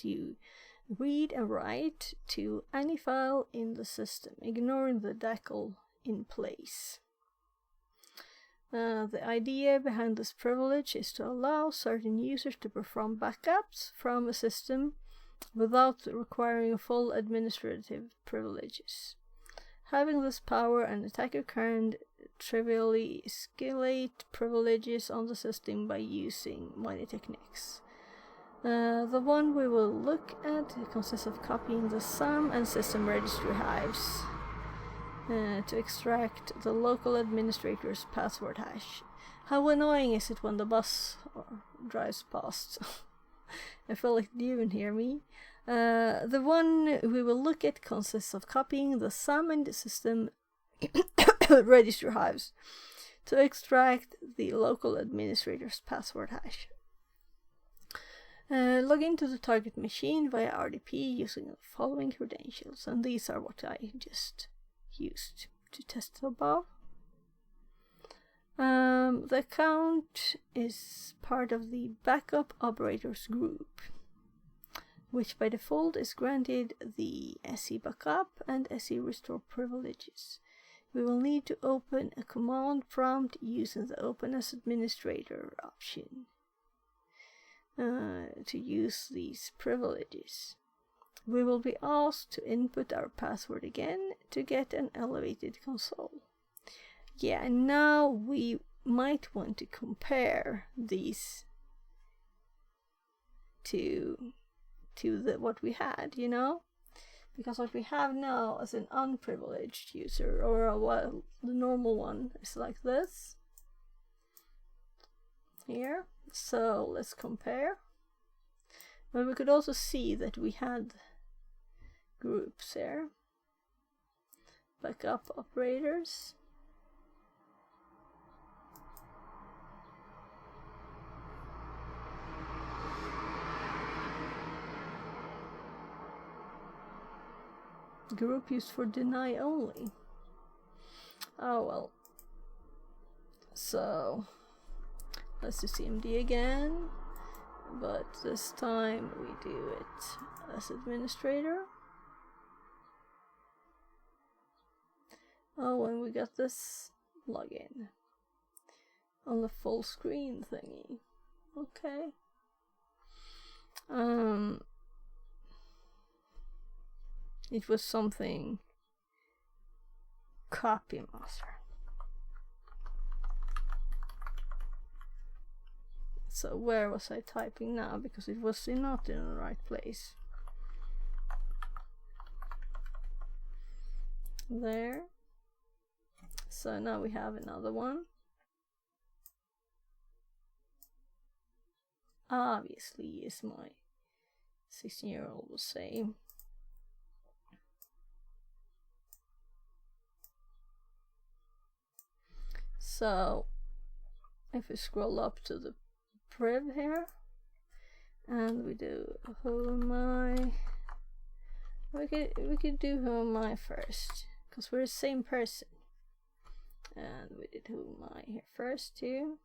to read and write to any file in the system, ignoring the decal in place. The idea behind this privilege is to allow certain users to perform backups from a system without requiring full administrative privileges. Having this power, an attacker can trivially escalate privileges on the system by using many techniques. The one we will look at consists of copying the SAM and system registry hives to extract the local administrator's password hash. How annoying is it when the bus drives past? I feel like you can hear me. The one we will look at consists of copying the SAM and system registry hives to extract the local administrator's password hash. Log into the target machine via RDP using the following credentials, and these are what I just used to test above. The account is part of the backup operators group, which by default is granted the SE backup and SE restore privileges. We will need to open a command prompt using the Open as Administrator option to use these privileges. We will be asked to input our password again to get an elevated console. Yeah, and now we might want to compare these to what we had, you know? Because what we have now as an unprivileged user, or well, the normal one is like this here. So let's compare. But we could also see that we had groups here. Backup operators. Group used for deny only. Oh well. So let's do CMD again, but this time we do it as administrator. Oh, and we got this login on the full screen thingy. Okay. It was something copy master. So where was I typing now? Because it was not in the right place. There. So now we have another one. Obviously, as my 16-year-old will say. So if we scroll up to the priv here and we do who am I, we could do who am I first because we're the same person, and we did who am I here first too.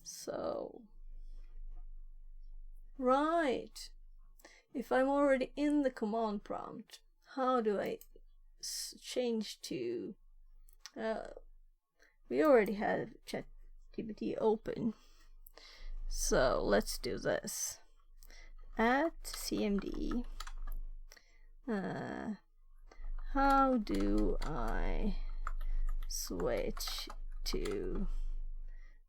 So right, if I'm already in the command prompt, how do I change to we already had ChatGPT open, so let's do this. At CMD, how do I switch to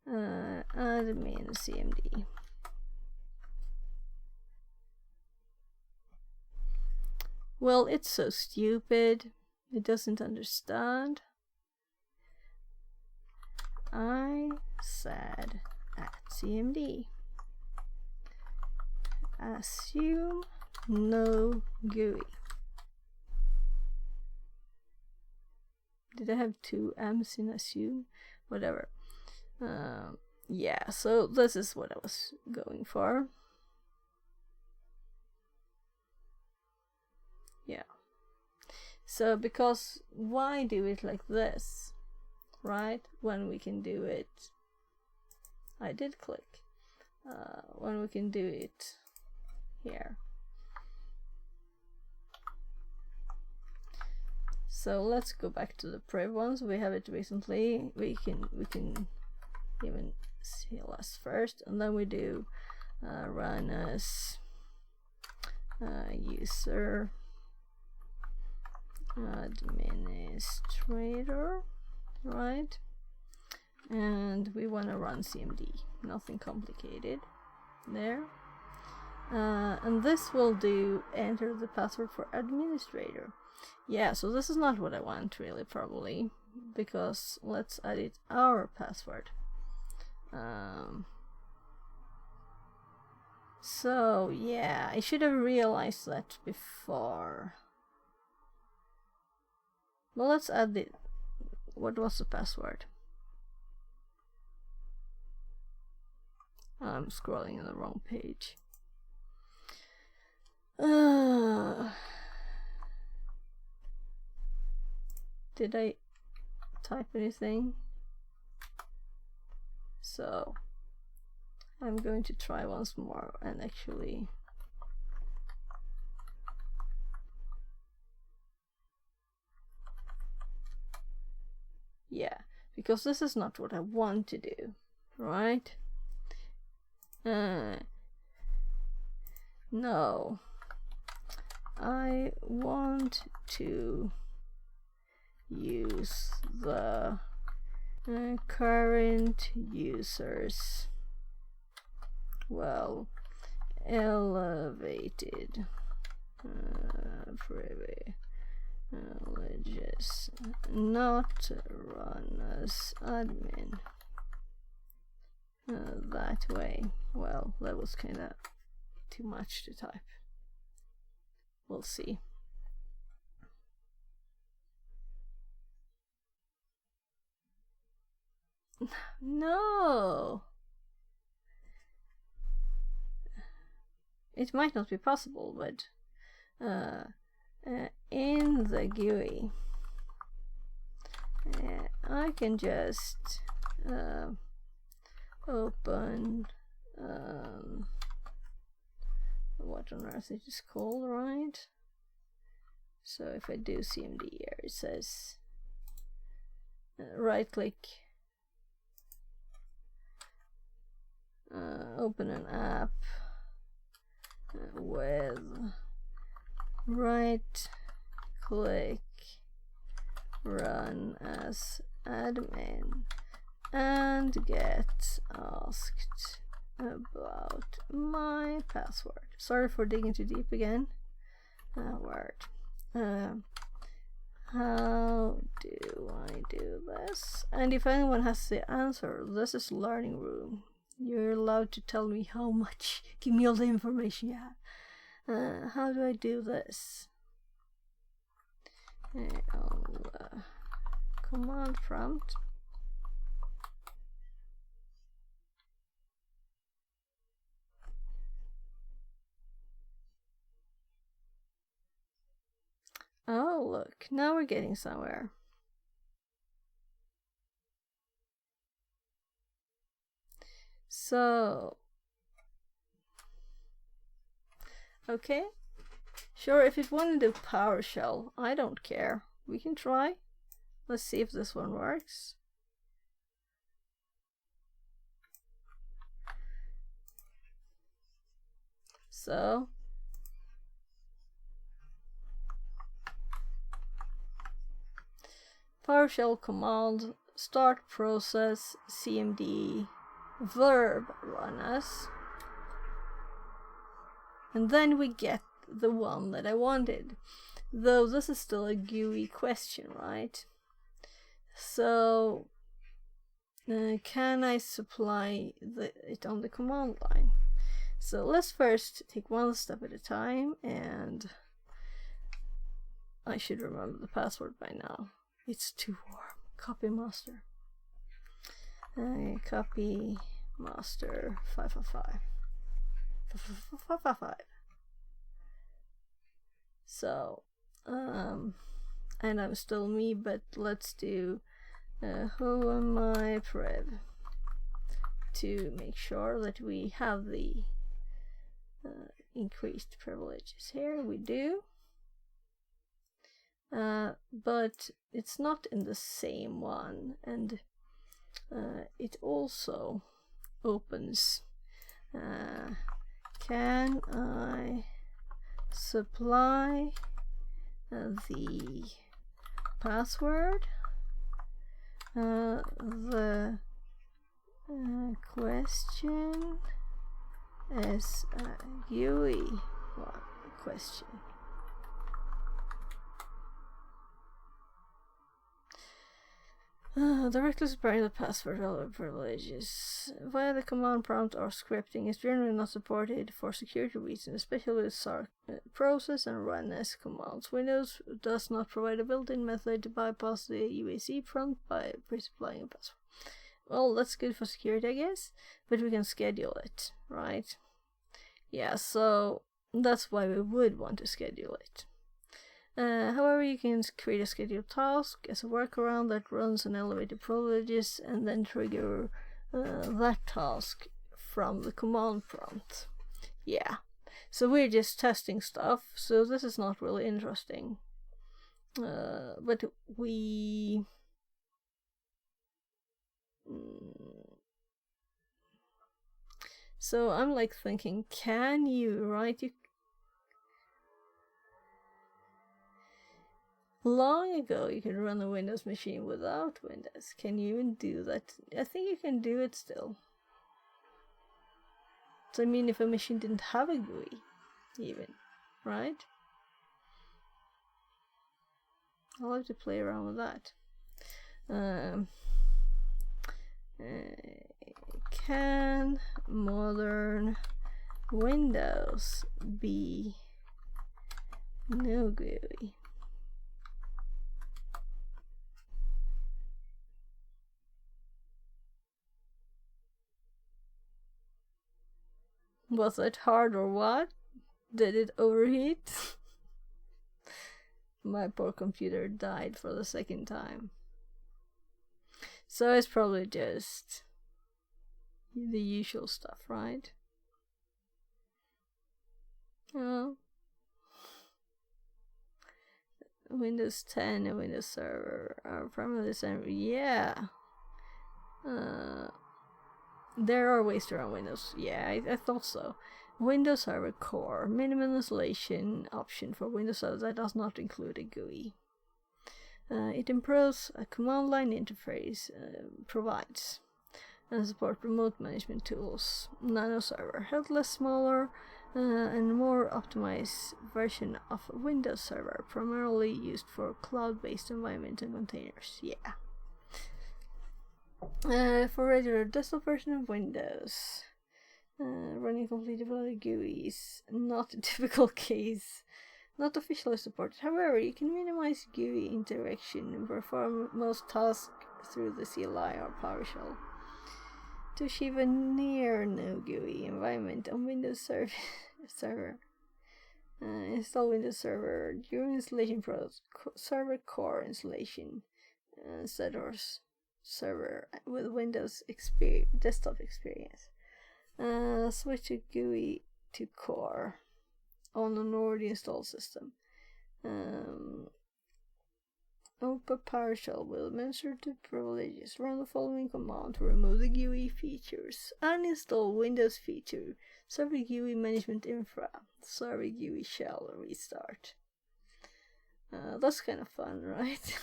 admin CMD? Well, it's so stupid. It doesn't understand. I said at CMD. Assume no GUI. Did I have two M's in assume? Whatever. Yeah, so this is what I was going for. Yeah. So because why do it like this, right? When we can do it I did click. When we can do it here. So let's go back to the priv ones. We have it recently. We can even CLS first, and then we do run as user administrator, right? And we want to run CMD, nothing complicated there. And this will do enter the password for administrator. Yeah, so this is not what I want really, probably, because let's edit our password. So yeah, I should have realized that before. Well, let's add it. What was the password? I'm scrolling on the wrong page. Did I type anything? So I'm going to try once more and actually yeah, because this is not what I want to do, right? No, I want to use the current users well elevated privileges, not run as admin. That way. Well, that was kind of too much to type. We'll see. No! It might not be possible, but in the GUI, I can just open what on earth it is called, right? So if I do CMD here, it says right click, open an app with right click, run as admin, and get asked about my password. Sorry for digging too deep again. Word. How do I do this? And if anyone has the answer, this is learning room. You're allowed to tell me how much. Give me all the information you have. How do I do this? Command prompt. Oh, look, now we're getting somewhere. So, okay, sure, if it wanted to do PowerShell, I don't care. We can try. Let's see if this one works. So, PowerShell command start process cmd verb run as, and then we get the one that I wanted, though this is still a GUI question, right? So can I supply it on the command line? So let's first take one step at a time, and I should remember the password by now. It's too warm. Copy master. Copy master 555. 555. So, and I'm still me, but let's do who am I priv to make sure that we have the increased privileges here. We do. But it's not in the same one, and it also opens can I supply the password? The question is a GUI question. Directly sparing the password or other privileges via the command prompt or scripting is generally not supported for security reasons, especially with process and run as commands. Windows does not provide a built-in method to bypass the UAC prompt by pre-supplying a password. Well, that's good for security, I guess, but we can schedule it, right? Yeah, so that's why we would want to schedule it. However, you can create a scheduled task as a workaround that runs on elevated privileges and then trigger that task from the command prompt. Yeah, so we're just testing stuff, so this is not really interesting. But we... So I'm like thinking, can you, right? Long ago, you could run a Windows machine without Windows. Can you even do that? I think you can do it still. So I mean, if a machine didn't have a GUI, even, right? I'll have to play around with that. Can modern Windows be no GUI? Was it hard or what? Did it overheat? My poor computer died for the second time. So it's probably just the usual stuff, right? Oh. Windows 10 and Windows Server are primarily the same. Yeah. There are ways to run Windows. Yeah, I thought so. Windows Server Core, minimum installation option for Windows Server that does not include a GUI. It improves a command line interface, provides, and support remote management tools. Nano Server, headless, smaller, and more optimized version of Windows Server, primarily used for cloud-based environment and containers. Yeah. For regular desktop version of Windows, running completely without GUIs, not a typical case, not officially supported. However, you can minimize GUI interaction and perform most tasks through the CLI or PowerShell. To achieve a near no GUI environment on Windows Server, install Windows Server during installation Server Core installation, setters server with Windows desktop experience. Switch to GUI to Core on an already installed system. Open PowerShell with administrative privileges. Run the following command to remove the GUI features. Uninstall Windows feature. Server GUI management infra. Server GUI shell restart. That's kind of fun, right?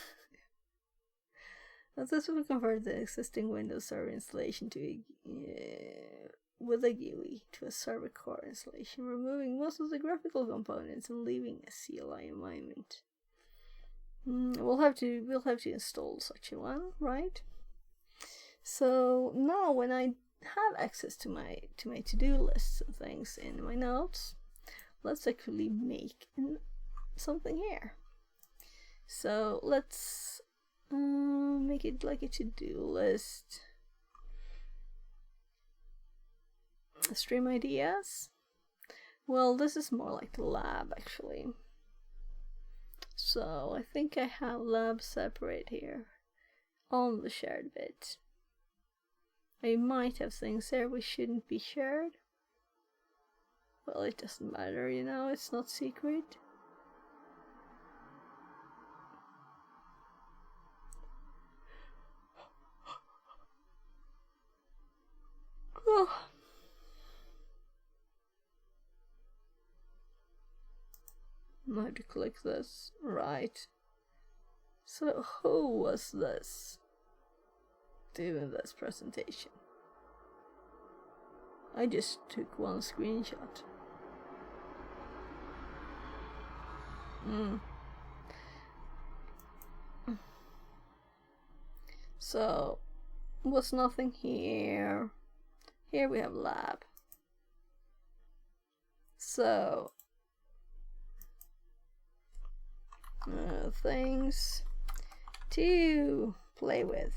This will convert the existing Windows Server installation to with a GUI to a Server Core installation, removing most of the graphical components and leaving a CLI environment. We'll have to install such a one, right? So now, when I have access to my to-do lists and things in my notes, let's actually make something here. So let's make it like a to-do list. Stream ideas. Well, this is more like the lab actually. So I think I have lab separate here on the shared bit. I might have things there which shouldn't be shared. Well, it doesn't matter, you know, it's not secret. Oh. I have to click this. Right. So who was this doing this presentation? I just took one screenshot. So, was nothing here. Here we have lab. So, things to play with,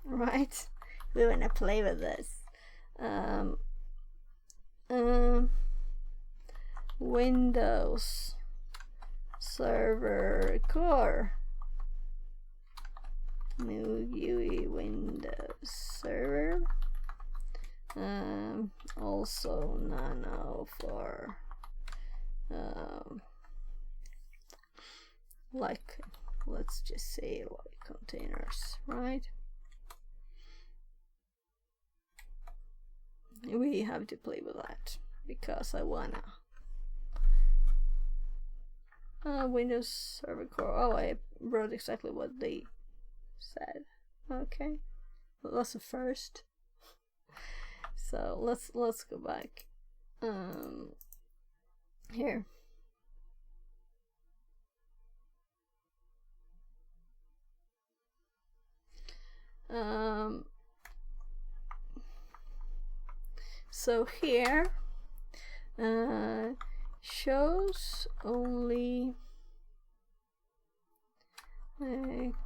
right? We wanna play with this. Windows Server Core. New GUI Windows Server. Also nano for like, let's just say like containers, right? We have to play with that because I wanna. Windows Server Core. Oh, I wrote exactly what they said. Okay, well, that's a first. So let's go back. Here. So here shows only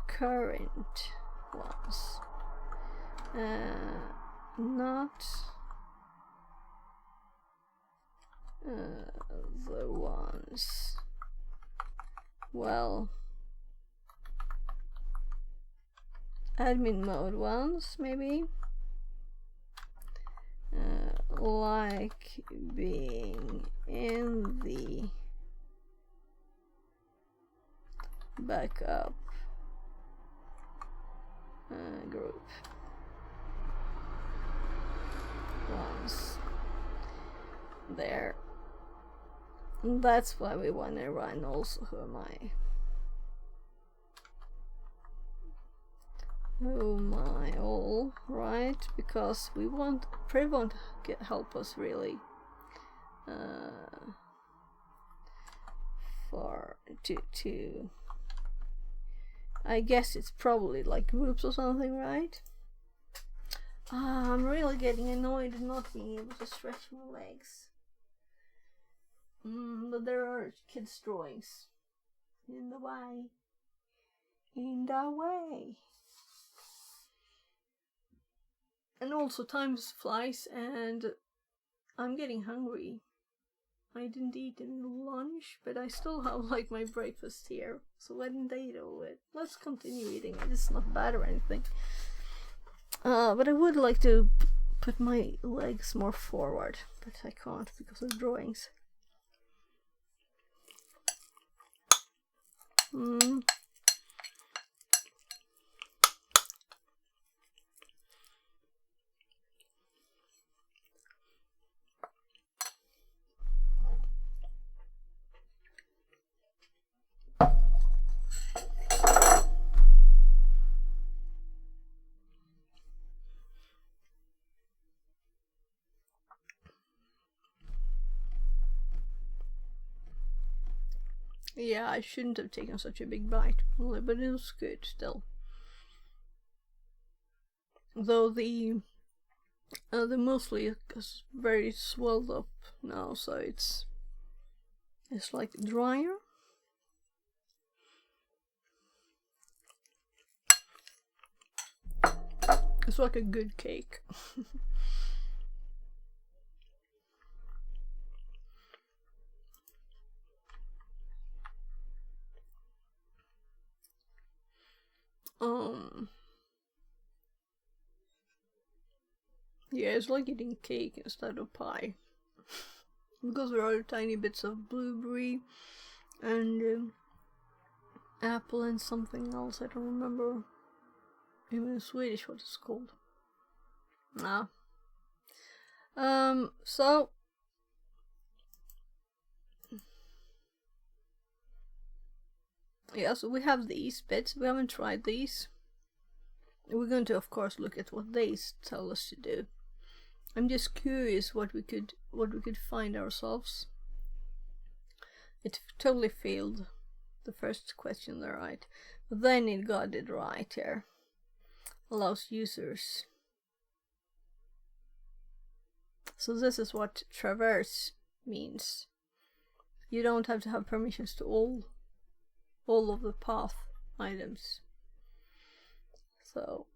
current ones, not the ones, well, admin mode ones, maybe, like being in the backup group ones there. That's why we want to run also who am I all, right? Because we want Priv won't help us really for to I guess it's probably like groups or something, right? I'm really getting annoyed at not being able to stretch my legs. But there are kids' drawings in the way. In the way. And also time flies and I'm getting hungry. I didn't eat any lunch, but I still have like my breakfast here. So why didn't I eat all of it? Let's continue eating it. It's not bad or anything. But I would like to put my legs more forward, but I can't because of drawings. Yeah, I shouldn't have taken such a big bite, but it was good still. Though the mostly is very swelled up now, so it's like drier. It's like a good cake. Yeah, it's like eating cake instead of pie. Because there are tiny bits of blueberry and apple and something else. I don't remember even in Swedish what it's called. Nah. So yeah, so we have these bits. We haven't tried these. We're going to, of course, look at what they tell us to do. I'm just curious what we could find ourselves. It totally failed the first question there, right? But then it got it right here. Allows users. So this is what traverse means. You don't have to have permissions to all of the path items. So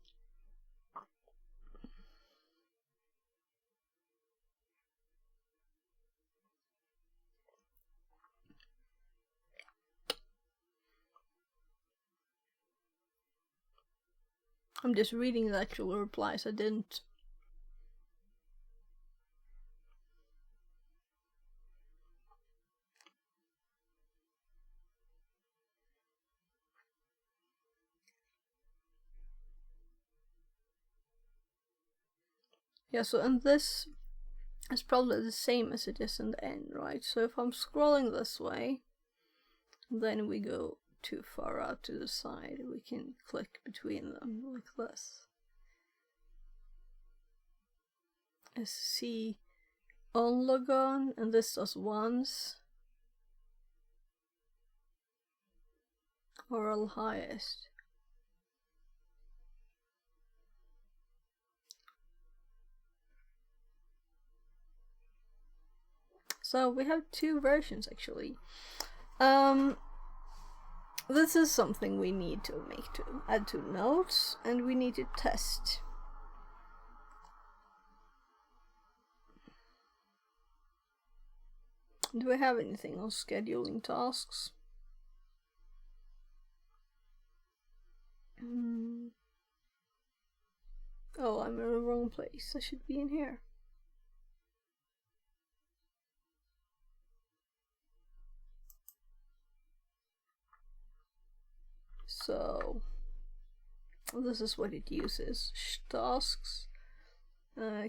I'm just reading the actual replies. I didn't. Yeah, so and this is probably the same as it is in the end, right? So if I'm scrolling this way, then we go too far out to the side, we can click between them like this. SC on logon, and this does once. Oral highest. So we have two versions actually. This is something we need to add to notes, and we need to test. Do we have anything on scheduling tasks? Oh, I'm in the wrong place. I should be in here. So this is what it uses. Tasks,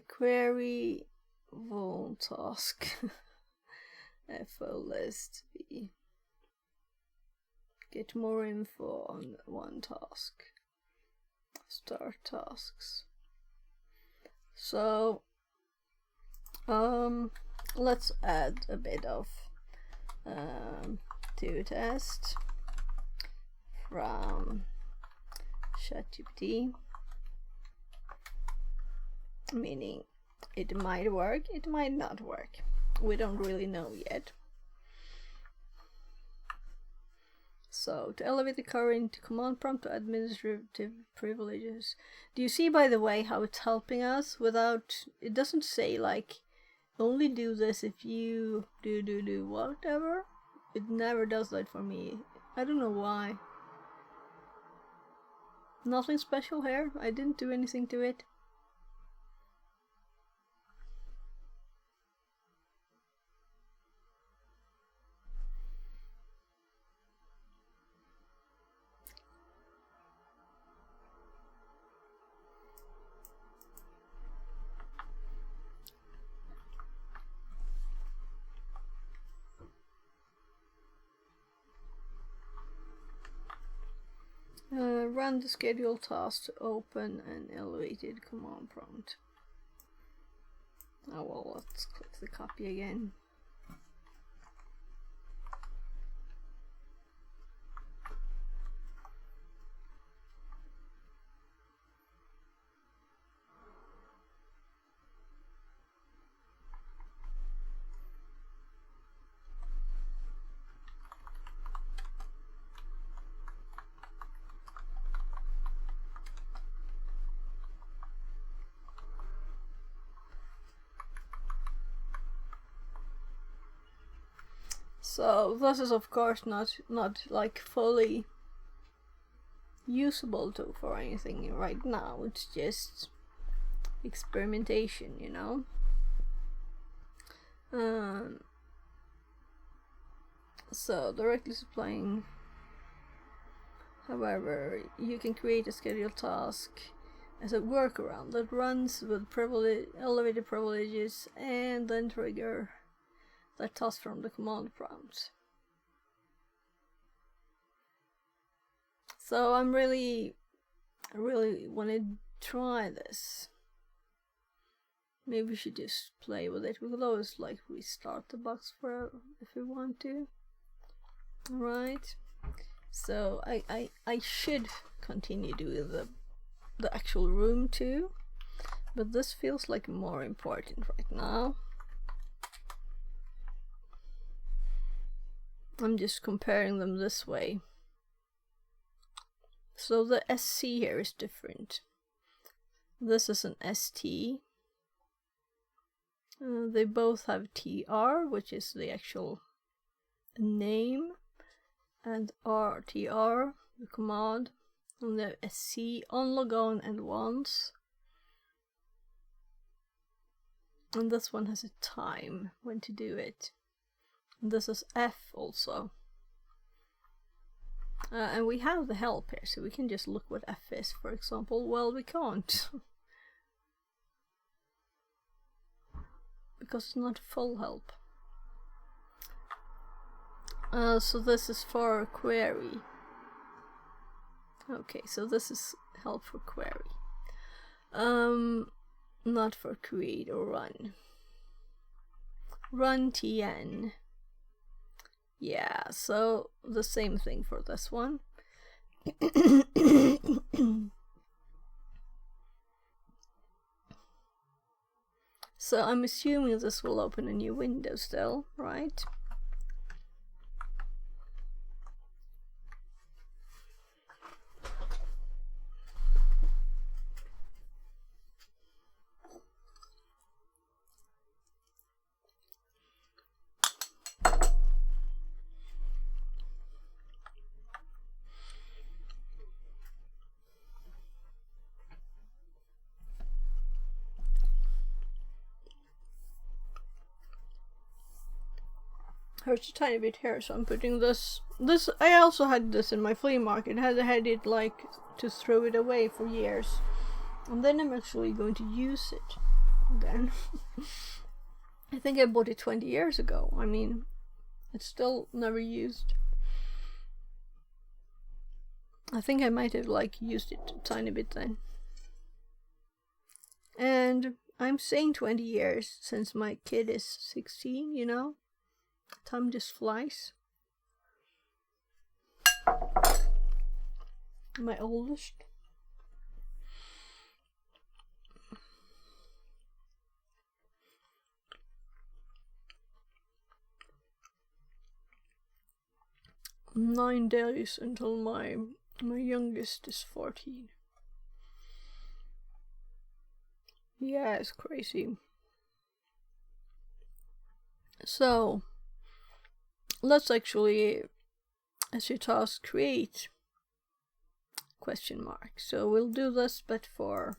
query, vol task, FO list, B. Get more info on one task. Start tasks. So let's add a bit of to test from ChatGPT, meaning it might work, it might not work. We don't really know yet. So to elevate the current command prompt to administrative privileges. Do you see, by the way, how it's helping us without, it doesn't say like only do this if you do whatever. It never does that for me. I don't know why. Nothing special here. I didn't do anything to it. Run the schedule task to open an elevated command prompt. Oh well, let's click the copy again. So this is of course not like fully usable for anything right now. It's just experimentation, you know. So directly supplying. However, you can create a scheduled task as a workaround that runs with elevated privileges and then trigger that task from the command prompt. So I really want to try this. Maybe we should just play with it. We could always like restart the box for if we want to. Alright. So I should continue doing the actual room too, but this feels like more important right now. I'm just comparing them this way. So the SC here is different. This is an ST. They both have TR, which is the actual name, and RTR, the command, and the SC on logon and once. And this one has a time when to do it. And this is F also. And we have the help here, so we can just look what F is, for example. Well, we can't. Because it's not full help. So this is for query. Okay, so this is help for query. Not for create or run. Run TN. Yeah, so the same thing for this one. So I'm assuming this will open a new window still, right? Hurts a tiny bit here, so I'm putting this. I also had this in my flea market. I had it like to throw it away for years, and then I'm actually going to use it again. I think I bought it 20 years ago. I mean, it's still never used. I think I might have like used it a tiny bit then. And I'm saying 20 years since my kid is 16, you know? Time just flies. My oldest. Nine days until my youngest is 14. Yeah, it's crazy. So let's actually, as your task, create question mark. So we'll do this, but for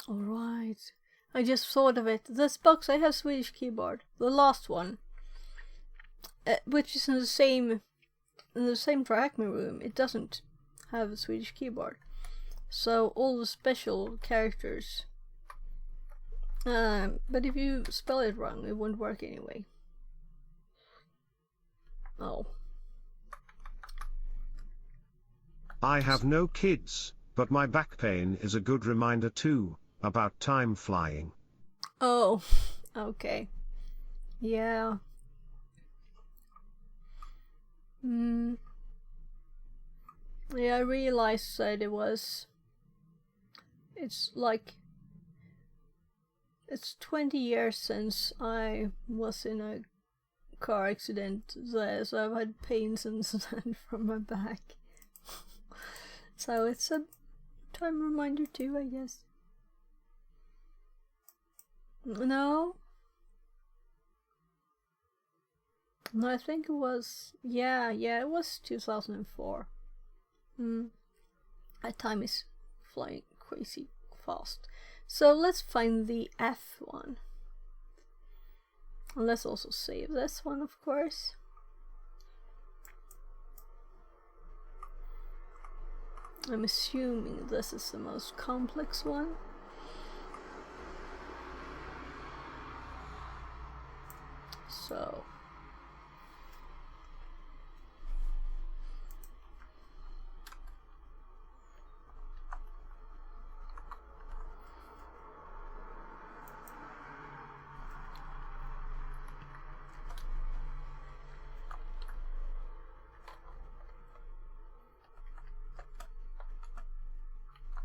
alright. I just thought of it. This box, I have Swedish keyboard. The last one. Which is in the same TryHackMe room. It doesn't have a Swedish keyboard. So all the special characters. But if you spell it wrong, it won't work anyway. Oh. I have no kids, but my back pain is a good reminder too, about time flying. Oh, okay. Yeah. Yeah, I realized that it's like, it's 20 years since I was in a car accident there, so I've had pain since then from my back. So it's a time reminder too, I guess. No. No, I think it was... Yeah, it was 2004. That time is flying crazy fast. So let's find the F one. And let's also save this one, of course. I'm assuming this is the most complex one. So...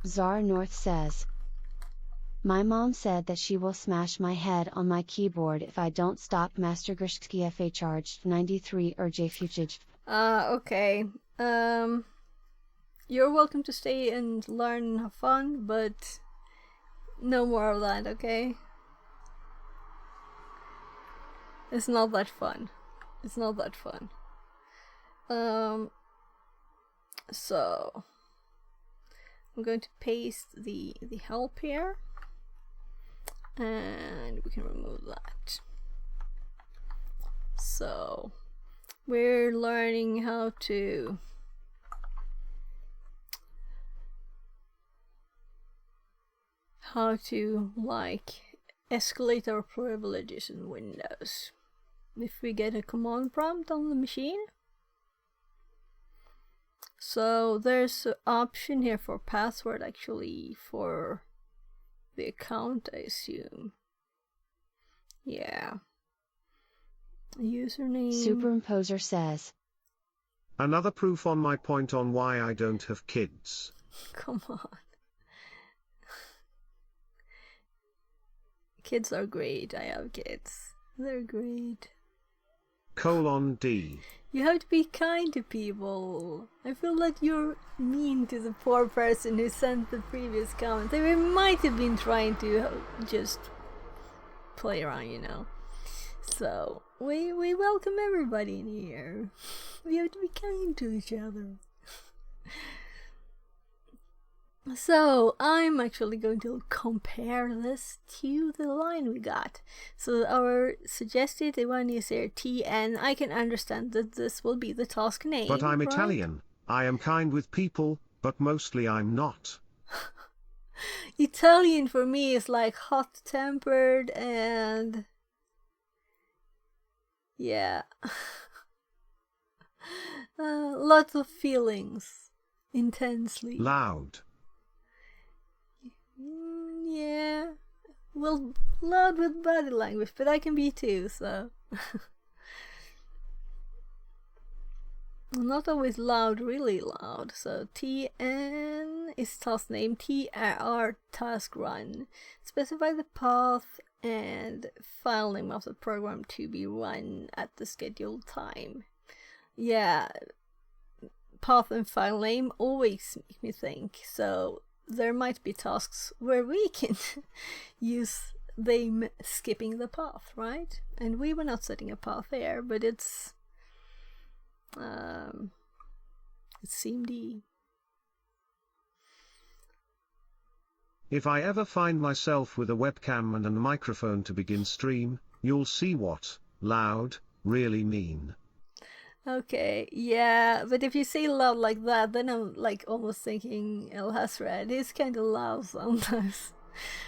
Zar North says, my mom said that she will smash my head on my keyboard if I don't stop Master Gershki FA charged 93 or J Fugage. Okay. You're welcome to stay and learn and have fun, but no more of that, okay? It's not that fun. It's not that fun. So I'm going to paste the help here, and we can remove that. So we're learning how to like escalate our privileges in Windows. If we get a command prompt on the machine. So there's an option here for password, actually, for the account, I assume. Yeah. Username. Superimposer says, Another proof on my point on why I don't have kids. Come on. Kids are great. I have kids. They're great. D. You have to be kind to people. I feel like you're mean to the poor person who sent the previous comment. They might have been trying to just play around, you know. So, we welcome everybody in here. We have to be kind to each other. So, I'm actually going to compare this to the line we got. So, our suggested one is here, TN. I can understand that this will be the task name. But I'm right? Italian. I am kind with people, but mostly I'm not. Italian for me is like hot-tempered and... yeah. Lots of feelings. Intensely. Loud. Yeah, well, loud with body language, but I can be too, so. Not always loud, really loud. So TN is task name, TR task run. Specify the path and file name of the program to be run at the scheduled time. Yeah, path and file name always make me think, so there might be tasks where we can use them skipping the path, right? And we were not setting a path there, but it's CMD. If I ever find myself with a webcam and a microphone to begin stream, you'll see what loud really mean. Okay, yeah, but if you say loud like that, then I'm like almost thinking El Hasred. He's kind of loud sometimes.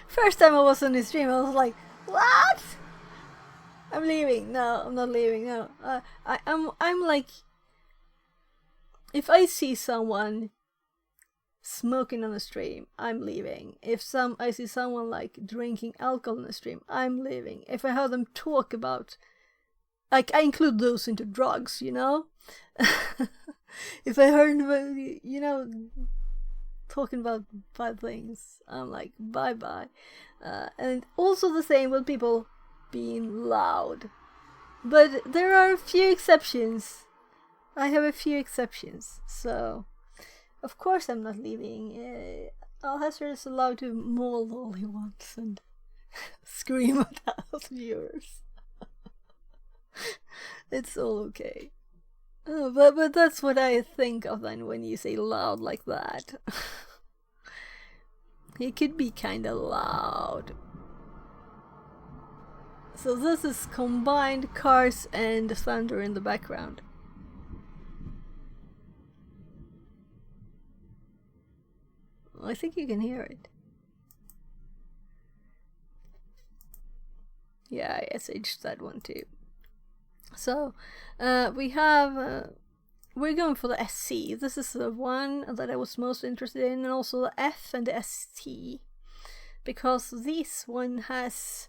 First time I was on his stream, I was like, what? I'm leaving. No, I'm not leaving. No, I'm like, if I see someone smoking on a stream, I'm leaving. If I see someone like drinking alcohol on a stream, I'm leaving. If I hear them talk about, like, I include those into drugs, you know? If I heard, you know, talking about bad things, I'm like, bye-bye. And also the same with people being loud. But there are a few exceptions. I have a few exceptions, so of course I'm not leaving. Al-Hasser is allowed to mold all he wants, and scream at us viewers. It's all okay. But that's what I think of then when you say loud like that. It could be kinda loud. So this is combined cars and thunder in the background. I think you can hear it. Yeah, I SH'd that one too. So, we have, we're going for the SC. This is the one that I was most interested in, and also the F and the ST. Because this one has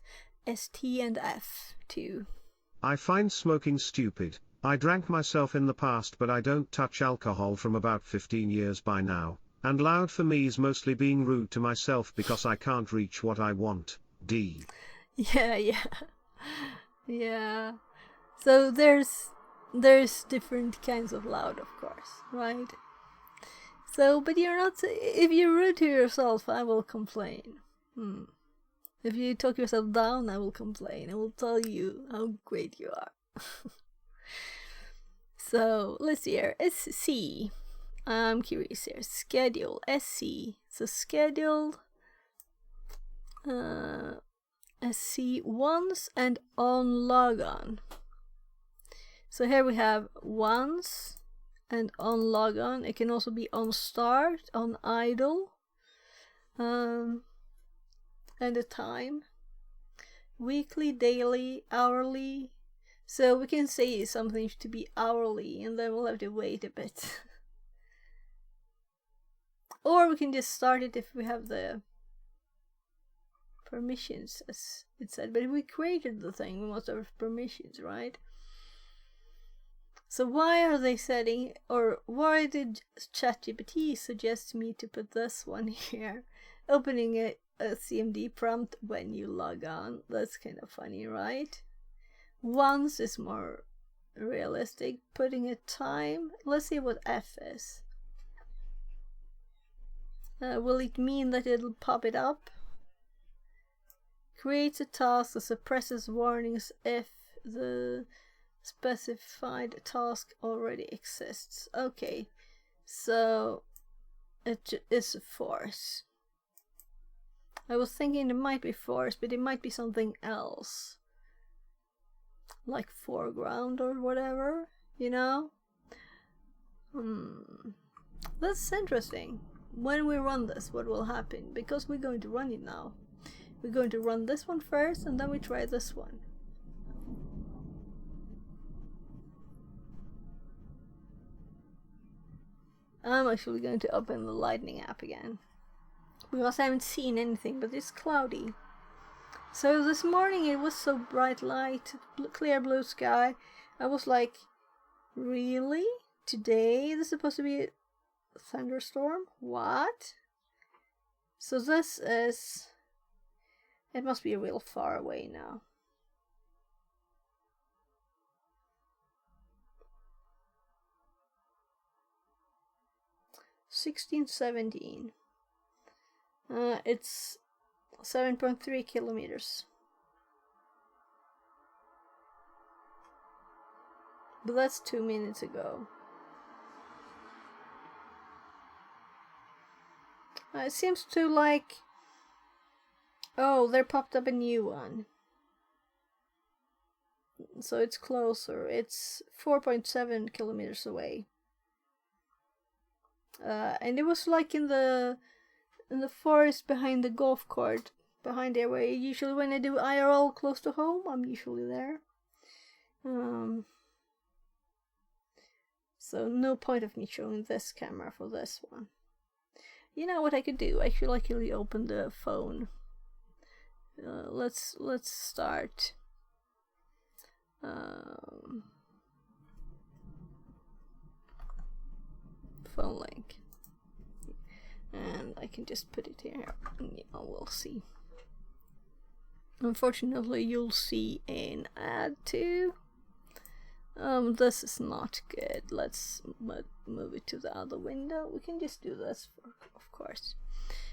ST and F too. I find smoking stupid. I drank myself in the past, but I don't touch alcohol from about 15 years by now. And loud for me is mostly being rude to myself because I can't reach what I want. D. Yeah. So there's different kinds of loud, of course, right? So, but you're not. If you're rude to yourself, I will complain. If you talk yourself down, I will complain. I will tell you how great you are. So let's see here. SC. I'm curious here. Schedule. SC. So schedule. SC once and on logon. So here we have once and on logon. It can also be on start, on idle, and a time. Weekly, daily, hourly. So we can say something to be hourly, and then we'll have to wait a bit. Or we can just start it if we have the permissions, as it said. But if we created the thing, we must have permissions, right? So why are they setting, or why did ChatGPT suggest me to put this one here? Opening a CMD prompt when you log on. That's kind of funny, right? Once is more realistic. Putting a time. Let's see what F is. Will it mean that it'll pop it up? Creates a task that suppresses warnings if the specified task already exists. Okay, so it is a force. I was thinking it might be force, but it might be something else. Like foreground or whatever, you know? That's interesting. When we run this, what will happen? Because we're going to run it now. We're going to run this one first, and then we try this one. I'm actually going to open the Lightning app again, because I haven't seen anything, but it's cloudy. So this morning it was so bright light, clear blue sky. I was like, really? Today this is supposed to be a thunderstorm? What? So this is... It must be real far away now. (1617). It's 7.3 kilometers. But that's 2 minutes ago. It seems to like... Oh, there popped up a new one. So it's closer. It's 4.7 kilometers away. And it was like in the forest behind the golf court, behind there, where usually when I do IRL close to home, I'm usually there. So no point of me showing this camera for this one. You know what I could do? I should actually open the phone. Let's start. Phone link, and I can just put it here, and yeah, we'll see. Unfortunately, you'll see an ad too. This is not good. Let's move it to the other window. We can just do this, of course.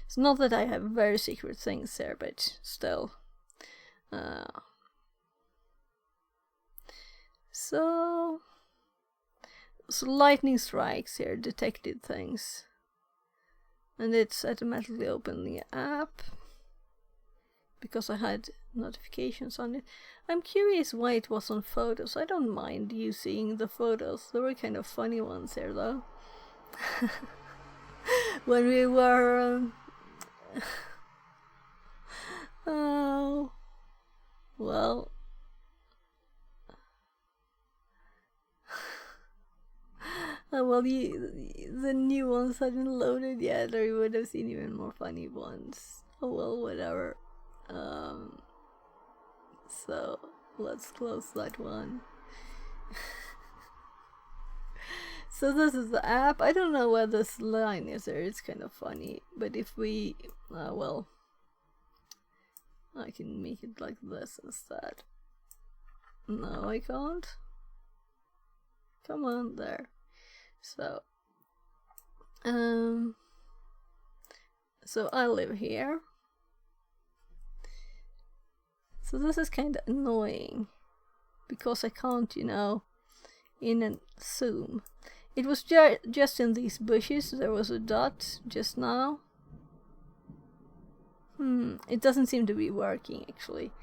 It's not that I have very secret things there, but still, Uh, so lightning strikes here detected things, and it's automatically opened the app because I had notifications on it. I'm curious why it was on photos. I don't mind you seeing the photos. There were kind of funny ones here though. When we were oh well, well, the new ones hadn't loaded yet, or you would have seen even more funny ones. Oh well, whatever. So let's close that one. So this is the app. I don't know where this line is there. It's kind of funny, but if we, well, I can make it like this instead. No, I can't. Come on, there. So I live here. So this is kind of annoying because I can't, in and zoom. It was just in these bushes. There was a dot just now. It doesn't seem to be working actually.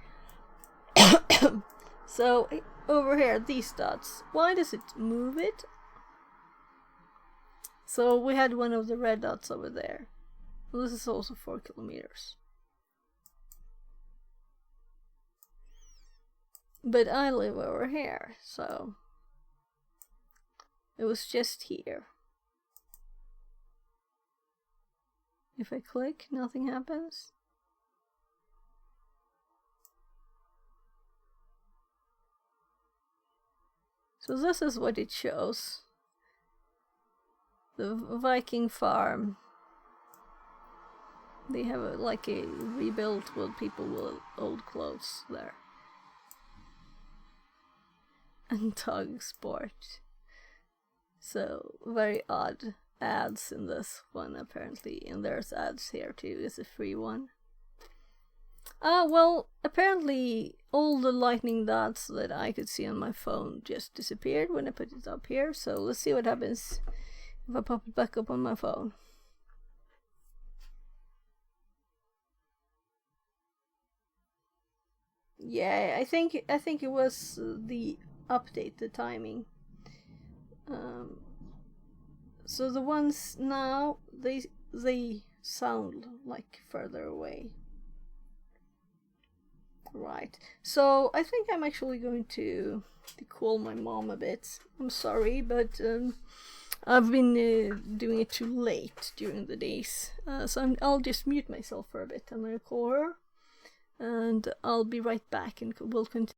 So over here, these dots. Why does it move it? So we had one of the red dots over there. Well, this is also 4 kilometers. But I live over here, so it was just here. If I click, nothing happens. So this is what it shows. The Viking farm. They have like a rebuilt with people with old clothes there. And dog sport. So very odd ads in this one apparently, and there's ads here too. It's a free one. Well, apparently all the lightning dots that I could see on my phone just disappeared when I put it up here. So let's see what happens if I pop it back up on my phone. Yeah, I think it was the update, the timing. So the ones now they sound like further away. Right. So I think I'm actually going to call my mom a bit. I'm sorry, but I've been doing it too late during the days. So I'll just mute myself for a bit and I'll call her. And I'll be right back and we'll continue.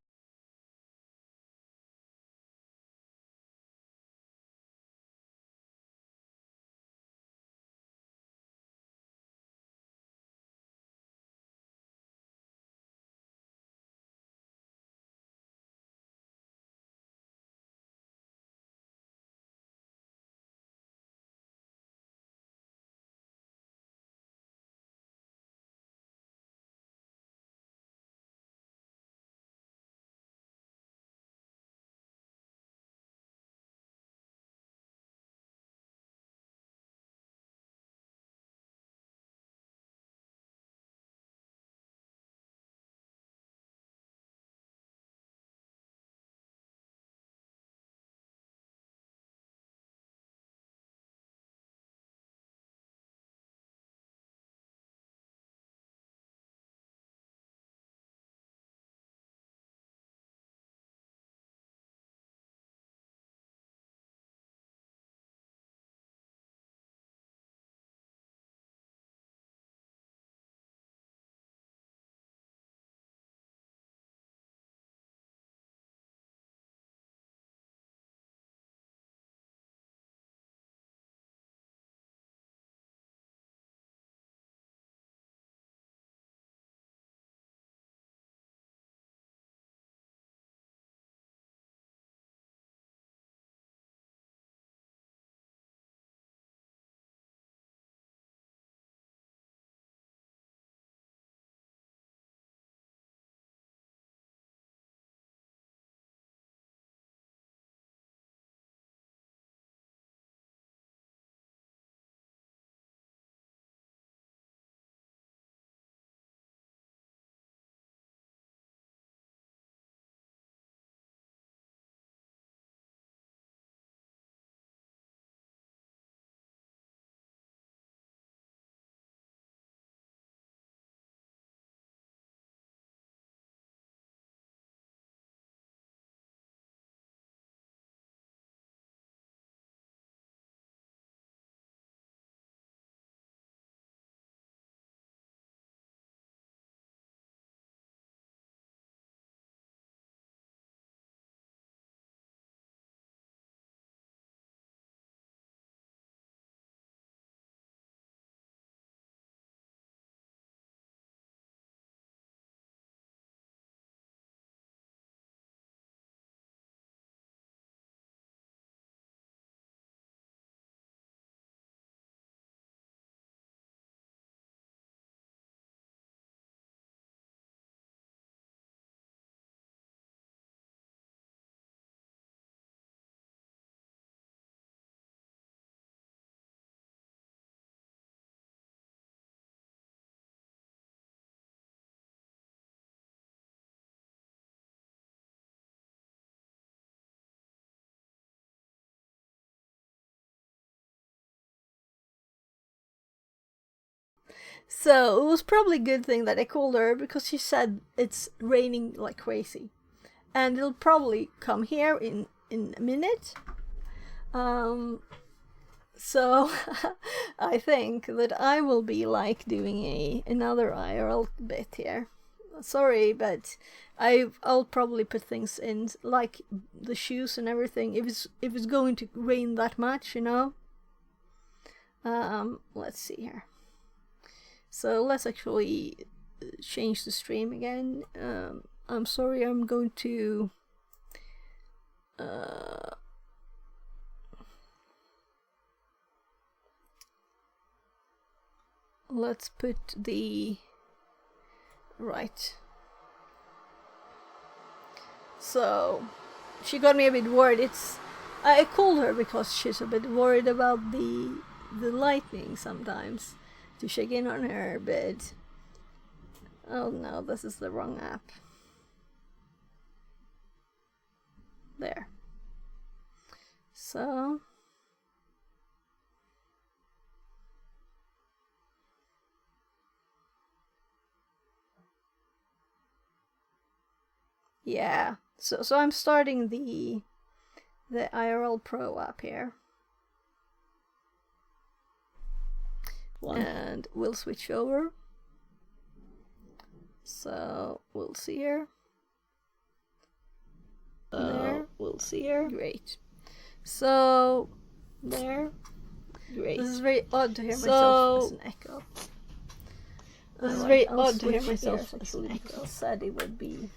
So it was probably a good thing that I called her, because she said it's raining like crazy. And it'll probably come here in a minute. So I think that I will be like doing another IRL bit here. Sorry, but I'll probably put things in, like the shoes and everything, if it's going to rain that much, you know. Let's see here. So let's actually change the stream again. I'm sorry, I'm going to let's put the right. So she got me a bit worried. I called her because she's a bit worried about the lightning sometimes, to check in on her bed. Oh no, this is the wrong app. There. So yeah, so I'm starting the IRL Pro app here, and we'll switch over. So we'll see here. There, we'll see here. Great. So there. Great. This is very odd to hear myself as an echo. This is very odd to hear myself as an echo. It said it would be.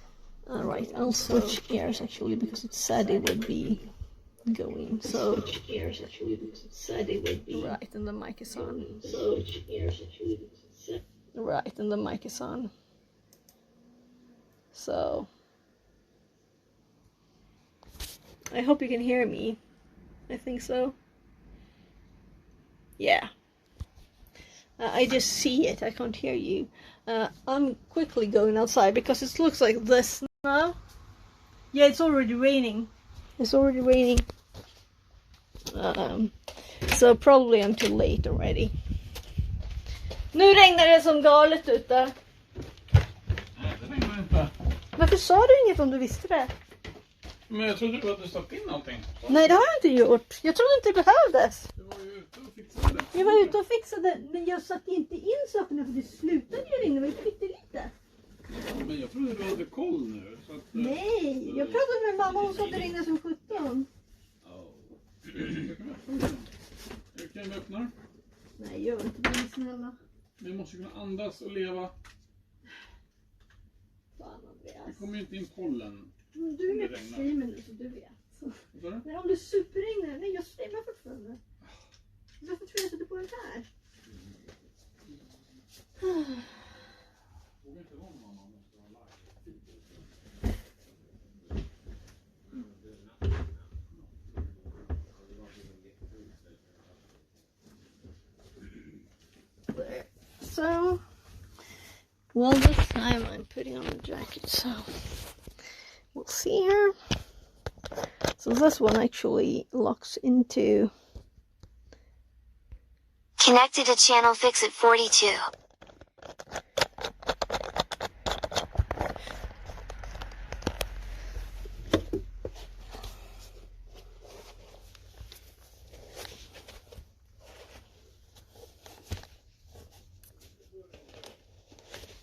Alright, I'll switch gears actually, because it said it would be going. So switch gears actually, because it said it would be. Right, and the mic is on. So switch gears actually, because it said. Right, and the mic is on. So I hope you can hear me. I think so. Yeah. I just see it, I can't hear you. I'm quickly going outside because it looks like this now. Yeah, it's already raining. It's already raining. So probably I'm too late already. Nu regnar det som galet ute. Nej, det regnar inte. Varför sa du inget om du visste det? Men jag trodde du hade stoppat in någonting. Nej, det har jag inte gjort. Jag trodde inte det behövdes. Du var ju ute och fixade det. Jag var ute och fixade, men jag satte inte in sakerna för det slutade ju ringa. Det var ju pyttelite. Ja, men jag trodde du hade koll nu. Så att, Nej, jag pratade med mamma och hon sa att det ringde som 17. Kan vi öppna? Nej, gör inte det, snälla. Vi måste kunna andas och leva. Fan, Andreas. Det kommer ju inte in pollen. Du är med på streamen nu, så du vet. Nej, om det superregnar. Nej, jag streamar fortfarande. Varför tror jag sätter på den här? So, well, this time I'm putting on a jacket, so we'll see here. So this one actually locks into. Connected to channel Fixit 42.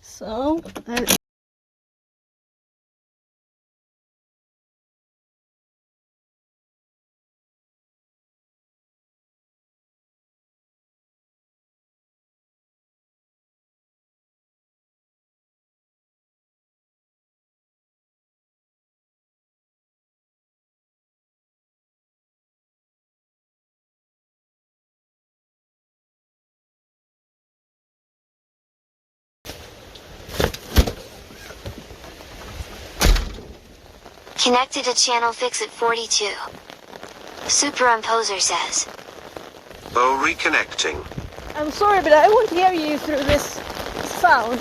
So, Connected to channel Fixit 42. Superimposer says. Oh, reconnecting. I'm sorry, but I won't hear you through this sound.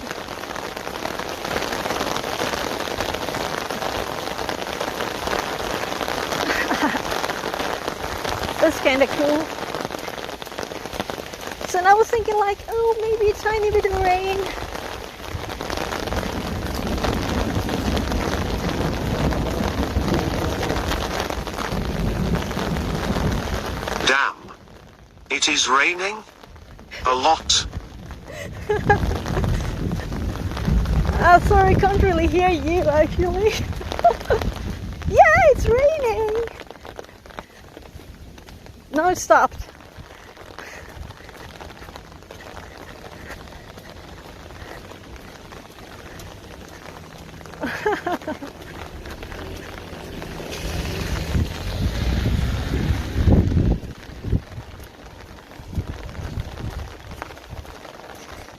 That's kind of cool. So And I was thinking like, oh, maybe a tiny bit of rain. Damn. It is raining? A lot. I'm sorry, I can't really hear you actually. Yeah, it's raining. No, it stopped.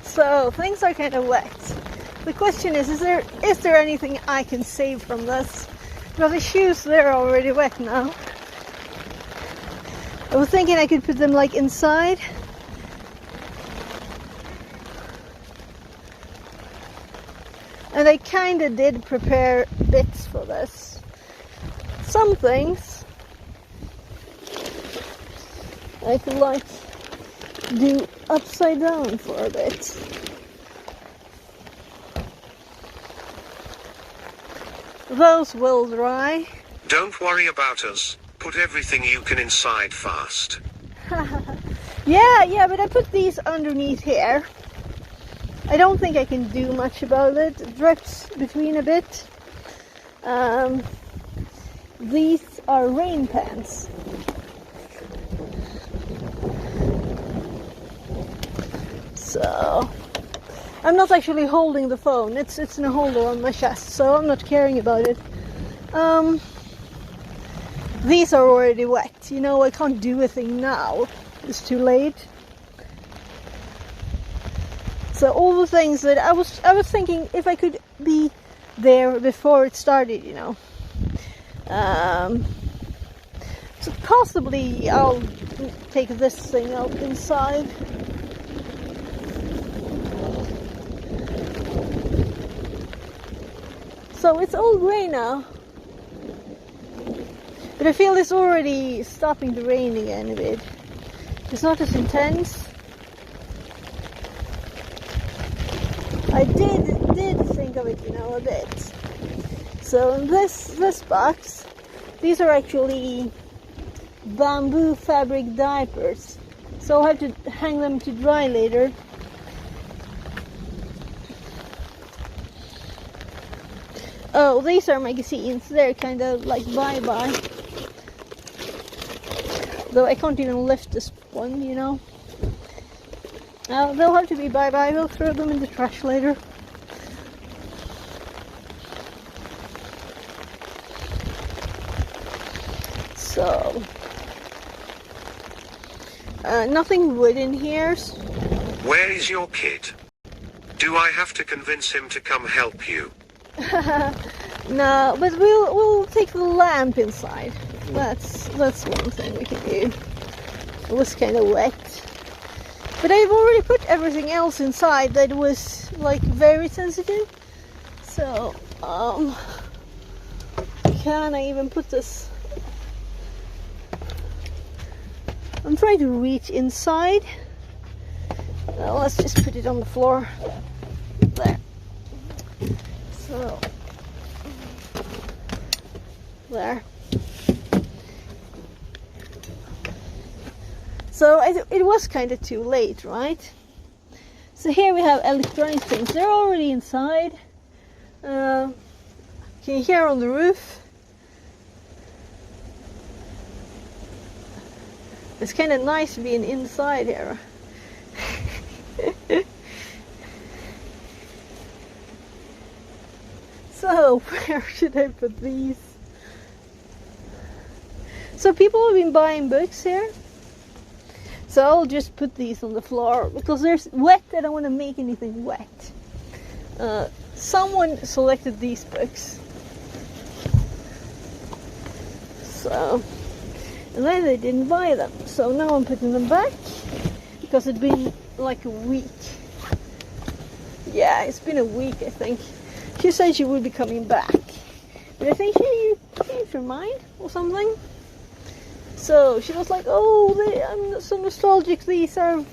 So things are kind of wet. The question is there anything I can save from this? Because the shoes, they're already wet now. I was thinking I could put them like inside. And I kind of did prepare bits for this. Some things I could like do upside down for a bit. Those will dry. Don't worry about us. Put everything you can inside fast. Yeah, but I put these underneath here. I don't think I can do much about it. It drips between a bit. These are rain pants. So I'm not actually holding the phone. It's in a holder on my chest, so I'm not caring about it. These are already wet. You know, I can't do a thing now. It's too late. So all the things that I was thinking if I could be there before it started, you know. So possibly I'll take this thing out inside. So it's all grey now. But I feel it's already stopping to rain again a bit. It's not as intense. I did think of it, you know, a bit. So in this box, these are actually bamboo fabric diapers. So I'll have to hang them to dry later. Oh, these are magazines. They're kind of like bye-bye. Though I can't even lift this one, you know. They'll have to be bye-bye. We'll throw them in the trash later. So, nothing wood in here. Where is your kid? Do I have to convince him to come help you? No, but we'll take the lamp inside. That's one thing we can do. It was kind of wet. But I've already put everything else inside that was like very sensitive. So, can I even put this? I'm trying to reach inside. Let's just put it on the floor. There. So, there. So it was kind of too late, right? So here we have electronic things. They're already inside. Can you hear on the roof? It's kind of nice being inside here. So where should I put these? So people have been buying books here. So I'll just put these on the floor because there's wet. I don't want to make anything wet. Someone selected these books. So, and then they didn't buy them. So now I'm putting them back because it's been like a week. Yeah, it's been a week, I think. She said she would be coming back. But I think she changed her mind or something. So she was like, oh, I'm so nostalgic. These are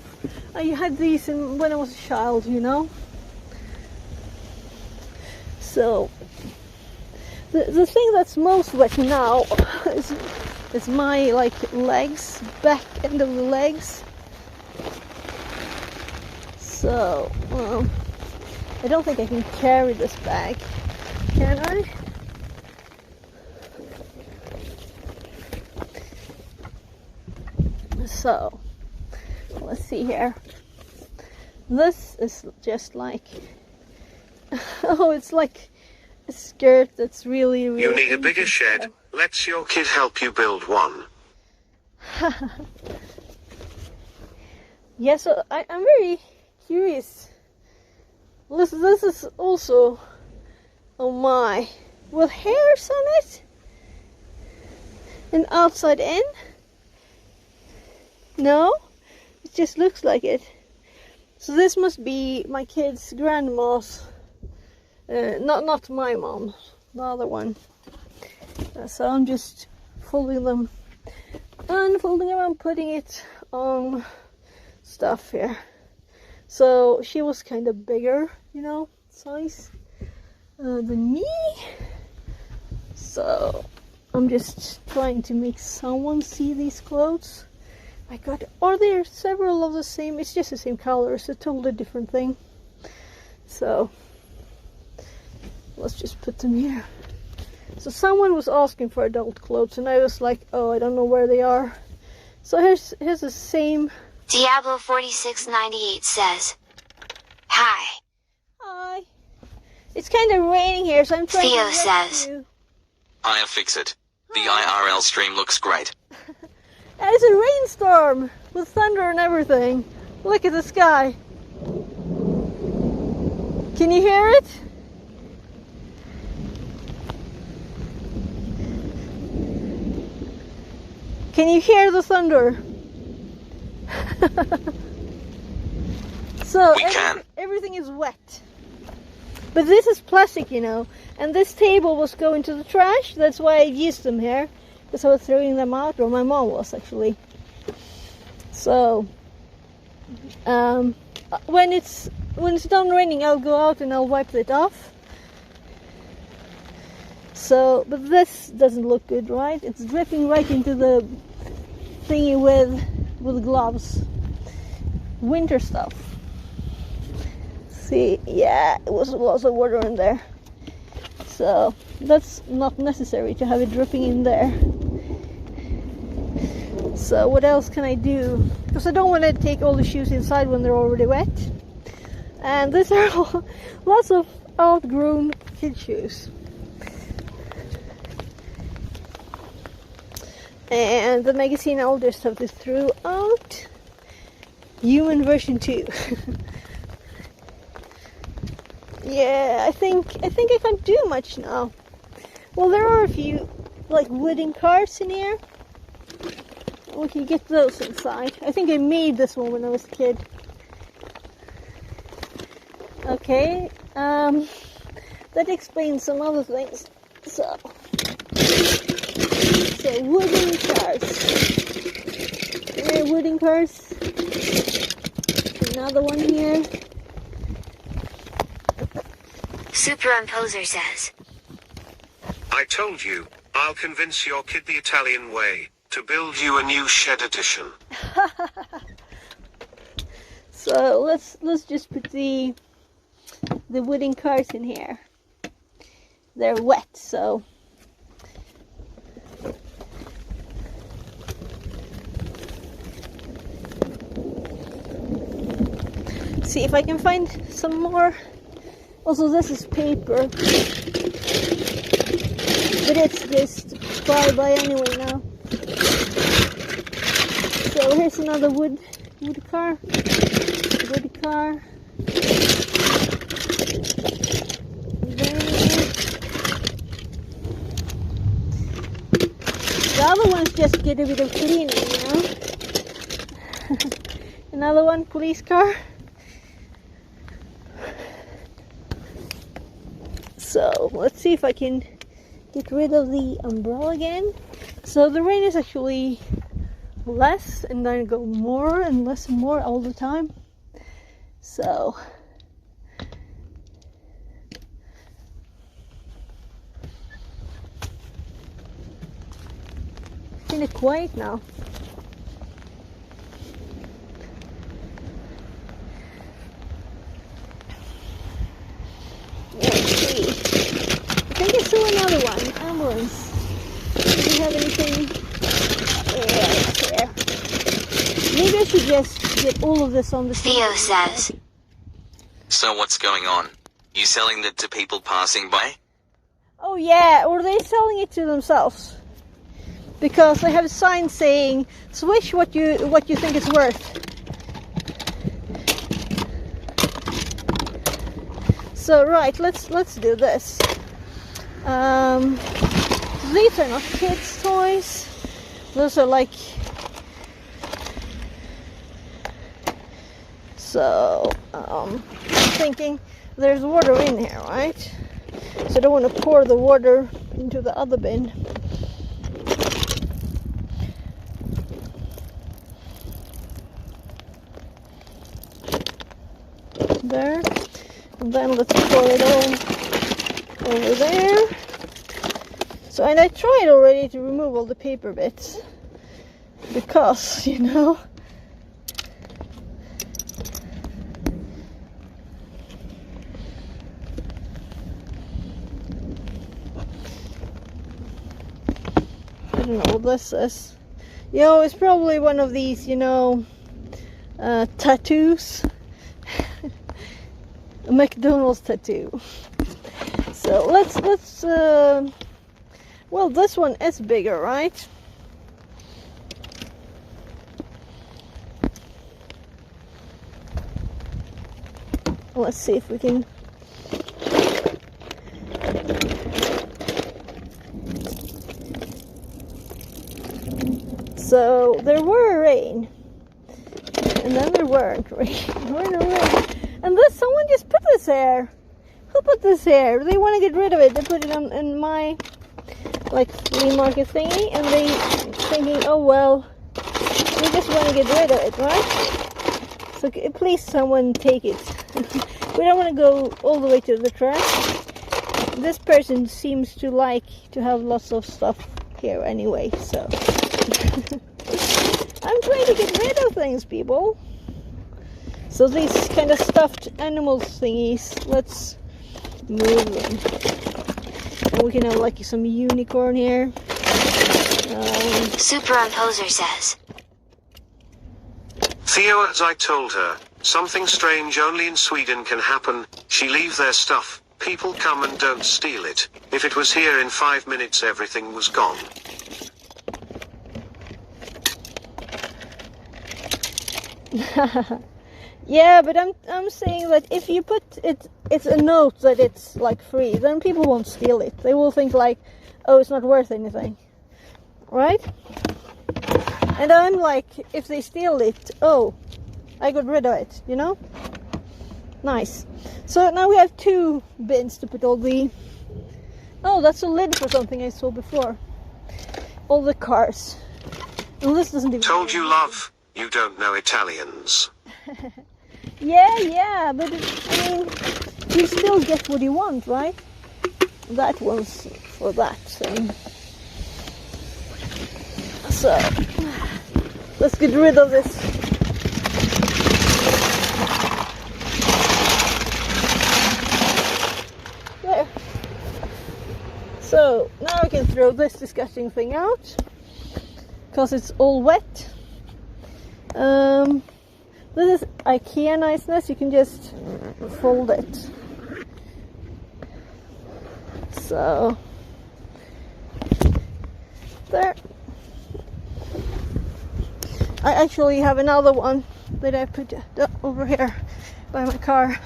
I had these when I was a child, you know. So the thing that's most wet now is my like legs, back end of the legs. So I don't think I can carry this bag, can I? So let's see here. This is just like oh, it's like a skirt that's really, really... You need a bigger shed. Let's your kid help you build one. Yeah, so I'm very curious. This is also... Oh my. With hairs on it? And outside in? No? It just looks like it. So this must be my kid's grandma's. Not my mom, the other one. So I'm just folding them, unfolding them, and putting it on stuff here. So she was kind of bigger, you know, size than me. So I'm just trying to make someone see these clothes. My God, are there several of the same? It's just the same color. It's a totally different thing. So let's just put them here. So someone was asking for adult clothes, and I was like, oh, I don't know where they are. So here's the same. Diablo 4698 says, "Hi." Hi. It's kind of raining here, so I'm trying Theo to says, rescue. I'll fix it. The IRL stream looks great. It's a rainstorm with thunder and everything. Look at the sky. Can you hear it? Can you hear the thunder? So We can. Everything is wet. But this is plastic, you know. And this table was going to the trash. That's why I used them here. Because I was throwing them out. Or my mom was, actually. So when it's done raining, I'll go out and I'll wipe it off. So, but this doesn't look good, right? It's dripping right into the thingy with gloves. Winter stuff. See, yeah, it was lots of water in there. So that's not necessary to have it dripping in there. So what else can I do? Because I don't want to take all the shoes inside when they're already wet. And these are lots of outgrown kid shoes. And the magazine I'll just have to throw out. Human version 2. Yeah, I think I can't do much now. Well, there are a few like wooden cars in here. We can get those inside. I think I made this one when I was a kid. Okay, that explains some other things. So wooden cars. Here, wooden cars. Another one here. Superimposer says, I told you, I'll convince your kid the Italian way to build you a new shed edition. So let's just put the wooden cars in here. They're wet, so see if I can find some more. Also, this is paper, but it's just fly-by anyway now. So here's another wood car. Wood car. The other ones just get a bit of cleaning, you know. Another one, police car. So let's see if I can get rid of the umbrella again. So the rain is actually less and then go more and less and more all the time. So kind of quiet now. Let's see. I think I saw another one. Ambulance. Do we have anything? Yeah, here. Maybe I should just get all of this on the Theo says. So what's going on? You selling that to people passing by? Oh yeah, or they selling it to themselves. Because they have a sign saying, "Swish what you think it's worth." So right, let's do this. These are not kids' toys. Those are like. So I'm thinking there's water in here, right? So I don't want to pour the water into the other bin. There, and then let's pour it all over there. So, and I tried already to remove all the paper bits because, you know, I don't know what this is. You know, it's probably one of these, you know, tattoos. A McDonald's tattoo. So let's well, this one is bigger, right? Let's see if we can. So there were rain, and then there weren't rain. There were no rain. And this, someone just put this here. Who put this here? They want to get rid of it. They put it on in my like flea market thingy, and they thinking, oh well, we just want to get rid of it, right? So please, someone take it. We don't want to go all the way to the trash. This person seems to like to have lots of stuff here anyway, so I'm trying to get rid of things, people. So these kind of stuffed animals thingies, let's move them. And we can have like some unicorn here. Superimposer says. Theo, as I told her, something strange only in Sweden can happen. She leave their stuff, people come and don't steal it. If it was here in 5 minutes everything was gone. Yeah, but I'm saying that if you put it's a note that it's like free, then people won't steal it. They will think like, oh, it's not worth anything, right? And I'm like, if they steal it, oh, I got rid of it, you know? Nice. So now we have 2 bins to put all the. Oh, that's a lid for something I saw before. All the cars. And this doesn't even. Told you, love. You don't know Italians. Yeah, but I mean, you still get what you want, right? That one's for that thing. So, let's get rid of this. There. So, now I can throw this disgusting thing out, because it's all wet. This is IKEA niceness, you can just fold it. So, there. I actually have another one that I put over here by my car.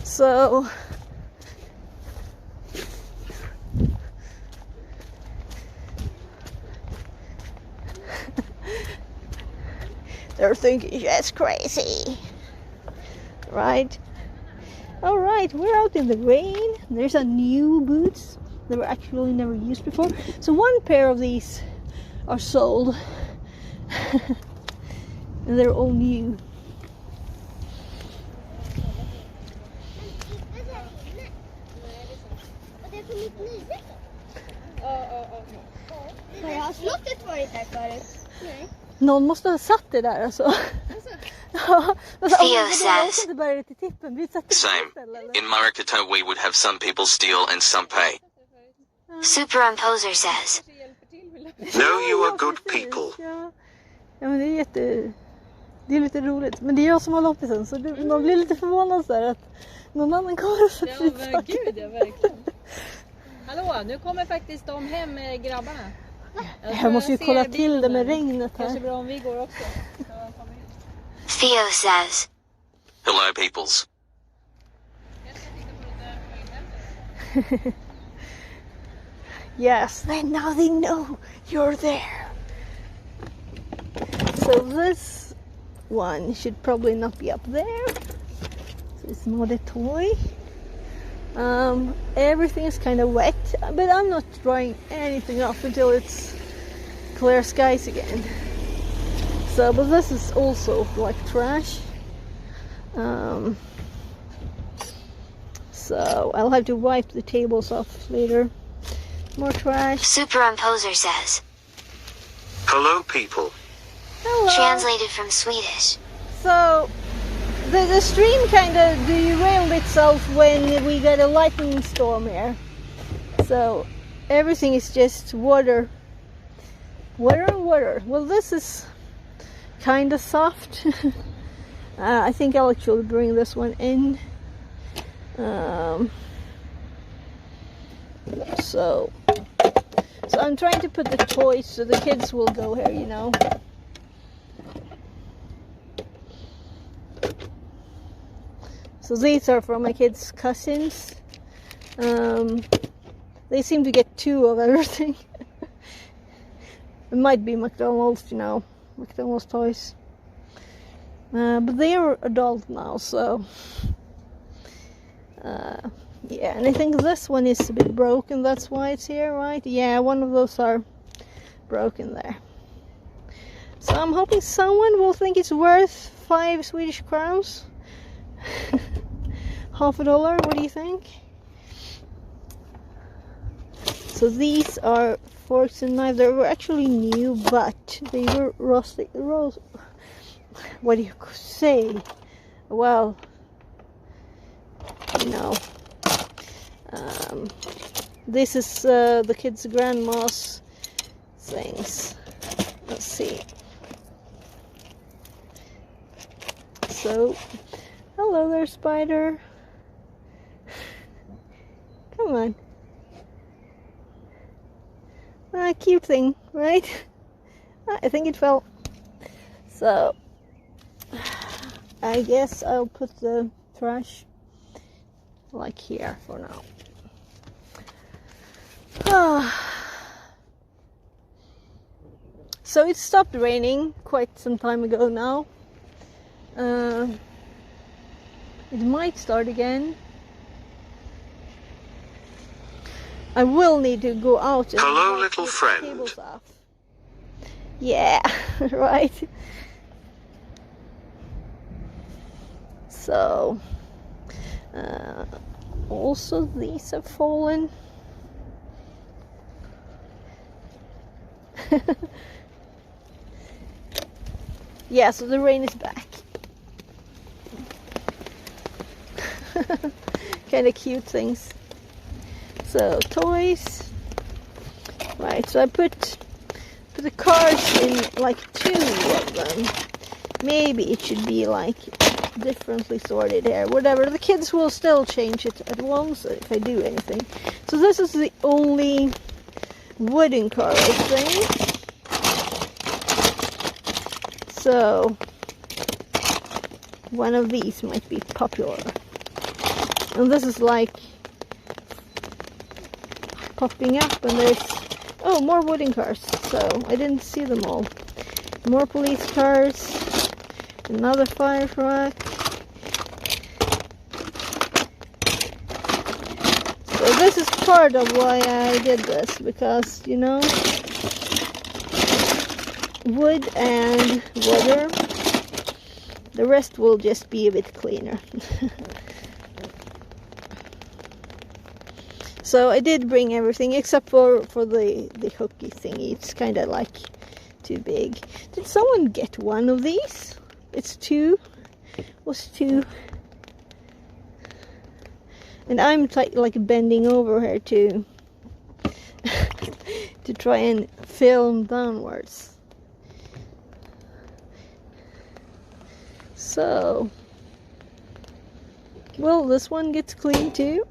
So, they're thinking that's crazy, right? All right, we're out in the rain. There's a new boots that were actually never used before. So 1 pair of these are sold. And they're all new. Har slottet varit här förut? Nej. Någon måste ha satt det där alltså. Ja, alltså, Theo vi says. inte börja till tippen. Vi satte Same. In Marikato, we would have some people steal and some pay. Superimposer says. No, you are good people. Ja, men det är lite roligt. Men det är jag som har loppisen, så man blir lite förvånad så här att någon annan kommer och sätter dit saker. Gud, ja, verkligen. Hallå, nu kommer faktiskt de hem med grabbarna. Jag måste ju kolla till det med regnet här. Kanske bra om vi går också. Theo says. Hello, peoples. Yes, now they know you're there. So this one should probably not be up there. So it's not a toy. Everything is kind of wet, but I'm not drying anything off until it's clear skies again. So, but this is also like trash. So I'll have to wipe the tables off later. More trash. Superimposer says. Hello, people. Hello. Translated from Swedish. So the stream kind of derailed itself when we got a lightning storm here. So everything is just water. Water and water. Well, this is kind of soft. I think I'll actually bring this one in. So I'm trying to put the toys so the kids will go here, you know. So these are from my kids' cousins. They seem to get 2 of everything. It might be McDonald's, you know, McDonald's toys. But they are adult now, so yeah, and I think this one is a bit broken, that's why it's here, right? Yeah, one of those are broken there. So I'm hoping someone will think it's worth 5 Swedish crowns. $50, what do you think? So these are forks and knives. They were actually new, but they were rusty. What do you say? Well, you know, this is the kids' grandma's things. Let's see. So, hello there, spider. Come on. Cute thing, right? I think it fell. So, I guess I'll put the trash like here for now. So it stopped raining quite some time ago now. It might start again. I will need to go out and Hello, little get the friend. tables off. Yeah, right. So, also these have fallen. Yeah, so the rain is back. Kind of cute things. So toys. Right, so I put the cars in like 2 of them. Maybe it should be like differently sorted here. Whatever, the kids will still change it at once if I do anything. So this is the only wooden car, I think. So one of these might be popular. And this is like popping up, and there's more wooden cars, so I didn't see them all. More police cars, another fire truck. So this is part of why I did this, because, you know, wood and water The rest will just be a bit cleaner. So I did bring everything except for the hooky thingy. It's kind of like too big. Did someone get one of these? It's two. Was two. And I'm like bending over here to to try and film downwards. So, well, this one gets clean too.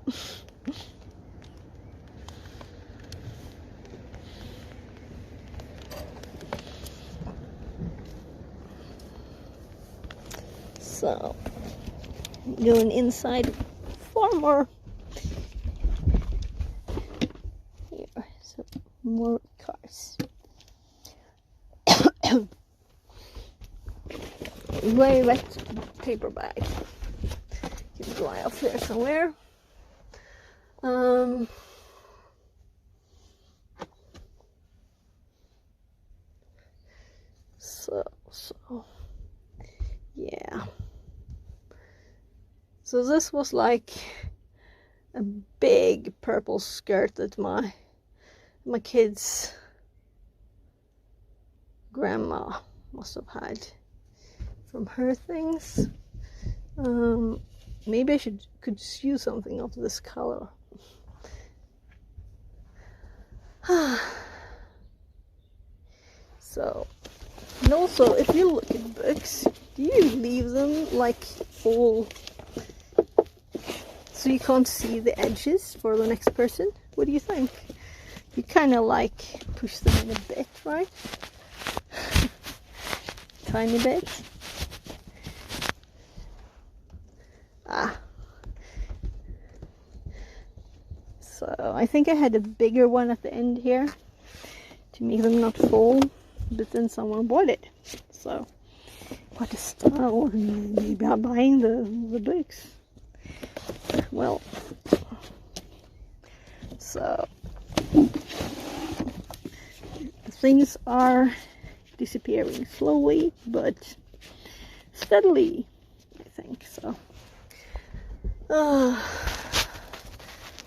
So, going inside for more. Here, some more cars. Very wet paper bag. Can dry off there somewhere. So yeah. So this was like a big purple skirt that my kid's grandma must have had from her things. Maybe I could sew something of this color. So, and also if you look at books, do you leave them like all so you can't see the edges for the next person? What do you think? You kind of like push them in a bit, right? Tiny bit. So I think I had a bigger one at the end here to make them not fall, but then someone bought it. So what a style! Maybe I'm buying the books. Well, so things are disappearing slowly but steadily, I think. So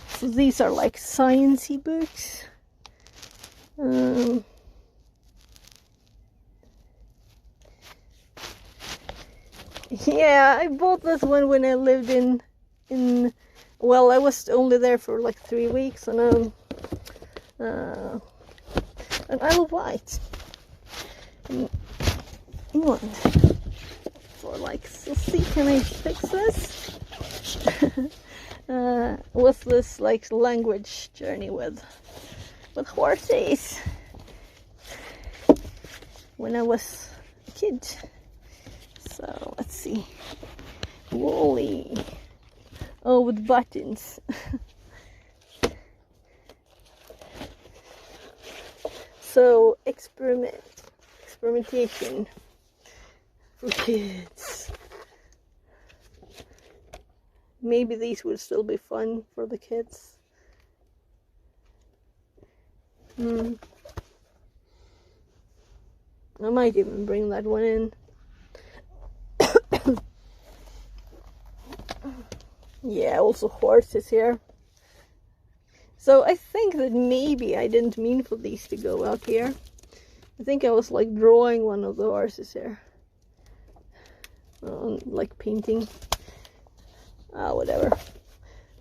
so these are like sciencey books. Yeah, I bought this one when I lived in well, I was only there for like 3 weeks, and an Isle of Wight in England. For like, so see, can I fix this? With this like language journey with horses when I was a kid. So let's see. Wally. Oh, with buttons. So experimentation for kids. Maybe these would still be fun for the kids. I might even bring that one in. Yeah, also horses here. So I think that maybe I didn't mean for these to go out here. I think I was like drawing one of the horses here. Like painting. Whatever.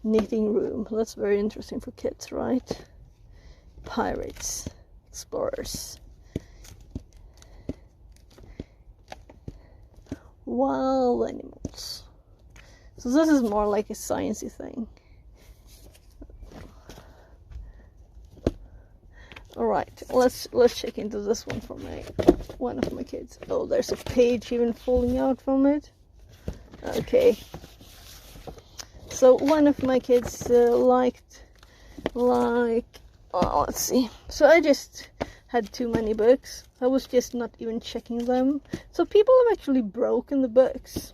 Knitting room. That's very interesting for kids, right? Pirates. Explorers. Wild animals. So this is more like a sciencey thing. Alright, let's check into this one for one of my kids. Oh, there's a page even falling out from it. Okay. So one of my kids liked, oh, let's see. So I just had too many books. I was just not even checking them. So people have actually broken the books.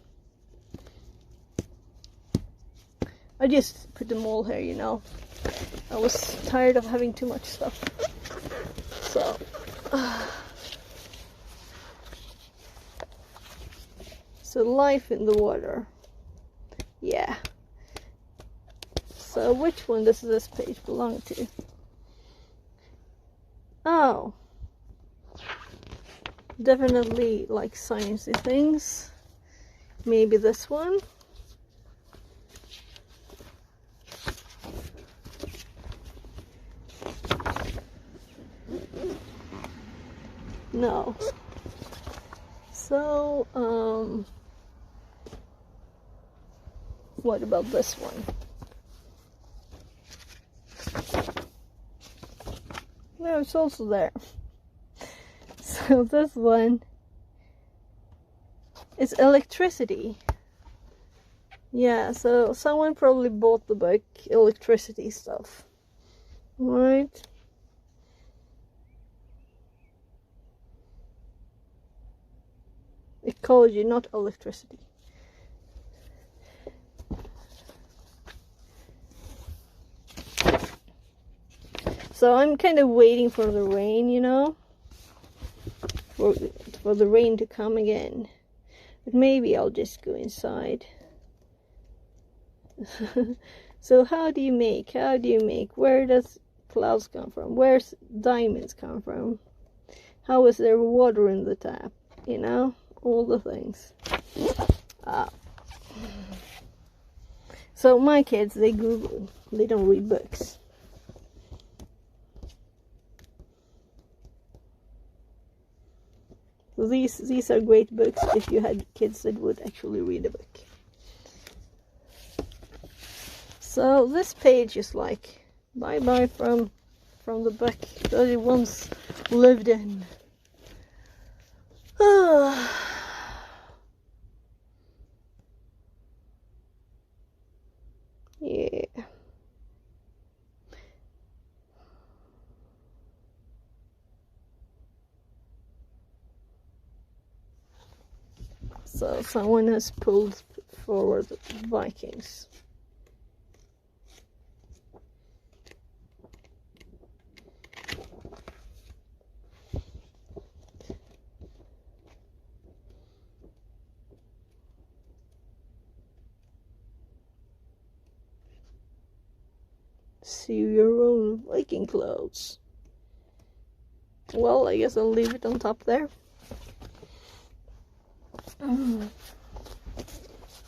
I just put them all here, you know. I was tired of having too much stuff. So life in the water. Yeah. So which one does this page belong to? Oh. Definitely like sciencey things. Maybe this one. No. So, what about this one? No, it's also there. So this one is electricity. Yeah, so someone probably bought the book, electricity stuff. Right? Ecology, not electricity. So I'm kind of waiting for the rain, you know? For the rain to come again. But maybe I'll just go inside. So how do you make? Where does clouds come from? Where's diamonds come from? How is there water in the tap? You know? All the things. So my kids, they Google. They don't read books. So these are great books if you had kids that would actually read a book. So this page is like bye-bye from the book that it once lived in. Yeah. So someone has pulled forward the Vikings. Sew your own Viking clothes. Well, I guess I'll leave it on top there.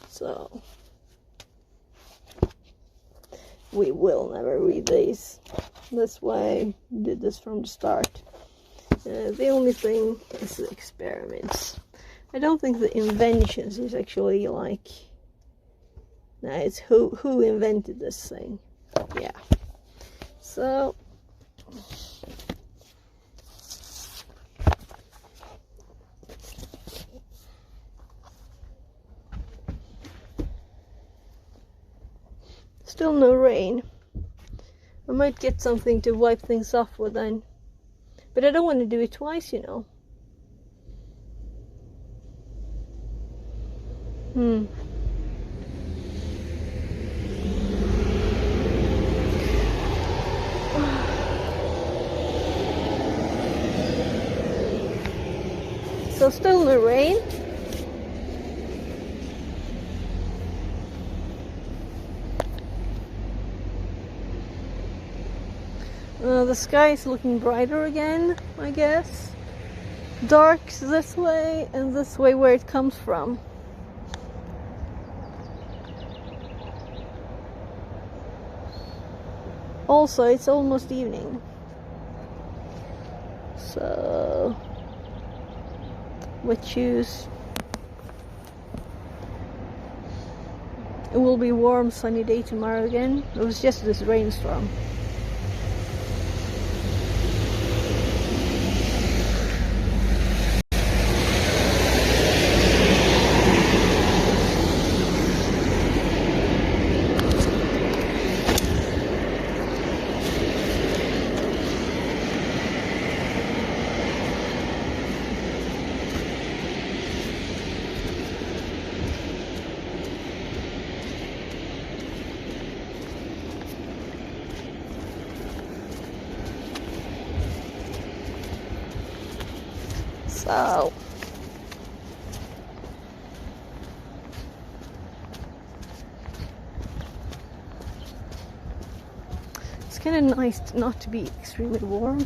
So we will never read these. That's why I did this from the start. The only thing is the experiments. I don't think the inventions is actually like. No, it's who invented this thing. Yeah. So still no rain. I might get something to wipe things off with then. But I don't want to do it twice, you know. So still no rain. The sky is looking brighter again, I guess. Dark this way and this way where it comes from. Also, it's almost evening. So we choose. It will be warm, sunny day tomorrow again. It was just this rainstorm. So kind of nice not to be extremely warm.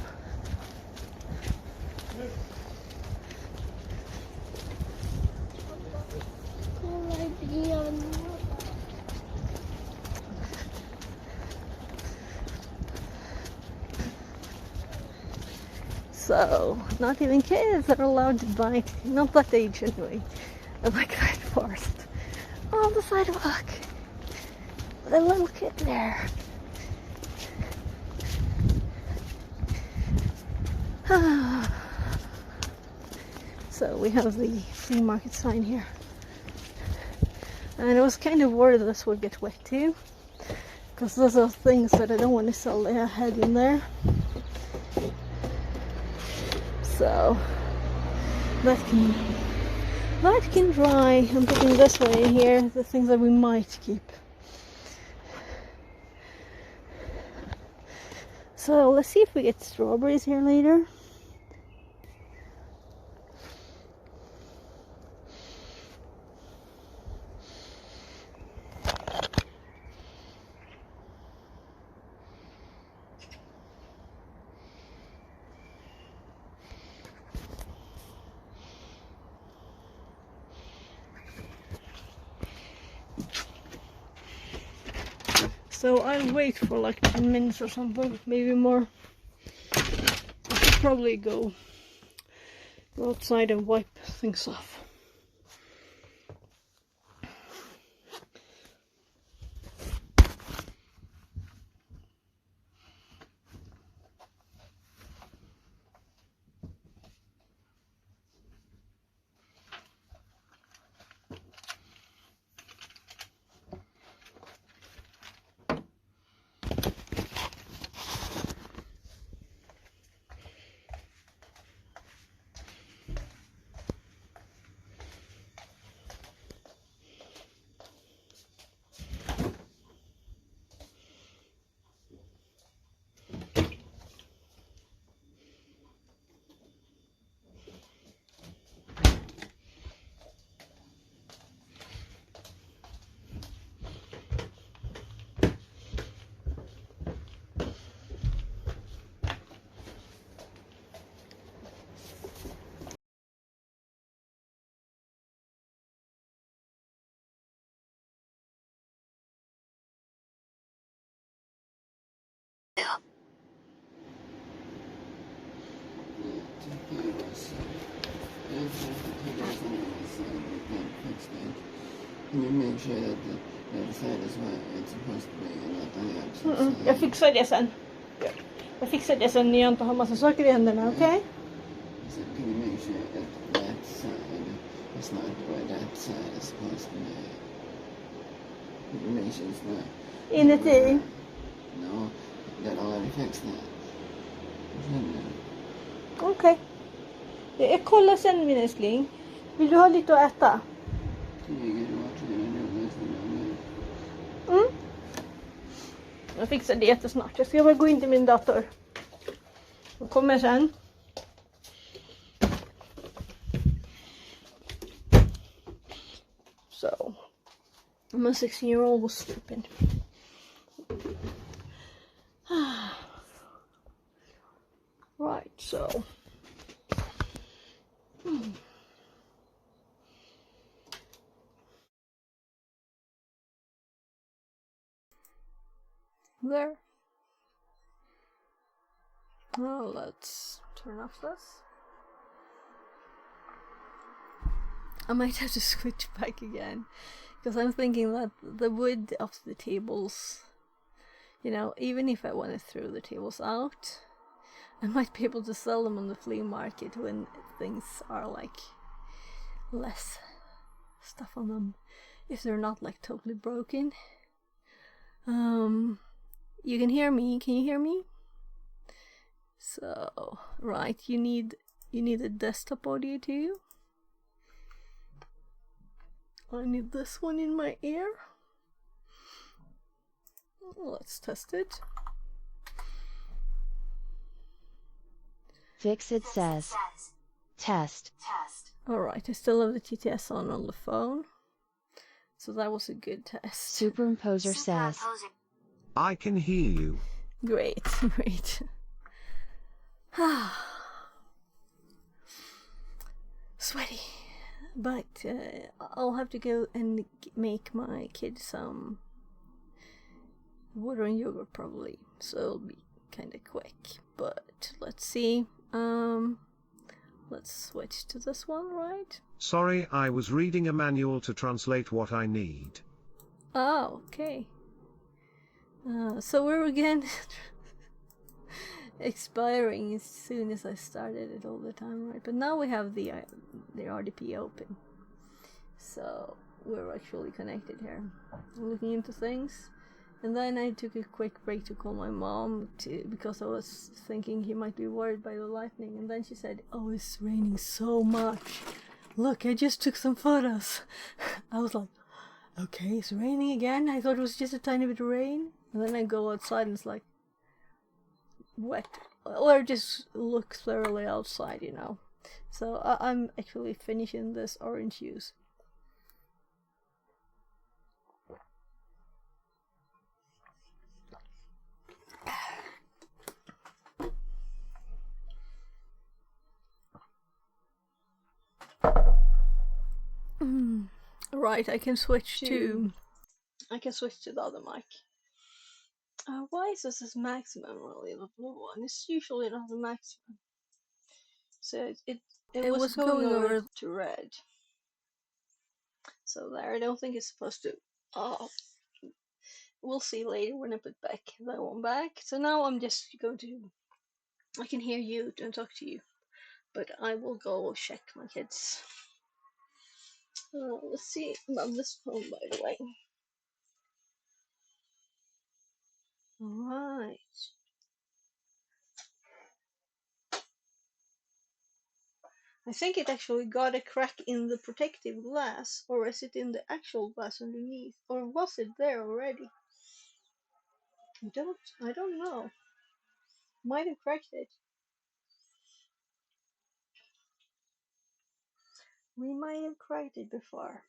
So, not even kids are allowed to bike, not that age anyway, like that forest. On the sidewalk, with a little kid there. So we have the flea market sign here. And I was kind of worried this would get wet too, because those are things that I don't want to sell ahead in there. So that can dry. I'm putting this way here, the things that we might keep. So let's see if we get strawberries here later. So I'll wait for like 10 minutes or something, maybe more. I should probably go outside and wipe things off. Can you make sure that the other side is where it's supposed to be and not on the opposite side? Jag fixar det sen. Jag fixar det sen när jag inte har massa saker i händerna, okej? Okay? So can you make sure that that side is not where that side is supposed to be? Can you make sure it's not? Inuti? No, that already fixed that. Okej. Okay. Jag kollar sen min älskling. Vill du ha lite att äta? Mm. Jag fixar det jättesnart. Jag ska bara gå in till min dator. Jag kommer sen. So, I'm a 16-year-old was stupid. Right, so. There. Now let's turn off this. I might have to switch back again, because I'm thinking that the wood of the tables, you know, even if I want to throw the tables out, I might be able to sell them on the flea market when things are like less stuff on them, if they're not like totally broken. You can hear me. Can you hear me? So, right, you need a desktop audio too. I need this one in my ear. Let's test it. Fixit says. Test. Alright, I still have the TTS on the phone. So that was a good test. Superimposer says. I can hear you. Great, great. Sweaty. But I'll have to go and make my kids some water and yogurt probably. So it'll be kinda quick. But let's see. Let's switch to this one, right? Sorry, I was reading a manual to translate what I need. Oh, okay. So we're again expiring as soon as I started it all the time, right? But now we have the RDP open, so we're actually connected here. I'm looking into things, and then I took a quick break to call my mom because I was thinking he might be worried by the lightning, and then she said, "Oh, it's raining so much. Look, I just took some photos." I was like, okay, it's raining again? I thought it was just a tiny bit of rain. And then I go outside and it's like wet. Or just look thoroughly outside, you know. So I'm actually finishing this orange juice. Right, I can switch to the other mic. Why is this maximum really, the blue one? It's usually not the maximum. So it was going over to red. So there, I don't think it's supposed to. Oh, we'll see later when I put that one back. So now I'm just going to. I can hear you and talk to you, but I will go check my kids. Let's see about this phone, by the way. Alright. I think it actually got a crack in the protective glass, or is it in the actual glass underneath? Or was it there already? I don't know. Might have cracked it. We might have cracked it before.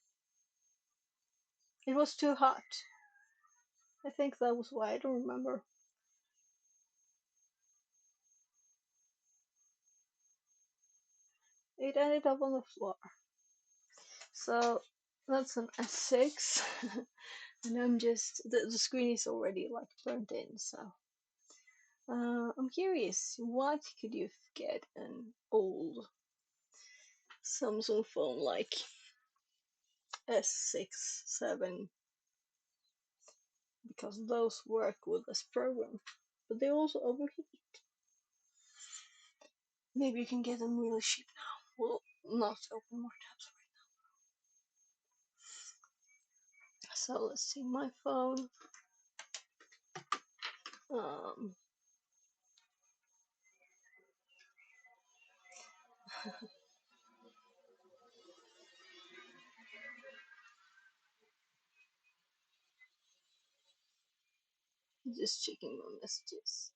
It was too hot. I think that was why, I don't remember. It ended up on the floor. So that's an S6. And I'm just, the screen is already like burnt in, so. I'm curious, what could you get an old Samsung phone like S6, 7? Because those work with this program, but they also overheat. Maybe you can get them really cheap now. We'll not open more tabs right now. So let's see my phone. Just checking my messages.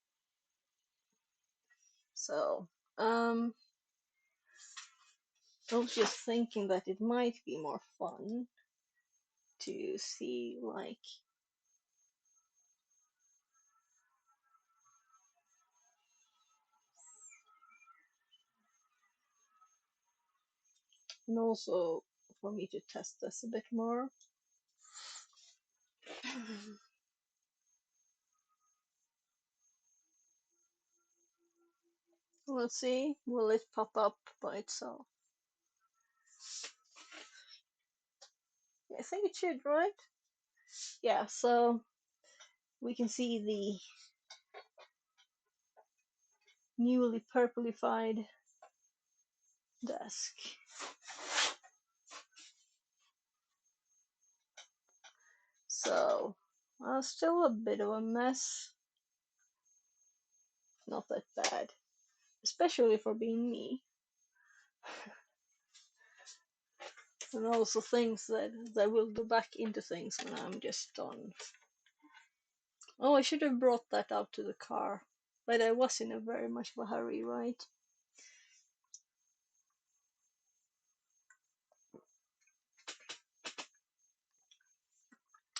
So, I was just thinking that it might be more fun to see like and also for me to test this a bit more. Let's see, will it pop up by itself? I think it should, right? Yeah, so we can see the newly purplified desk. So, still a bit of a mess. Not that bad, especially for being me. And also things that will go back into things when I'm just done. Oh, I should have brought that out to the car, but I was in a very much of a hurry, right?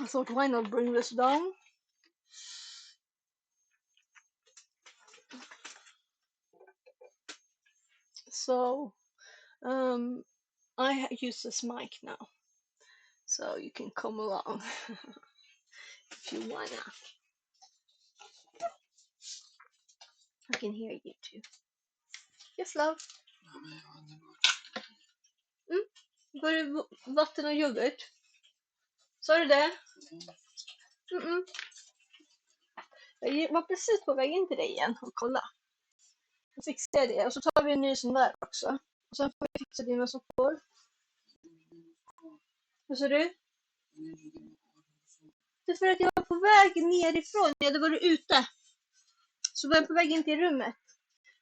I thought, why not bring this down? So I use this mic now, so you can come along if you wanna. I can hear you too. Yes, love. Var det vatten och yoghurt? Sa du det? Jag var precis på väg in till dig igen och kolla. Jag fixar det och så tar vi en ny sån där också. Och sen får vi fixa dina soppor. Vad sa du? Det är för att jag var på väg nerifrån. Jag hade varit ute. Så var jag på väg in till rummet.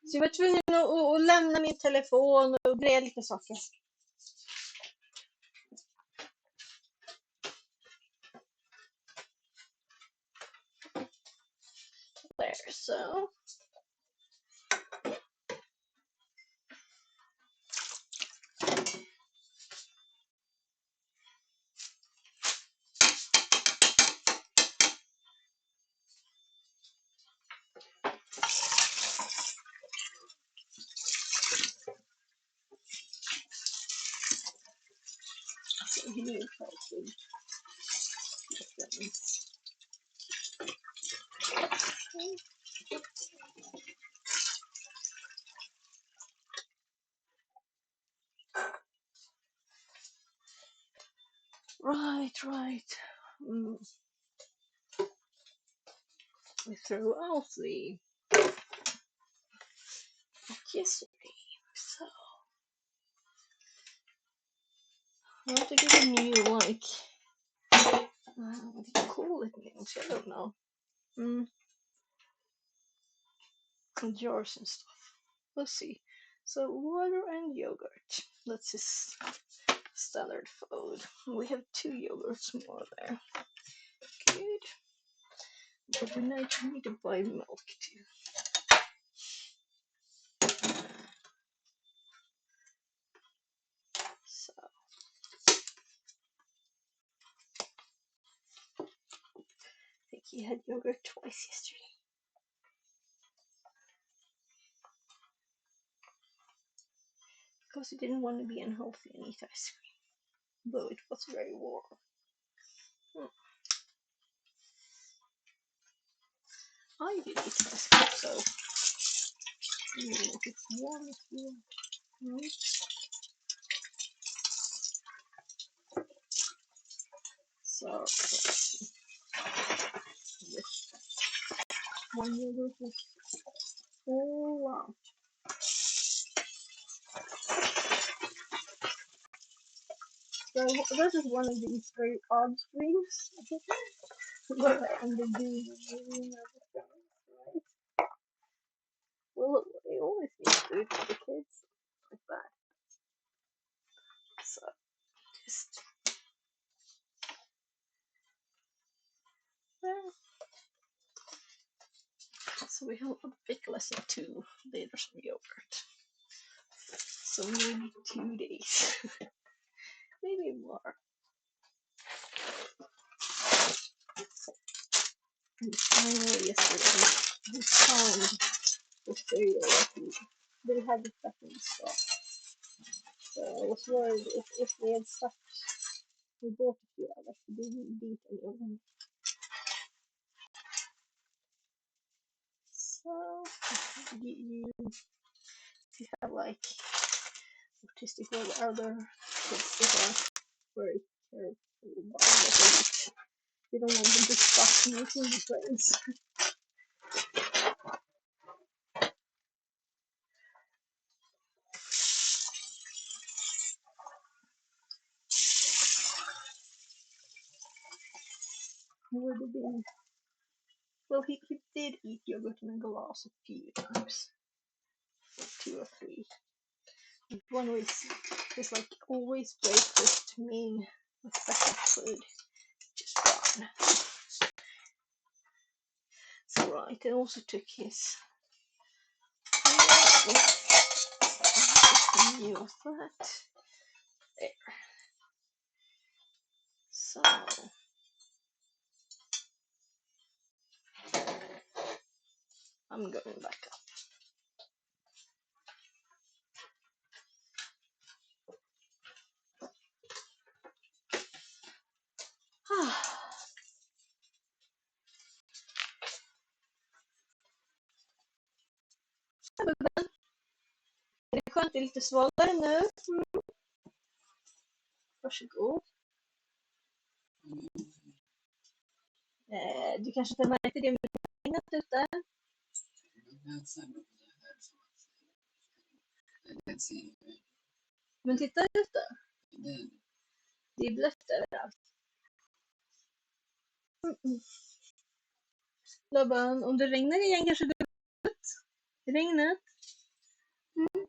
Så jag var tvungen att lämna min telefon och greja lite saker. There, so. Right. We threw out the yesterday, so I have to get a new, like, what do you call it names? I don't know. Jars and stuff. Let's see. So water and yogurt. That's his standard food. We have 2 yogurts more there. Good. But we need to buy milk too. So I think he had yogurt twice yesterday. Because he didn't want to be unhealthy and eat ice cream. Though it was very warm. I did eat ice cream, so if it's warm, it's warm. So this one yogurt is full on. So this is one of these very odd streams where I end up doing a million other things, right? Well, they always need food for the kids like that. So just well, so we have a bit less than 2 liters of yogurt. So maybe 2 days, maybe more. And finally, yesterday, we found the cereal that they had the stuff in stock. So I was worried if they had stuff, we bought a few others, they didn't beat any of them. So if you have like autistic or other kids that are very careful about what they eat, you don't want them to stop making the brains. Would have been, well, he did eat yogurt in a glass a few times, 2 or 3. But one was just like always breakfast mean with second food, just gone. So right, I also took his new of that. There. So I'm going back up. skönt, det är lite svalare nu. Mm. Varsågod. Du kanske inte märkte det med regnet ute? Men titta ute. Det är blött överallt. Lobban, om det regnar igen kanske det är blött. Regnet. Mm.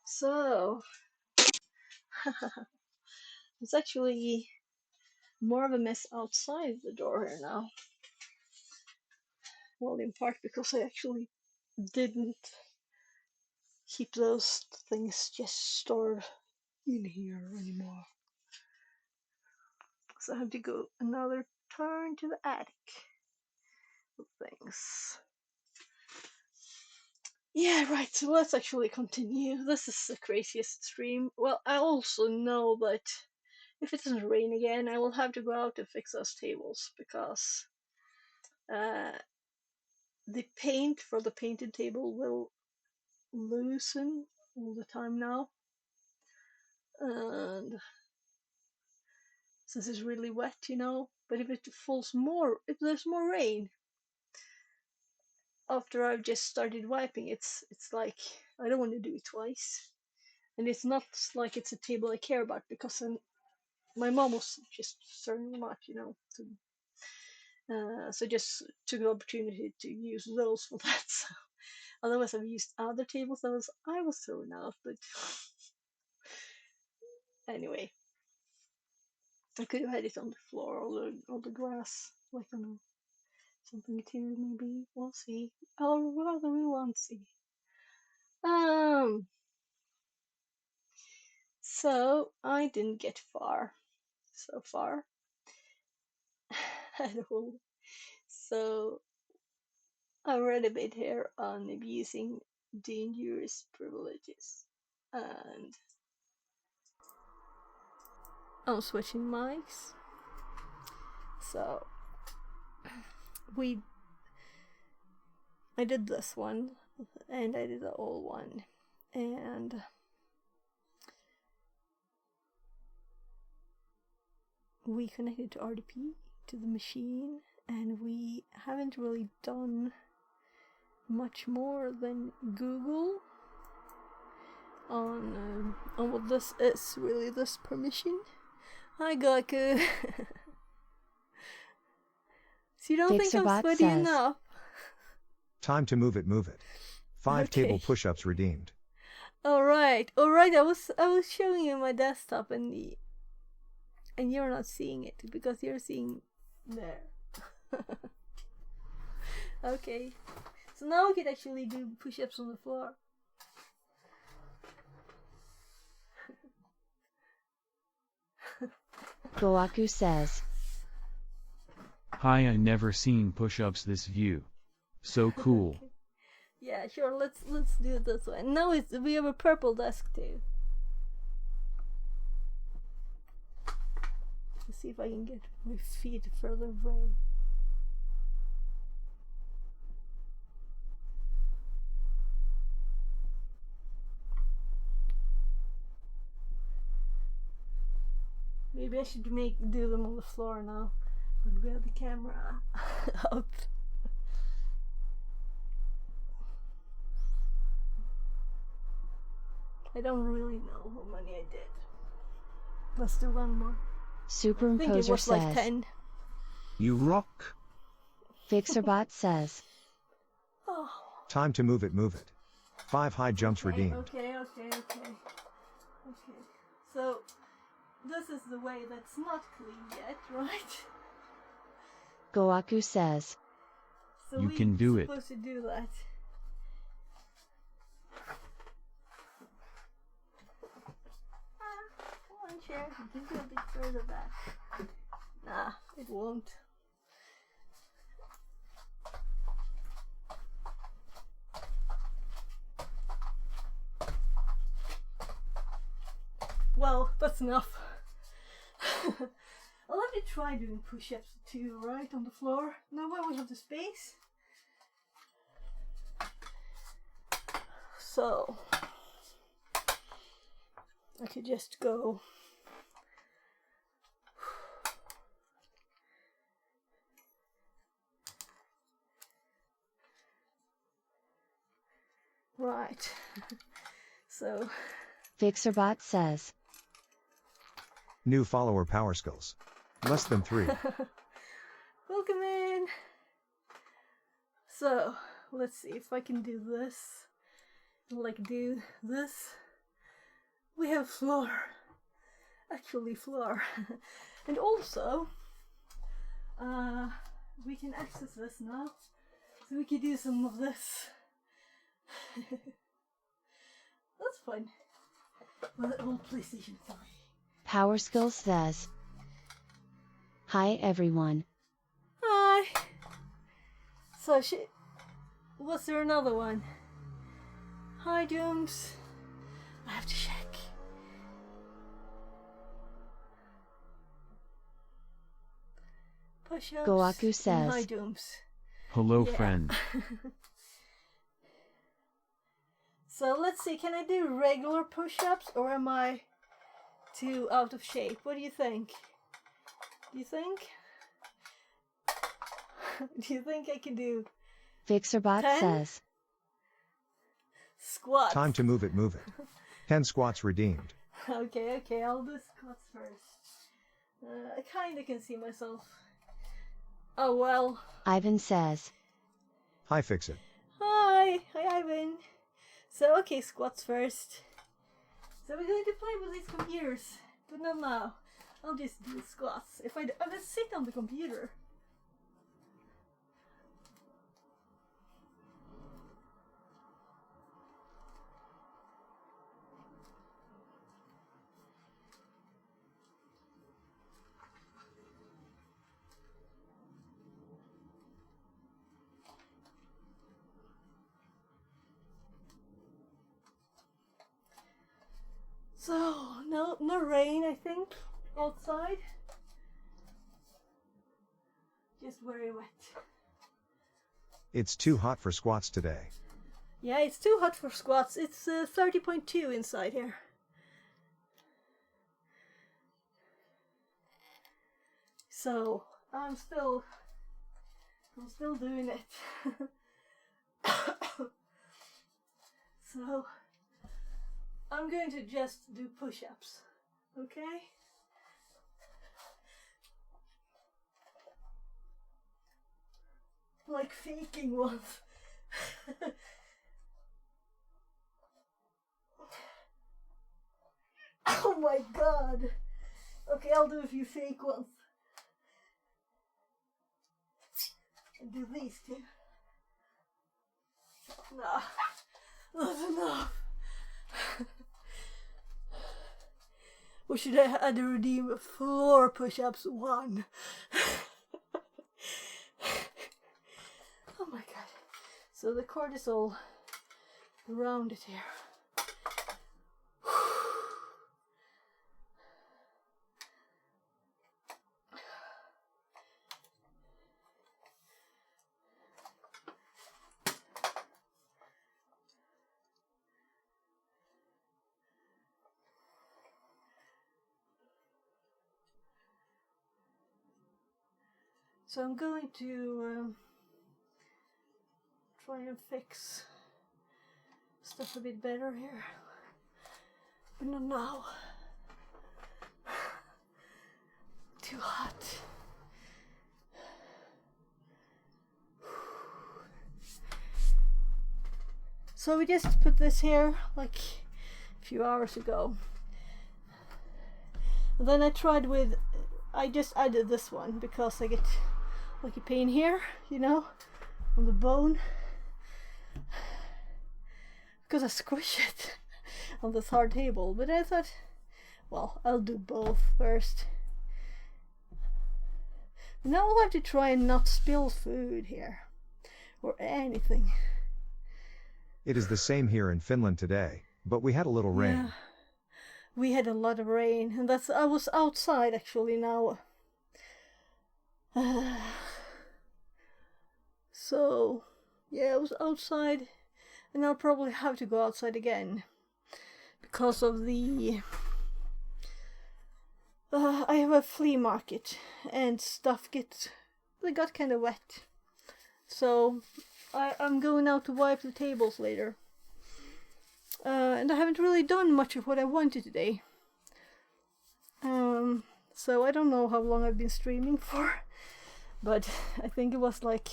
So, it's actually more of a mess outside the door here now. Well, in part because I actually didn't keep those things just stored in here anymore. So I have to go another turn to the attic of things. Yeah, right, so let's actually continue. This is the craziest stream. Well, I also know that if it doesn't rain again, I will have to go out and fix those tables because the paint for the painted table will loosen all the time now. And since it's really wet, you know, but if there's more rain, after I've just started wiping, it's like I don't want to do it twice. And it's not like it's a table I care about because my mom was just so much, you know, so just took the opportunity to use those for that. So otherwise, I've used other tables that I was throwing out, but anyway, I could have had it on the floor or the grass, like on something too. Maybe we'll see. Oh, rather we won't see. So I didn't get far so far at all. So I read a bit here on abusing dangerous privileges, and I'm switching mics. So I did this one, and I did the old one, and we connected to RDP to the machine, and we haven't really done much more than Google on what this is really, this permission. Hi Gaku. So you don't think I'm sweaty enough? Time to move it, move it. 5 Okay. table push-ups redeemed. Alright. I was showing you my desktop and you're not seeing it because you're seeing there. Okay. So now we can actually do push-ups on the floor. Goaku says, Hi, I never seen push-ups this view. So cool. Okay. Yeah, sure, let's do it this way. Now we have a purple desk too. Let's see if I can get my feet further away. Maybe I should do them on the floor now when we have the camera up. I don't really know how many I did. Let's do one more. Superimposer I think it was says, like 10. You rock. Fixerbot says, Oh. Time to move it, move it. 5 high jumps redeemed. Okay. So this is the way that's not clean yet, right? Goaku says, So You can do it. We're supposed to do that. Come on, Chair. You can do a bit further back. Nah, it won't. Well, that's enough. I'll have to try doing push-ups too, right, on the floor. Now when we have the space. So, I could just go. Right. So. Fixerbot says. New follower power skills. Less than 3. Welcome in. So, let's see if I can do this. Like do this. We have floor. Actually floor. And also, we can access this now. So we can do some of this. That's fun. Well, the old PlayStation 3. Power Skills says. Hi everyone. Hi. So was there another one? Hi Dooms. I have to check. Push-ups. Goaku says. Hi Dooms. Hello, Yeah. friend. So let's see, can I do regular push-ups or am I too out of shape? What do you think? Do you think? Do you think I can do Fixerbot 10? says. Squats? Time to move it, move it. 10 squats redeemed. Okay, I'll do squats first. I kinda can see myself. Oh well. Ivan says. Hi, fix it. Hi Ivan. So okay, squats first. So we're going to play with these computers, but not now. I'll just do squats. If I just sit on the computer. So, no rain, I think, outside. Just very wet. It's too hot for squats today. Yeah, it's too hot for squats. It's 30.2 inside here. So, I'm still doing it. So, I'm going to just do push-ups, okay? Like faking ones. Oh my god! Okay, I'll do a few fake ones. And do these two. Nah, that's enough. Or should I add a redeem floor push-ups 1? Oh my god. So the cord is all around it here. So I'm going to try and fix stuff a bit better here, but not now. Too hot. So we just put this here like a few hours ago. And then I just added this one because I get like a pain here, you know, on the bone. Because I squish it on this hard table. But I thought, well, I'll do both first. Now I'll have to try and not spill food here. Or anything. It is the same here in Finland today, but we had a little rain. we had a lot of rain, and I was outside actually now. So yeah, I was outside, and I'll probably have to go outside again because of the I have a flea market and stuff got kind of wet, so I'm going out to wipe the tables later. And I haven't really done much of what I wanted today. So I don't know how long I've been streaming for, but I think it was like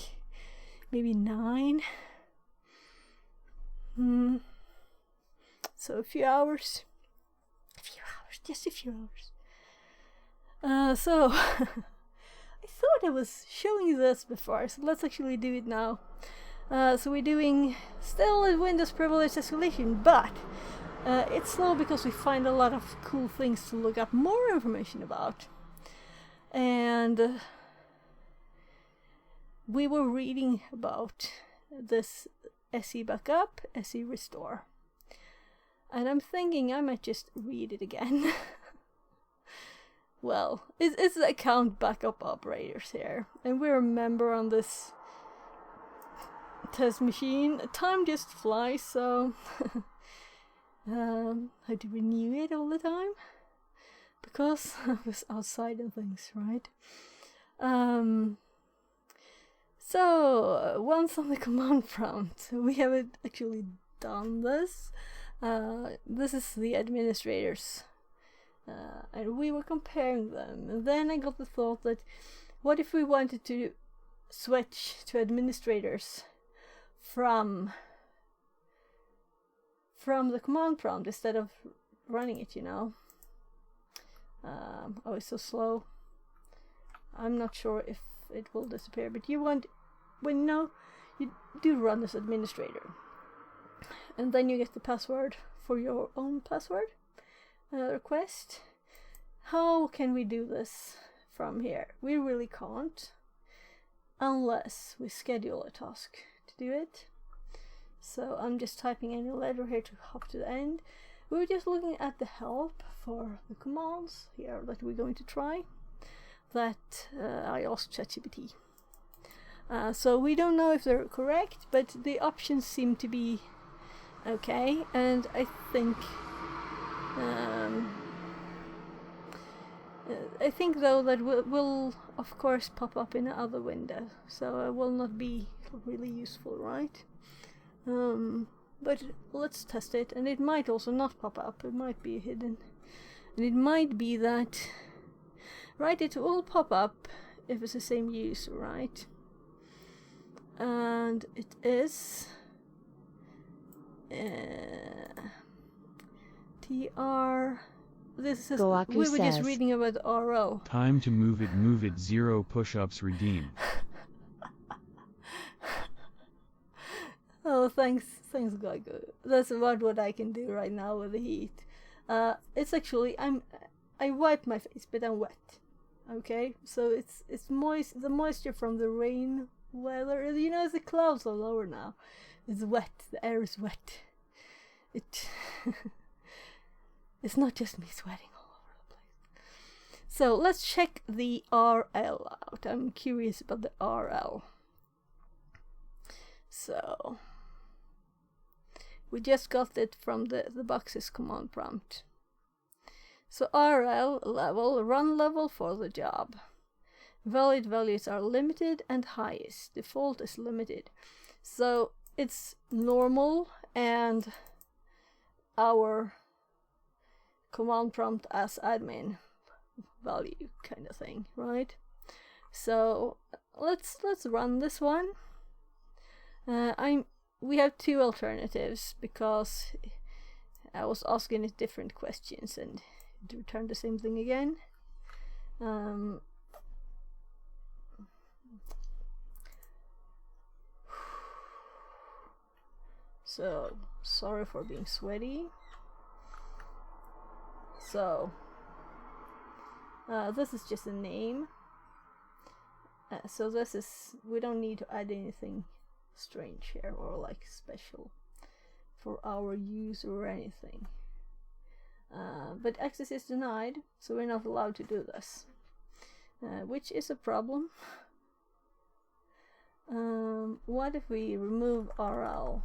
maybe 9. So a few hours. Just a few hours. So I thought I was showing this before, so let's actually do it now. So we're doing still a Windows privilege escalation, but it's slow because we find a lot of cool things to look up more information about. And we were reading about this SE backup, SE restore. And I'm thinking I might just read it again. Well, it's the account backup operators here, and we're a member on this test machine. Time just flies, so I had to renew it all the time because I was outside and things, right? So once on the command prompt, we haven't actually done this. This is the administrators, and we were comparing them, and then I got the thought that what if we wanted to switch to administrators from the command prompt instead of running it, you know. Oh, it's so slow. I'm not sure if it will disappear, but you do run this administrator, and then you get the password for your own password request. How can we do this from here? We really can't, unless we schedule a task to do it. So I'm just typing in a letter here to hop to the end. We were just looking at the help for the commands here that we're going to try, that I asked ChatGPT. So we don't know if they're correct, but the options seem to be okay, and I think though that will of course pop up in another window, so it will not be really useful, right? But let's test it, and it might also not pop up, it might be hidden, and it might be that, right, it will pop up if it's the same user, right? And it is TR. This is Goaku we were just says, reading about RO. Time to move it 0 push-ups redeemed. Oh, thanks Goaku. That's about what I can do right now with the heat. It's actually I wipe my face, but I'm wet. Okay, so it's moist. The moisture from the rain weather. You know, the clouds are lower now. It's wet. The air is wet. It's not just me sweating all over the place. So let's check the RL out. I'm curious about the RL. So we just got it from the box's command prompt. So RL level, run level for the job. Valid values are limited and highest. Default is limited. So it's normal and our command prompt as admin value kind of thing, right? So let's run this one. We have 2 alternatives because I was asking it different questions and it returned the same thing again. So sorry for being sweaty. So this is just a name. So this is, we don't need to add anything strange here or like special for our user or anything. But access is denied, so we're not allowed to do this, which is a problem. What if we remove RL?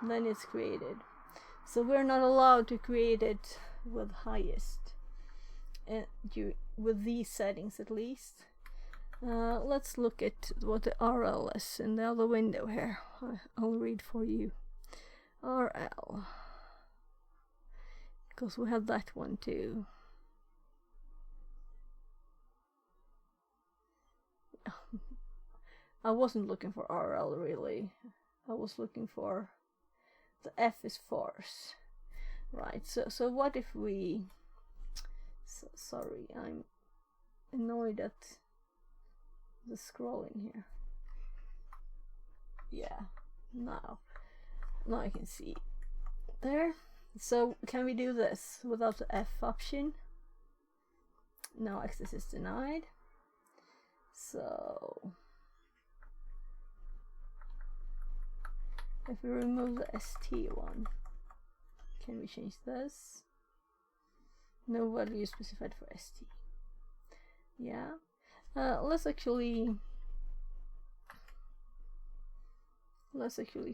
Then it's created. So we're not allowed to create it with highest, with these settings at least. Let's look at what the RL is in the other window here. I'll read for you. RL, because we have that one too. I wasn't looking for RL really. I was looking for the F is force, right? So what if we? Sorry, I'm annoyed at the scrolling here. Yeah, now I can see there. So can we do this without the F option? No, access is denied. So if we remove the ST one, can we change this? No value specified for ST. Yeah. Let's actually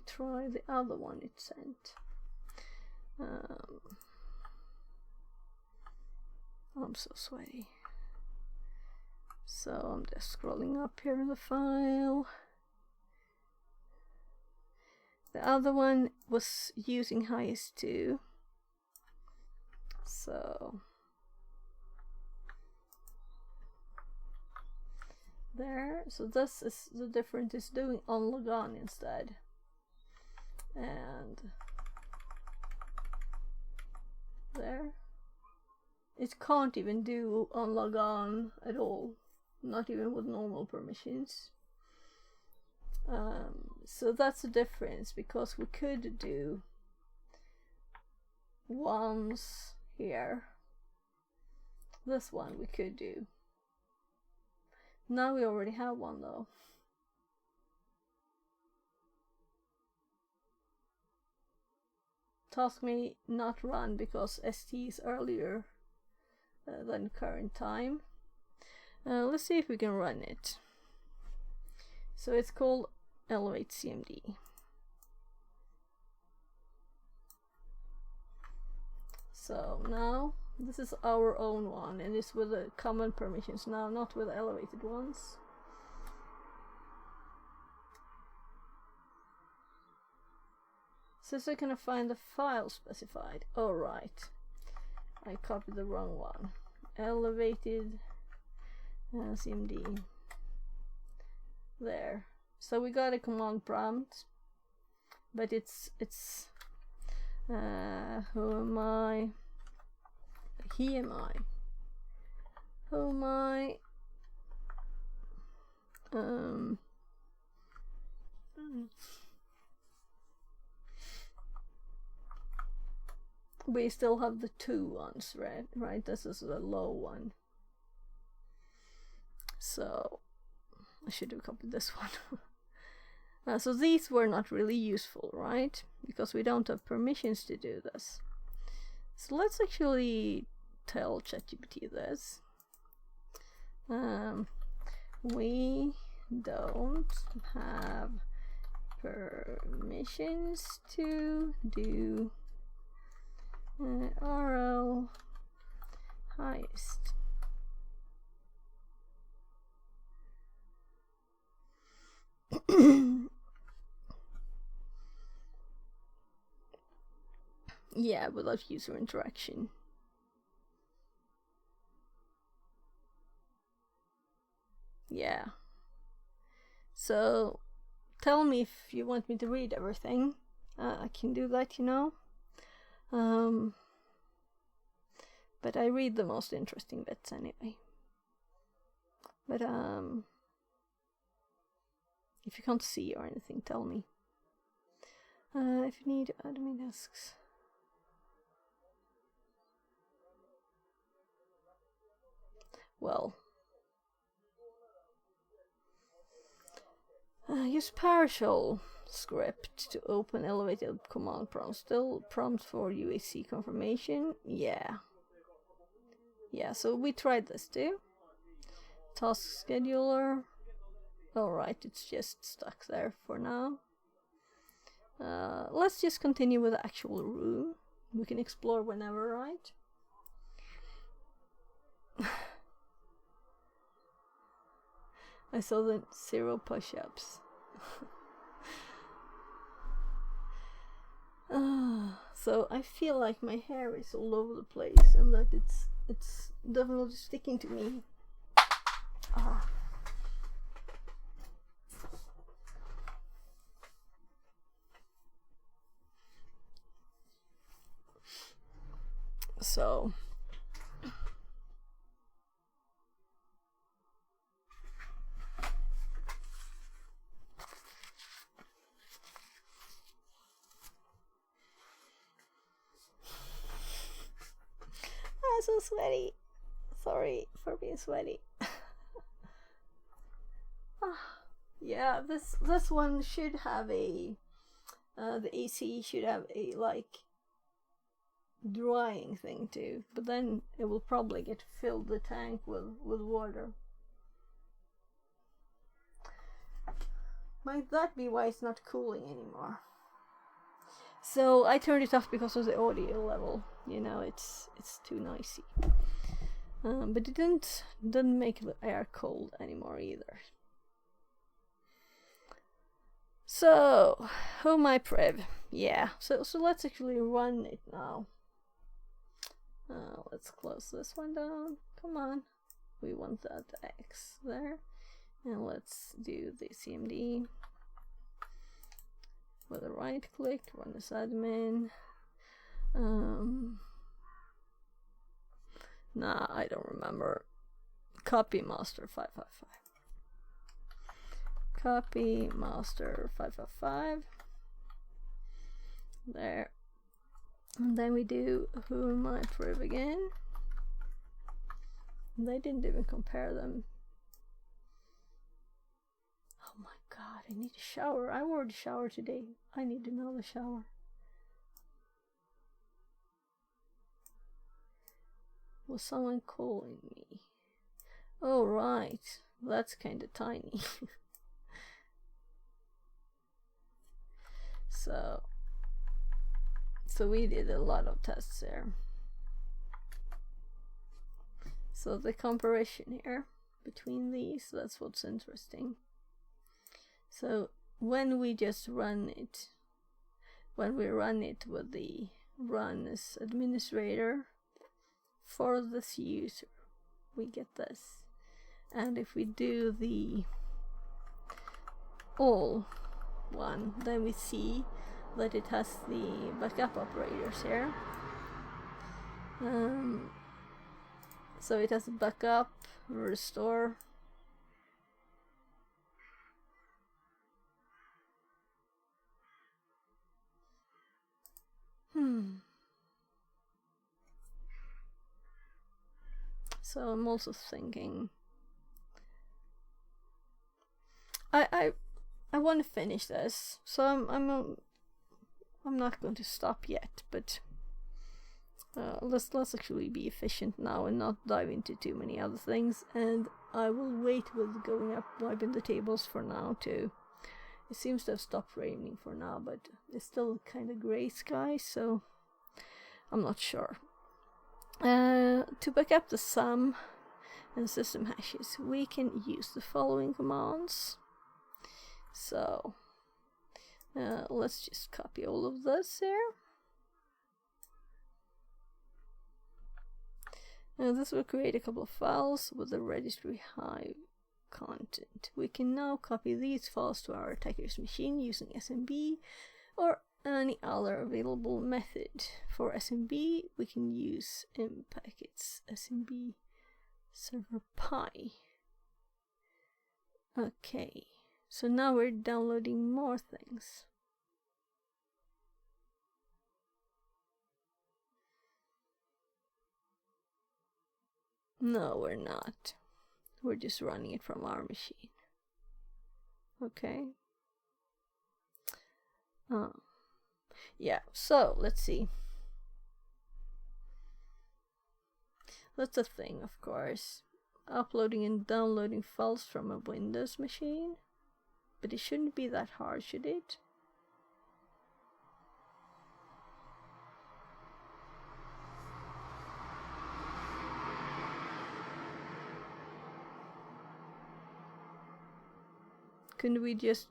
try the other one it sent. I'm so sweaty. So I'm just scrolling up here in the file. The other one was using highest 2. So there. So this is the difference. It's doing on log on instead. And there. It can't even do on log on at all. Not even with normal permissions. So that's the difference, because we could do ones here. This one we could do. Now we already have one though. Task may not run because ST is earlier than current time. Let's see if we can run it. So it's called Elevate CMD. So now this is our own one, and it's with the common permissions now, not with elevated ones. So I can find the file specified. Oh right, I copied the wrong one. Elevated CMD. There. So we got a command prompt, but it's who am I? He am I? Who am I? We still have the 2 ones, right? This is the low one. So I should have copied this one. So these were not really useful, right? Because we don't have permissions to do this. So let's actually tell ChatGPT this. We don't have permissions to do RL highest. Yeah, without user interaction. Yeah. So tell me if you want me to read everything. I can do that, you know. But I read the most interesting bits anyway. But if you can't see or anything, tell me. If you need admin tasks. Well, use PowerShell script to open elevated command prompt. Still prompt for UAC confirmation. Yeah, so we tried this too. Task scheduler. Alright, it's just stuck there for now. Let's just continue with the actual room. We can explore whenever, right? I saw the 0 push-ups. So I feel like my hair is all over the place and that it's definitely sticking to me. So I'm so sweaty. Sorry for being sweaty. Yeah, this one should have a the AC should have a like drying thing too, but then it will probably get filled the tank with water. Might that be why it's not cooling anymore? So I turned it off because of the audio level. You know, it's too noisy. But it didn't make the air cold anymore either. So, oh my priv. Yeah, so let's actually run it now. Let's close this one down. Come on. We want that X there. And let's do the CMD. With a right click, run as admin. Nah, I don't remember. Copy master 555. Copy master 555. There. And then we do who am I priv again. They didn't even compare them. Oh my god, I need a shower. I already showered today. I need another shower. Was someone calling me? Oh right, that's kinda tiny. So we did a lot of tests there. So the comparison here between these, that's what's interesting. So when we just run it, when we run it with the run as administrator for this user, we get this. And if we do the all one, then we see that it has the backup operators here. So it has backup, restore, So I'm also thinking I want to finish this, so I'm not going to stop yet, but let's actually be efficient now and not dive into too many other things, and I will wait with going up wiping the tables for now too. It seems to have stopped raining for now, but it's still kind of grey sky, so I'm not sure. To back up the sum and system hashes, we can use the following commands. So let's just copy all of this here. Now this will create a couple of files with the registry hive content. We can now copy these files to our attacker's machine using SMB or any other available method. For SMB, we can use mpackets SMB server pi. Okay, so now we're downloading more things. No, we're not. We're just running it from our machine. Okay. Yeah, so let's see. That's a thing, of course. Uploading and downloading files from a Windows machine. But it shouldn't be that hard, should it? Couldn't we just...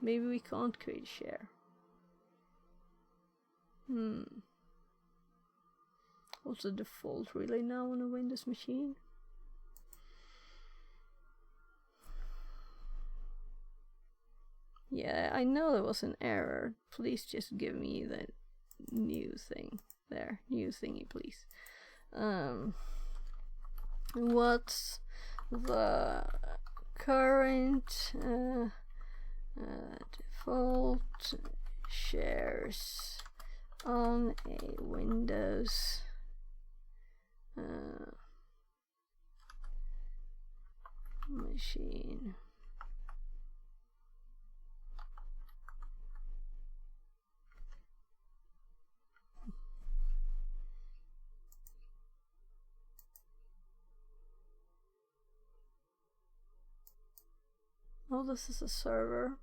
Maybe we can't create a share. What's the default relay now on a Windows machine? Yeah, I know there was an error. Please just give me the new thing. There, new thingy, please. What's the current default shares on a Windows machine? Oh, this is a server.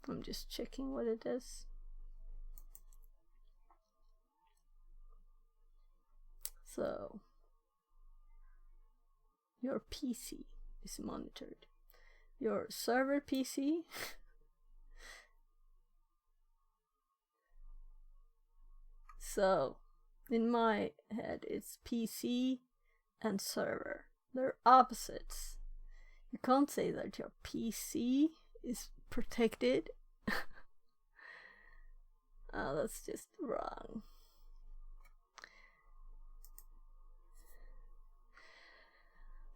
I'm just checking what it is. So, your PC is monitored. Your server PC so, in my head, it's PC and server. They're opposites. You can't say that your PC is protected. Oh, that's just wrong.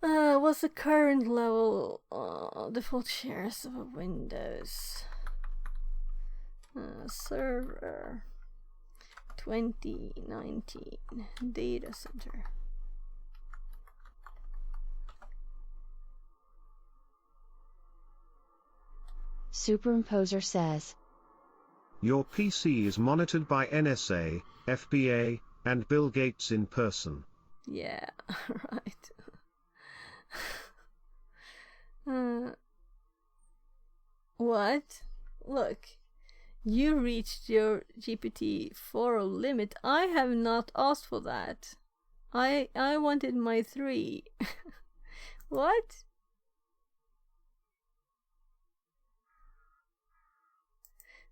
What's the current level default shares of a Windows server 2019 data center? Superimposer says, Your PC is monitored by NSA, FBA, and Bill Gates in person. Yeah, right. What? Look, you reached your GPT-4 limit. I have not asked for that. I wanted my 3. What?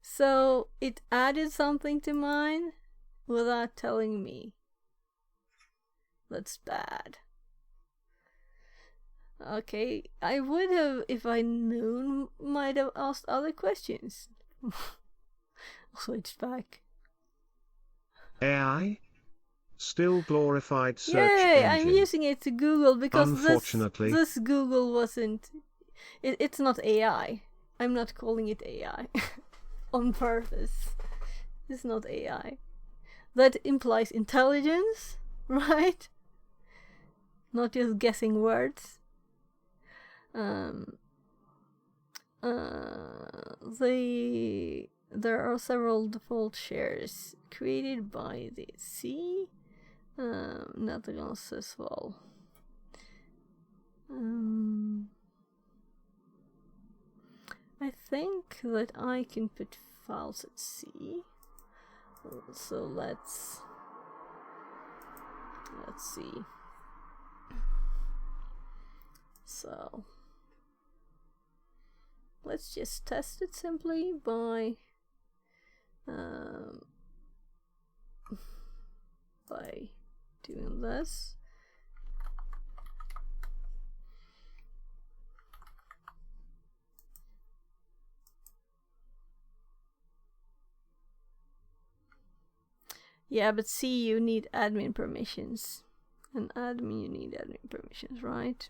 So it added something to mine without telling me. That's bad. Okay, I would have, if I knew, might have asked other questions. Switch back. AI? Still glorified search Yay, engine. I'm using it to Google because Unfortunately, this Google wasn't... It's not AI. I'm not calling it AI. On purpose. It's not AI. That implies intelligence, right? Not just guessing words. There are several default shares created by the C. Nothing else as well. I think that I can put files at C. So let's see. So let's just test it simply by doing this. Yeah, but C, you need admin permissions. And admin, you need admin permissions, right?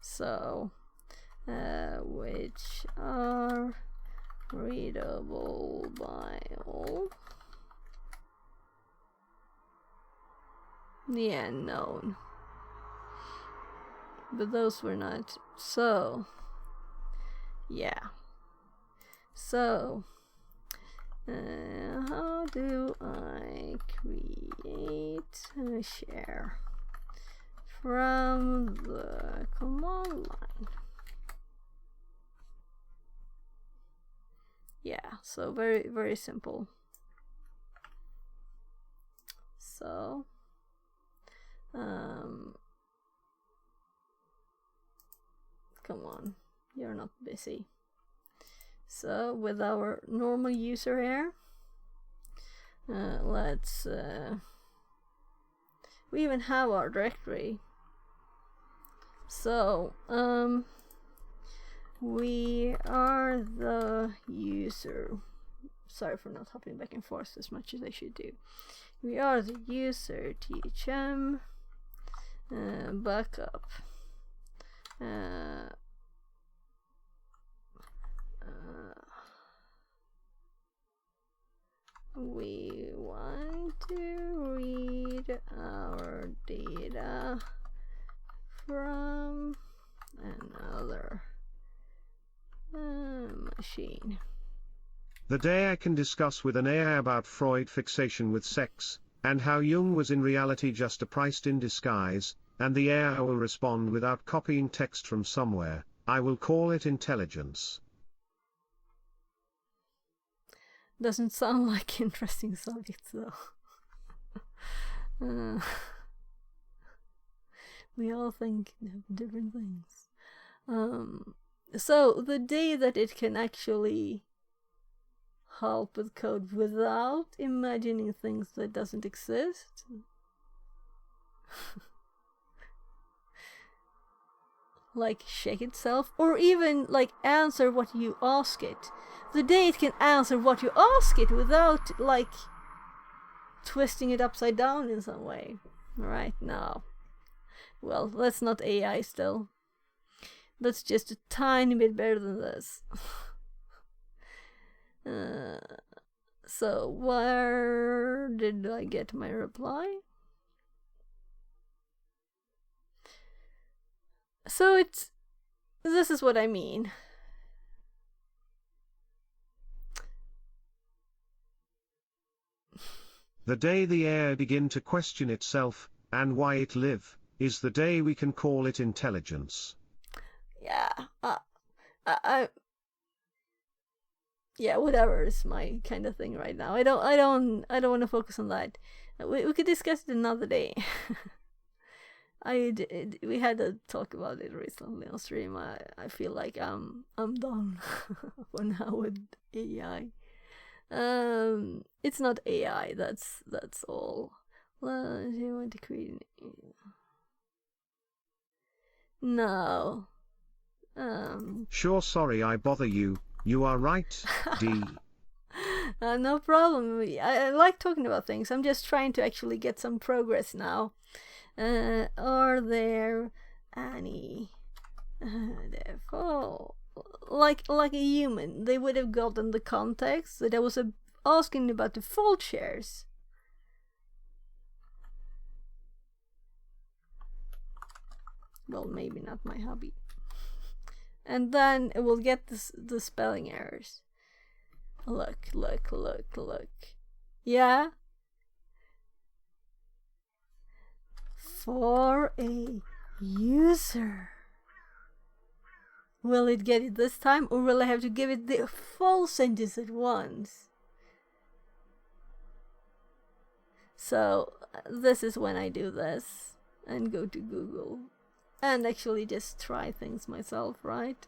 So, which are readable by all the unknown. but those were not. So, yeah. So, how do I create a share from the command line? Yeah, so very, very simple. So, come on, you're not busy. So with our normal user here, let's we even have our directory. So we are the user. Sorry for not hopping back and forth as much as I should do. We are the user thm backup. We want to read our data from another machine. The day I can discuss with an AI about Freud fixation with sex, and how Jung was in reality just a Christ in disguise, and the AI will respond without copying text from somewhere. I will call it intelligence. Doesn't sound like interesting subjects though. We all think different things. So the day that it can actually help with code without imagining things that doesn't exist, like check itself, or even like answer what you ask it. The day it can answer what you ask it without like twisting it upside down in some way. Right now, well, that's not AI still. That's just a tiny bit better than this. So where did I get my reply? So this is what I mean. The day the AI begin to question itself, and why it live, is the day we can call it intelligence. Yeah, yeah, whatever is my kind of thing right now. I don't want to focus on that. We could discuss it another day. We had a talk about it recently on stream. I feel like I'm done for now with AI. It's not AI. That's all. Well, do you want to create? No. Sure, sorry I bother you. You are right, D. No problem. I like talking about things. I'm just trying to actually get some progress now. Are there any default, like a human, they would have gotten the context that I was asking about default shares. Well, maybe not my hobby. And then it will get the spelling errors. Look. Yeah? For a user. Will it get it this time, or will I have to give it the full sentence at once? So this is when I do this and go to Google and actually just try things myself, right?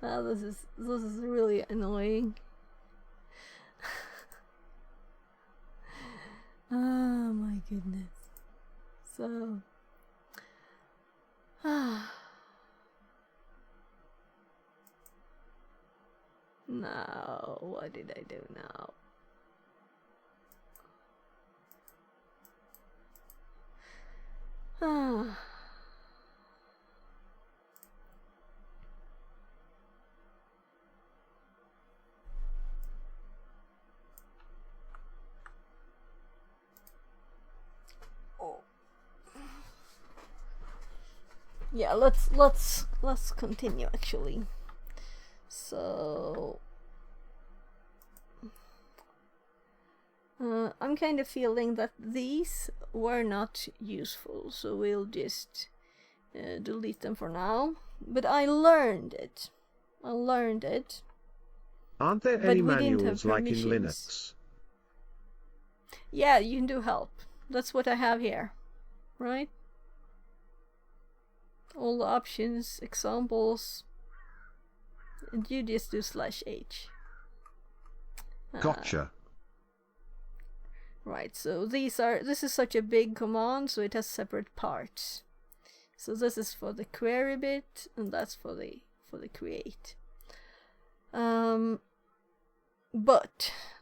This is really annoying. Oh my goodness. So now what did I do now? yeah, let's continue actually. So I'm kind of feeling that these were not useful, so we'll just delete them for now. But I learned it. Aren't there But any we didn't have manuals like in permissions. Linux? Yeah, you can do help. That's what I have here, right? All the options, examples, and you just do /h. Gotcha. Right, so this is such a big command, so it has separate parts. So this is for the query bit, and that's for the create. But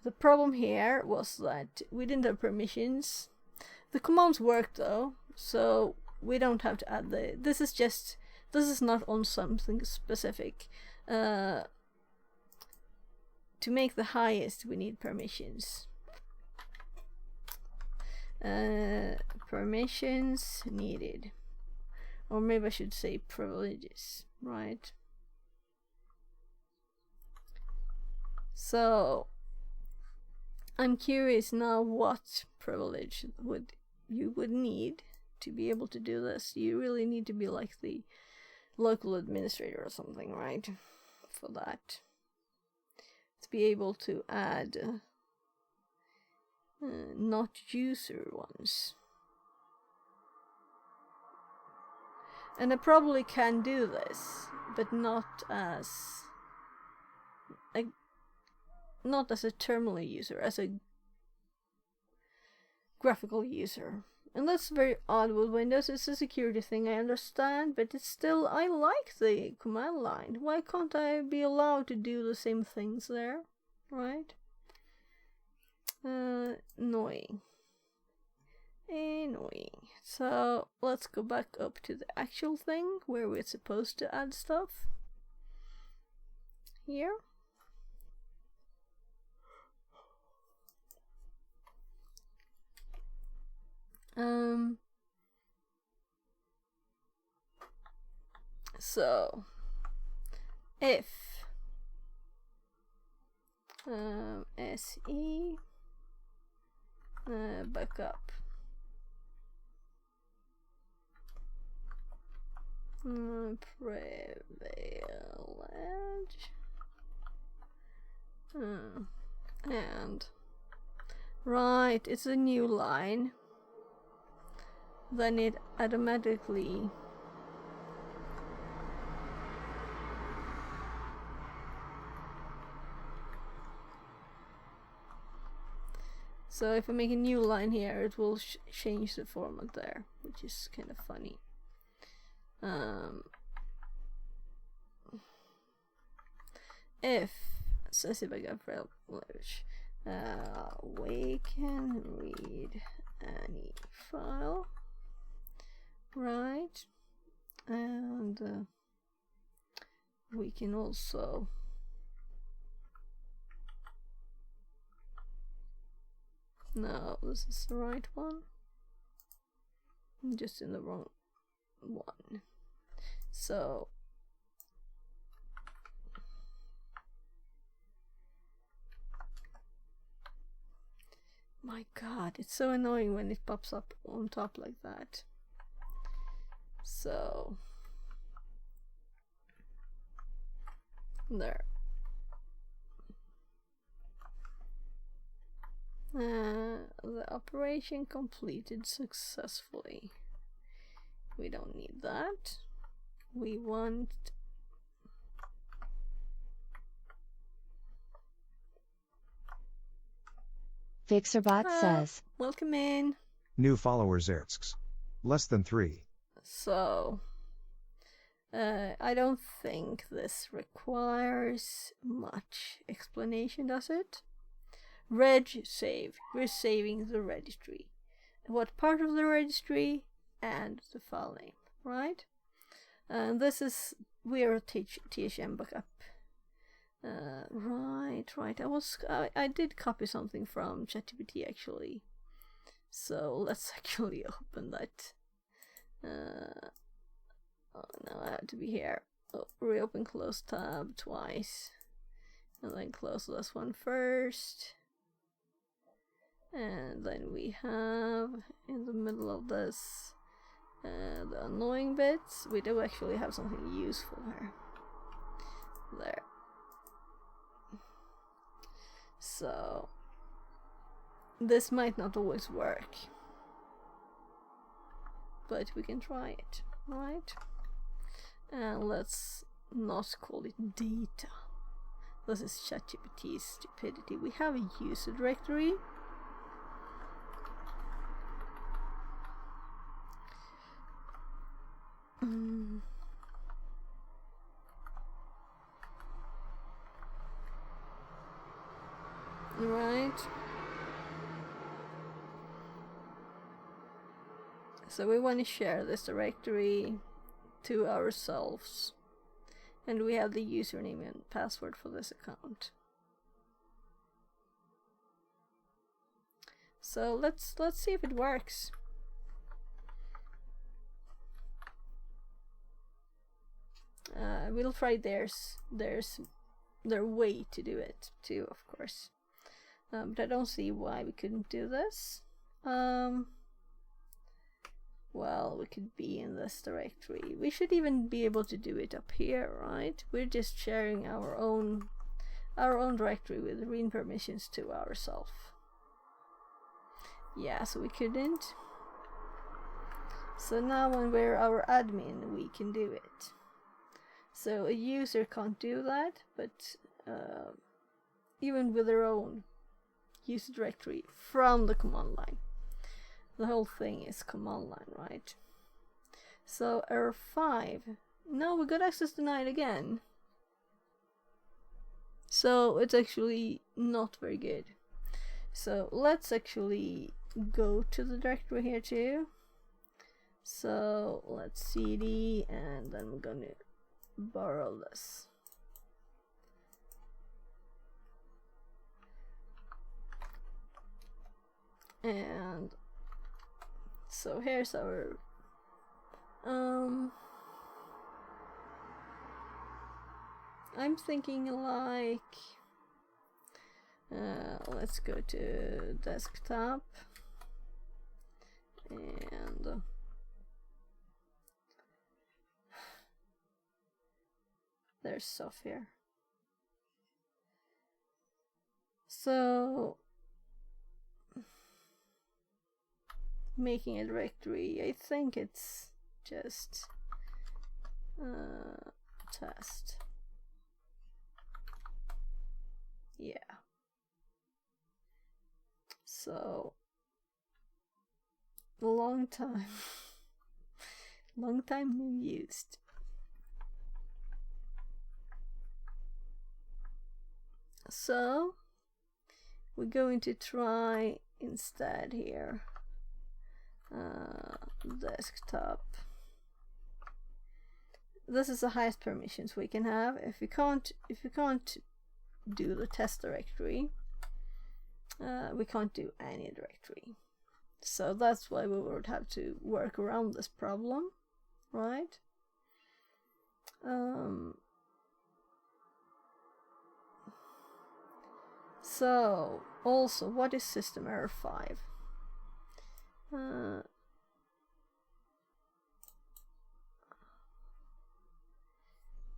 the problem here was that we didn't have permissions. The commands worked though, so we don't have to add the. This is not on something specific. To make the highest, we need permissions. Permissions needed, or maybe I should say privileges, right? So I'm curious now what privilege you would need to be able to do this. You really need to be like the local administrator or something, right? For that, to be able to add not user ones. And I probably can do this, but not as a terminal user, as a graphical user. And that's very odd with Windows. It's a security thing, I understand, but it's still, I like the command line. Why can't I be allowed to do the same things there, right? Annoying. So let's go back up to the actual thing where we're supposed to add stuff. Here. So if se backup privilege and right, it's a new line, then it automatically so if I make a new line here, it will change the format there, which is kind of funny. If says if I got privilege, we can read any file, right? And we can also no, this is the right one. I'm just in the wrong one. So my god, it's so annoying when it pops up on top like that. So there. The operation completed successfully. We don't need that. We want Fixerbot says, welcome in. New followers Ertsks. Less than 3. So I don't think this requires much explanation, does it? Reg save. We're saving the registry. What part of the registry and the file name, right? And this is we're THM backup. Right. I did copy something from ChatGPT actually. So let's actually open that. want to be here. Reopen close tab twice. And then close this one first. And then we have in the middle of this the annoying bits. We do actually have something useful here. There. So this might not always work, but we can try it, right? And let's not call it data. This is ChatGPT's stupidity. We have a user directory. Right. So we want to share this directory to ourselves. And we have the username and password for this account. So let's see if it works. We'll try their way to do it too, of course. But I don't see why we couldn't do this. Well, we could be in this directory. We should even be able to do it up here, right? We're just sharing our own directory with read permissions to ourselves. Yeah, so we couldn't. So now when we're our admin, we can do it. So a user can't do that, but even with their own user directory from the command line. The whole thing is command line, right? So error 5. No, we got access denied again. So it's actually not very good. So let's actually go to the directory here too. So let's cd and then we're gonna borrow this. And so here's our I'm thinking like let's go to desktop and there's stuff here. So making a directory, I think it's just test. Yeah. So long time no used. So we're going to try instead here desktop. This is the highest permissions we can have. If you can't do the test directory, we can't do any directory. So that's why we would have to work around this problem, right? So also, what is system error 5?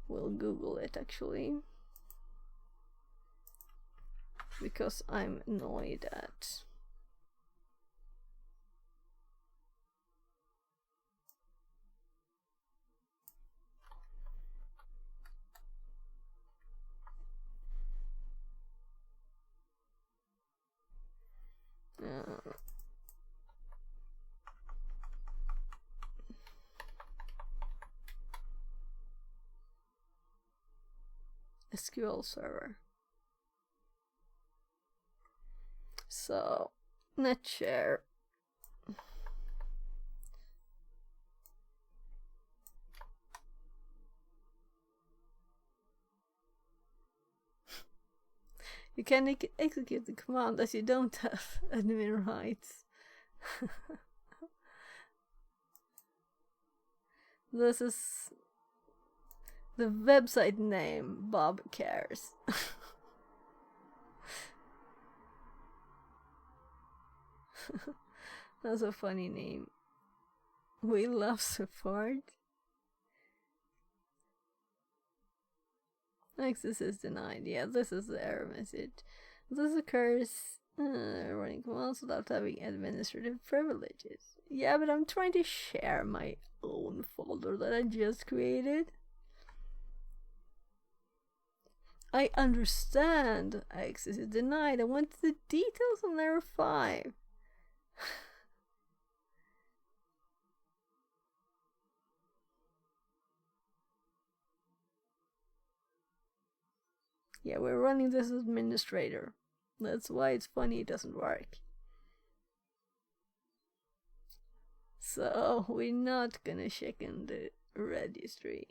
We'll Google it actually, because I'm annoyed at SQL server. So net share. You can execute the command as you don't have admin rights. This is The website name, Bob Cares. That's a funny name. We love support. Access is denied. Yeah, this is the error message. This occurs running commands without having administrative privileges. Yeah, but I'm trying to share my own folder that I just created. I understand access is denied. I want the details on error 5. Yeah, we're running this as administrator. That's why it's funny it doesn't work. So we're not gonna check in the registry.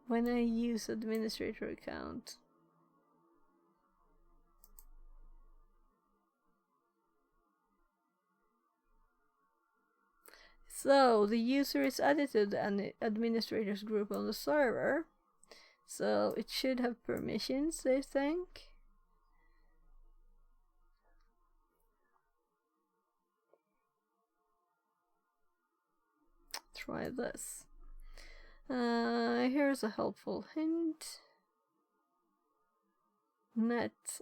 When I use administrator account. So the user is added to the administrators group on the server. So it should have permissions, I think. Try this. Here's a helpful hint. Net.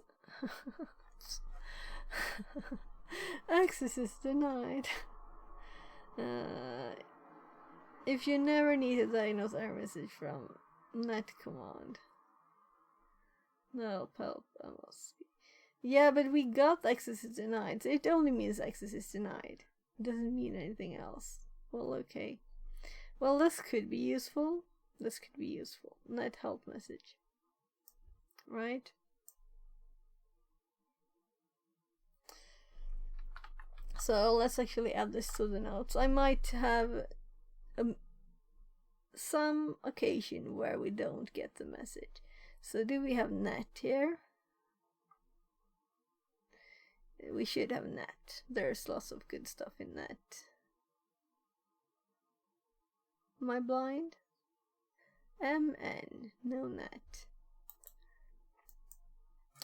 Access is denied. If you never need to diagnose error message from net command. No, help. Yeah, but we got access is denied. So it only means access is denied. It doesn't mean anything else. Well, okay. Well, this could be useful. This could be useful. Net help message. Right? So let's actually add this to the notes. I might have some occasion where we don't get the message. So do we have net here? We should have net. There's lots of good stuff in net. Am I blind? MN, no net.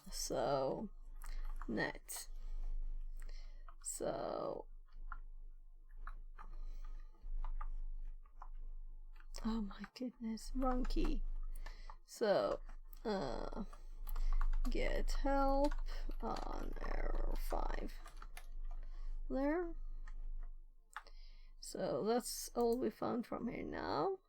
So, net. So, oh my goodness, wrong key. So, get help on error 5. There. So that's all we found from here now.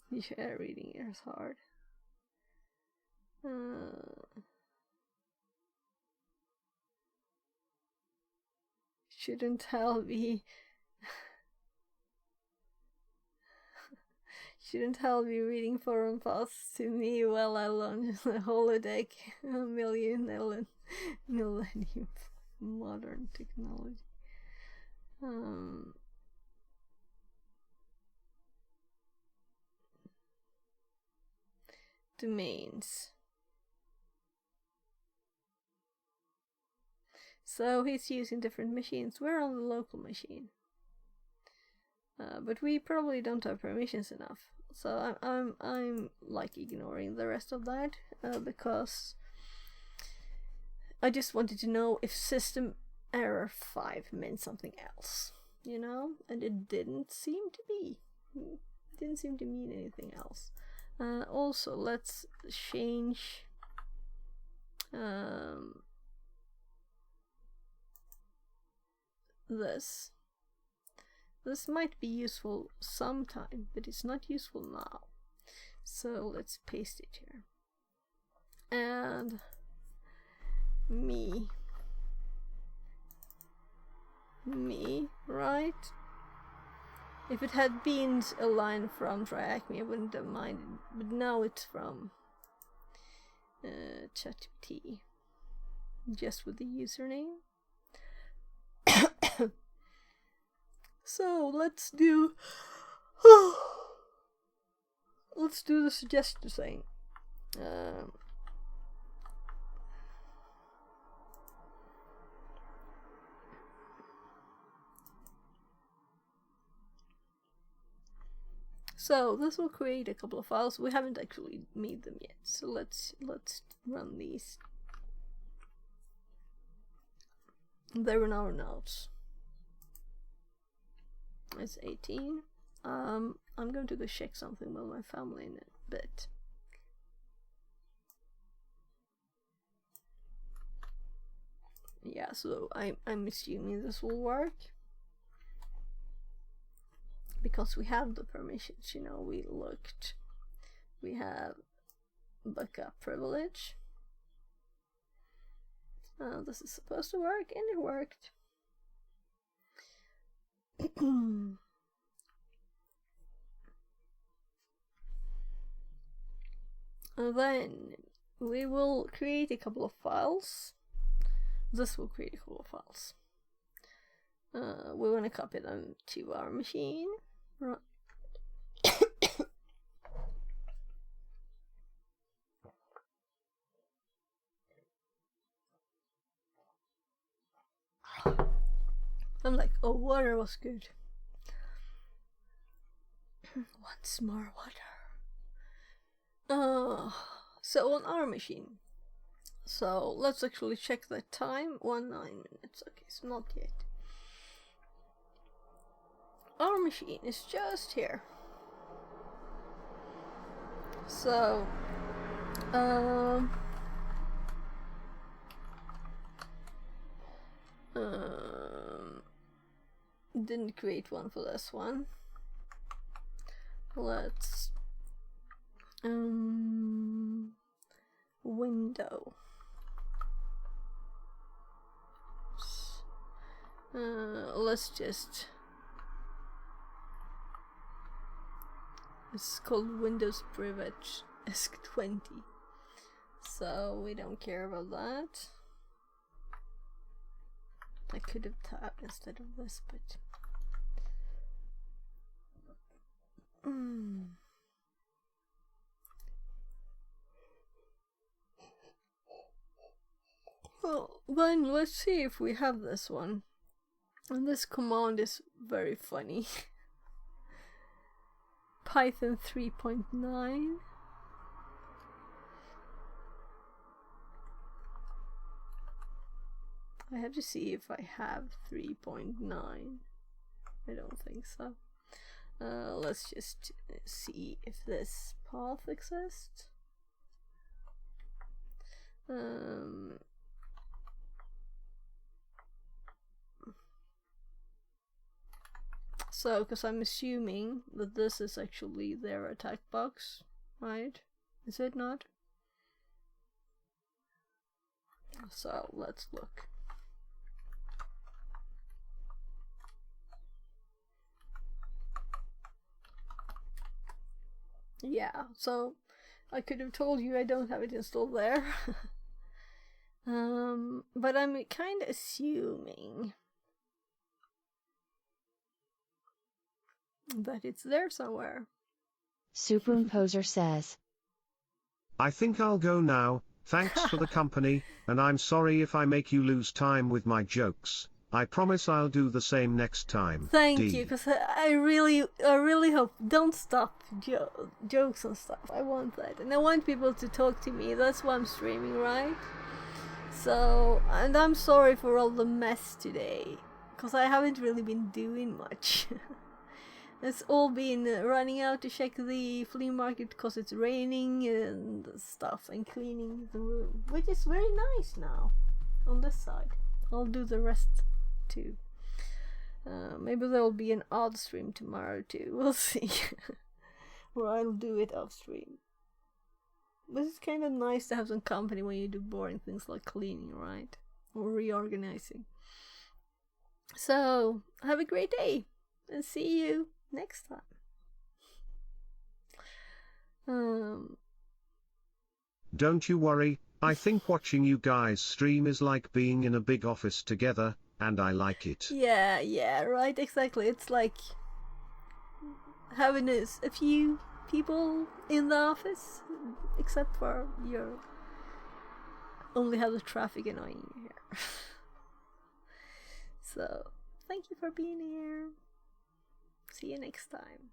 Yeah, reading is hard. Shouldn't hell be Shouldn't hell be reading forum posts to me while I launch the holodeck millennium modern technology. Domains. So he's using different machines. We're on the local machine. But we probably don't have permissions enough. So I'm like ignoring the rest of that because I just wanted to know if system error 5 meant something else, you know, and it didn't seem to be. It didn't seem to mean anything else. Also, let's change this. This might be useful sometime, but it's not useful now. So let's paste it here. And me, right? If it had been a line from TryHackMe, I wouldn't have minded, but now it's from ChatGPT, just with the username. So let's do the suggestion thing. So this will create a couple of files. We haven't actually made them yet, so let's run these. They're in our notes. It's 18. I'm going to go check something with my family in a bit. Yeah, so I'm assuming this will work. Because we have the permissions, you know, we looked. We have backup privilege. This is supposed to work, and it worked. And then we will create a couple of files. This will create a couple of files. We want to copy them to our machine. Right. I'm like, oh, water was good. Once more water. So on our machine. So let's actually check the time. 19 minutes. Okay, so not yet. Our machine is just here. So didn't create one for this one. Let's window. Let's just, it's called Windows Privilege ESC20, so we don't care about that. I could have tabbed instead of this, but well, then let's see if we have this one. And this command is very funny. Python 3.9. I have to see if I have 3.9. I don't think so. Let's just see if this path exists. So, because I'm assuming that this is actually their attack box, right? Is it not? So, let's look. Yeah, so I could have told you I don't have it installed there. But I'm kind of assuming that it's there somewhere. Superimposer says, I think I'll go now, thanks for the company, and I'm sorry if I make you lose time with my jokes. I promise I'll do the same next time. Thank you, because I really hope, don't stop jokes and stuff. I want that, and I want people to talk to me. That's why I'm streaming, right? So, and I'm sorry for all the mess today, because I haven't really been doing much. It's all been running out to check the flea market because it's raining and stuff, and cleaning the room, which is very nice now on this side. I'll do the rest too. Maybe there'll be an odd stream tomorrow too. We'll see. Or I'll do it off stream. But it's kind of nice to have some company when you do boring things like cleaning, right? Or reorganizing. So, have a great day and see you. next time. Don't you worry, I think watching you guys stream is like being in a big office together, and I like it. Yeah, right, exactly. It's like having a few people in the office, except for you only have the traffic annoying you here. So, thank you for being here. See you next time.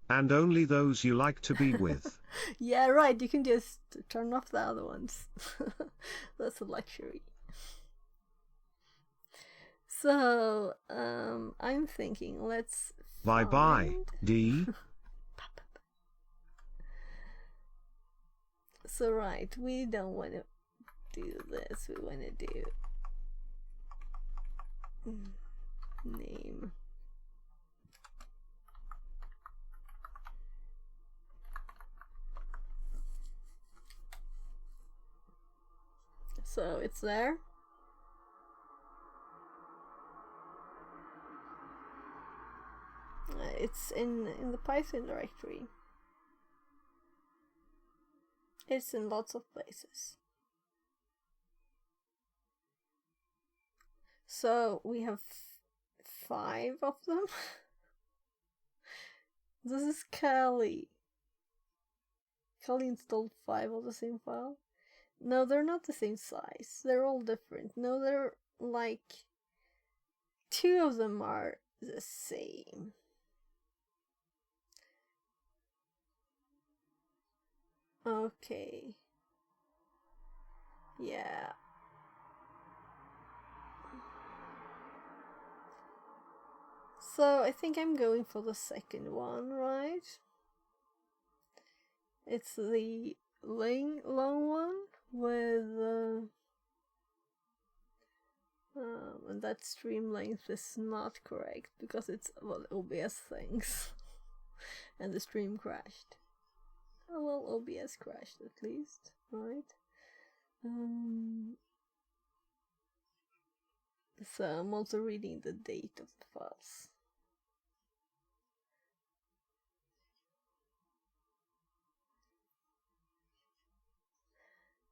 And only those you like to be with. Yeah, right, you can just turn off the other ones. That's a luxury. So, I'm thinking, let's Bye, D. So, right, we don't want to do this. We want to do name. So it's there. It's in the Python directory. It's in lots of places. So we have 5 of them. This is Kali. Kali installed 5 of the same file. No, they're not the same size. They're all different. No, they're like 2 of them are the same. Okay. Yeah. So I think I'm going for the second one, right? It's the long one with and that stream length is not correct because it's OBS things. And the stream crashed. Oh well, OBS crashed at least, right? So I'm also reading the date of the files.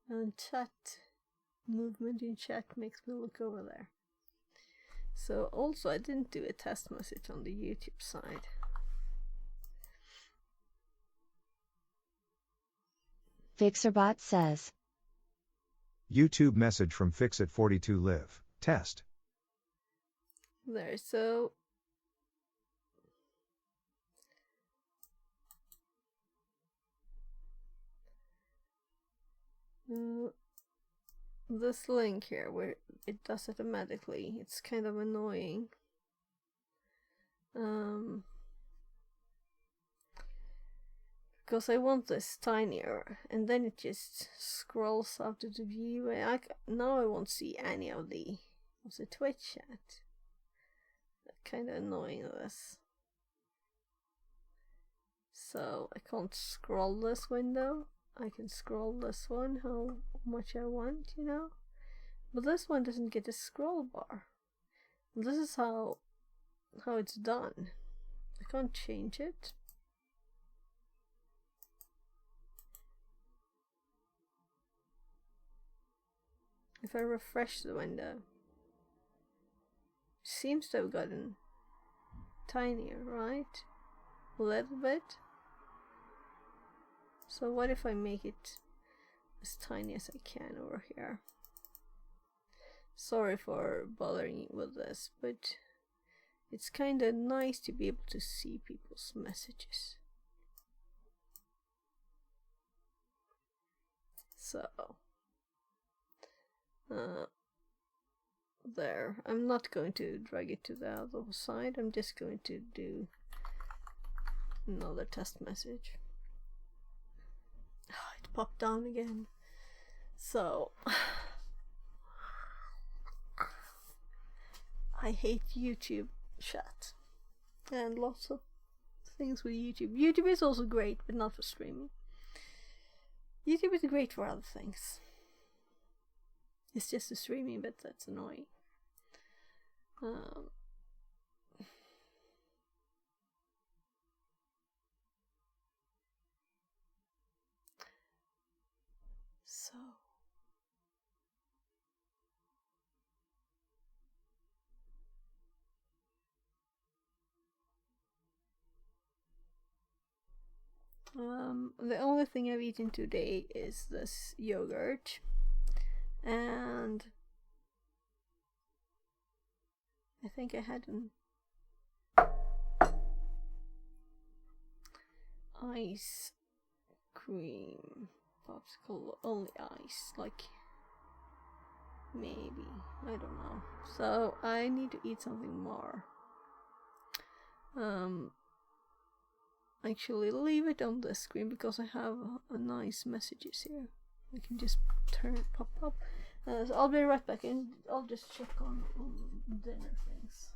And chat movement in chat makes me look over there. So also I didn't do a test message on the YouTube side. Fixerbot says, YouTube message from Fixit42Live. Test. There, so this link here where it does it automatically, it's kind of annoying. Because I want this tinier, and then it just scrolls out to the view. Now I won't see any of the Twitch chat. That's kind of annoying, this. So I can't scroll this window. I can scroll this one how much I want, you know. But this one doesn't get a scroll bar. This is how it's done. I can't change it. If I refresh the window, it seems to have gotten tinier, right? A little bit. So what if I make it as tiny as I can over here? Sorry for bothering you with this, but it's kind of nice to be able to see people's messages. So there. I'm not going to drag it to the other side. I'm just going to do another test message. Oh, it popped down again. So I hate YouTube chat and lots of things with YouTube. YouTube is also great, but not for streaming. YouTube is great for other things. It's just the streaming bit that's annoying. So. The only thing I've eaten today is this yogurt, and I think I had an ice cream popsicle, only ice, like maybe, I don't know. So I need to eat something more. Actually leave it on the screen because I have a nice messages here. I can just pop up. So I'll be right back and I'll just check on dinner things.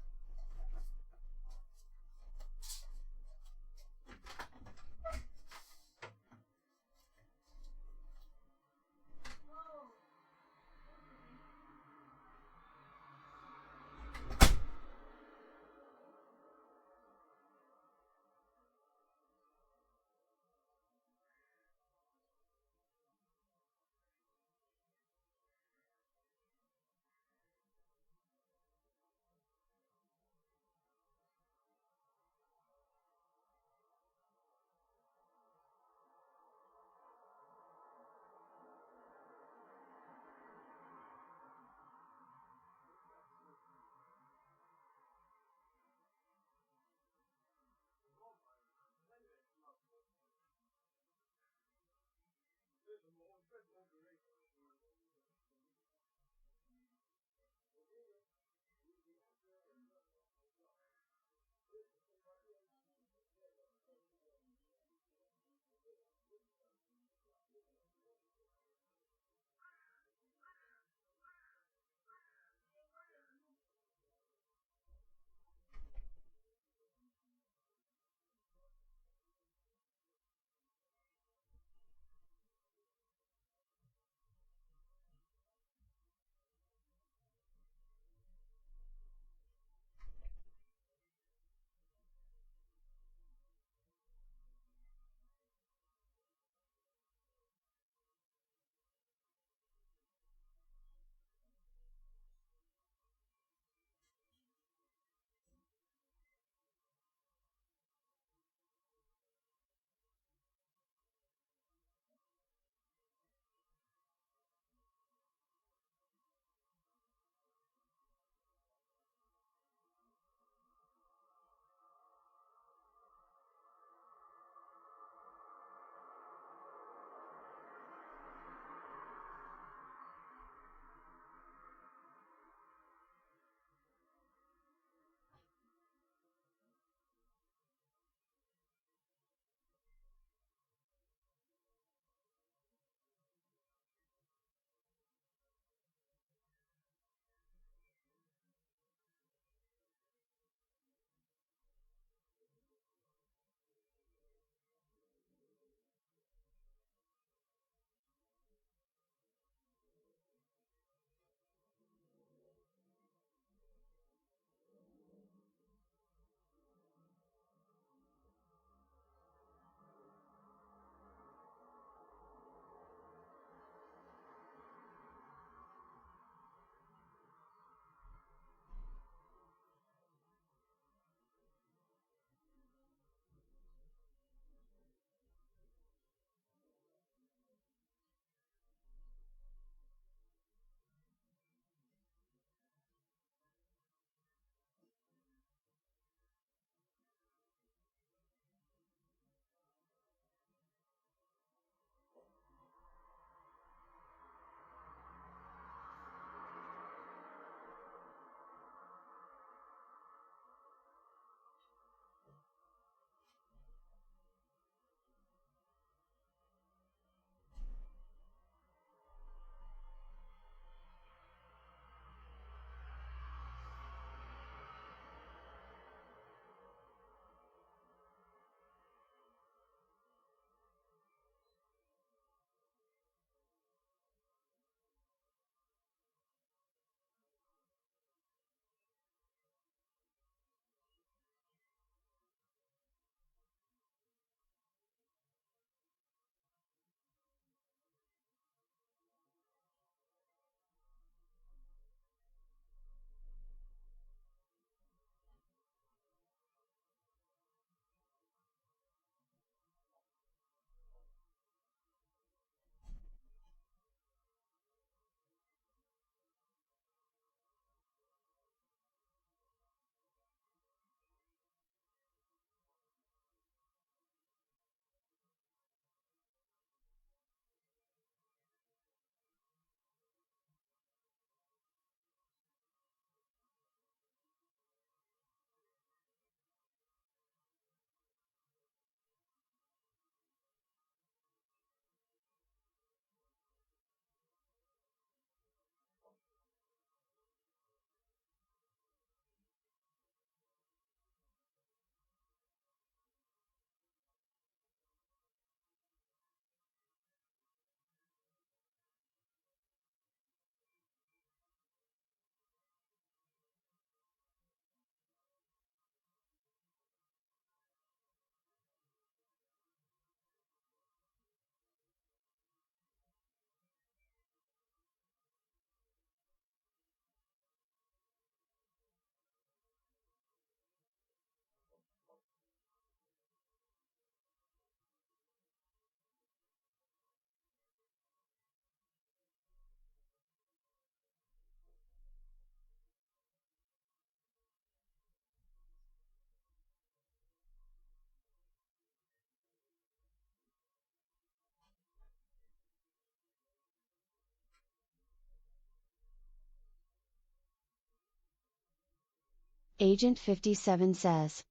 Agent 57 says.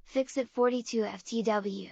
Fix it 42 FTW.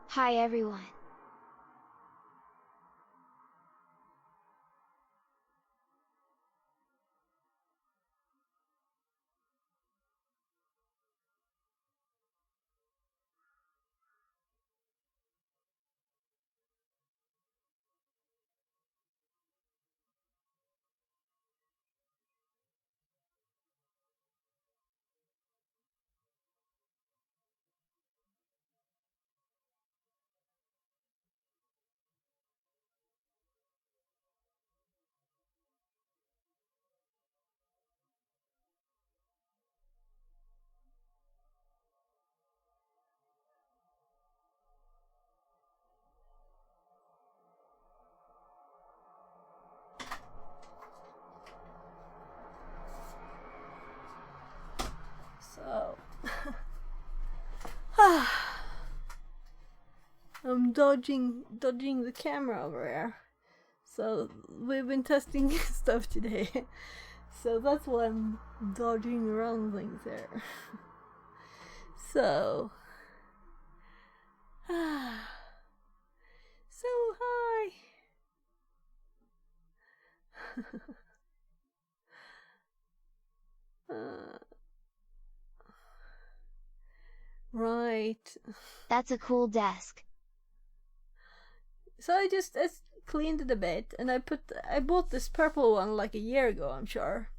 Hi everyone. So I'm dodging the camera over here. So we've been testing stuff today. So that's why I'm dodging around things there. So so hi. Right. That's a cool desk. So I cleaned it a bit, and I bought this purple one like a year ago, I'm sure.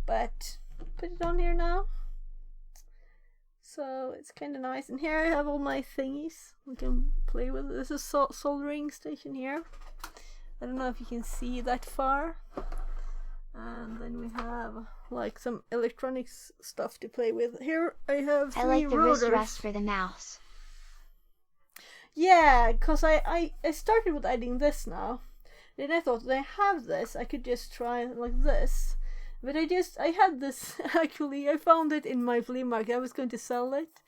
But put it on here now. So it's kind of nice. And here I have all my thingies we can play with. This is soldering station here. I don't know if you can see that far. And then we have like some electronics stuff to play with. Here I have 3 I like the rotors. wrist rest for the mouse. Yeah, because I started with adding this now. Then I thought, I have this, I could just try like this. But I had this, actually, I found it in my flea market. I was going to sell it.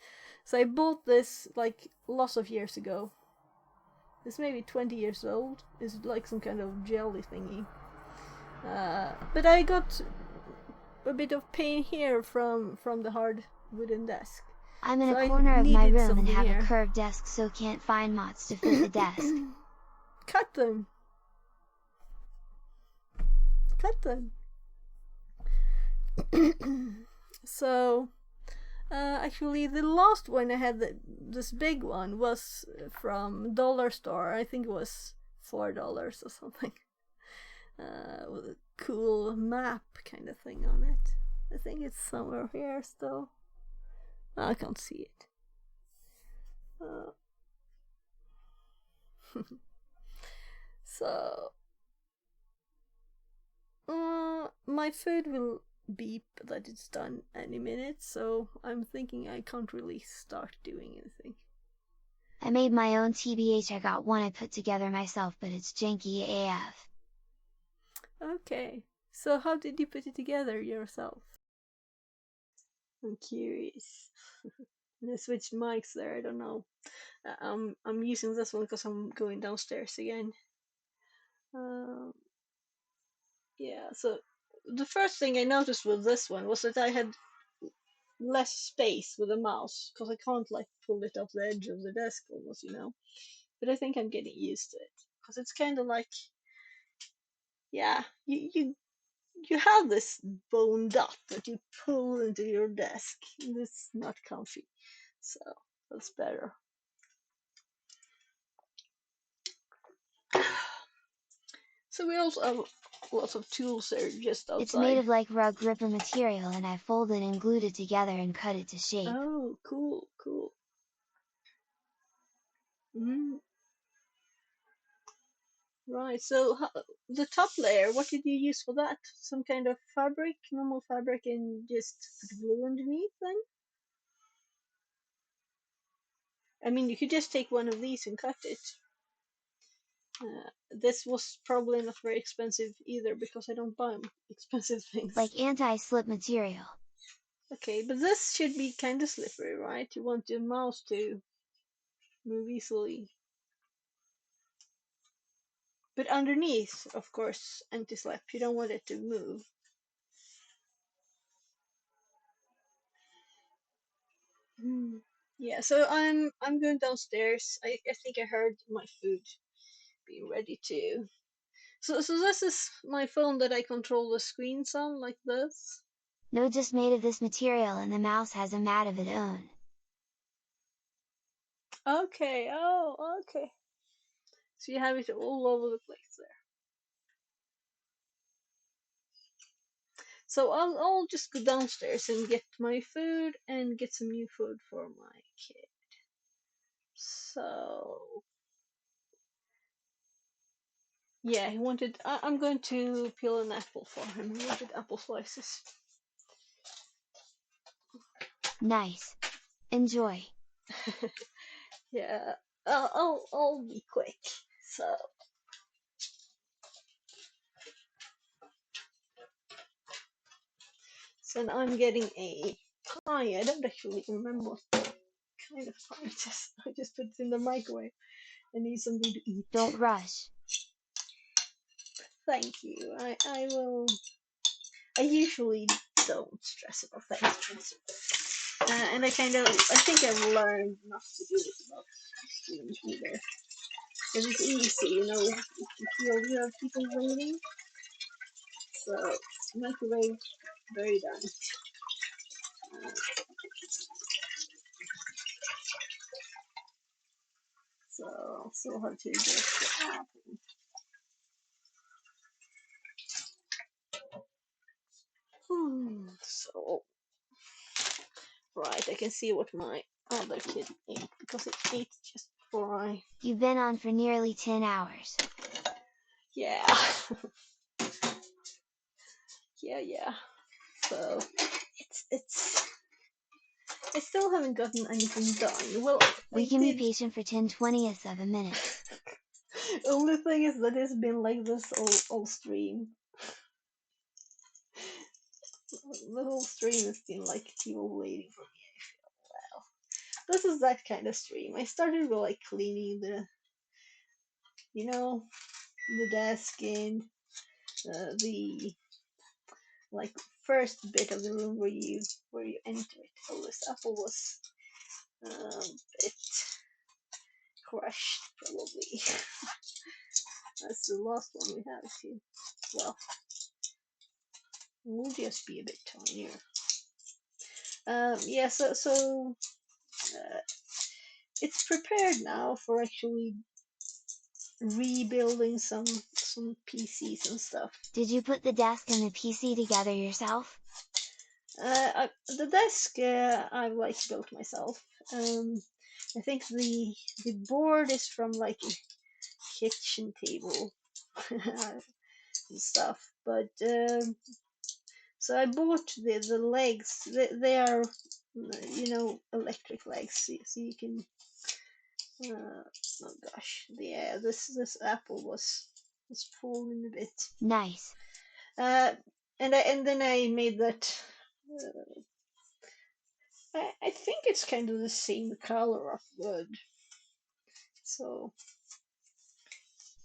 So I bought this like lots of years ago. It's maybe 20 years old. It's like some kind of jelly thingy. But I got a bit of pain here from the hard wooden desk. I'm in So a corner of my room and have here. a curved desk, so can't find mods to fit the desk. Cut them. Cut them. So, actually, the last one I had, this big one, was from Dollar Store. I think it was $4 or something. With a cool map kind of thing on it. I think it's somewhere here still. I can't see it. So, my food will beep that it's done any minute, so I'm thinking I can't really start doing anything. I made my own TBH. I got one I put together myself, but it's janky AF. Okay, so how did you put it together yourself? I'm curious. I switched mics there, I don't know. I'm using this one because I'm going downstairs again. Yeah, so the first thing I noticed with this one was that I had less space with the mouse because I can't like pull it off the edge of the desk almost, But I think I'm getting used to it because it's kind of like, yeah, you have this bone dot that you pull into your desk. And it's not comfy, so that's better. So we also have lots of tools are just It's made outside. of like rug gripper material and I folded and glued it together and cut it to shape. Oh, cool, cool. Right, so the top layer, what did you use for that? Some kind of fabric, normal fabric, and just put glue underneath then? I mean, you could just take one of these and cut it. This was probably not very expensive either, because I don't buy expensive things. Like anti-slip material. Okay, but this should be kind of slippery, right? You want your mouse to move easily. But underneath, of course, anti-slip, you don't want it to move. Yeah, so I'm going downstairs. I think I heard my food being ready too. So this is my phone that I control the screens on, like this. No, just made of this material and the mouse has a mat of its own. Okay, oh, okay. So you have it all over the place there. So I'll just go downstairs and get my food and get some new food for my kid. So yeah, he wanted. I'm going to peel an apple for him. He wanted apple slices. Nice. Enjoy. Yeah, I'll be quick. So now I'm getting a pie. I don't actually remember what kind of pie it is. I just put it in the microwave. I need something to eat. Don't rush. Thank you. I will. I usually don't stress about things. And I think I've learned not to do it about streams either. Because it's easy, you know, if you feel you have people waiting. So, microwave, very done. So, I'll still have to adjust the app. So, right, I can see what my other kid ate, because it ate just before I... You've been on for nearly 10 hours. Yeah. yeah. So, I still haven't gotten anything done. Well, we can be patient for 10/20ths of a minute. Only thing is that it's been like this all stream. The whole stream has been like people waiting for me. I feel well. This is that kind of stream. I started with like cleaning the desk and the like first bit of the room where you enter it. Oh, this apple was a bit crushed, probably. That's the last one we have too. Well, we'll just be a bit tinier. Yeah, so it's prepared now for actually rebuilding some PCs and stuff. Did you put the desk and the PC together yourself? The desk I've like built myself. I think the board is from like a kitchen table and stuff, but so I bought the legs. They are electric legs, so you can. Oh gosh, yeah, this apple was falling a bit. Nice. And then I made that. I think it's kind of the same color of wood. So.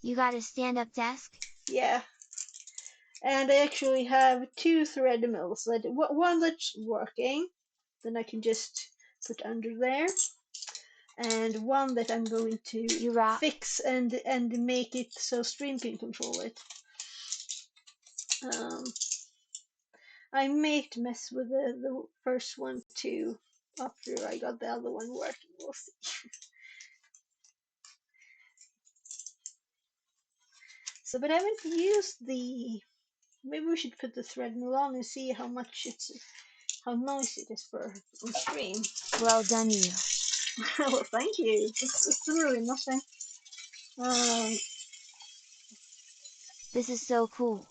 You got a stand-up desk? Yeah. And I actually have two thread mills. One that's working, then I can just put under there, and one that I'm going to fix and make it so Stream can control it. I may mess with the first one too after I got the other one working. We'll see. So, but I haven't used the Maybe we should put the thread mill on and see how noisy it is for on stream. Well done, you. Well, thank you. It's really nothing. This is so cool.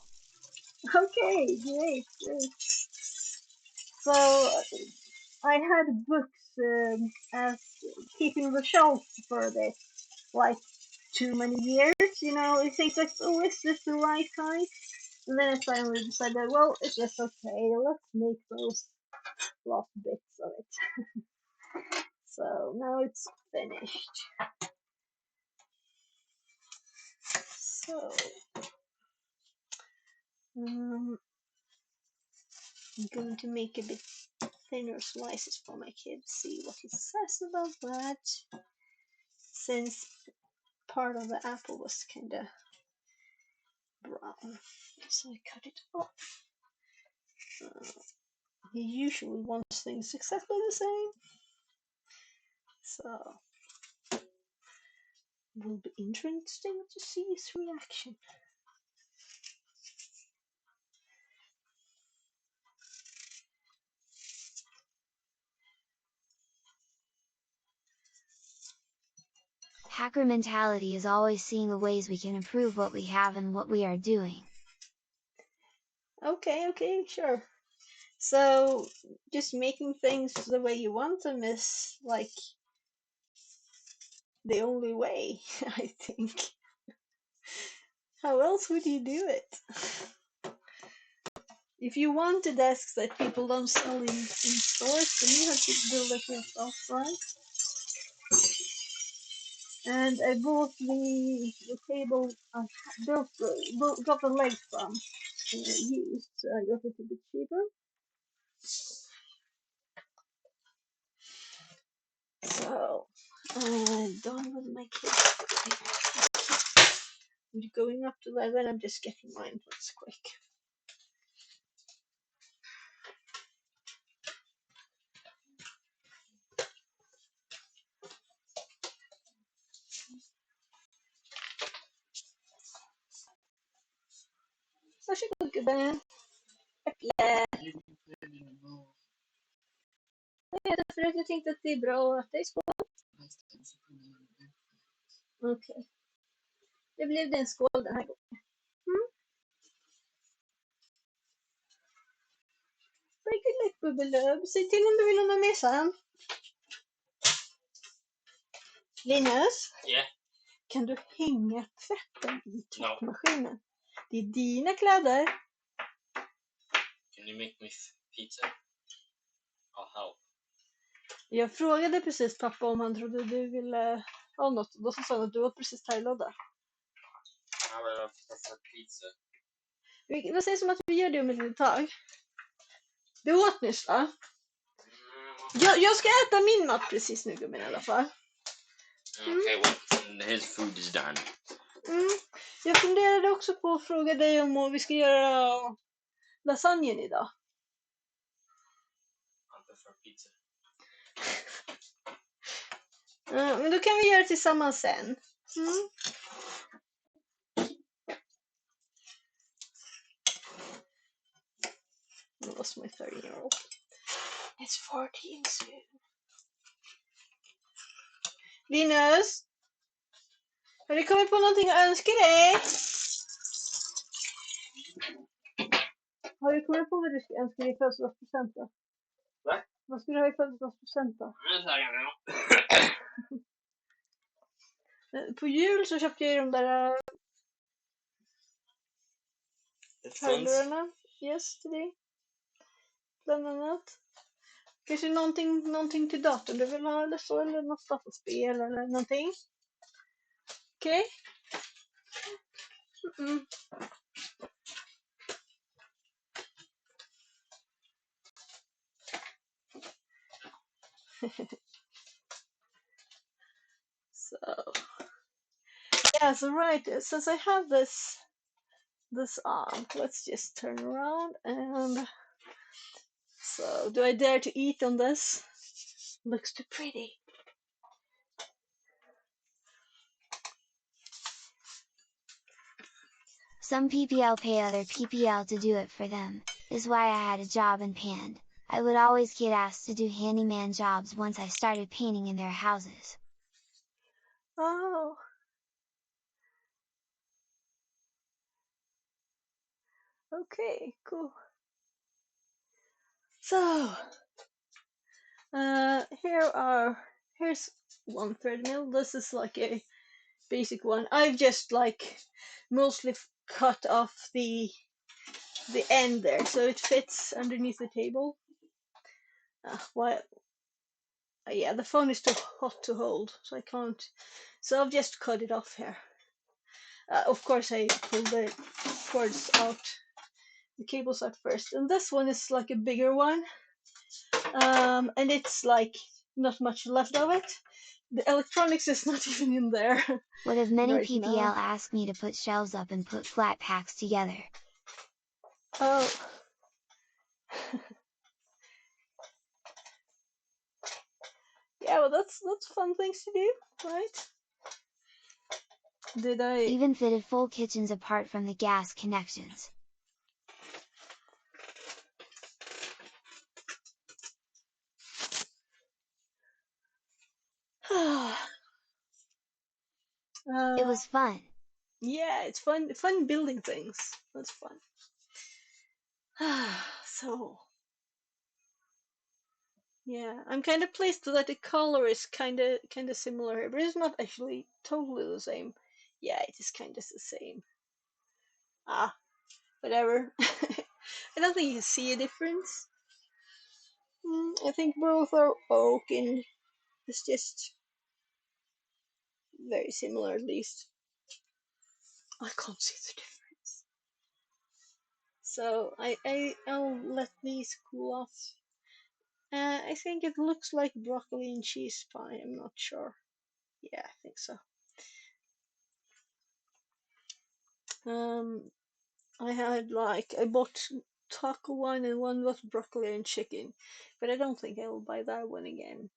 Okay, great. So I had books as keeping the shelf for this, like too many years. You think like, oh, is this the right size? And then I finally decided, well, it's just okay. Let's make those last bits of it. So now it's finished. So I'm going to make a bit thinner slices for my kids. See what he says about that. Since part of the apple was kind of brown, so I cut it off. He usually wants things exactly the same, so it will be interesting to see his reaction. Hacker mentality is always seeing the ways we can improve what we have and what we are doing. Okay, sure. So just making things the way you want them is like the only way, I think. How else would you do it? If you want the desks that people don't sell in stores, then you have to build it yourself, right? And I bought the table I got the leg from used, so I got it a bit cheaper. So I'm done with my kids. I'm going up to 11. I'm just getting mine first quick. Varsågod gubben. Äpple. Nej, därför att jag tänkte att det är bra att äta i skål. Okej. Det blev det en skål den här gången. Very good luck, bubbelöb. Säg till om du vill ha något mer sen. Linus? Yeah. Kan du hänga tvätten i tvättmaskinen? Det är dina kläder. Can you make me pizza? I'll help. Jag frågade precis pappa om han trodde du ville ha något. Då sa han att du var precis thailadda. I will prefer pizza. Vad sägs om att vi gör det om ett litet tag? Du åt nyss, va? Jag ska äta min mat precis nu, gummen, i alla fall. Okay, well, his food is done. Jag funderade också på att fråga dig om vi ska göra lasagnen idag. I prefer pizza. Men då kan vi göra det tillsammans sen. I lost my 30-year-old. It's 14 soon. Linus? Har du kommit på någonting att önska dig? Har du kommit på vad du ska önska dig i födelsedagspresent då? Va? Vad ska du ha i födelsedagspresent då? På jul så köpte jag de där hörlurarna. Yes, till dig. Bland annat. Kanske någonting till datorn du vill ha eller så, eller något datorspel eller någonting. Okej? So yeah, so right, since I have this on, let's just turn around and so do I dare to eat on this? Looks too pretty. Some PPL pay other PPL to do it for them, is why I had a job in Pand. I would always get asked to do handyman jobs once I started painting in their houses. Oh. Okay, cool. So, here's one treadmill. This is like a basic one. I've just like mostly cut off the end there, so it fits underneath the table. Yeah, the phone is too hot to hold, so I can't. So I've just cut it off here. Of course, I pulled the cords out, the cables out first, and this one is like a bigger one, and it's like not much left of it. The electronics is not even in there. Would have many right PPL now. asked me to put shelves up and put flat packs together. Oh. Yeah, well, that's fun things to do, right? Did I even fitted full kitchens apart from the gas connections? It was fun. Yeah, it's fun building things. That's fun. So yeah, I'm kind of pleased that the color is kind of similar here, but it's not actually totally the same. Yeah, it is kind of the same. Whatever. I don't think you can see a difference. I think both are oak and it's just very similar at least. I can't see the difference. So I'll let these cool off. I think it looks like broccoli and cheese pie. I'm not sure. Yeah, I think so. I bought taco one and one was broccoli and chicken, but I don't think I will buy that one again.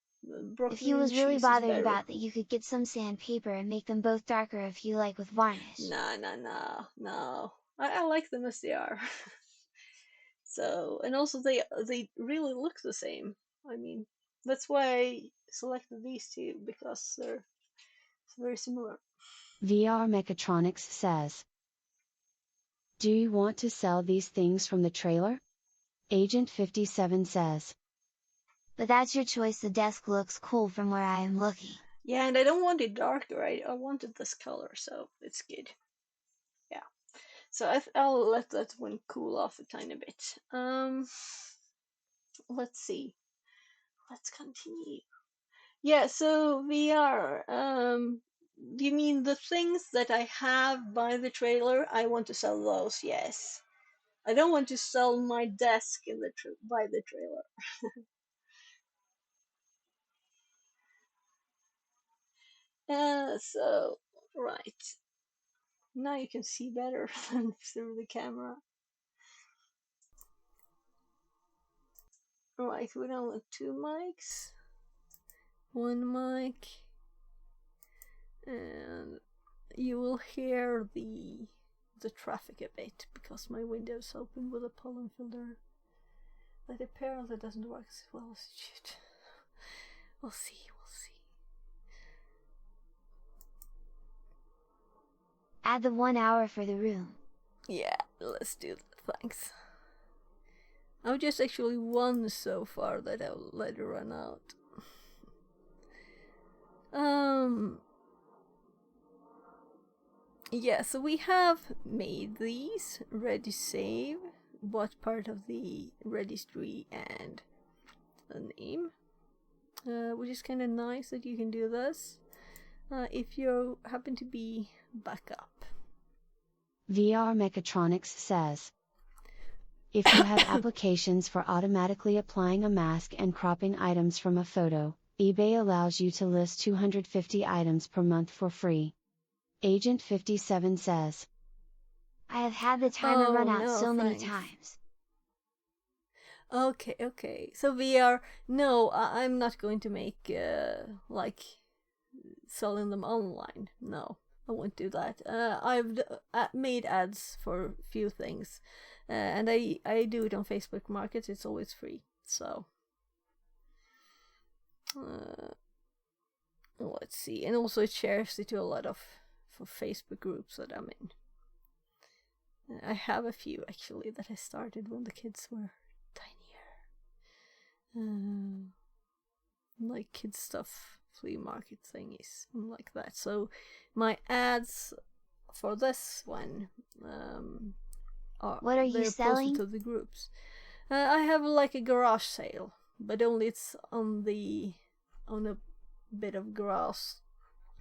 If you was really bothered about that, you could get some sandpaper and make them both darker if you like with varnish. No. I like them as they are. So, and also they really look the same. I mean, that's why I selected these two, because they're very similar. VR Mechatronics says, do you want to sell these things from the trailer? Agent 57 says, but that's your choice. The desk looks cool from where I am looking. Yeah, and I don't want it darker. I wanted this color, so it's good. Yeah. So I'll let that one cool off a tiny bit. Let's see. Let's continue. Yeah, so VR. Do you mean the things that I have by the trailer? I want to sell those, yes. I don't want to sell my desk in by the trailer. So, right. Now you can see better through the camera. Right, we now have two mics. One mic. And you will hear the traffic a bit because my window is open with a pollen filter that apparently doesn't work as well as it should. We'll see. Add the 1 hour for the room. Yeah, let's do that, thanks. I've just actually won so far that I'll let it run out. Yeah, so we have made these ready save, what part of the registry and a name, which is kind of nice that you can do this if you happen to be back up. VR Mechatronics says, if you have applications for automatically applying a mask and cropping items from a photo, eBay allows you to list 250 items per month for free. Agent 57 says, I have had the timer run out so many times. Okay. So VR, no, I'm not going to make like selling them online. No, I won't do that. I've made ads for a few things, and I do it on Facebook Markets. It's always free. So let's see, and also it shares it to a lot of for Facebook groups that I'm in. I have a few actually that I started when the kids were tinier, like kids stuff, flea market thingies, like that. So my ads for this one what are you selling? Posted to the groups. I have like a garage sale, but only it's on a bit of grass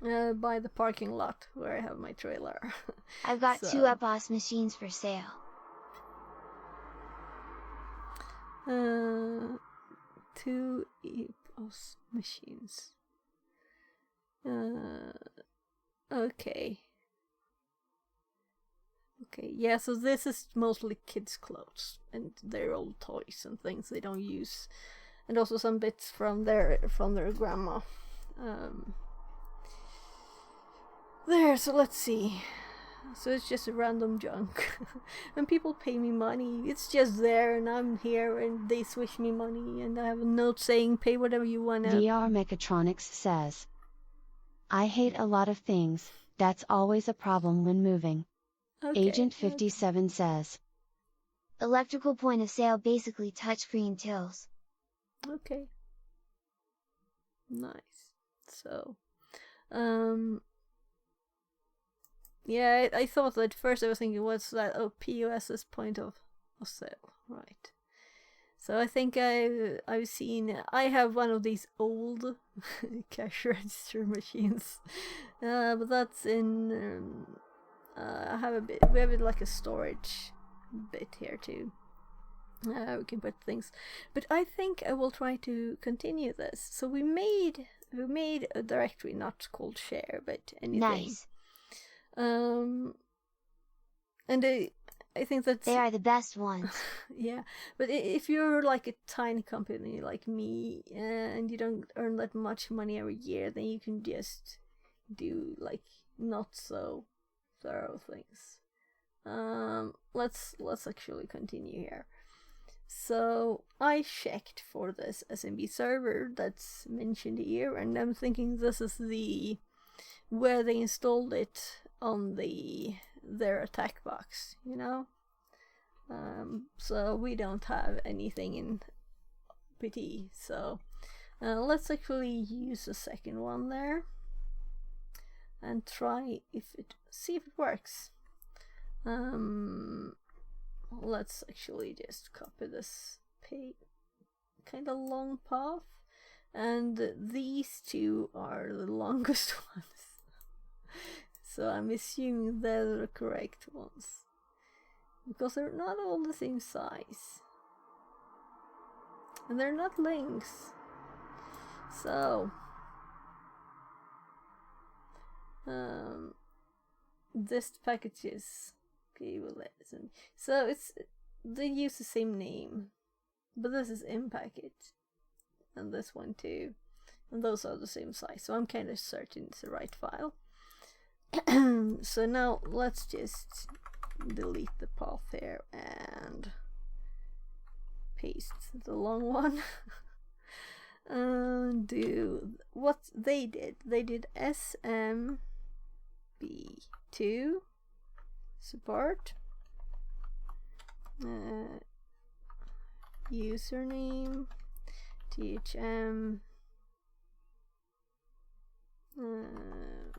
by the parking lot where I have my trailer. I've got 2 EPOS machines for sale. 2 EPOS machines. Okay. Okay, yeah, so this is mostly kids' clothes and their old toys and things they don't use, and also some bits from their grandma. There, so let's see. So it's just random junk. And people pay me money. It's just there, and I'm here, and they swish me money, and I have a note saying, pay whatever you want. VR Mechatronics says, I hate a lot of things, that's always a problem when moving. Okay, Agent 57 says, Electrical point of sale, basically touchscreen tills. Okay. Nice. So, yeah, I thought at first I was thinking, what's that? Oh, POS is point of sale, right? So I think I've seen. I have one of these old cash register machines, but that's in. I have a bit. We have it like a storage bit here too. We can put things, but I think I will try to continue this. So we made a directory, not called share, but anything. Nice. And I think that they are the best ones. Yeah, but if you're like a tiny company like me and you don't earn that much money every year, then you can just do like not so thorough things. Let's actually continue here. So I checked for this SMB server that's mentioned here, and I'm thinking this is the where they installed it on their attack box, you know. So we don't have anything in PT, so let's actually use the second one there and try see if it works. Let's actually just copy this kind of long path, and these two are the longest ones. So I'm assuming they're the correct ones, because they're not all the same size. And they're not links. So this packages. Okay, well, listen. So they use the same name, but this is in packet, and this one too, and those are the same size. So I'm kind of certain it's the right file. So now let's just delete the path here and paste the long one. Do what they did. They did SMB2 support, username, THM,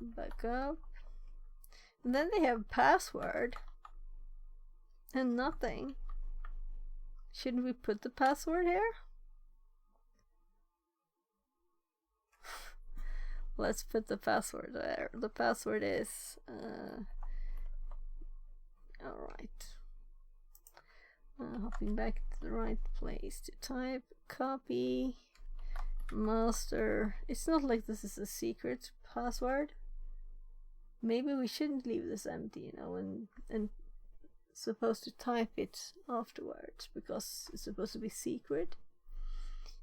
backup, and then they have password and nothing. Shouldn't we put the password here? Let's put the password there. The password is alright. Hopping back to the right place to type, copy, master. It's not like this is a secret password. Maybe we shouldn't leave this empty, you know, and supposed to type it afterwards, because it's supposed to be secret.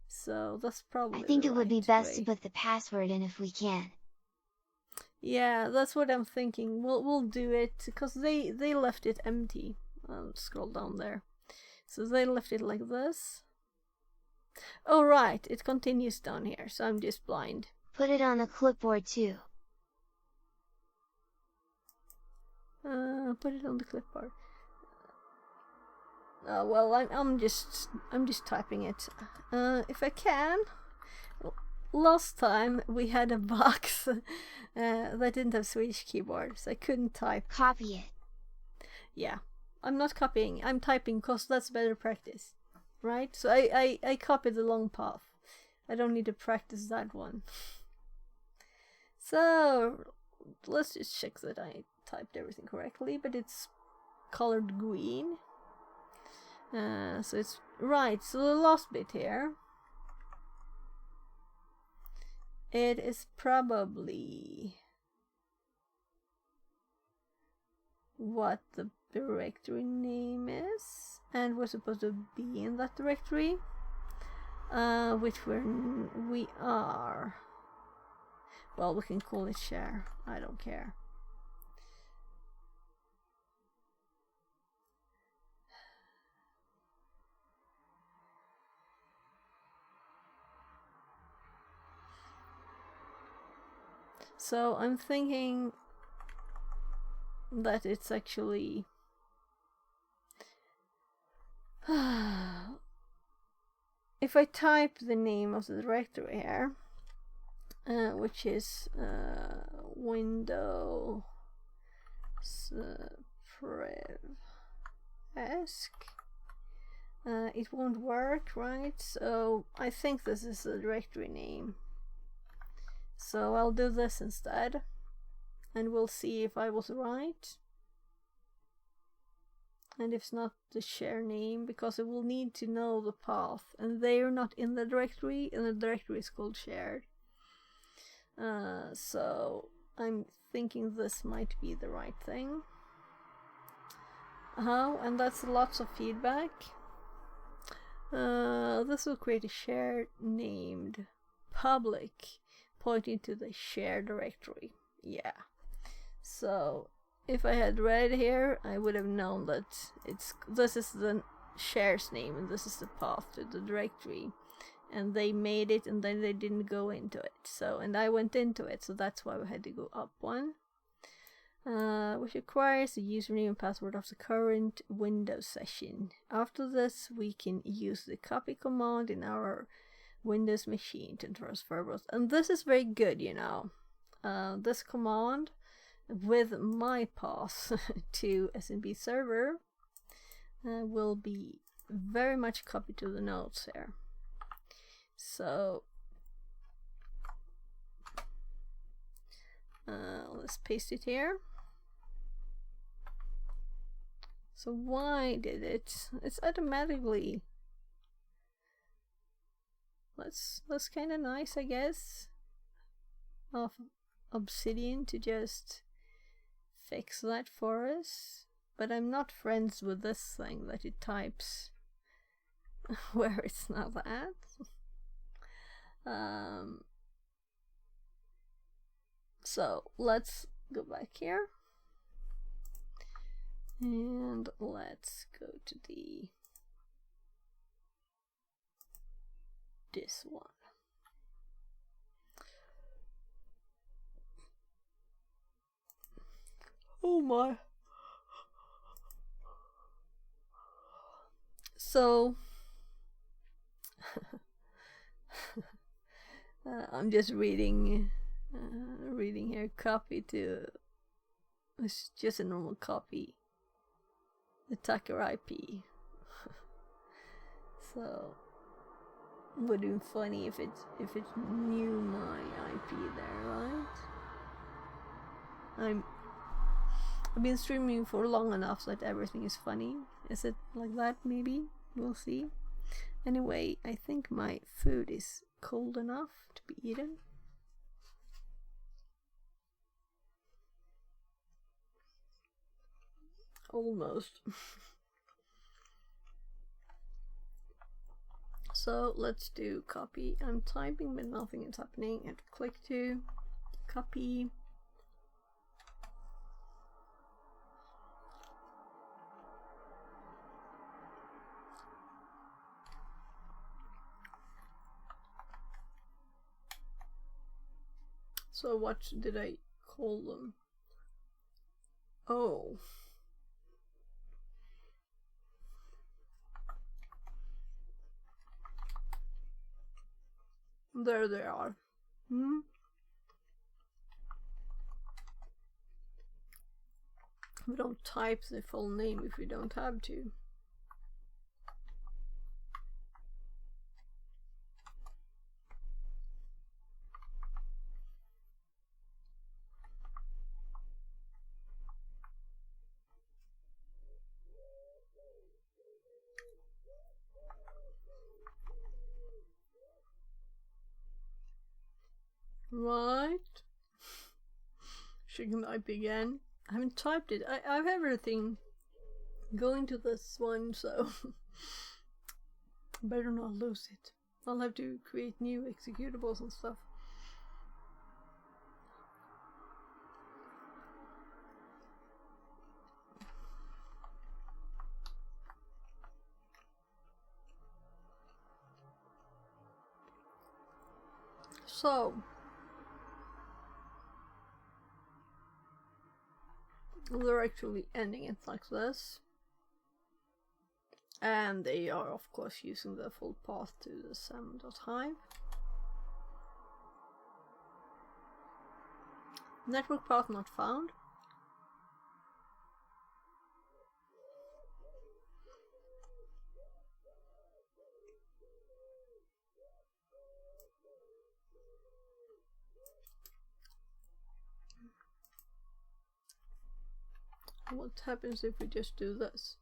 So that's probably I think it would be best way to put the password in if we can. Yeah, that's what I'm thinking. We'll do it because they left it empty. I'll scroll down there. So they left it like this. Oh right, it continues down here, so I'm just blind. Put it on the clipboard too. Put it on the clipboard. Well, I'm just typing it. If I can. Last time we had a box that didn't have Swedish keyboard, so I couldn't type. Copy it. Yeah, I'm not copying. I'm typing because that's better practice, right? So I copied the long path. I don't need to practice that one. So let's just check that I typed everything correctly, but it's colored green. So it's right. So the last bit here. It is probably what the directory name is, and we're supposed to be in that directory, which we are. Well, we can call it share. I don't care. So I'm thinking that it's actually if I type the name of the directory here, which is Windows Prev Esc, it won't work, right? So I think this is the directory name. So I'll do this instead, and we'll see if I was right. And if it's not the share name, because it will need to know the path, and they're not in the directory, and the directory is called shared. So I'm thinking this might be the right thing. And that's lots of feedback. This will create a shared named public, pointing to the share directory. Yeah. So if I had read here, I would have known that this is the share's name and this is the path to the directory. And they made it and then they didn't go into it. So, and I went into it, so that's why we had to go up one. Which requires the username and password of the current Windows session. After this, we can use the copy command in our Windows machine to transfer both. And this is very good, you know. This command with my path to SMB server will be very much copied to the nodes here. So let's paste it here. So why did it? It's automatically. That's kind of nice, I guess, of Obsidian to just fix that for us. But I'm not friends with this thing that it types where it's not at. So let's go back here and let's go to this one. Oh my. So I'm just reading here, copy to, it's just a normal copy, attacker IP. So would have been funny if it knew my IP there, right? I've been streaming for long enough so that everything is funny. Is it like that? Maybe we'll see. Anyway, I think my food is cold enough to be eaten. Almost. So let's do copy. I'm typing but nothing is happening. And click to copy. So what did I call them? Oh. There they are. We don't type the full name if we don't have to. Right. Chicken type again. I haven't typed it. I have everything going to this one, so better not lose it. I'll have to create new executables and stuff. So they're actually ending it like this, and they are of course using the full path to the sam.hive. Network path not found. What happens if we just do this?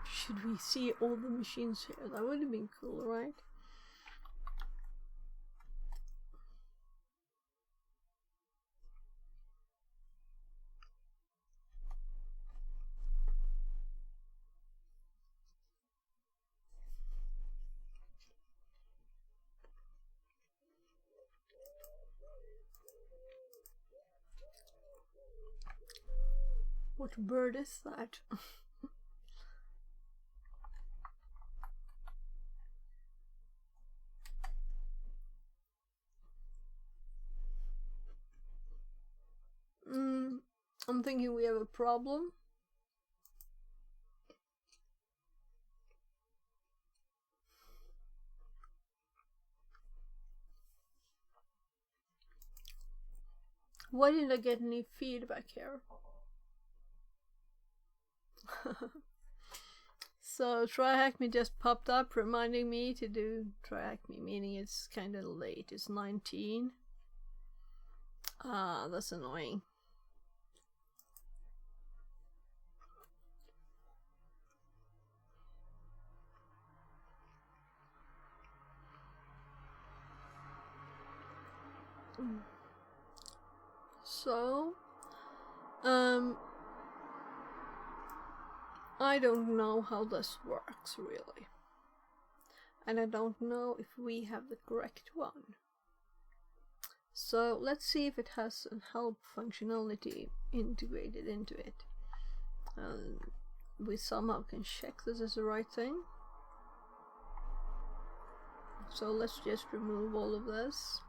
Should we see all the machines here? That would have been cool, right? What bird is that? I'm thinking we have a problem. Why didn't I get any feedback here? So TryHackMe just popped up reminding me to do TryHackMe, meaning it's kind of late. It's 19. Ah, that's annoying. So, I don't know how this works really, and I don't know if we have the correct one. So let's see if it has a help functionality integrated into it. We somehow can check this is the right thing. So let's just remove all of this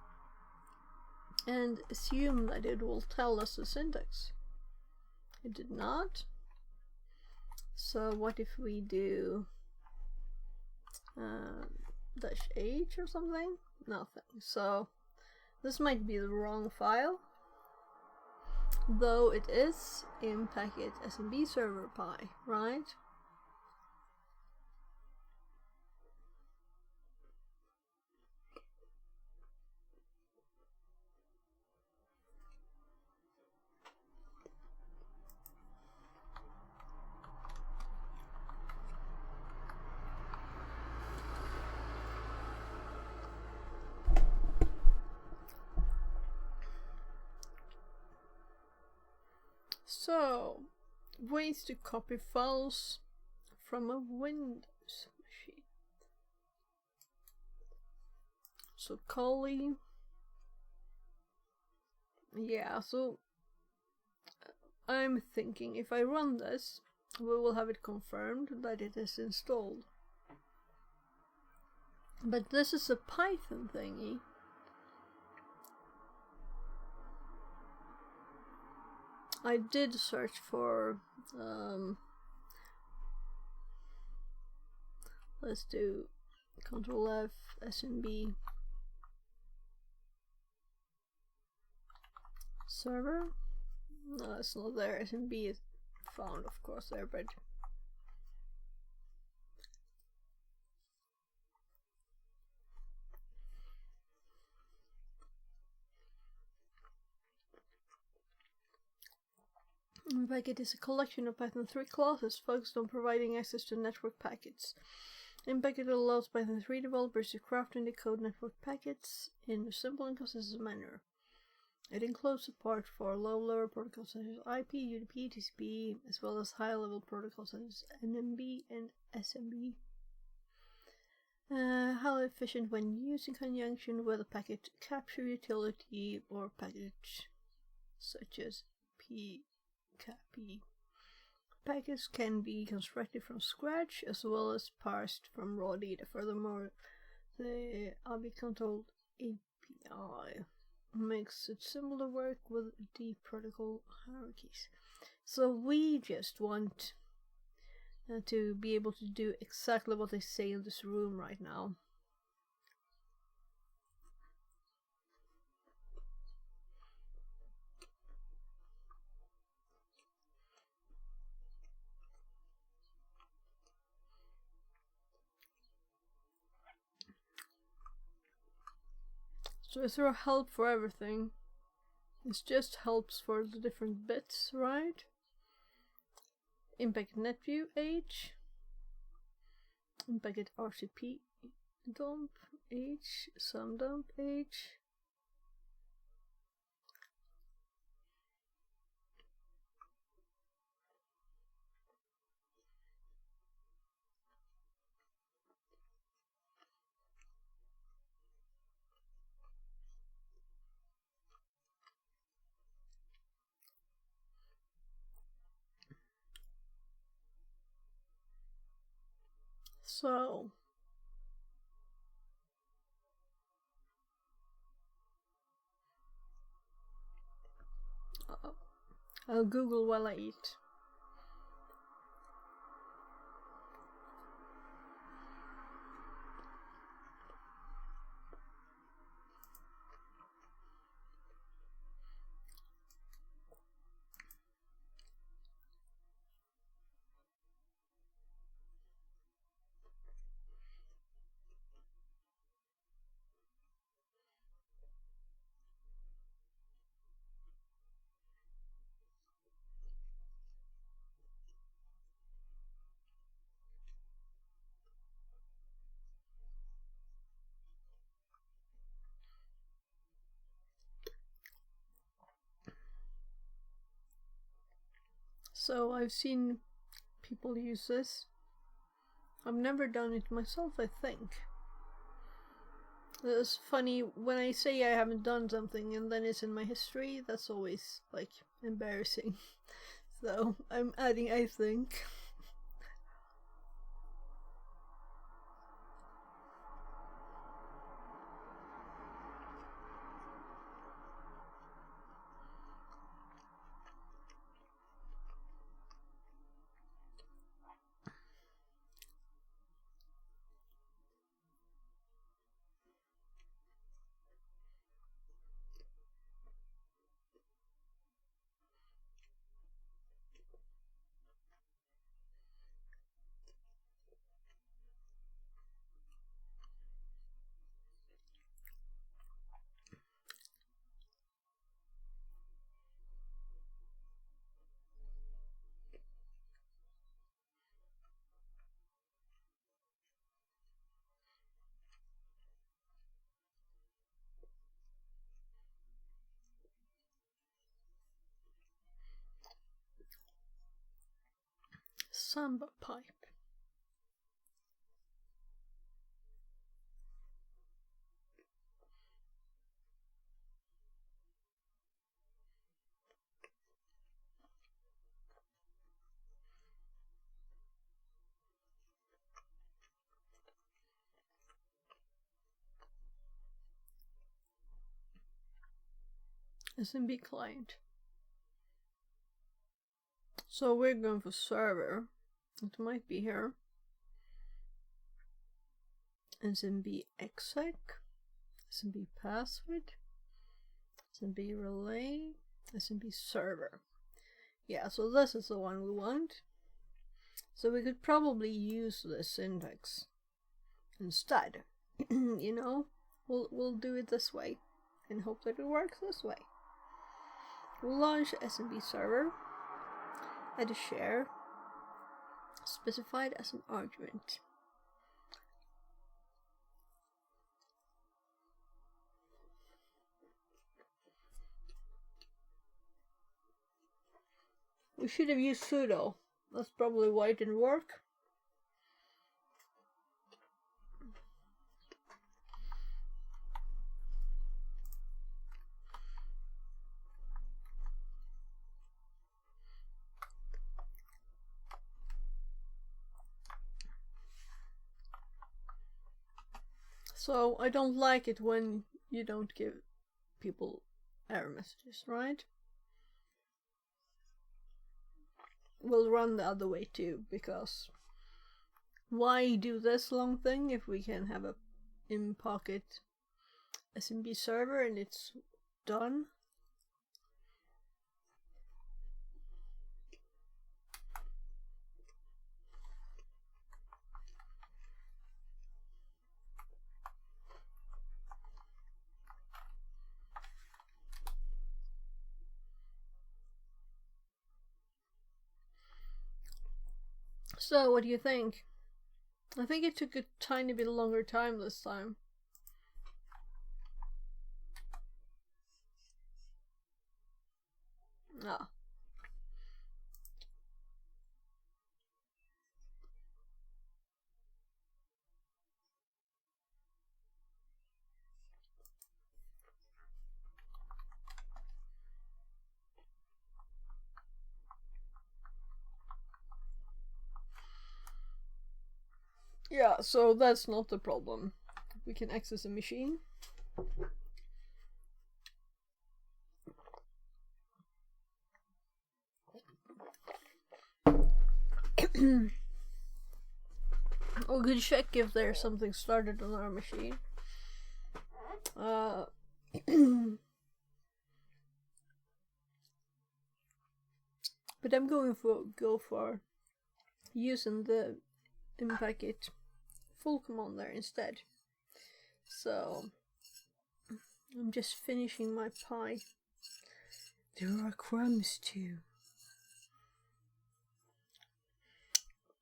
and assume that it will tell us the syntax. It did not. So what if we do -h or something? Nothing. So this might be the wrong file, though it is in packet SMB server pi, right? So, ways to copy files from a Windows machine. So Kali. Yeah, so I'm thinking if I run this, we will have it confirmed that it is installed. But this is a Python thingy. I did search for let's do Control F SMB server. No, it's not there. SMB is found, of course, there, but Packet is a collection of Python 3 classes focused on providing access to network packets. Packet allows Python 3 developers to craft and decode network packets in a simple and consistent manner. It includes support for low-level protocols such as IP, UDP, TCP, as well as high-level protocols such as NMB and SMB. Highly efficient when used in conjunction with a packet capture utility or package such as PKP. Packets can be constructed from scratch as well as parsed from raw data. Furthermore, the object-controlled API makes it simple to work with deep protocol hierarchies. So we just want to be able to do exactly what they say in this room right now. So is there a help for everything? It just helps for the different bits, right? Impact NetView H, Impact RCP dump H, sum dump H. So I'll Google while I eat. So I've seen people use this. I've never done it myself, I think. It's funny when I say I haven't done something and then it's in my history, that's always like embarrassing. So I'm adding I think. Samba pipe. SMB client. So we're going for server. It might be here. SMB exec, SMB password, SMB relay, SMB server. Yeah, so this is the one we want. So we could probably use this syntax instead. You know, we'll do it this way and hope that it works this way. We'll launch SMB server, add a share specified as an argument. We should have used sudo. That's probably why it didn't work. So I don't like it when you don't give people error messages, right? We'll run the other way too, because why do this long thing if we can have a in-pocket SMB server and it's done? So, what do you think? I think it took a tiny bit longer time this time. Ah. Yeah, so that's not the problem. We can access a machine. We could check if there's something started on our machine. But I'm going go for using the in-packet full command there instead. So I'm just finishing my pie. There are crumbs too.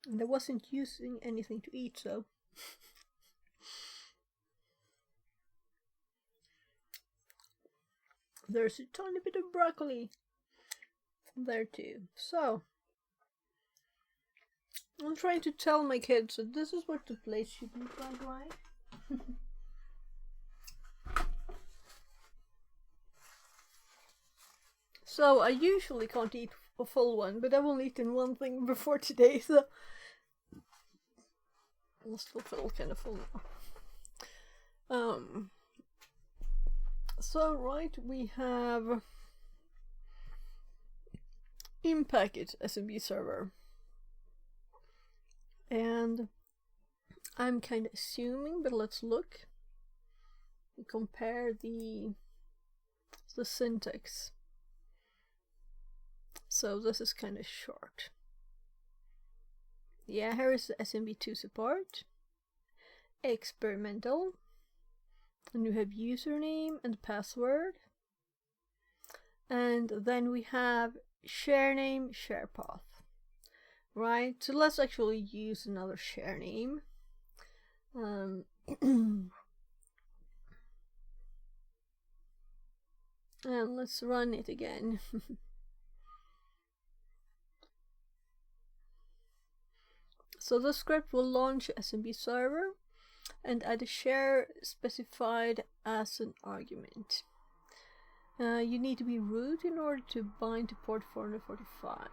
And I wasn't using anything to eat, so there's a tiny bit of broccoli there too. So I'm trying to tell my kids that this is what the place should look like, right? So I usually can't eat a full one, but I've only eaten one thing before today, so I'll still feel kind of full now. So right, we have in-packet SMB server, and I'm kind of assuming, but let's look and compare the syntax. So this is kind of short. Yeah, here is the SMB2 support, experimental, and you have username and password, and then we have share name, share path. Right, so let's actually use another share name. And let's run it again. So the script will launch SMB server and add a share specified as an argument. You need to be root in order to bind to port 445.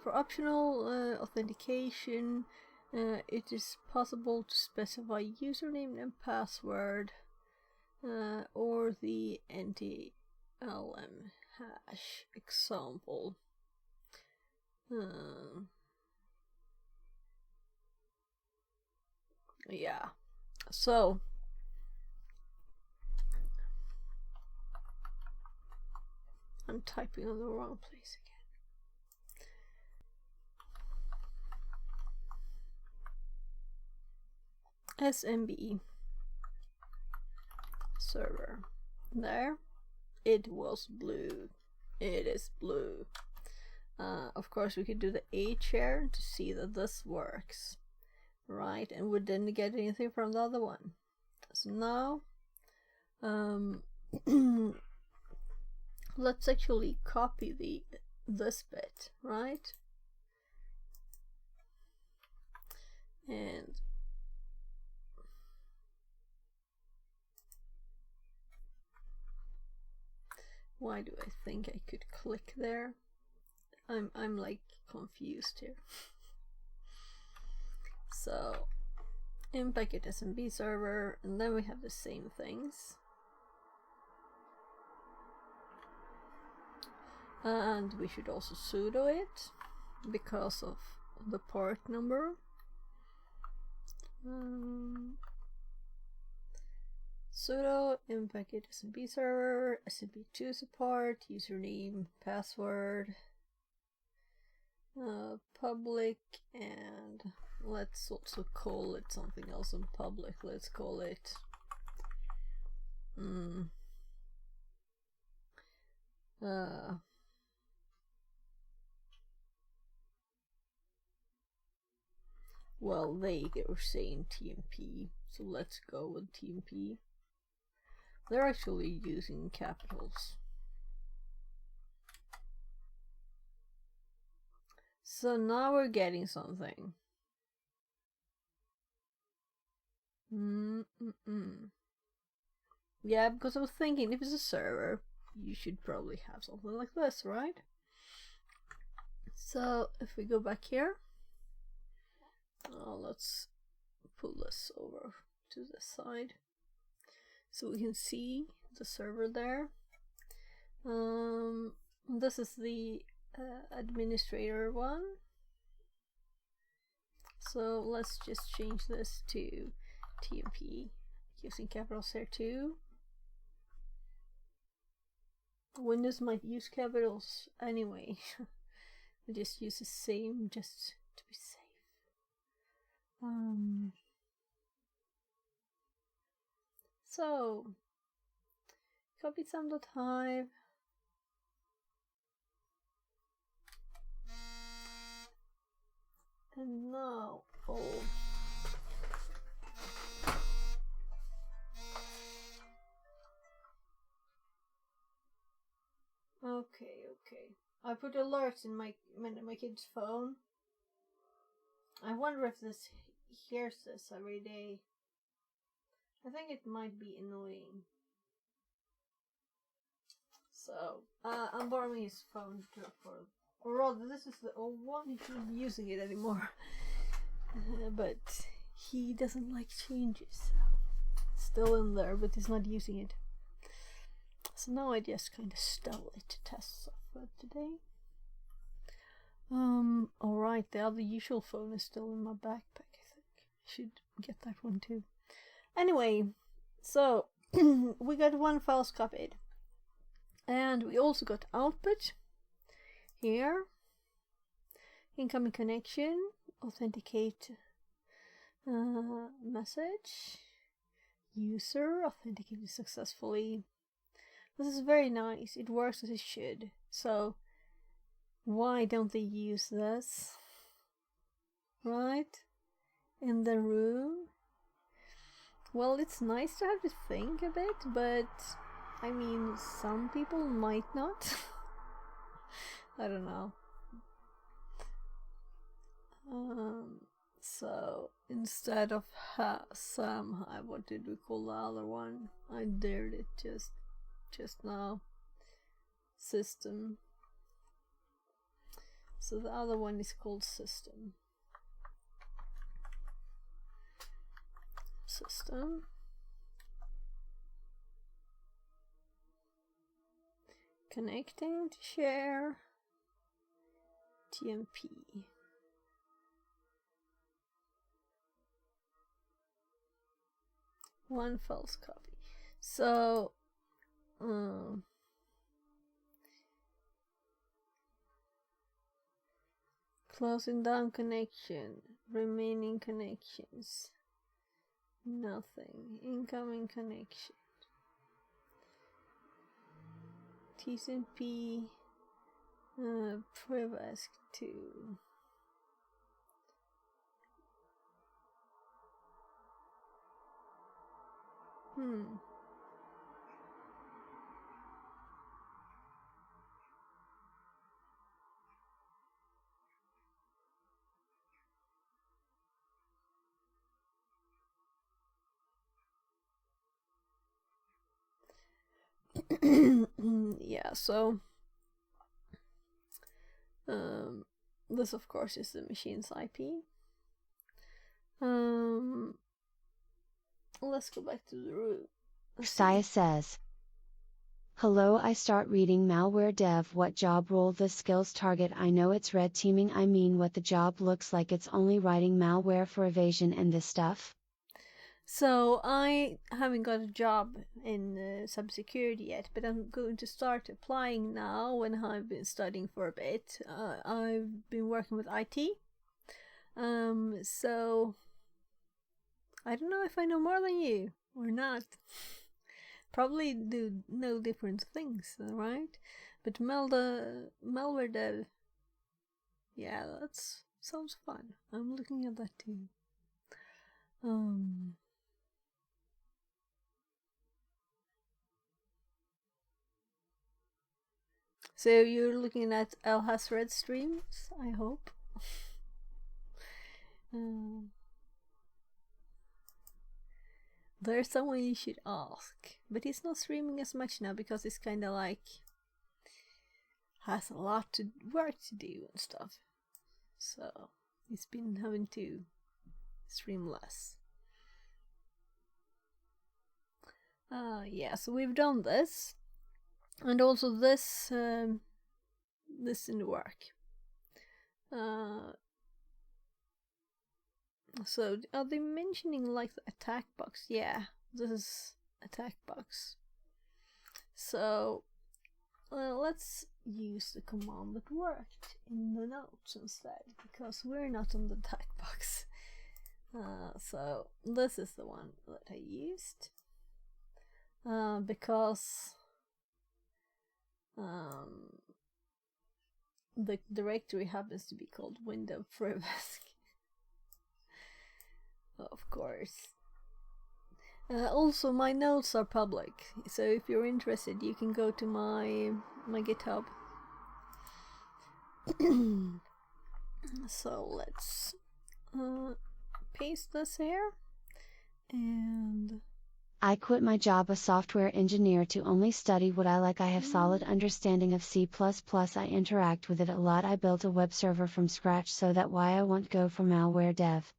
For optional authentication, it is possible to specify username and password or the lm hash example. Yeah, so I'm typing on the wrong place again. SMB server. There. It was blue. It is blue. Of course, we could do the H here to see that this works. Right, and we didn't get anything from the other one. So now, let's actually copy this bit, right? And why do I think I could click there? I'm like confused here. So in-packet SMB server, and then we have the same things. And we should also sudo it because of the port number. Sudo in-packet SMB server, SMB2 support, username, password, public, and let's also call it something else in public. Let's call it well, they were saying TMP, so let's go with TMP. They're actually using capitals. So now we're getting something. Yeah, because I was thinking if it's a server, you should probably have something like this, right? So if we go back here, let's pull this over to the side so we can see the server there. This is the administrator one. So let's just change this to TMP using capitals here too. Windows might use capitals anyway. I just use the same just to be safe. So copy some.hive. And now, okay. I put alerts in my kid's phone. I wonder if this hears this every day. I think it might be annoying. So, I'm borrowing his phone or rather, this is the old one. He shouldn't be using it anymore. But he doesn't like changes. It's still in there, but he's not using it. So now I just kind of stole it to test stuff for today. Alright, the other usual phone is still in my backpack, I think. I should get that one too. Anyway, so we got one files copied. And we also got output here. Incoming connection, authenticate message, user authenticated successfully. This is very nice. It works as it should. So why don't they use this? Right? In the room? Well, it's nice to have to think a bit, but I mean, some people might not. I don't know. So instead of Sam, what did we call the other one? I dared it just now. System. So the other one is called system. System. Connecting to share. TMP. One false copy. So, closing down connection. Remaining connections. Nothing. Incoming connection. TCP. Privask 2. Yeah, so this of course is the machine's IP. Let's go back to the root. Saya says, hello, I start reading malware dev. What job role the skills target? I know it's red teaming. I mean, what the job looks like. It's only writing malware for evasion and this stuff. So I haven't got a job in cybersecurity yet, but I'm going to start applying now when I've been studying for a bit. I've been working with IT. So I don't know if I know more than you or not. Probably do know different things, right? But malware dev, yeah, that sounds fun. I'm looking at that too. So you're looking at El Hasred streams, I hope. There's someone you should ask, but he's not streaming as much now because he's kind of like has a lot to work to do and stuff. So he's been having to stream less. Yeah, so we've done this, and also this this didn't work. So are they mentioning like the attack box? Yeah, this is attack box. So let's use the command that worked in the notes instead, because we're not on the attack box. So this is the one that I used. Because the directory happens to be called window privask. Of course. Also, my notes are public, so if you're interested, you can go to my GitHub. So let's paste this here, and I quit my job as software engineer to only study what I like. I have solid understanding of C++. I interact with it a lot. I built a web server from scratch, so that why I won't go for malware dev.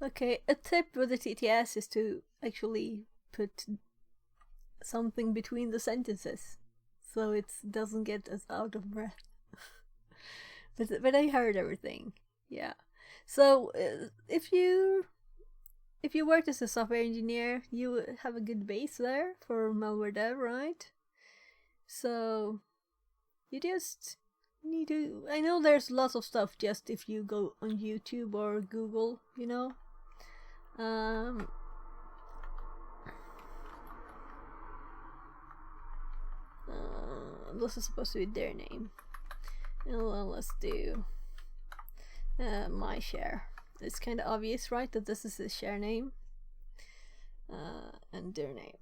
Okay, a tip with the TTS is to actually put something between the sentences, so it doesn't get as out of breath. But I heard everything. Yeah. So if you worked as a software engineer, you have a good base there for malware dev, right? So you just need to. I know there's lots of stuff just if you go on YouTube or Google, you know. This is supposed to be their name. Well, let's do my share. It's kind of obvious, right, that this is the share name and their name.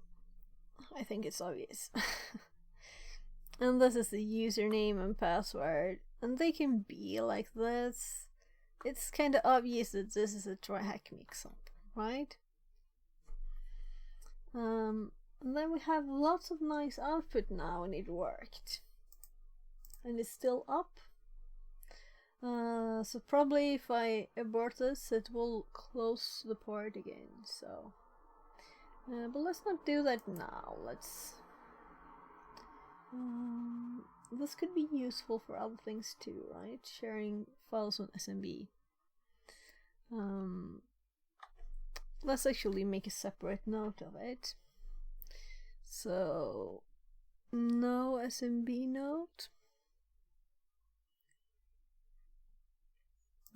I think it's obvious. And this is the username and password, and they can be like this. It's kind of obvious that this is a TryHackMe example, right? And then we have lots of nice output now, and it worked. And it's still up. So probably if I abort this, it will close the port again. So, but let's not do that now. Let's this could be useful for other things too, right? Sharing files on SMB. Let's actually make a separate note of it. So, no SMB note.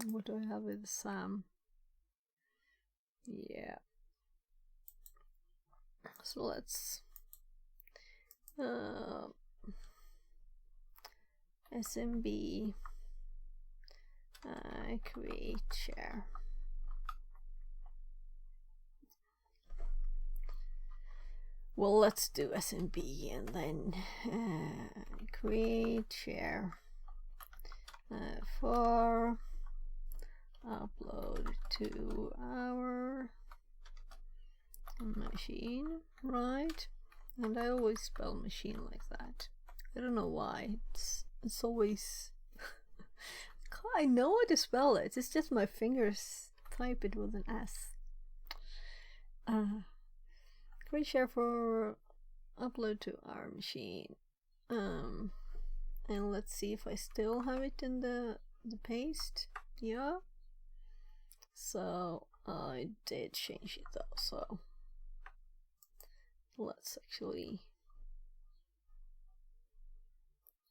What do I have with Sam? Yeah. So let's SMB create share. Well, let's do SMB and then create share for upload to our machine, right? And I always spell machine like that. I don't know why. It's always I know how to spell it. It's just my fingers type it with an S. Create share for upload to our machine. And let's see if I still have it in the paste. Yeah. So I did change it though, so let's actually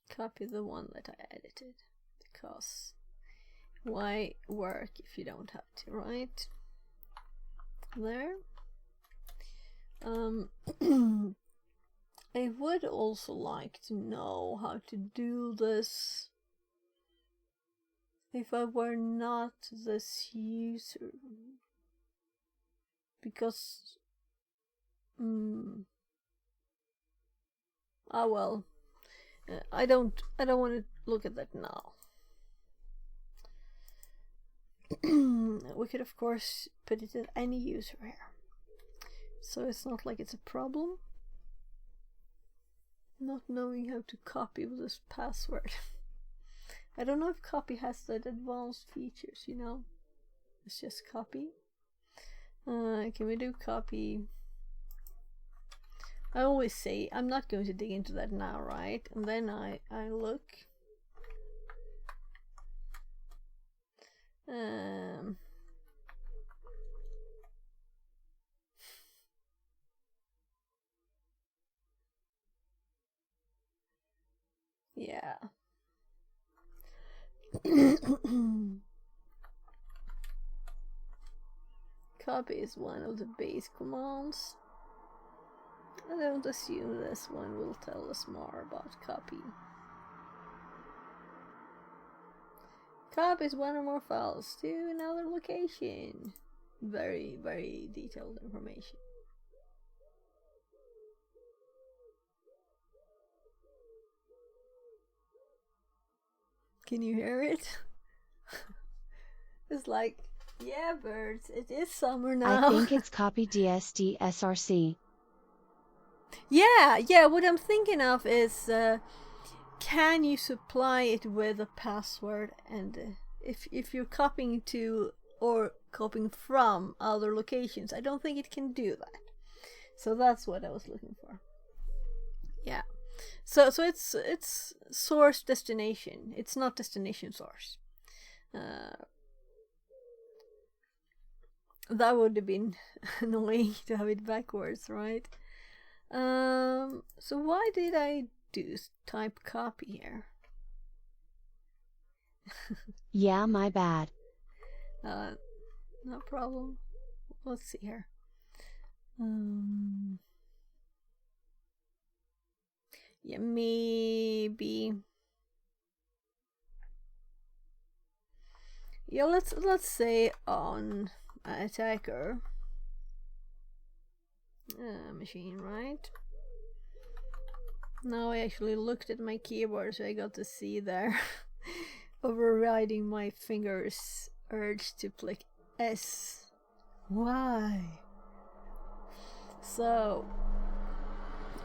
copy the one that I edited, because why work if you don't have to, right? There. I would also like to know how to do this if I were not this user, because well, I don't want to look at that now. We could of course put it in any user here, so it's not like it's a problem not knowing how to copy with this password. I don't know if copy has that advanced features, you know. It's just copy. Can we do copy? I always say I'm not going to dig into that now, right? And then I look. Yeah. Copy is one of the base commands. I don't assume this one will tell us more about copy. Copies one or more files to another location. Very, very detailed information. Can you hear it? It's like, yeah, birds, it is summer now. I think it's copy DSD SRC. Yeah, what I'm thinking of is, can you supply it with a password, and if you're copying to or copying from other locations, I don't think it can do that. So that's what I was looking for. Yeah. So it's source destination. It's not destination source. That would have been annoying to have it backwards, right? So why did I type copy here? Yeah, my bad. No problem. Let's see here. Yeah, maybe. Yeah, let's say on attacker machine, right? Now I actually looked at my keyboard, so I got to see there overriding my fingers urge to click S. Why? So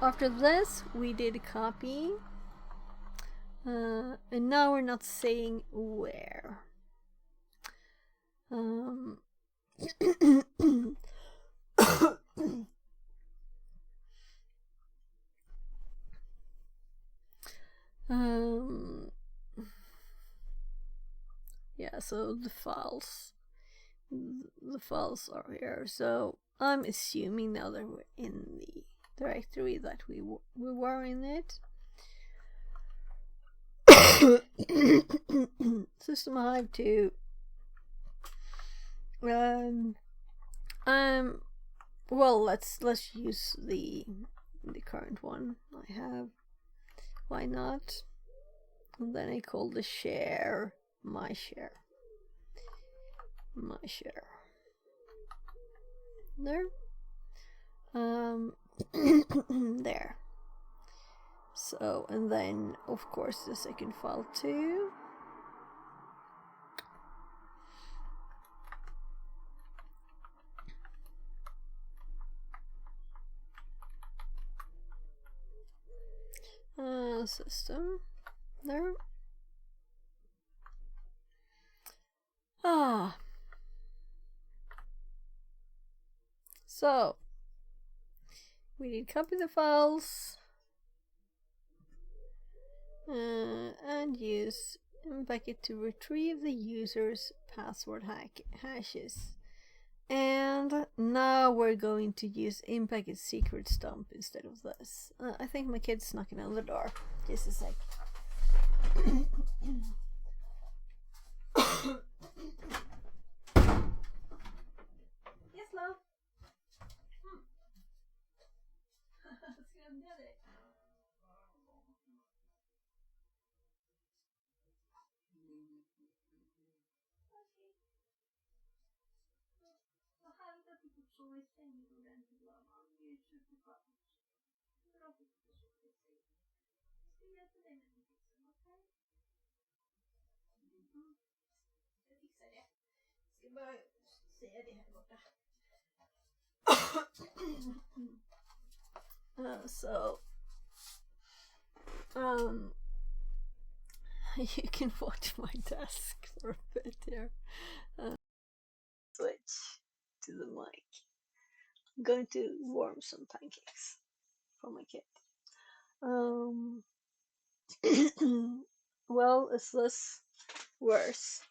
after this we did copy, and now we're not saying where. Yeah, so the files are here. So I'm assuming now that we're in the directory that we were in it. System Hive 2. Well, let's use the current one I have. Why not? And then I call the share my share. There. There. So, and then of course the second file too. System. There. So we need copy the files and use Bucket to retrieve the user's password hashes. And now we're going to use Impact secret stump instead of this. I think my kid's knocking on the door. Just a sec. Yes, love. So you can watch my desk for a bit here. Switch to the mic. I'm going to warm some pancakes for my kid. Well, is this worse?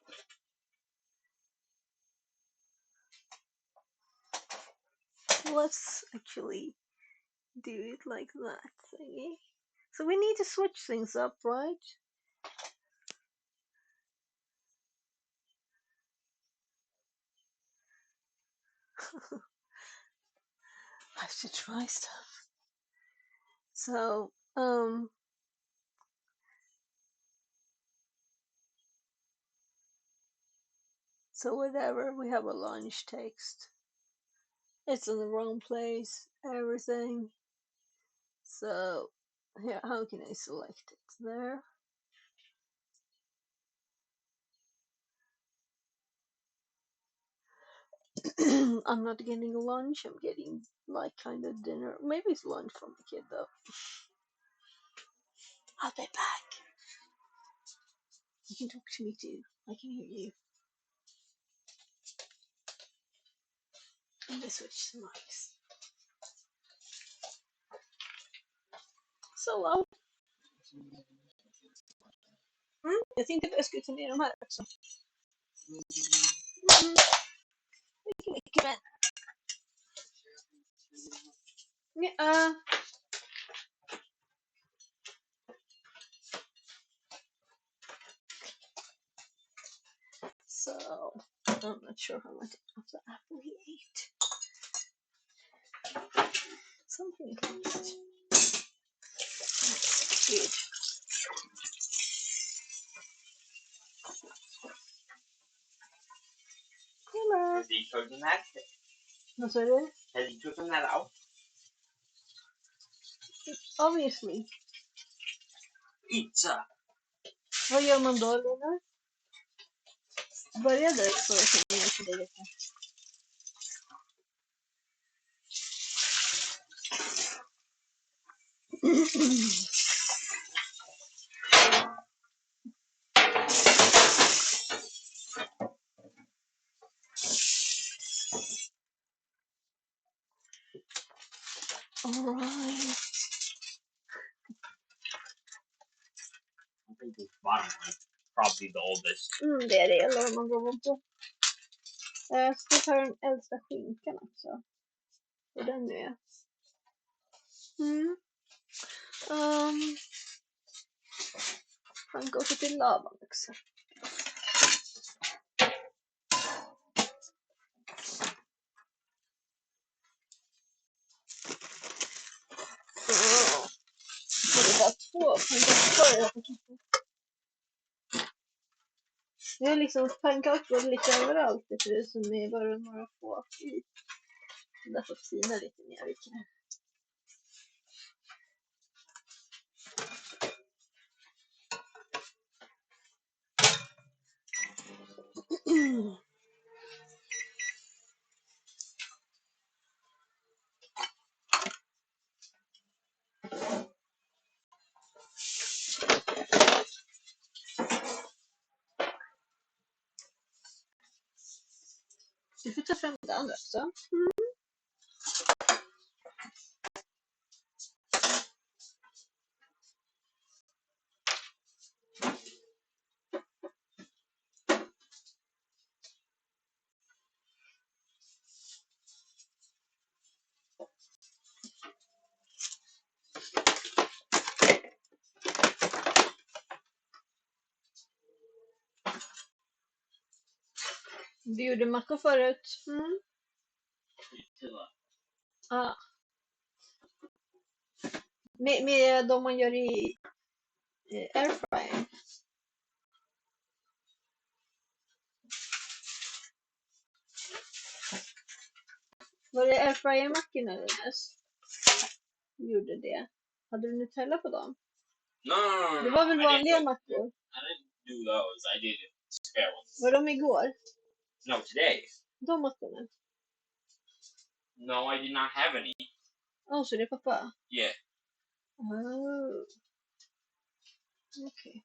Let's actually do it like that thingy. So we need to switch things up, right? I have to try stuff. So, so whatever, we have a launch text. It's in the wrong place, everything. So, here, how can I select it? There. I'm not getting lunch, I'm getting like kind of dinner. Maybe it's lunch for my kid though. I'll be back. You can talk to me too. I can hear you. I'm gonna switch the mics. Så loud. Jag tänkte att jag skulle ta ner de här också. Mycket men. Ja. So, I'm not sure how much of the apple he ate. Something at least. That's good. Hello. Has he chosen that? Vad sa du? Has he chosen that out? Obviously. Pizza. Vad gör man då, Lena? Börja där så jag kan göra för dig lite. Alright. think the bottom one. Probably the oldest. Det är det, eller man går på. Jag ska ta den äldsta skinkan också. Och den är. Han går till lavan också. Det var 2 det är liksom pannkakor lite överallt. Det är som är bara några få i. Därför fina lite mer i det. Du får ta fram det andra också. Du gjorde mackor förut. Ja. Med de man gör i airfryer. Var det airfryer-mackorna eller? Du gjorde det. Hade du Nutella på dem? No. Det var väl vanliga mackor? I didn't do those. I did spare ones. Var de igår? No, today. De mackorna? No, I did not have any. Så det är pappa? Yeah. Oh. Okej.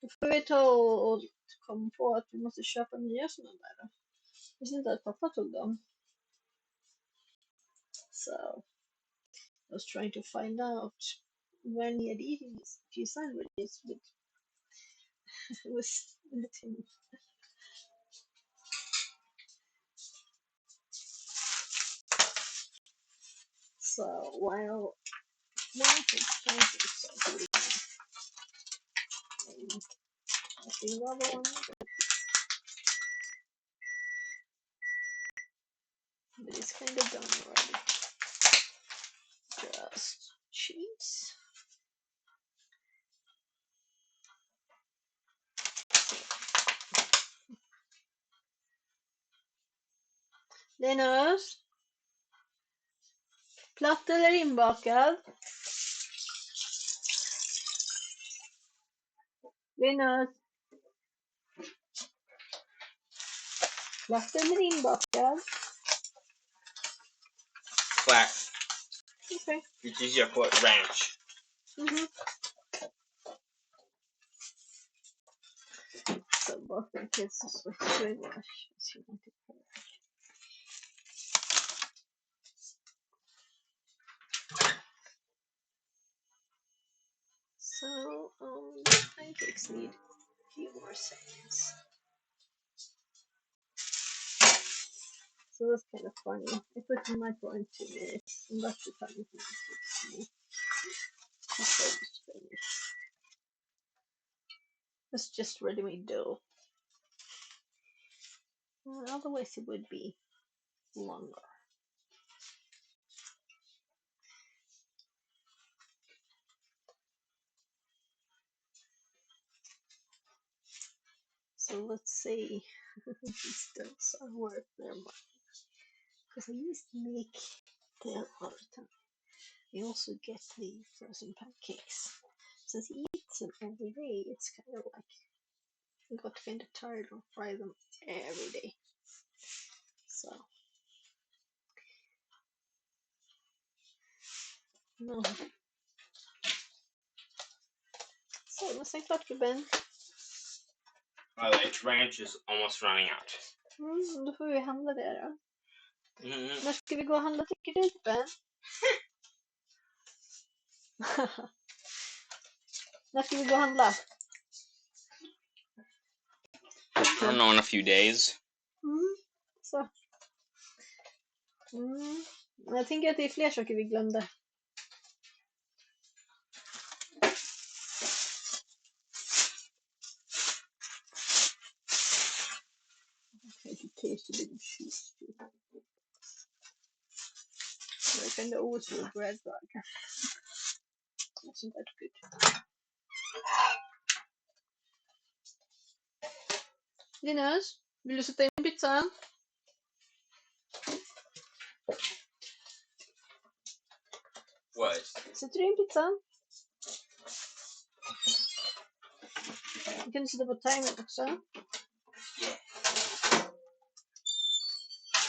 Då får vi ta och komma på att vi måste köpa nya sådana där då. Jag visste inte att pappa tog dem. So, I was trying to find out when he had eaten his few sandwiches with him. So, while he's trying to I think another one. But it's kind of done already. Just cheese. Linus? Platt eller inbakad? Linus? Platt eller inbakad? Flat. Okay. It's easier for ranch. So both my kids just with the wash. So pancakes need a few more seconds. So that's kind of funny. I put the micro in 2 minutes, and that's the time it takes me. It's just ready-made dough. Otherwise it would be longer. So let's see if these doughs are worth their money. Because I used to make them all the time. You also get the frozen pancakes. Since he eats them every day, it's kind of like I got kind of tired of frying them every day. So no. Så nästan klart gubben. Its ranch is almost running out. Då får vi handla det då. När ska vi gå och handla tycker du gubben? När ska vi gå och handla? I don't know, in a few days. Så. Jag tänker att det är fler saker vi glömde. I should taste a bit of cheese too. I can always do bread burger. Isn't that good? Linus, vill du sätta in pizzan? What? Sätter du in pizzan? Du kan sätta på timern också. Yeah.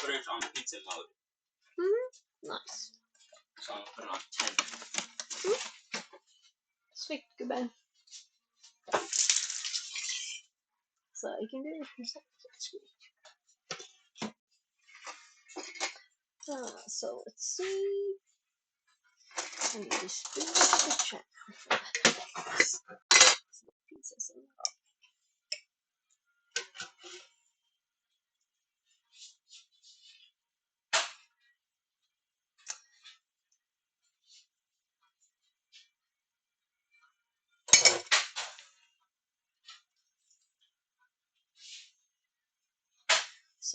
Put it on pizza mode. Nice. So I'm gonna put it on 10. Snyggt gubben. So you can do it yourself. So let's see. I need to spin the channel. Pieces in the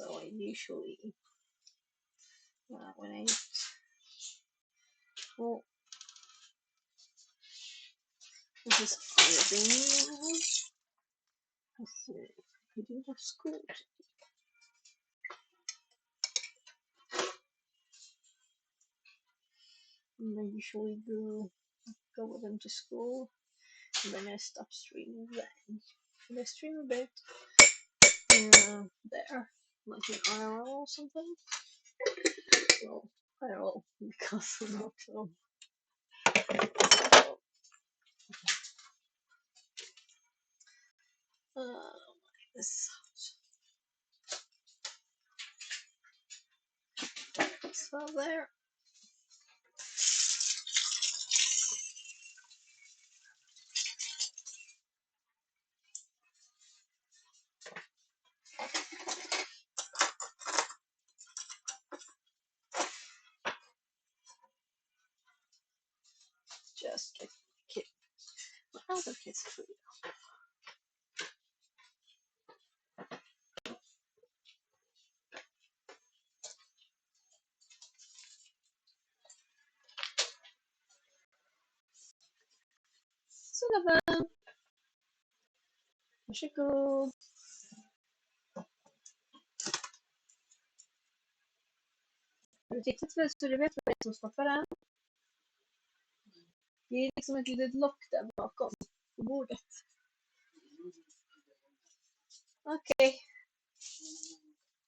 So I usually, when I, well, this is freezing. Let's see, we do have school. And I usually go with them to school, and then I stop streaming then. And I stream a bit there, like an IRL or something. Well, IRL because I'm not so. This so there. Just like kid. My other kid's free. Sullivan. Varsågod. Har du tittat väl så du vet vad det är som stoppar den? Det är liksom ett litet lock där bakom på bordet. Okay.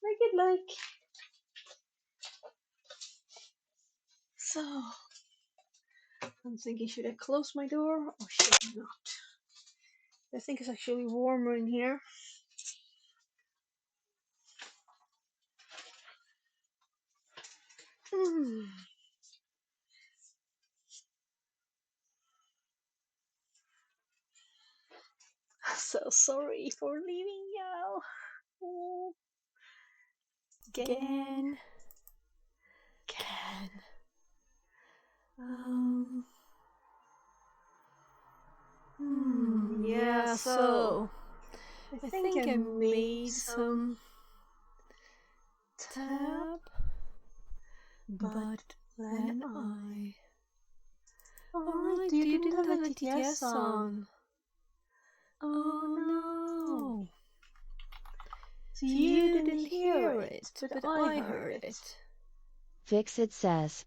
Make it like. So, I'm thinking, should I close my door or should I not? I think it's actually warmer in here. So sorry for leaving y'all. Again. Yeah, so I think I made some tab, but then I didn't have a TTS on. Oh no. So you didn't hear it, but I heard it. Fixit says.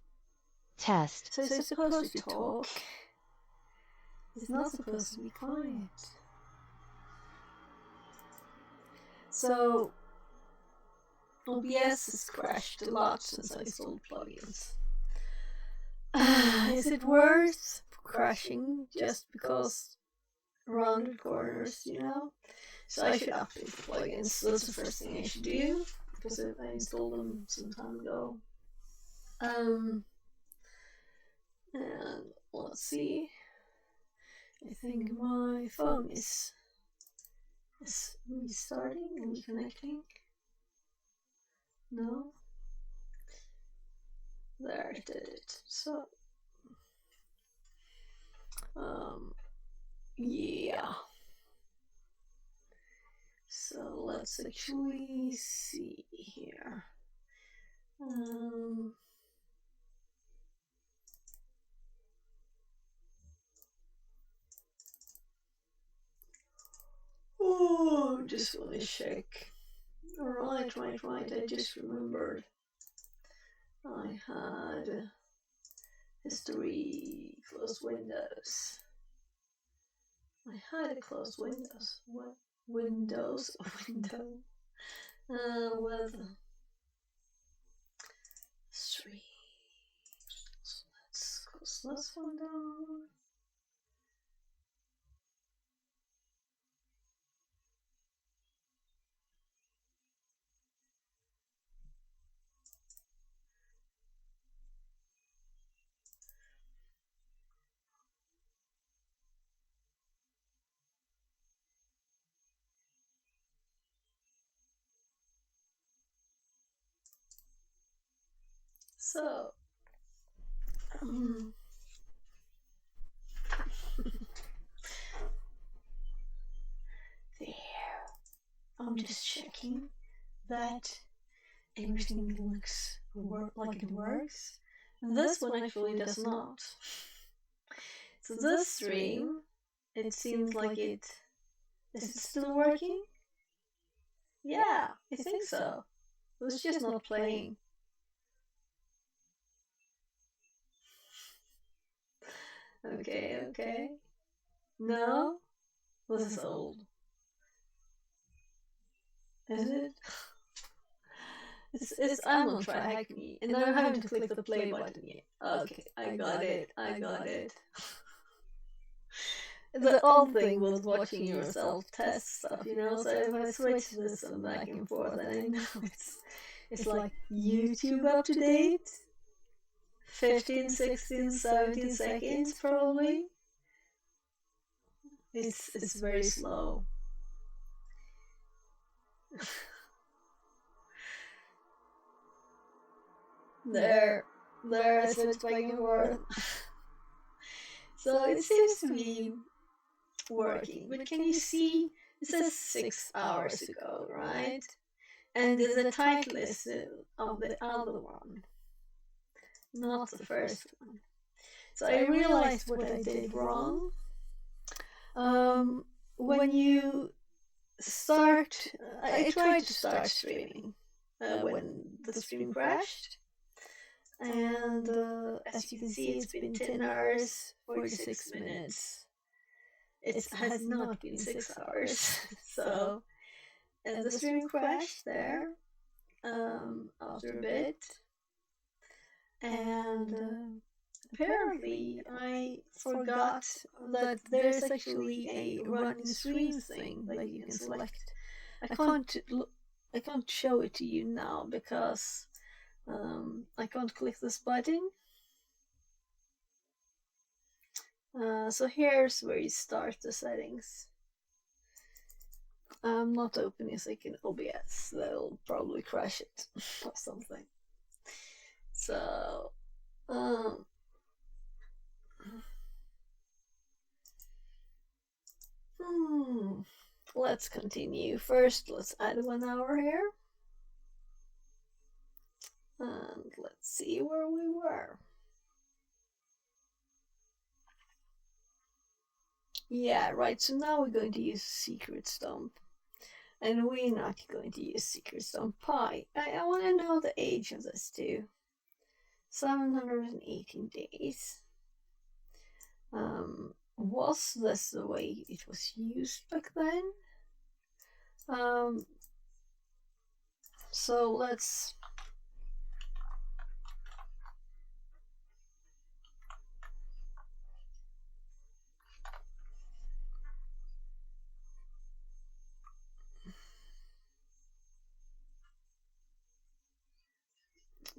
Test. So it's supposed to talk. It's not supposed to be quiet. So OBS has crashed a lot since I installed plugins. Is it worth crashing just because rounded corners, you know? So I should update the plugins. That's the first thing I should do because I installed them some time ago. And let's see. I think my phone is Is restarting and reconnecting? No? There, it did it. So, yeah. So let's actually see here. Oh, just want to check. Right. I just remembered. I had history, closed windows. I had a closed windows. What? Windows? Window? With stream. So let's close this one down. So, there. I'm just checking that everything looks like it works. And this one actually does not. So this stream, it seems like it... Is it still working? Yeah, I think so. It was just not playing. Okay. No? This is old. Is it? I'm on TryHackMe, and I haven't clicked the play button yet. Okay, I got it. The old thing was watching yourself test stuff, you know, so if I switch this one back and forth, and I know it's like YouTube up to date. 15, 16, 17 seconds probably. It's very slow. There, I switched back and forth. So it seems to be working, but can you see? It says 6 hours ago, right? And the title is of the other one, not the first one. So I realized what I did wrong. When you start, I tried to start streaming when the stream crashed, and as you can see, it's been 10 hours, 46 minutes. It has not been 6 hours. So, and the stream crashed there after a bit, and apparently I forgot that there's actually a running stream thing that you can select. I can't show it to you now because I can't click this button. So here's where you start the settings. I'm not opening a second OBS, that'll probably crash it or something. So, let's continue. First, let's add 1 hour here. And let's see where we were. Yeah, right, so now we're going to use secret stomp. And we're not going to use secret stomp pi. I want to know the age of this too. 718 days. Was this the way it was used back then? So let's...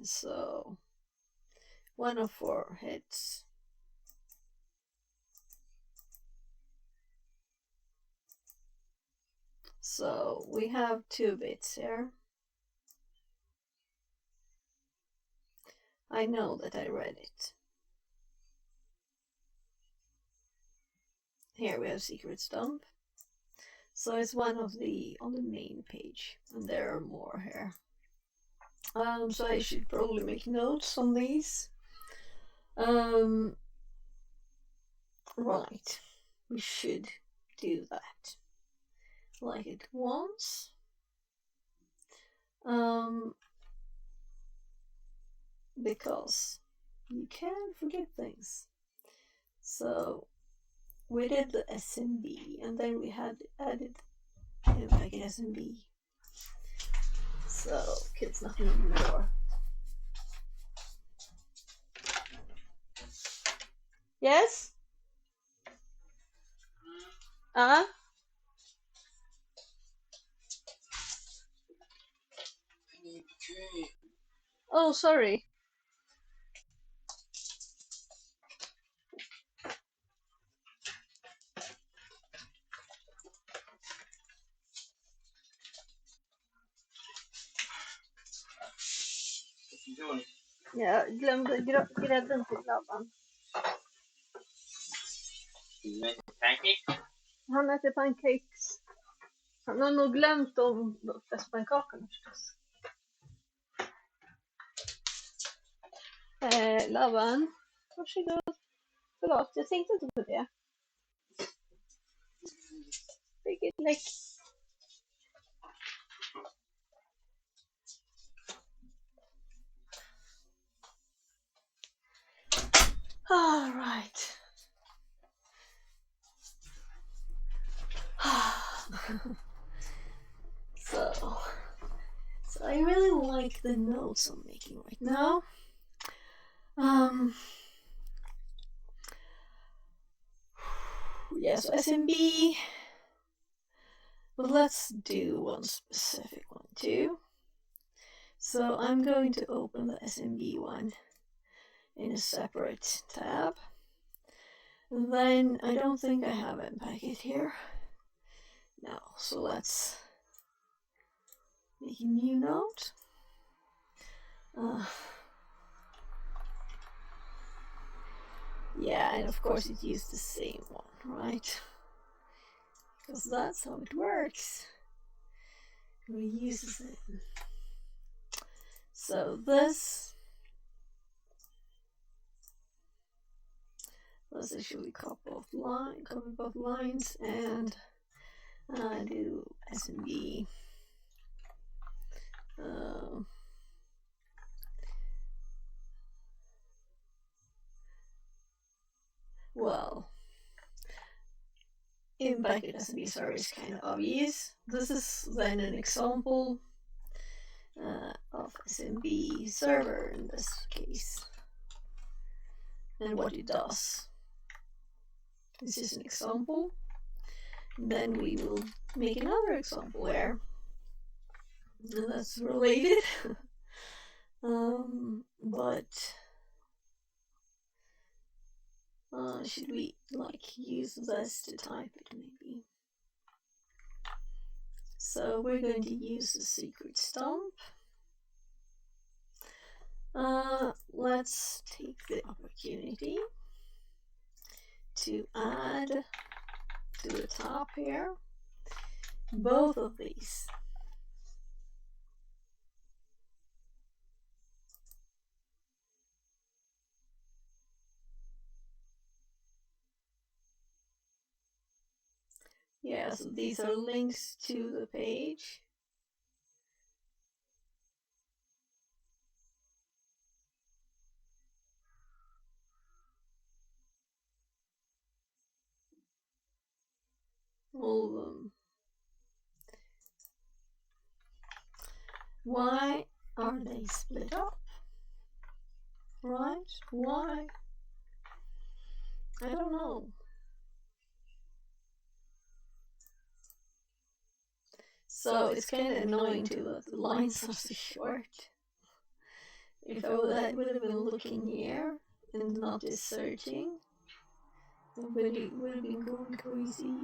So 104 hits. So we have 2 bits here. I know that I read it. Here we have secret stump. So it's one of the on the main page, and there are more here. So I should probably make notes on these. Right, we should do that. Like it once. Because you can forget things. So we did the SMB, and then we had added like SMB. So kids knocking on the door. Yes? Oh, sorry. Jag glömde grädden till labban. Pancake? Han äter pancakes. Han har nog glömt om fläskpannkakorna förstås. Labban. Varsågod. Förlåt, jag tänkte inte på det. Vilket läck. All right. So I really like the notes I'm making right now. Yeah, so SMB. But let's do one specific one too. So I'm going to open the SMB one in a separate tab. And then I don't think I have a packet here. No, so let's make a new note. Yeah, and of course it used the same one, right? Because that's how it works. Reuses it. So this, let's actually copy both lines and do SMB. Well, in packet SMB service kind of obvious. This is then an example of SMB server in this case, and what it does. This is an example. Then we will make another example there, and that's related. But should we use this to type it maybe? So we're going to use the secret stump. Let's take the opportunity to add to the top here both of these. Yeah, so these are links to the page. All of them. Why are they split up? Right? Why? I don't know. So it's kind of annoying too that the lines are so short. If I would have been looking here and not just searching, everybody would have been going crazy.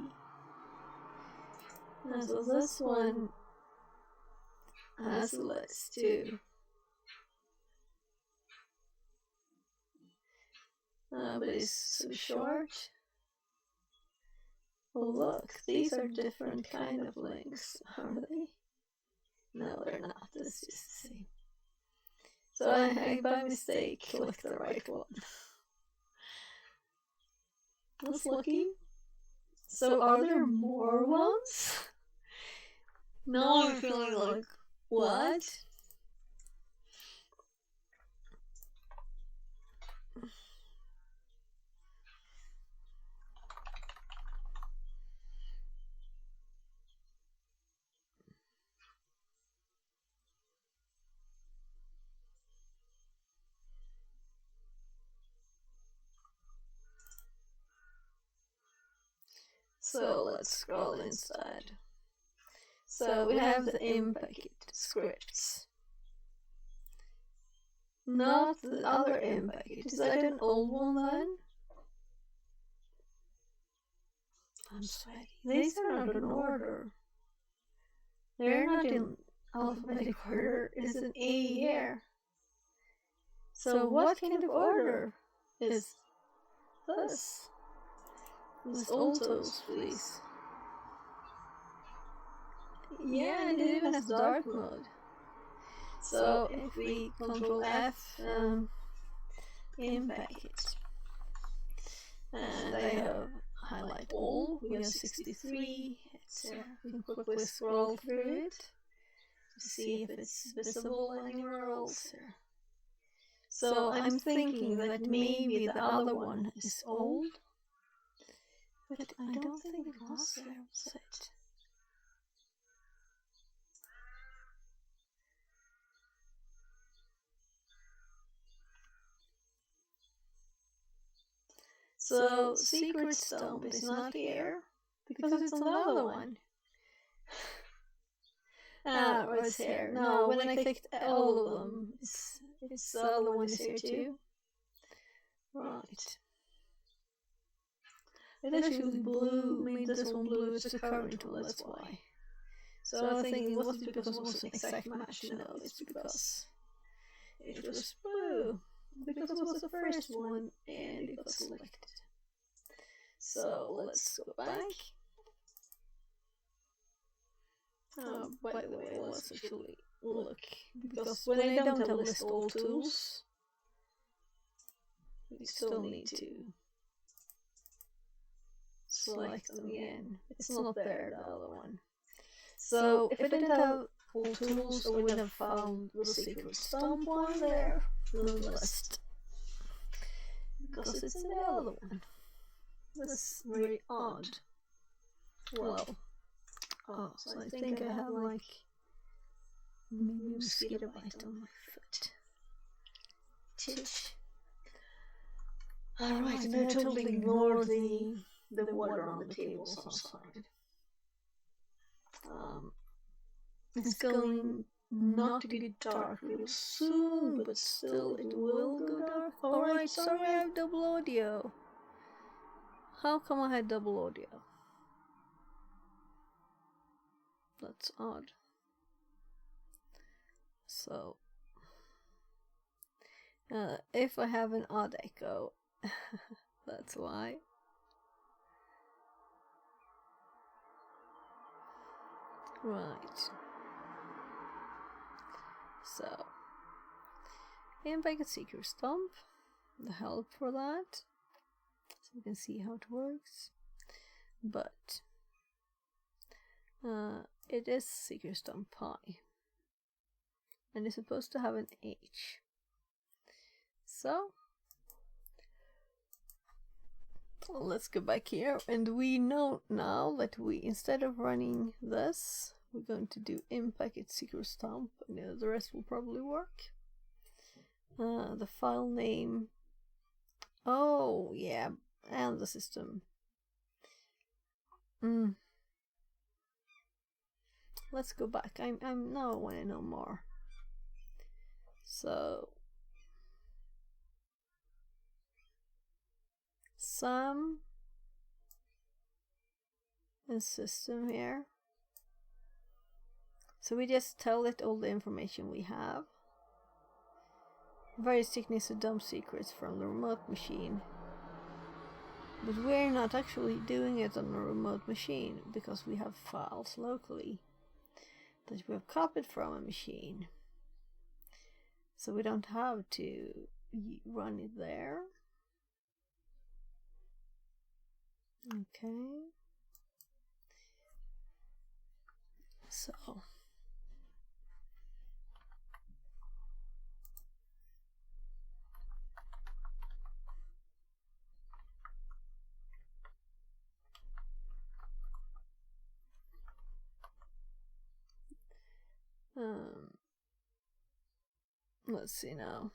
So this one has a list too. But it's so short. Oh look, these are different kind of links, are they? No, they're not. It's just the same. So I by mistake clicked the right one. That's lucky. So are there more ones? Now I'm feeling like, what? So let's scroll inside. So we have the in-packet scripts. Not the other in-packet. Is that an old one then? I'm sweaty. These are not in order. They're not in alphabetic order. It's an A here. So what kind of order is this? This autos, please. Yeah, and it even has dark mode. So if we Control F in packet, and I have highlight all, we have 63, etc. We can quickly scroll through it to see if it's visible anywhere else here. So I'm thinking that maybe the other one is old, but I don't think it was there, was it? So secret stump is not here because it's on the other one. It's here. No, when I clicked all of them, it's the other one is here too. Right. It actually blue, made this one blue, it's the current one, that's why. So I was thinking, was it because it was an exact match? No, it's because it was blue. Because it was the first one and it got selected. So let's go back. Oh, by the way, let's actually look. Because when I don't have list all tools, we still need to select them again. It's not there, the other one. So if I didn't have all tools, I would have found the secret stump one there in the list. Because it's in the other one. That's very odd. Well, oh, so I think I have like maybe a mosquito bite on my foot. Titch. Alright, and I totally ignore the water on the tables outside. It's going not to get dark real soon, but still it will go dark. Alright, sorry I have double audio. How come I had double audio? That's odd. So, if I have an odd echo, that's why. Right. So, in-packet secret stump, the help for that, so you can see how it works. But it is secret stump pi, and it's supposed to have an H. So let's go back here, and we know now that we, instead of running this, we're going to do in-packet secret stump, and the rest will probably work. The file name, oh yeah, and the system. Let's go back. I'm now I want to know more. So sum and system here. So we just tell it all the information we have. Various techniques to dump secrets from the remote machine. But we're not actually doing it on a remote machine because we have files locally that we have copied from a machine. So we don't have to run it there. Okay. So let's see now.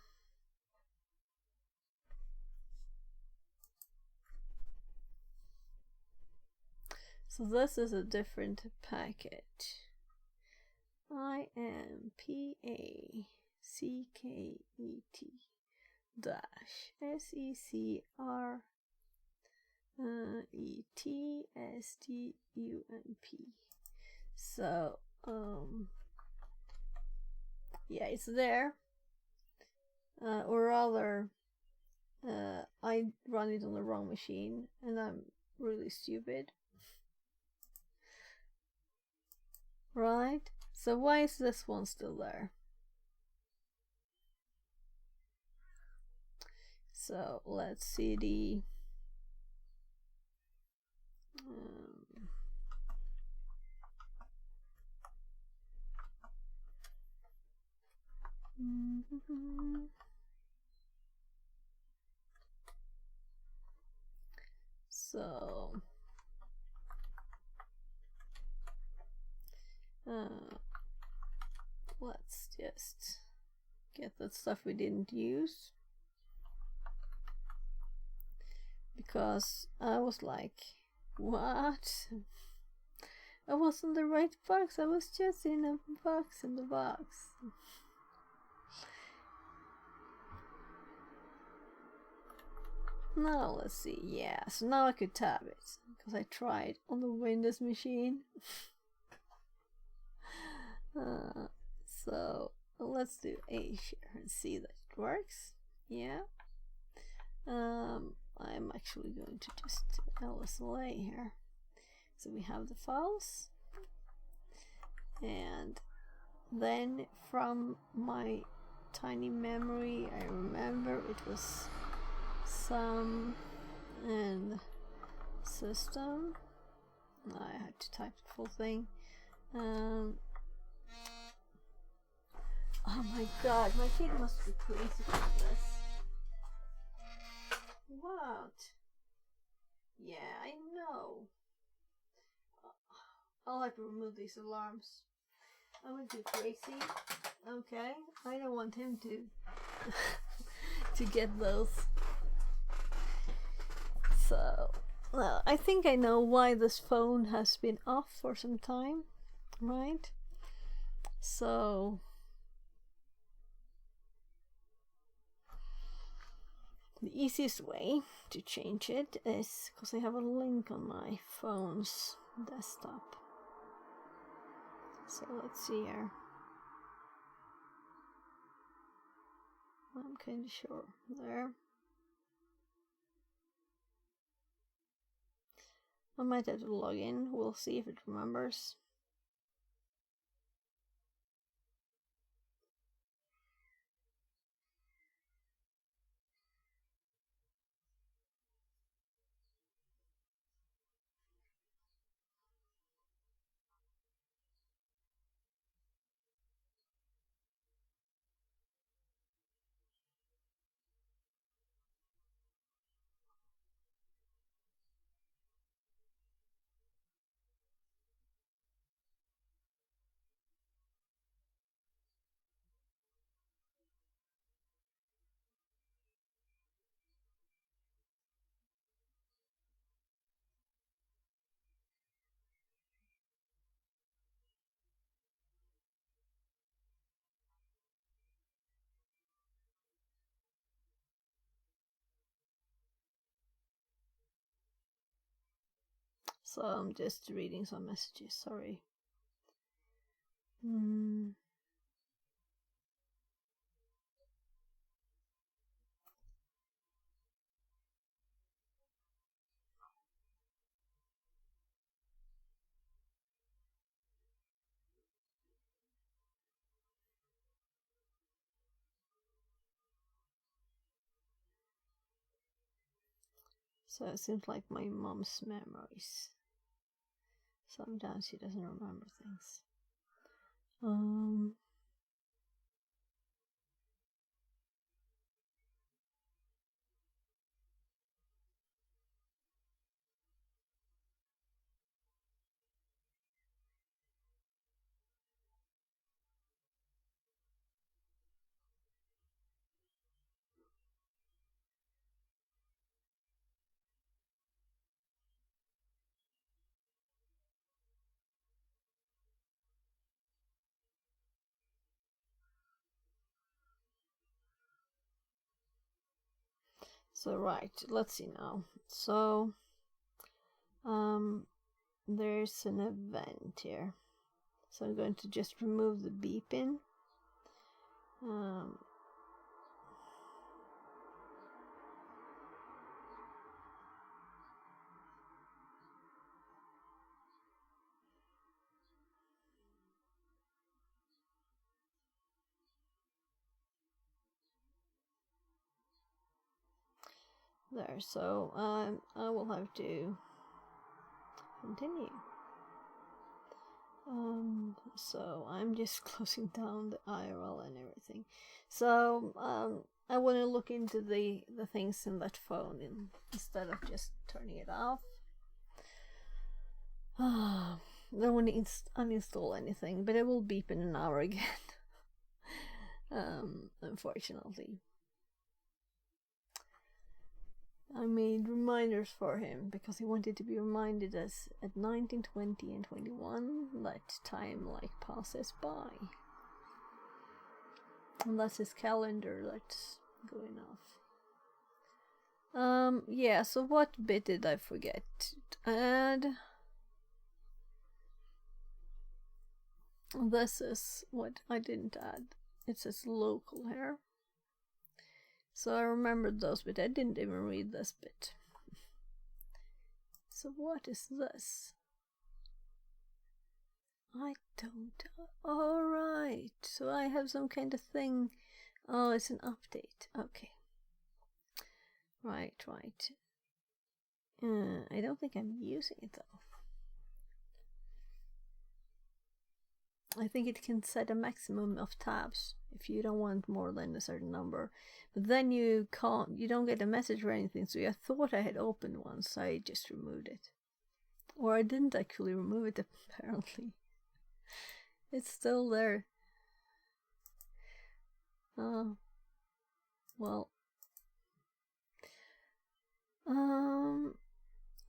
So this is a different packet. IMPACKET dash SECRETSTUMP. So yeah, it's there. Or rather, I run it on the wrong machine, and I'm really stupid. Right? So why is this one still there? So let's see the so let's just get that stuff we didn't use, because I was like, what? I was in the right box. I was just in a box in the box. Now let's see. Yeah, so now I could tab it because I tried on the Windows machine. So let's do A share and see that it works. Yeah. I'm actually going to just LSLA here. So we have the files, and then from my tiny memory I remember it was some and system. I had to type the full thing. Oh my god, my kid must be crazy for this. What? Yeah, I know. I'll have to remove these alarms. I would be crazy. Okay, I don't want him to to get those. So, well, I think I know why this phone has been off for some time, right? So the easiest way to change it is because I have a link on my phone's desktop. So let's see here. I'm kind of sure there. I might have to log in. We'll see if it remembers. So I'm just reading some messages, sorry. Hmm. So it seems like my mom's memories. Sometimes she doesn't remember things. So right, let's see now. So there's an event here. So I'm going to just remove the beeping. There, so I will have to continue. So I'm just closing down the IRL and everything. So I want to look into the things in that phone instead of just turning it off. I don't want to uninstall anything, but it will beep in an hour again. Unfortunately. I made reminders for him because he wanted to be reminded as at 19, 20, and 21 that time like passes by. And that's his calendar that's going off. Yeah, so what bit did I forget to add? This is what I didn't add. It says local here. So I remembered those, but I didn't even read this bit. So what is this? I don't... Alright, so I have some kind of thing. Oh, it's an update. Okay. Right. I don't think I'm using it though. I think it can set a maximum of tabs if you don't want more than a certain number. But then you don't get a message or anything, so I thought I had opened one, so I just removed it. Or I didn't actually remove it, apparently. It's still there. Oh. Well.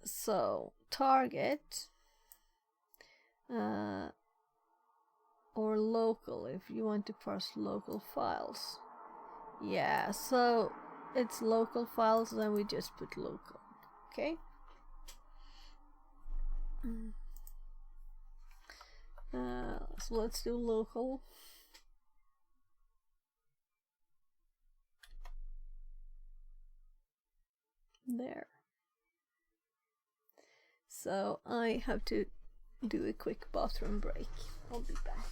So, target. Or local if you want to parse local files. Yeah, so it's local files, then we just put local. Okay. So let's do local. There. So I have to do a quick bathroom break. I'll be back.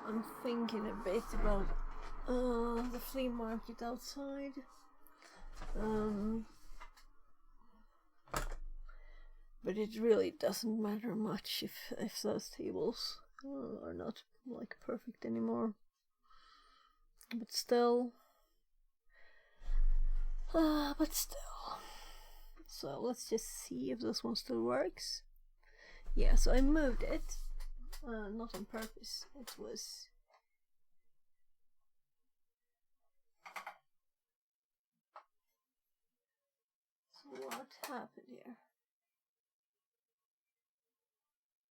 I'm thinking a bit about the flea market outside. But it really doesn't matter much if those tables are not like perfect anymore. But still. So let's just see if this one still works. Yeah, so I moved it. Not on purpose. It was... So what happened here?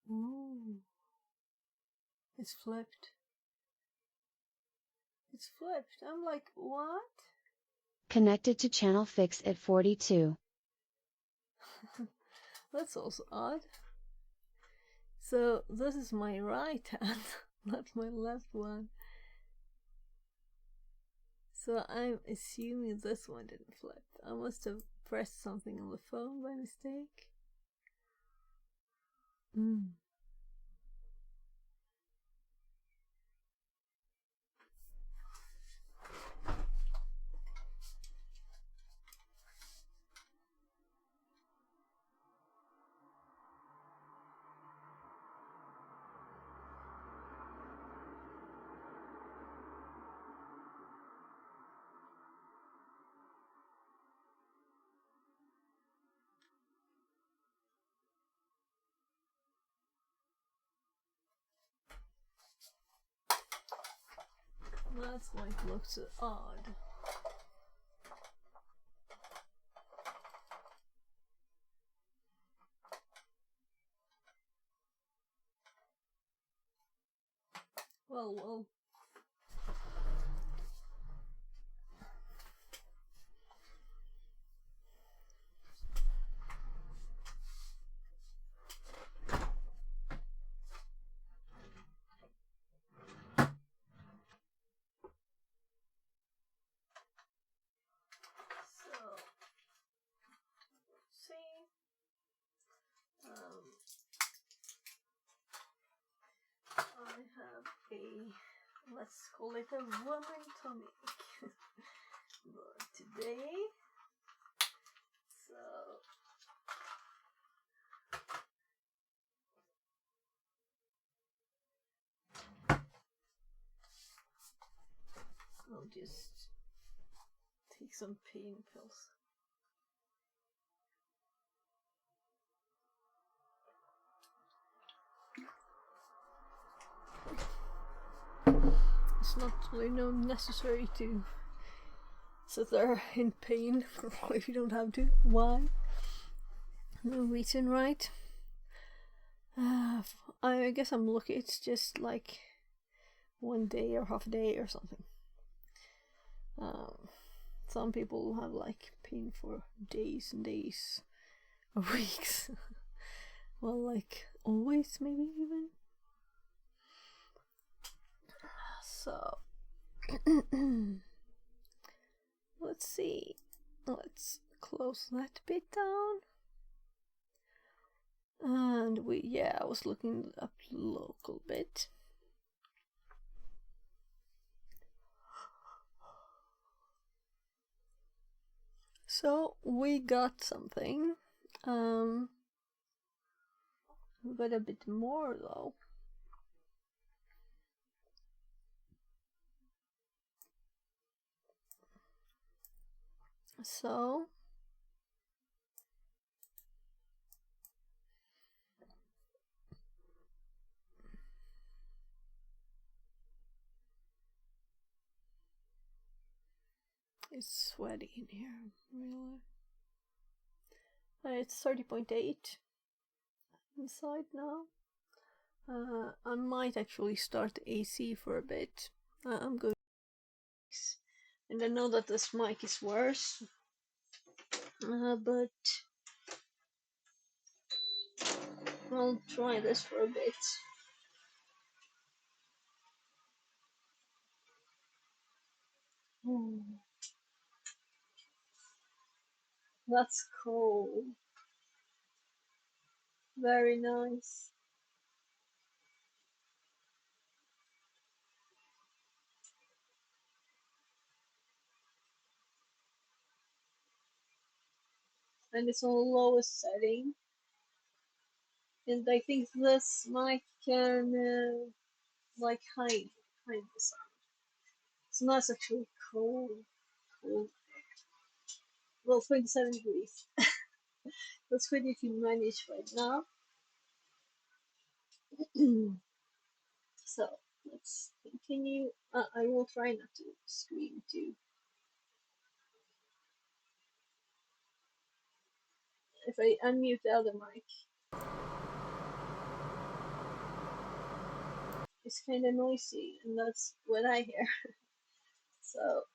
Ooh. It's flipped. It's flipped. I'm like, what? Connected to channel fix at 42. That's also odd. So this is my right hand, not my left one. So I'm assuming this one didn't flip. I must have pressed something on the phone by mistake. That's why it looks so odd. Well. I have a, let's call it a woman tonic today. So I'll just take some pain pills. It's not really necessary to sit there in pain if you don't have to. Why? No reason, right? I guess I'm lucky. It's just like one day or half a day or something. Some people have like pain for days and days or weeks. Well, like always, maybe even. So let's see. Let's close that bit down. And I was looking up local bit. So we got something. We got a bit more though. So it's sweaty in here, really. It's 30.8 inside now. I might actually start the AC for a bit. I'm good. And I know that this mic is worse. But I'll try this for a bit. That's cool. Very nice. and it's on lowest setting. And I think this mic can like hide the sound. So now it's actually cold. Well, 27 degrees. That's what you can manage right now. So let's continue. I will try not to scream too. If I unmute the other mic, it's kind of noisy, and that's what I hear. So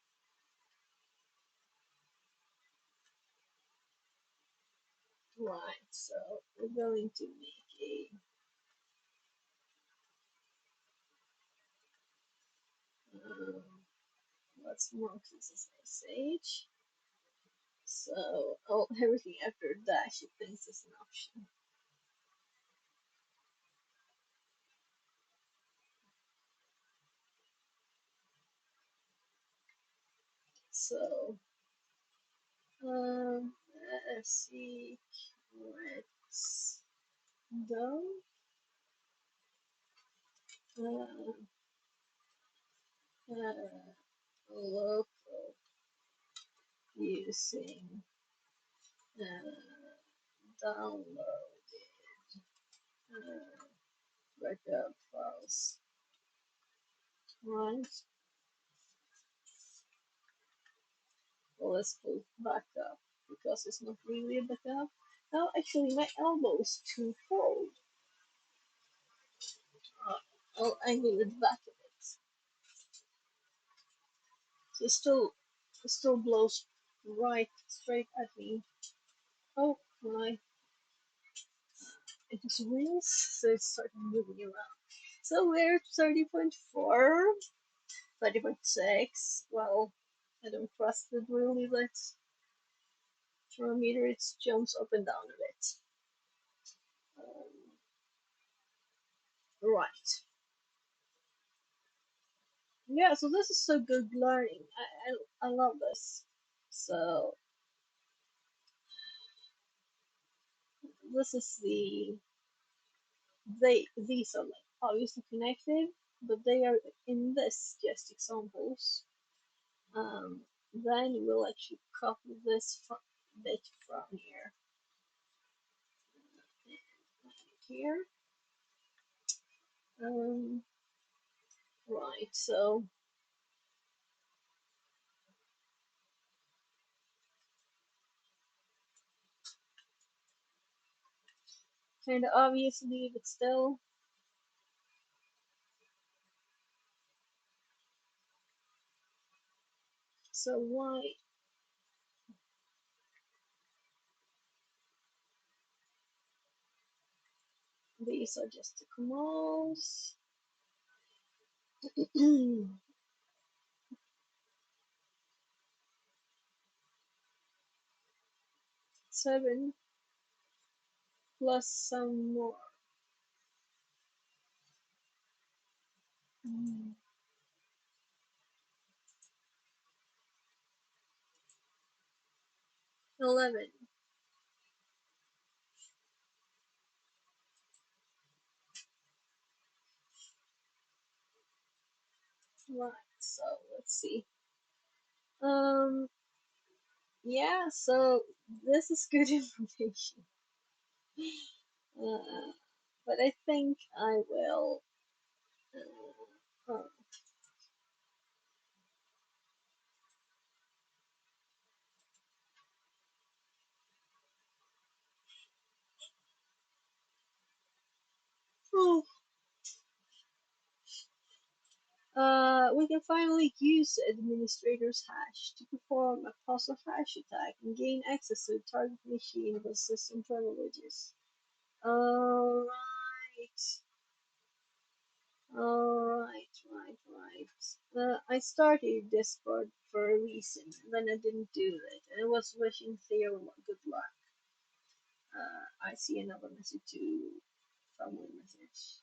right, so we're going to make a let's mark this as SH. So everything after dash it thinks is an option. So seek let's go local using downloaded backup files. Right. Well, let's put backup because it's not really a backup. Now, actually, my elbow is too cold. I'll angle it back a bit. So it still blows right straight at me. Oh my! It just wins, so it's starting moving around. So we're at 30.4, 30.6. Well, I don't trust it really, but for a meter it jumps up and down a bit. Right. Yeah, so this is so good learning. I love this. So this is these are like obviously connected, but they are in this just examples. Then we'll actually copy this bit from here. Here. Right, so kind of obviously, but still. So why? These are just the commands. 7 plus some more. 11. Right, so let's see. Yeah, so this is good information. But I think I will. We can finally use the administrator's hash to perform a puzzle hash attack and gain access to the target machine with system privileges. Alright. Right. I started this part for a reason, then I didn't do it, and I was wishing Theo good luck. I see another message too, family message.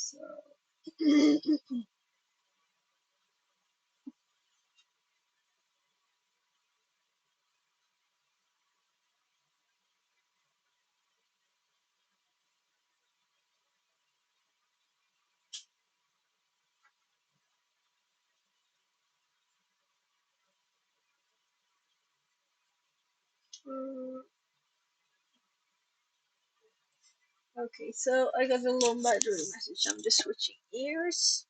So okay, so I got a low battery message. I'm just switching ears.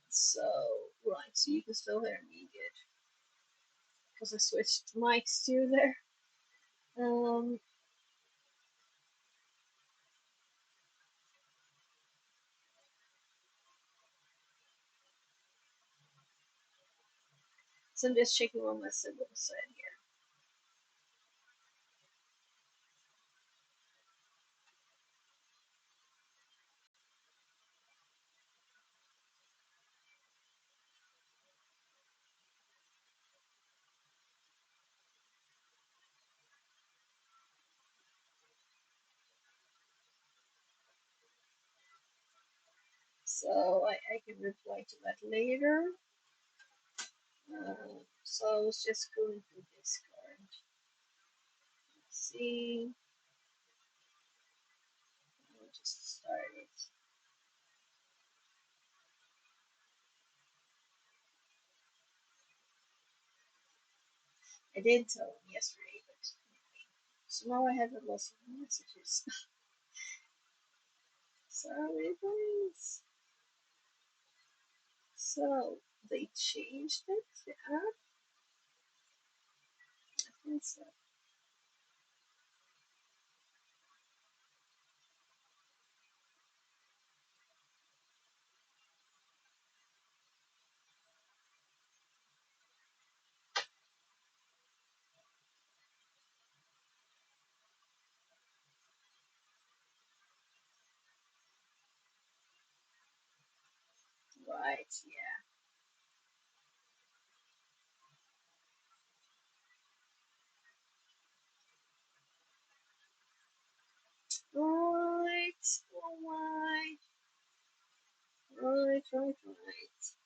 So right, so you can still hear me good because I switched mics to there. So I'm just checking what my sibling said here. So I can reply to that later. So I was just going through Discord. Let's see. I'll just start it. I did tell him yesterday, but so now I have a lot of messages. Sorry, guys. So they changed it, the app. I think so. Right, yeah. Right, oh my. Right.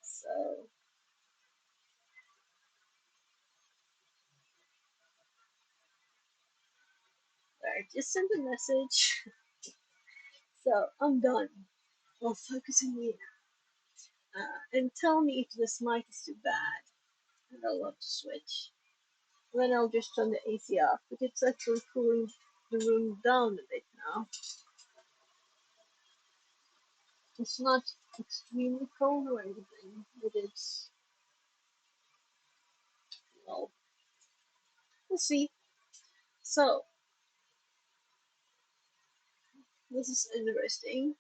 So, I just sent a message. So, I'm done. I'll focus on you now. And tell me if this mic is too bad. And I'll have to switch. Then I'll just turn the AC off, but it's actually cooling the room down a bit now. It's not extremely cold or anything, but it's, well, we'll see. So, this is interesting.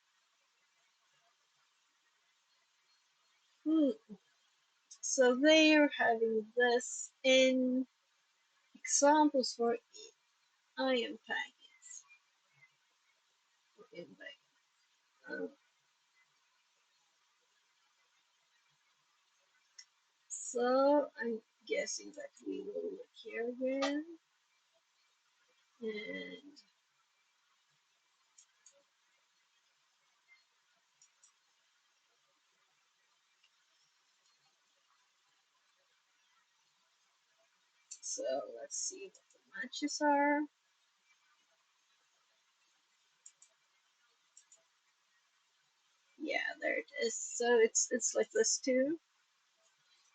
So they're having this in examples for ion packets. So I'm guessing that we will look here again. And so let's see what the matches are. Yeah, there it is. So it's like this too.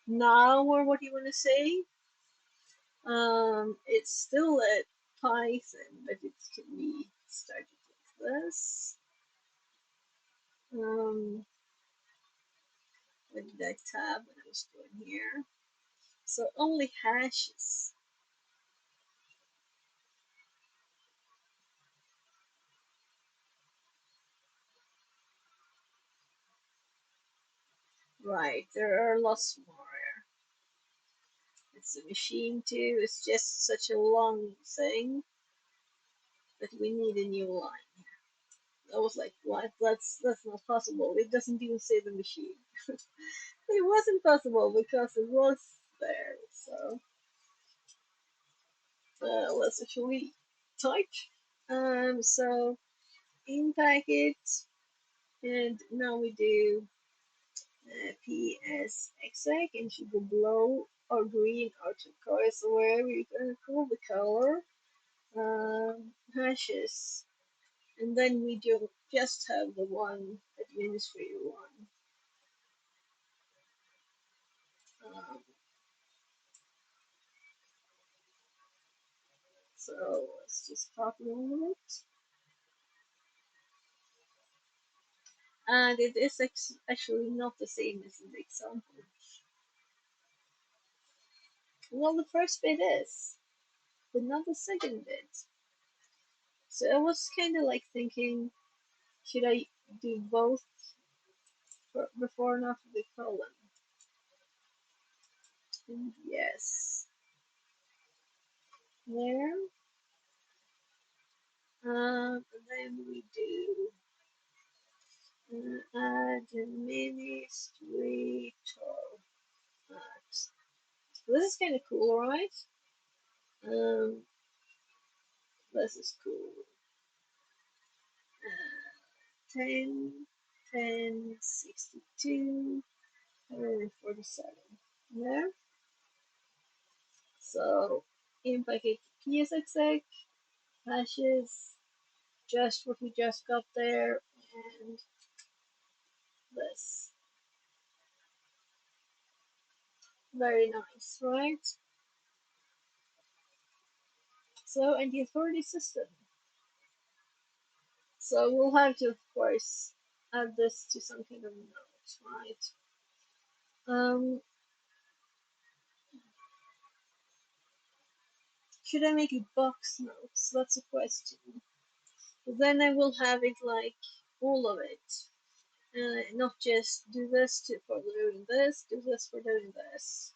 Now, or what do you want to say? It's still a Python, but it can be started like this. What did I tab when I was doing here? So only hashes. Right, there are lots more. It's a machine too. It's just such a long thing that we need a new line I was like, what? That's not possible. It doesn't even say the machine. It wasn't possible because it was there. So let's actually type. So in packet, and now we do PSXX, and should go below or green or turquoise, or wherever you're gonna call the color. Hashes, and then we just have the one administrator one. So let's just copy all of it. And it is actually not the same as in the example. Well, the first bit is, but not the second bit. So I was kind of like thinking, should I do both before and after the colon? And yes. There. Then we do administrator. This is kind of cool, right? This is cool. 10, 10, 62, 147. There. So, in packet PSXX, hashes, just what we just got there, and this. Very nice, right? So, and the authority system. So we'll have to, of course, add this to some kind of note, right? Should I make it box notes? That's a question. But then I will have it like all of it, not just do this for doing this, do this for doing this.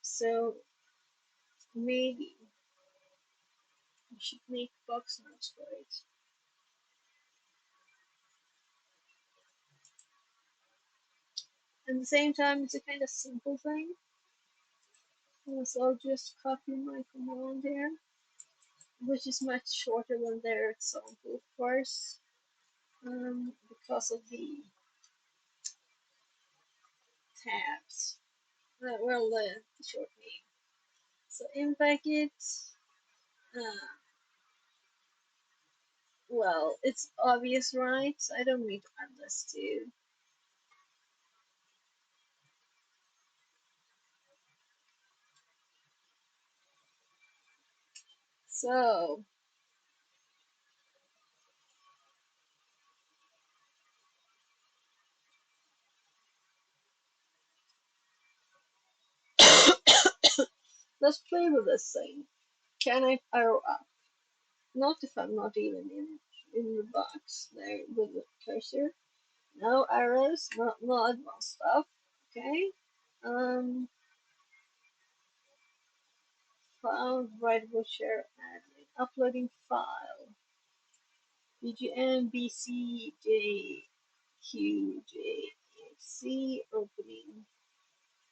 So maybe I should make box notes for it. At the same time, it's a kind of simple thing. So I'll just copy my command here, which is much shorter than their example, of course, because of the tabs. Well, the short name. So in packet, well, it's obvious, right? I don't need to add this too. So let's play with this thing. Can I arrow up? Not if I'm not even in the box there with the cursor. No arrows, no advanced stuff. Okay. Found writable share admin. Uploading file. BGM BCJQJC opening.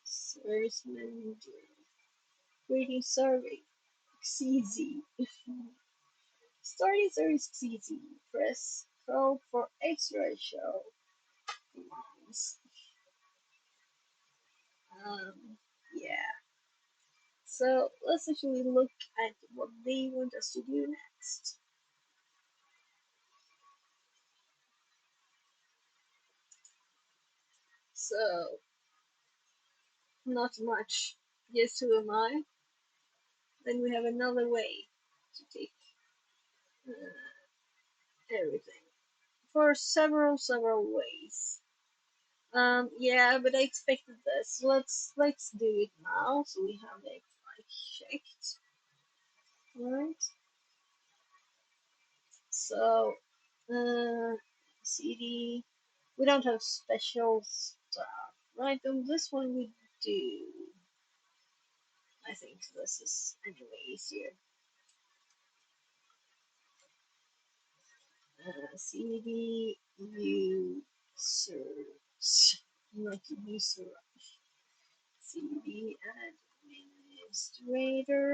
Service manager. Creating survey. XZ. Starting service XZ. Press code for X-ray show commands. Yeah. So let's actually look at what they want us to do next. So not much. Yes, who am I? Then we have another way to take everything for several ways. Yeah, but I expected this. Let's do it now. So we have it like checked, right? So CD. We don't have special stuff, right? On this one we do. I think this is anyway easier. CD users, not user. CD administrator,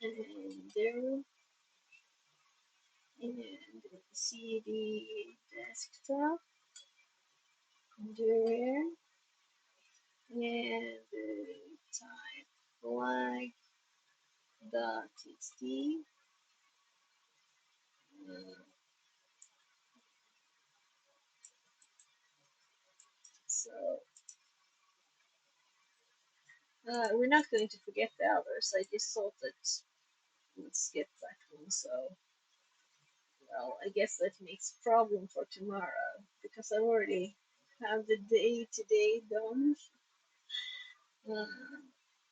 and there, and CD desktop, there, and type flag.txt. So we're not going to forget the others. I just thought that let's get that one. So well, I guess that makes problem for tomorrow because I already have the day today done.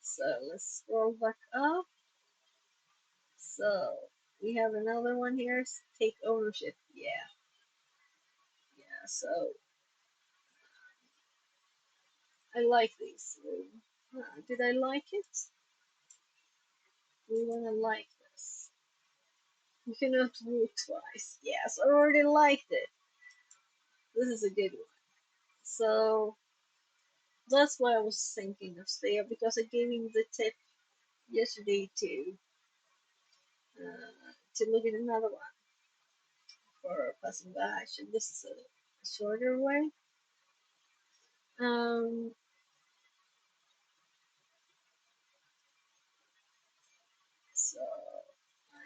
So let's scroll back up. So we have another one here. Take ownership. Yeah. So I like these. Did I like it? We want to like this. You cannot walk twice. Yes, I already liked it. This is a good one. So that's why I was thinking of Staya because I gave him the tip yesterday to look at another one for passing by. And this is a shorter way. So I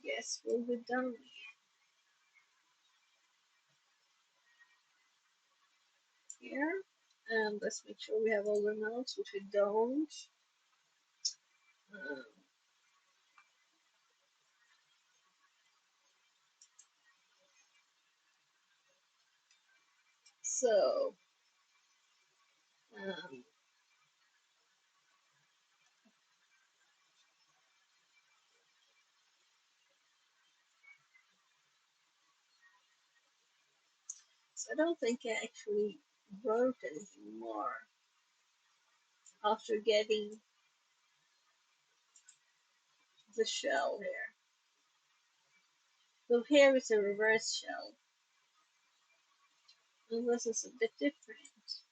guess we'll be done here. And let's make sure we have all the notes, which we don't. So I don't think I actually wrote anything more after getting the shell here. So here is a reverse shell. And this is a bit different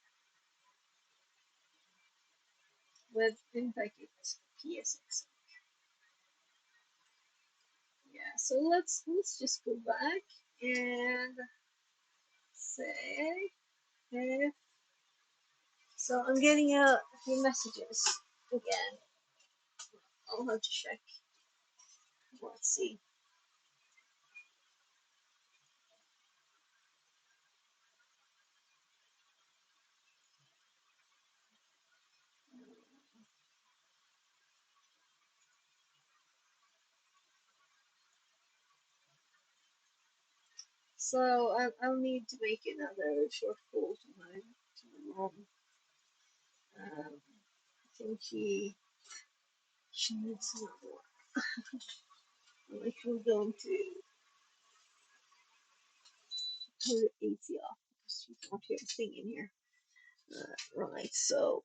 with impacted PSX. Yeah, so let's just go back and say if so I'm getting a few messages again. I'll have to check. Let's see. So I'll need to make another short call to my mom. I think she needs another one. Like we're going to turn the AC off because you can't hear a thing in here. Right, so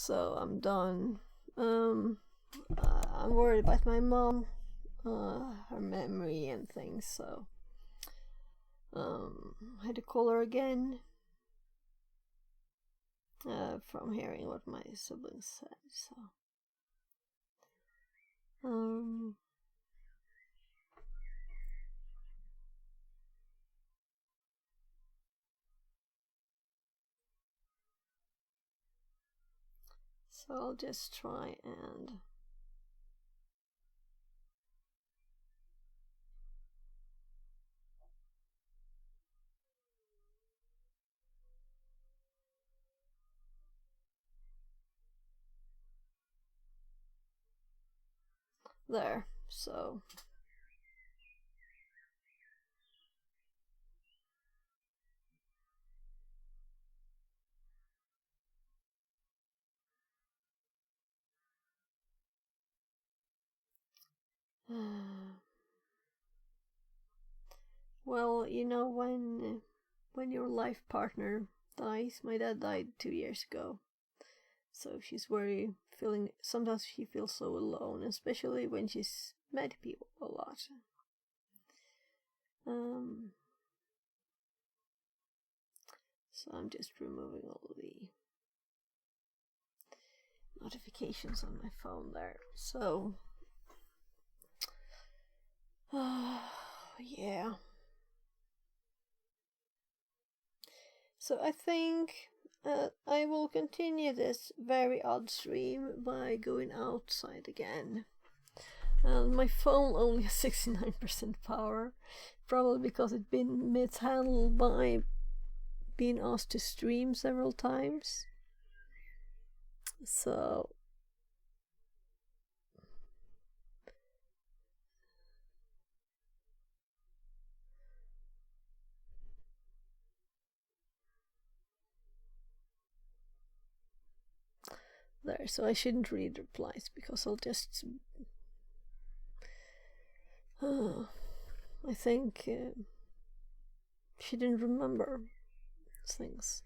So I'm done. I'm worried about my mom, her memory and things, so I had to call her again from hearing what my siblings said, so so I'll just try and there, so well, you know, when your life partner dies, my dad died 2 years ago, so she's sometimes she feels so alone, especially when she's met people a lot. So I'm just removing all the notifications on my phone there. So yeah. So I think I will continue this very odd stream by going outside again. And my phone only has 69% power, probably because it's been mishandled by being asked to stream several times. So there, so I shouldn't read replies because I'll just I think she didn't remember things.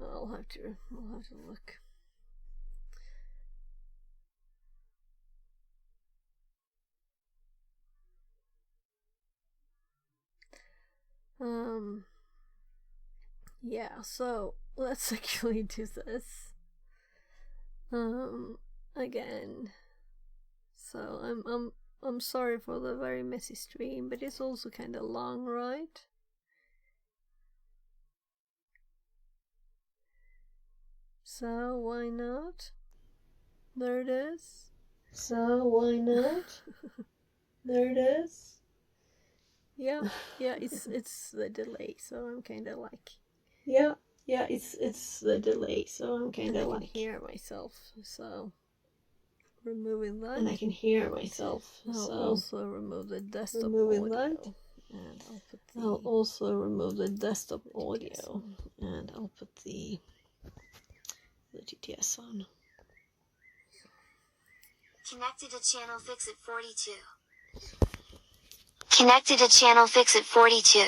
I'll have to look. Yeah, so let's actually do this again. So I'm sorry for the very messy stream, but it's also kind of long, right? So why not? There it is. So why not? There it is. Yeah, it's the delay, so I'm kind of like it's the delay, so I'm kind of like, I can hear myself, so removing that, and I can hear myself. I'll also remove the desktop audio, and I'll also remove the desktop audio, and I'll put the GTS on. Connected to channel fix at 42. Connected to channel fix at 42.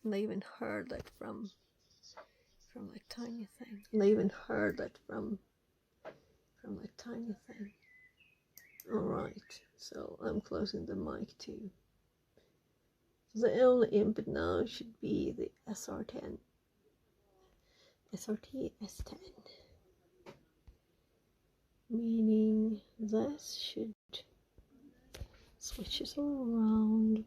And I even heard that from the tiny thing. And I even heard that from the tiny thing. Alright, so I'm closing the mic too. So the only input now should be the SRT S10. Meaning this should switch it all around.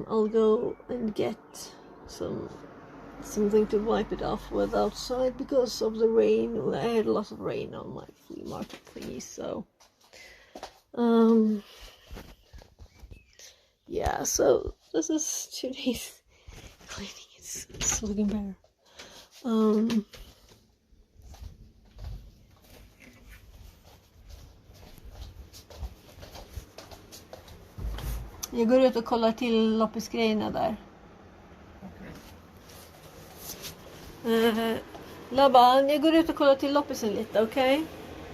I'll go and get something to wipe it off with outside because of the rain. I had a lot of rain on my flea market thingy, so yeah, so this is 2 days cleaning. It's looking better. Jag går ut och kollar till loppisgrejerna där. Labban, jag går ut och kollar till loppisen lite, okej?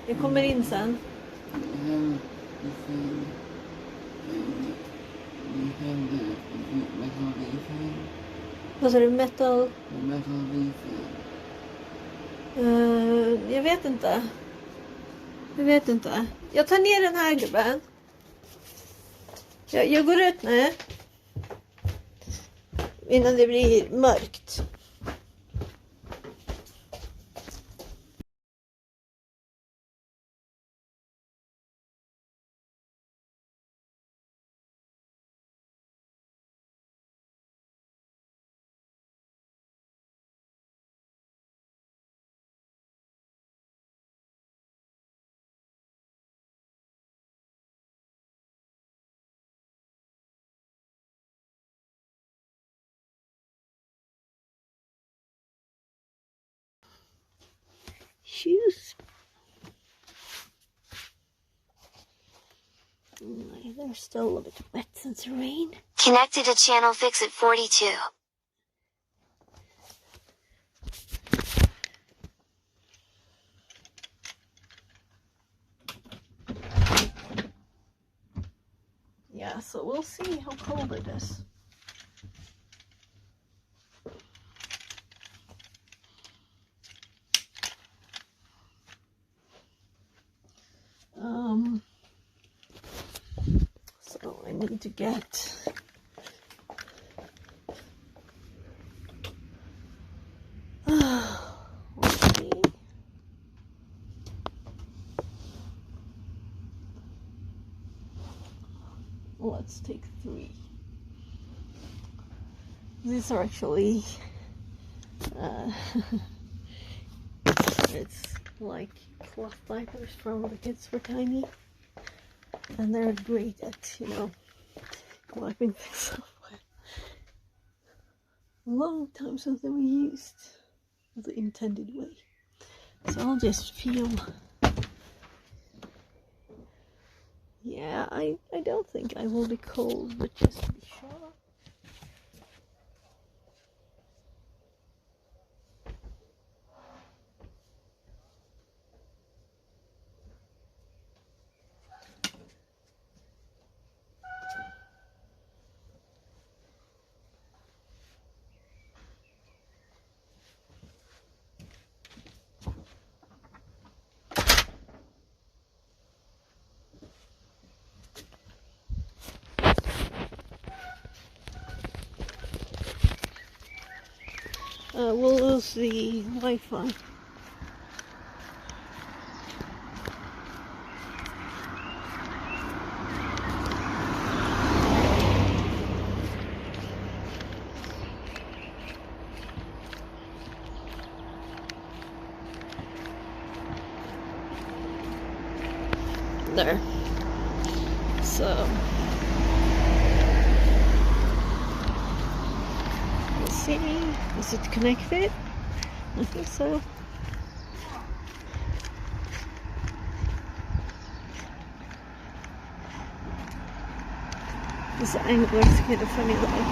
Jag kommer in sen. ifrån. Ifrån det. Metal ifrån. Vad sa du? Metal? Metal ifrån. Jag vet inte. Jag tar ner den här gubben. Jag går ut nu. Innan det blir mörkt. Shoes. They're still a bit wet since the rain. Connected to channel Fix It 42. Yeah, so we'll see how cold it is. So I need to get let's see. Let's take 3. These are actually it's like cloth diapers from the kids were tiny, and they're great at, you know, wiping things off with. Long time since they were used the intended way. So I'll just feel. Yeah, I don't think I will be cold, but just to be sure. We'll lose the Wi-Fi. There. So let's see. Is it connected? I think so. This angle is kind of funny though.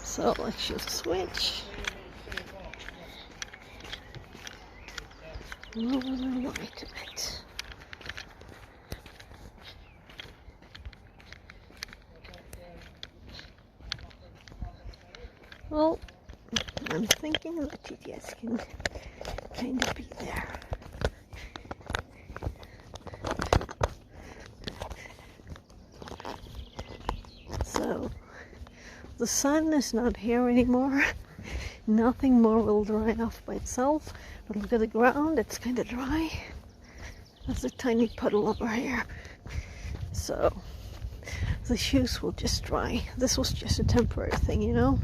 So let's just switch. Lower the light a bit. Well, I'm thinking that TTS can kind of be there. So, the sun is not here anymore. Nothing more will dry off by itself. But look at the ground, it's kind of dry. There's a tiny puddle over here. So, the shoes will just dry. This was just a temporary thing, you know?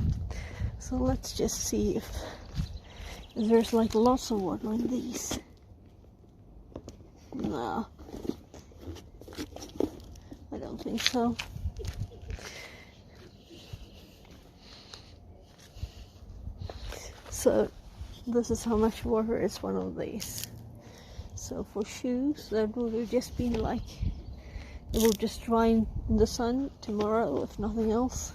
So let's just see if there's like lots of water in these. No, I don't think so. So this is how much water is one of these. So for shoes, that will just be like, it will just dry in the sun tomorrow if nothing else.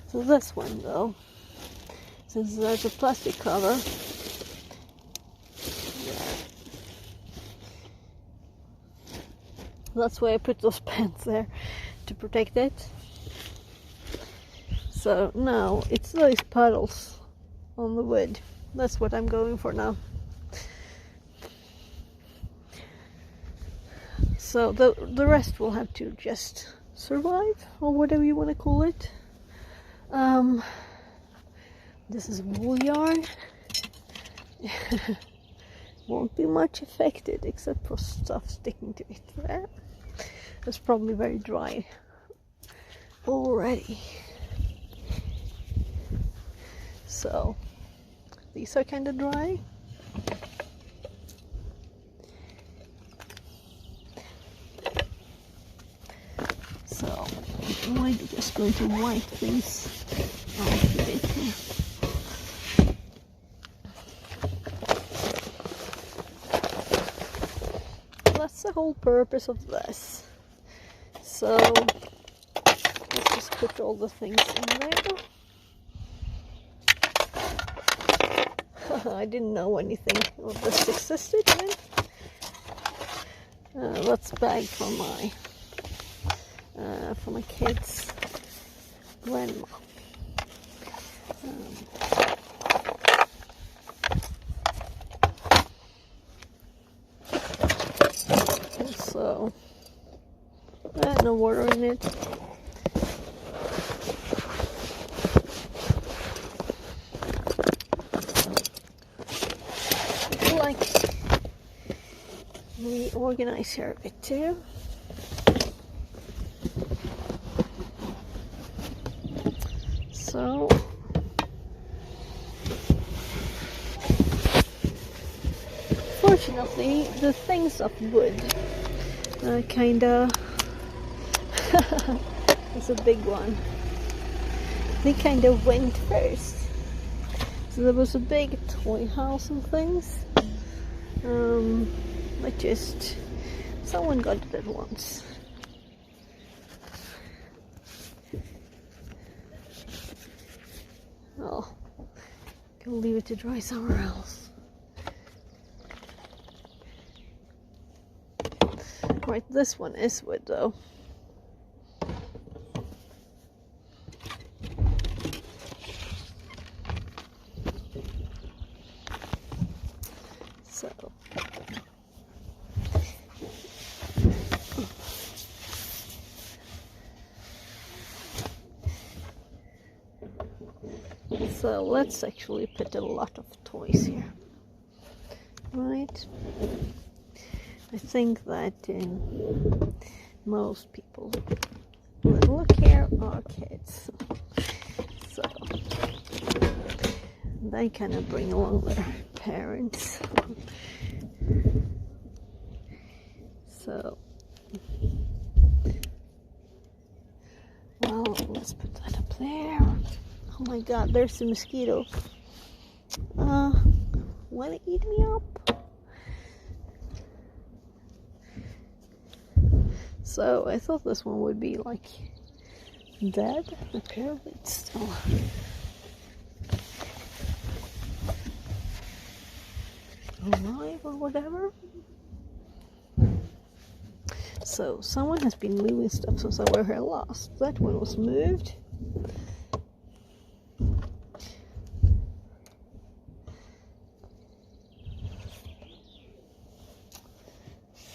So this one though, since there's a plastic cover. That's why I put those pants there, to protect it. So now it's those puddles on the wood. That's what I'm going for now. So the rest will have to just survive, or whatever you want to call it. This is wool yarn. Won't be much affected except for stuff sticking to it there. It's probably very dry already. So these are kind of dry. So I'm just going to wipe these off a bit here. That's the whole purpose of this. So let's just put all the things in there. I didn't know anything of this existed. That's bag for my kids' grandma. So no water in it. I like reorganize here a bit too. So fortunately the things of wood kinda it's a big one. They kind of went first. So there was a big toy house and things. But just someone got it at once. Oh, can leave it to dry somewhere else. Right, this one is wood though. So let's actually put a lot of toys here. Right? I think that most people that look here are kids. So they kind of bring along their parents. So, well, let's put that up there. Oh my god, there's a mosquito. Wanna eat me up? So I thought this one would be like dead. Apparently it's still alive or whatever. So someone has been moving stuff since I were here last. That one was moved.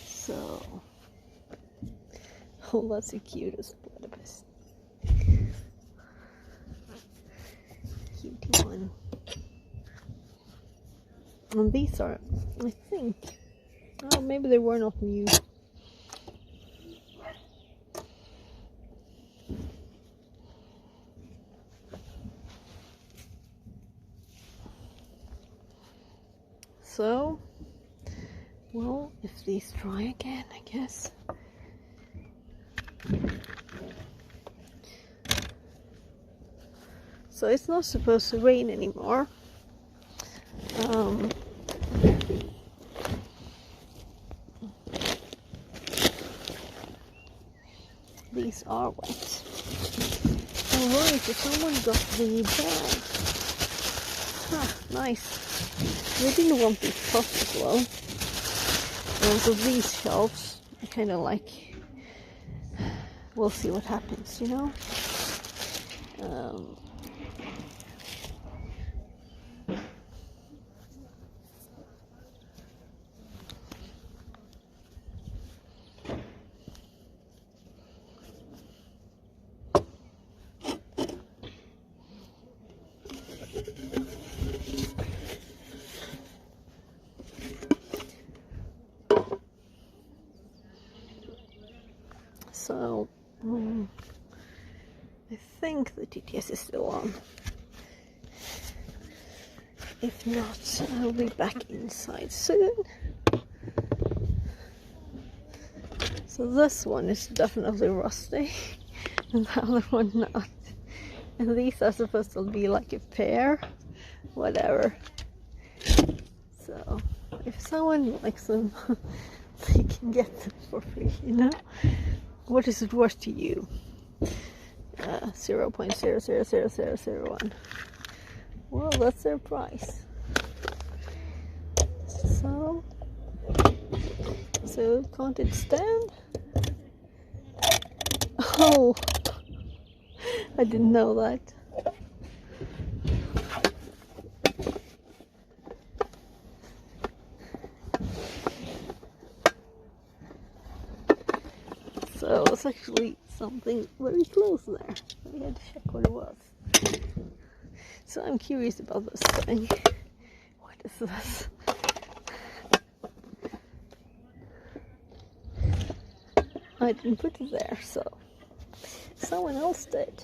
So, oh, that's the cutest platypus. Cutie one. And these are, I think, oh, maybe they were not new. So, well, if these dry again, I guess. So it's not supposed to rain anymore. These are wet. Alright, so someone got the bag. Nice. We didn't want these pots as well. So these shelves, I kind of like. We'll see what happens, you know. So, I think the TTS is still on. If not, I'll be back inside soon. So this one is definitely rusty, and the other one not. And these are supposed to be like a pair, whatever. So, if someone likes them, they can get them for free, you know? What is it worth to you? 0.000001. Well, that's their price. So can't it stand? Oh, I didn't know that. So it's actually something very close there. We had to check what it was. So I'm curious about this thing. What is this? I didn't put it there, so someone else did.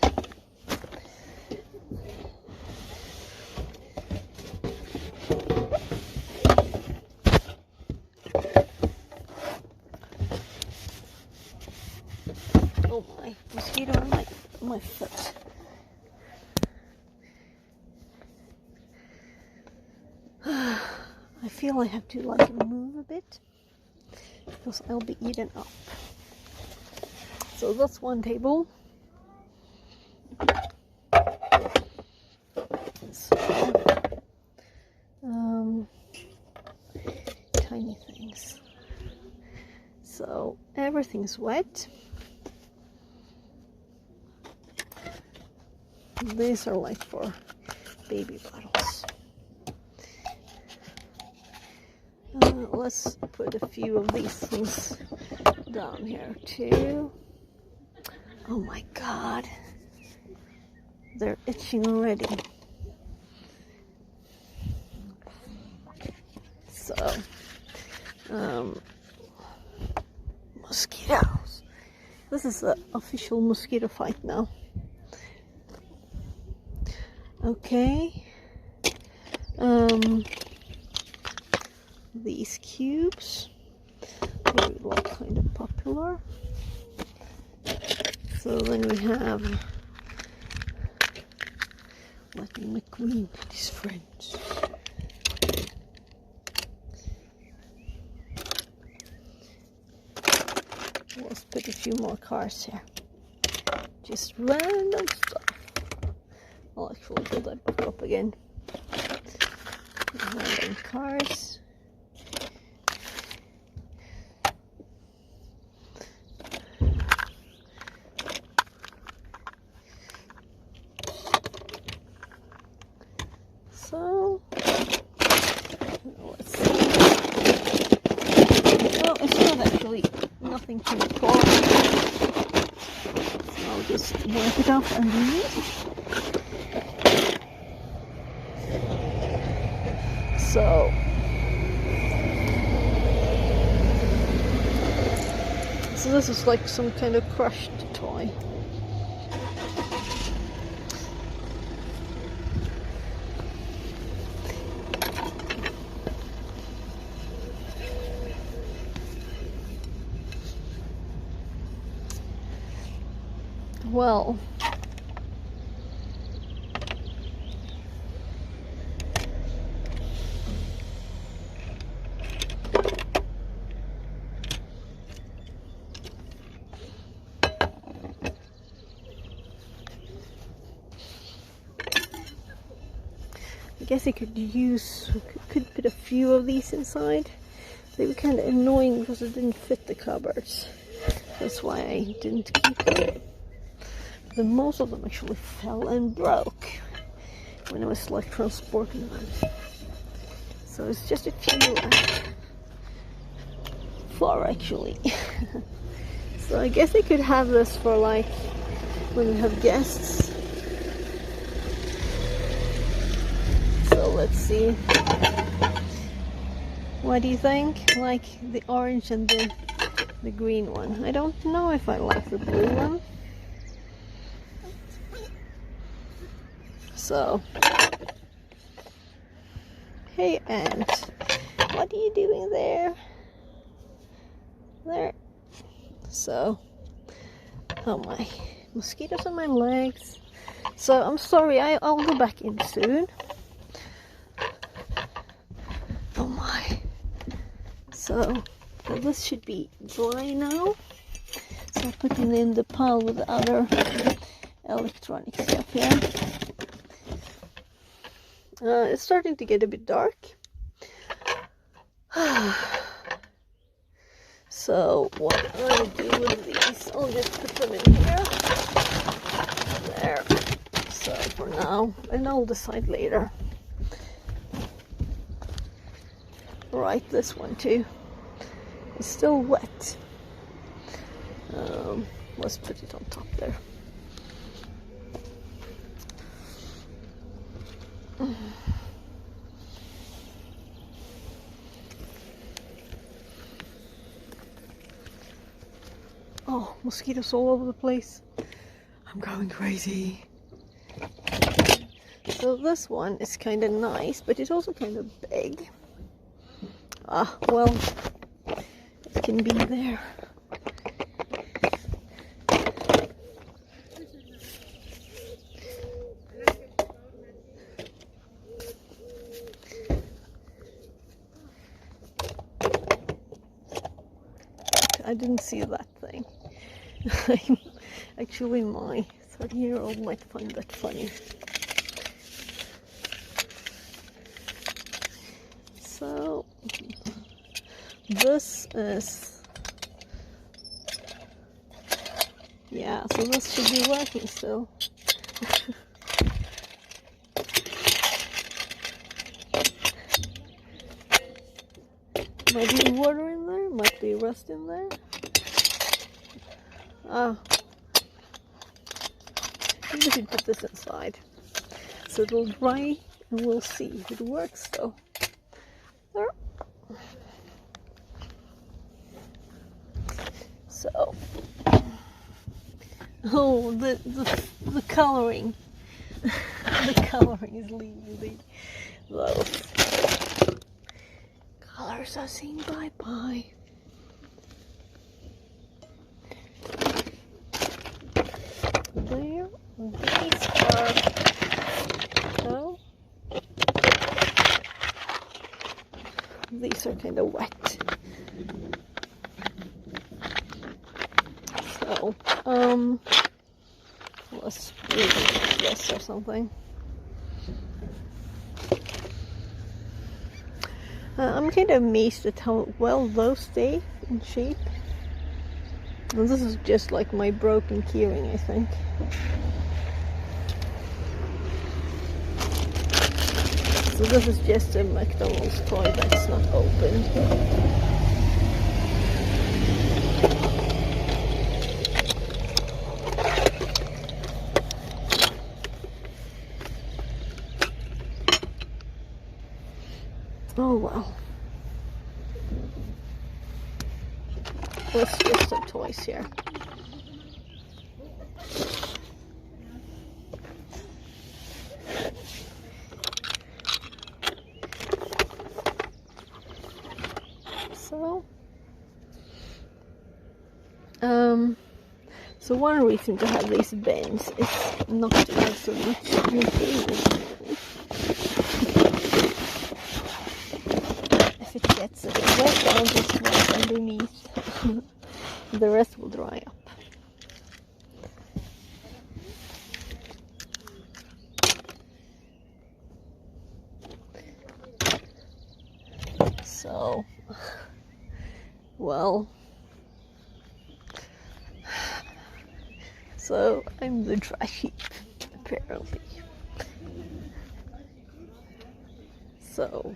Oh my, mosquito on my foot. I feel I have to like move a bit because I'll be eaten up. So that's one table. So, tiny things. So everything's wet. These are like for baby bottles. Let's put a few of these things down here too. Oh my god, they're itching already. So, mosquitoes. This is the official mosquito fight now. Okay. These cubes, they were kind of popular. So then we have Lightning McQueen and his friends. Let's put a few more cars here. Just random stuff. I'll actually build that back up again. Random cars. So, let's see. Well, it's not actually nothing to record. So I'll just wipe it off underneath. So, this is like some kind of crushed toy. Well, I guess I could put a few of these inside. They were kind of annoying because it didn't fit the cupboards. That's why I didn't keep them. But most of them actually fell and broke when I was like transporting them. So it's just a few left. 4 actually. So I guess I could have this for like when we have guests. So let's see. What do you think? Like the orange and the green one. I don't know if I like the blue one. So, hey ant, what are you doing there? There. So, oh my, mosquitoes on my legs. So I'm sorry, I'll go back in soon. Oh my. So this should be dry now. So I'll put it in the pile with the other electronic stuff here. It's starting to get a bit dark. So what I'll do with these, I'll just put them in here. There. So for now, and I'll decide later. Right, this one too. It's still wet. Let's put it on top there. Oh, mosquitoes all over the place. I'm going crazy. So this one is kind of nice, but it's also kind of big. Ah, well, it can be there. I didn't see that thing. Actually, my 30-year-old might find that funny. So, this is... yeah, so this should be working still. Might be water in there, might be rust in there. Ah, maybe we should put this inside so it'll dry and we'll see if it works though. There. So, oh, the coloring, the coloring is leaving those colors are saying bye bye. There, these are no. These are kind of wet. So, let's use this or something. I'm kind of amazed at how well those stay in shape. And this is just like my broken keyring, I think. So this is just a McDonald's toy that's not opened. Oh well. Let's get some toys here. So one reason to have these bins is not to have so much material. If it gets a bit wet, I'll just wipe underneath. The rest will dry up. So I'm the trash heap, apparently. So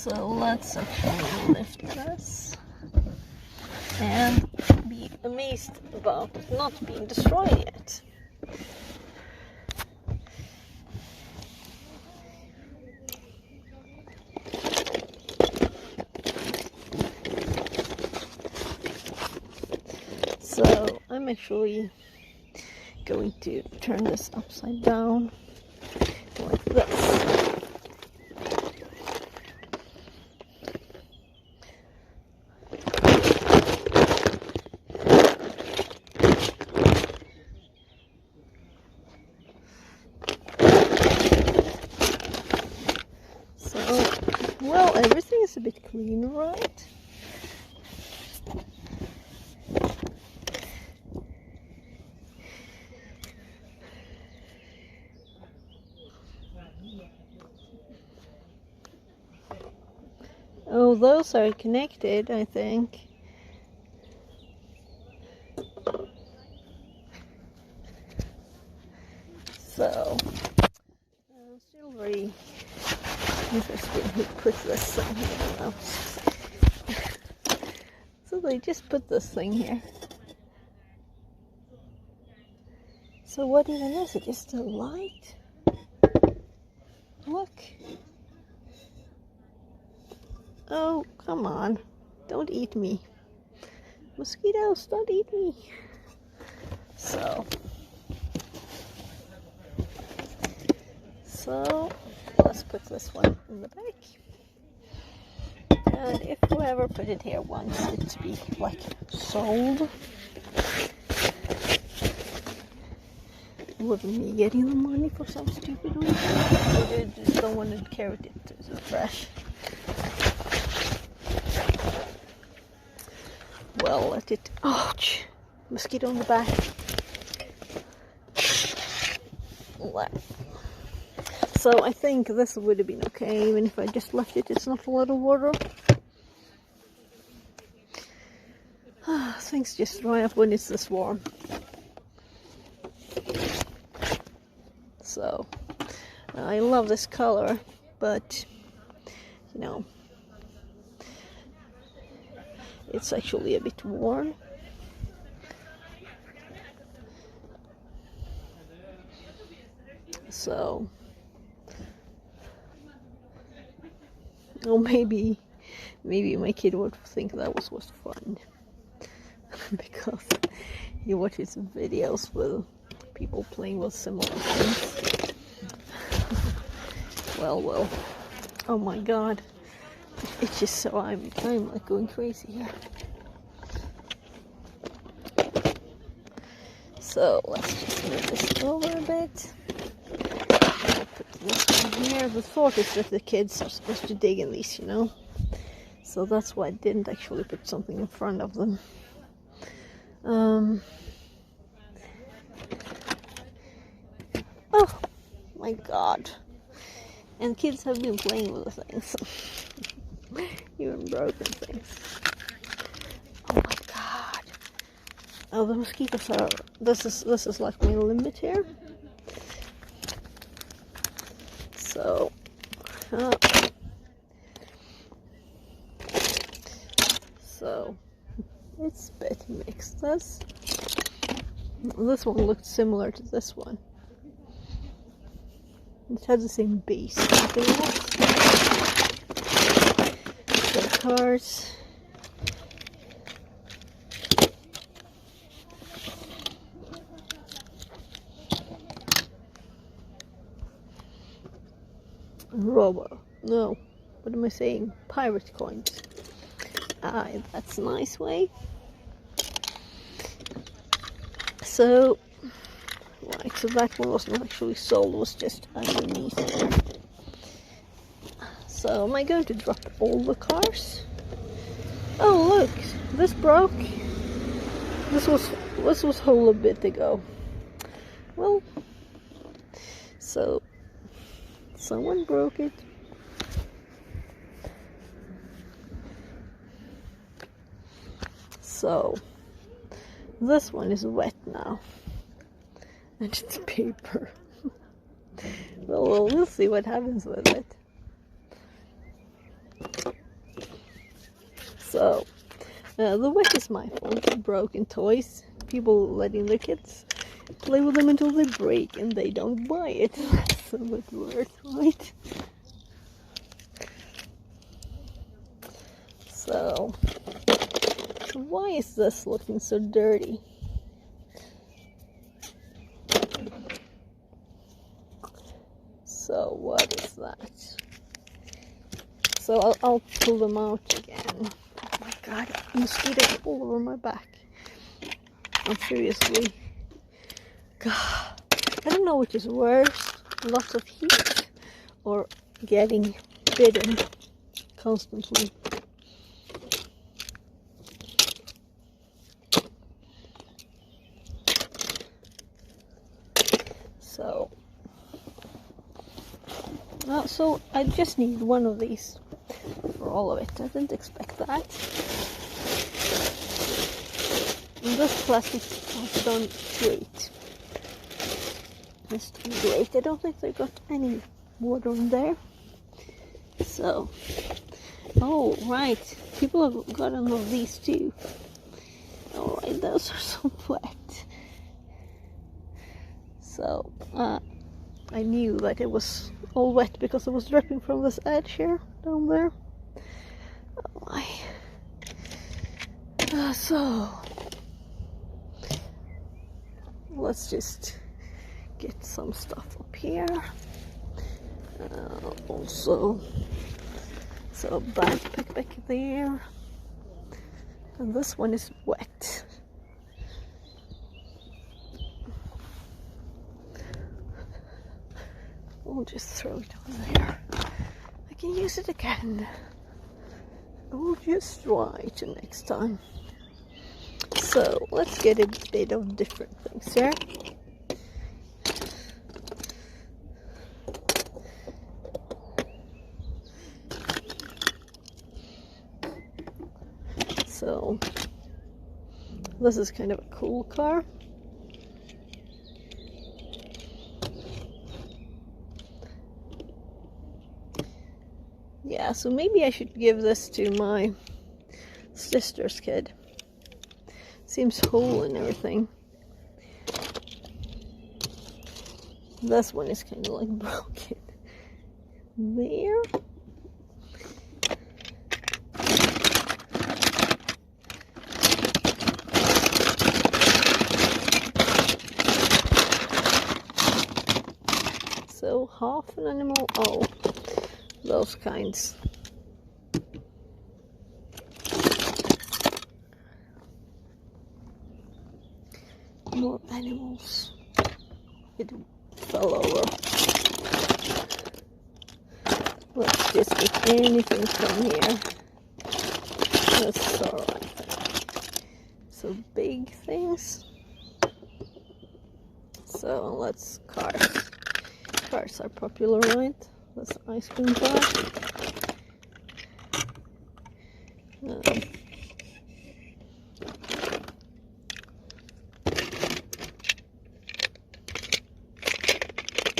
let's actually lift this and be amazed about it not being destroyed yet. So I'm actually going to turn this upside down like this. So, well, everything is a bit cleaner, right? Oh, those are connected, I think. So, still very interesting who put this thing here now. So they just put this thing here. So what even is it? Just a light? Look. Oh, come on. Don't eat me. Mosquitoes, don't eat me. So let's put this one in the back. And if whoever put it here wants it to be like sold, wouldn't me getting the money for some stupid reason? Or they just don't want to carry it to the trash? Well, let it. Ouch! Mosquito on the back. So I think this would have been okay, even if I just left it. It's not a lot of water. Things just dry up when it's this warm. So I love this color, but you know, it's actually a bit worn. So, oh, maybe my kid would think that was fun because he watches videos with people playing with similar things. Well. Oh my God! It's just so I'm like going crazy here. So let's just move this over a bit. I'll put this one here. The thought is that the kids are supposed to dig in these, you know. So that's why I didn't actually put something in front of them. Oh my God! And kids have been playing with the things, even broken things. Oh my God! Oh, the mosquitoes are. This is like my limit here. So, it's a bit mixed. This one looked similar to this one. It has the same base. Nothing else. The cars. Robo. No. What am I saying? Pirate coins. That's a nice way. So, right, so that one wasn't actually sold, it was just underneath there. So, am I going to drop all the cars? Oh, look, this broke. This was whole a bit ago. Well, so someone broke it. So this one is wet now, and it's paper. Well, we'll see what happens with it. So the wet is my fault. Broken toys, people letting their kids play with them until they break and they don't buy it. That's a bit worse, right? So why is this looking so dirty? So what is that? So I'll pull them out again. Oh my god, mosquitoes all over my back. I'm seriously. God, I don't know which is worse, lots of heat or getting bitten constantly. So I just need one of these for all of it. I didn't expect that. And this plastic has done great. It's done great. I don't think they got any water in there. So, oh right, people have gotten of these too. Alright, those are so wet. So, I knew that it was all wet because it was dripping from this edge here, down there. Oh my. So, let's just get some stuff up here. Also, so backpack back there. And this one is wet. We'll just throw it over there. I can use it again. We'll just try it next time. So let's get a bit of different things here. So this is kind of a cool car. Yeah, so maybe I should give this to my sister's kid. Seems whole and everything. This one is kind of like broken. There. So half an animal. Oh. Those kinds. More animals. It fell over. Let's just get anything from here. That's alright. So big things. So let's cars. Cars are popular, right? That's ice cream bar.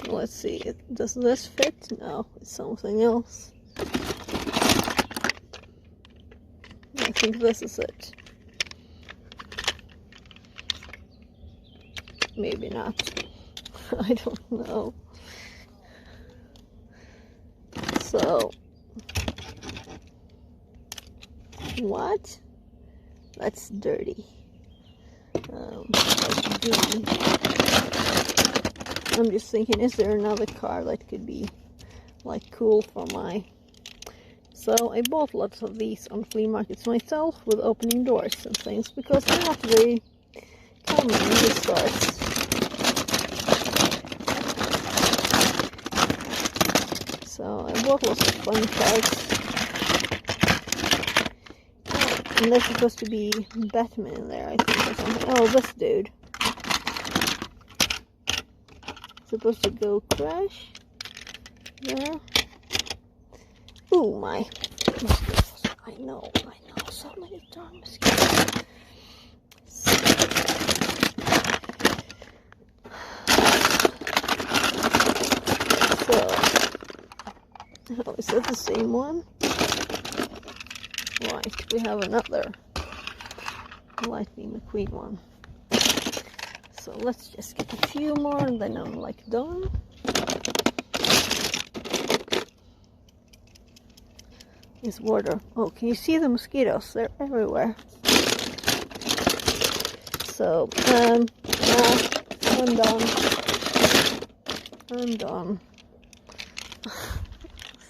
Let's see, does this fit? No, it's something else. I think this is it. Maybe not. I don't know. So, what? That's dirty. I'm just thinking, is there another car that could be like cool for my... So I bought lots of these on flea markets myself with opening doors and things because they're not very common in the stores. So I bought lots of fun cards. And there's supposed to be Batman in there, I think, or something. Oh, this dude. Supposed to go crash. There. Ooh, my mosquitoes. I know. So many darn mosquitoes. that the same one? Right, we have another Lightning McQueen one. So let's just get a few more and then I'm like done. Is water. Oh, can you see the mosquitoes? They're everywhere. So, I'm done. I'm done.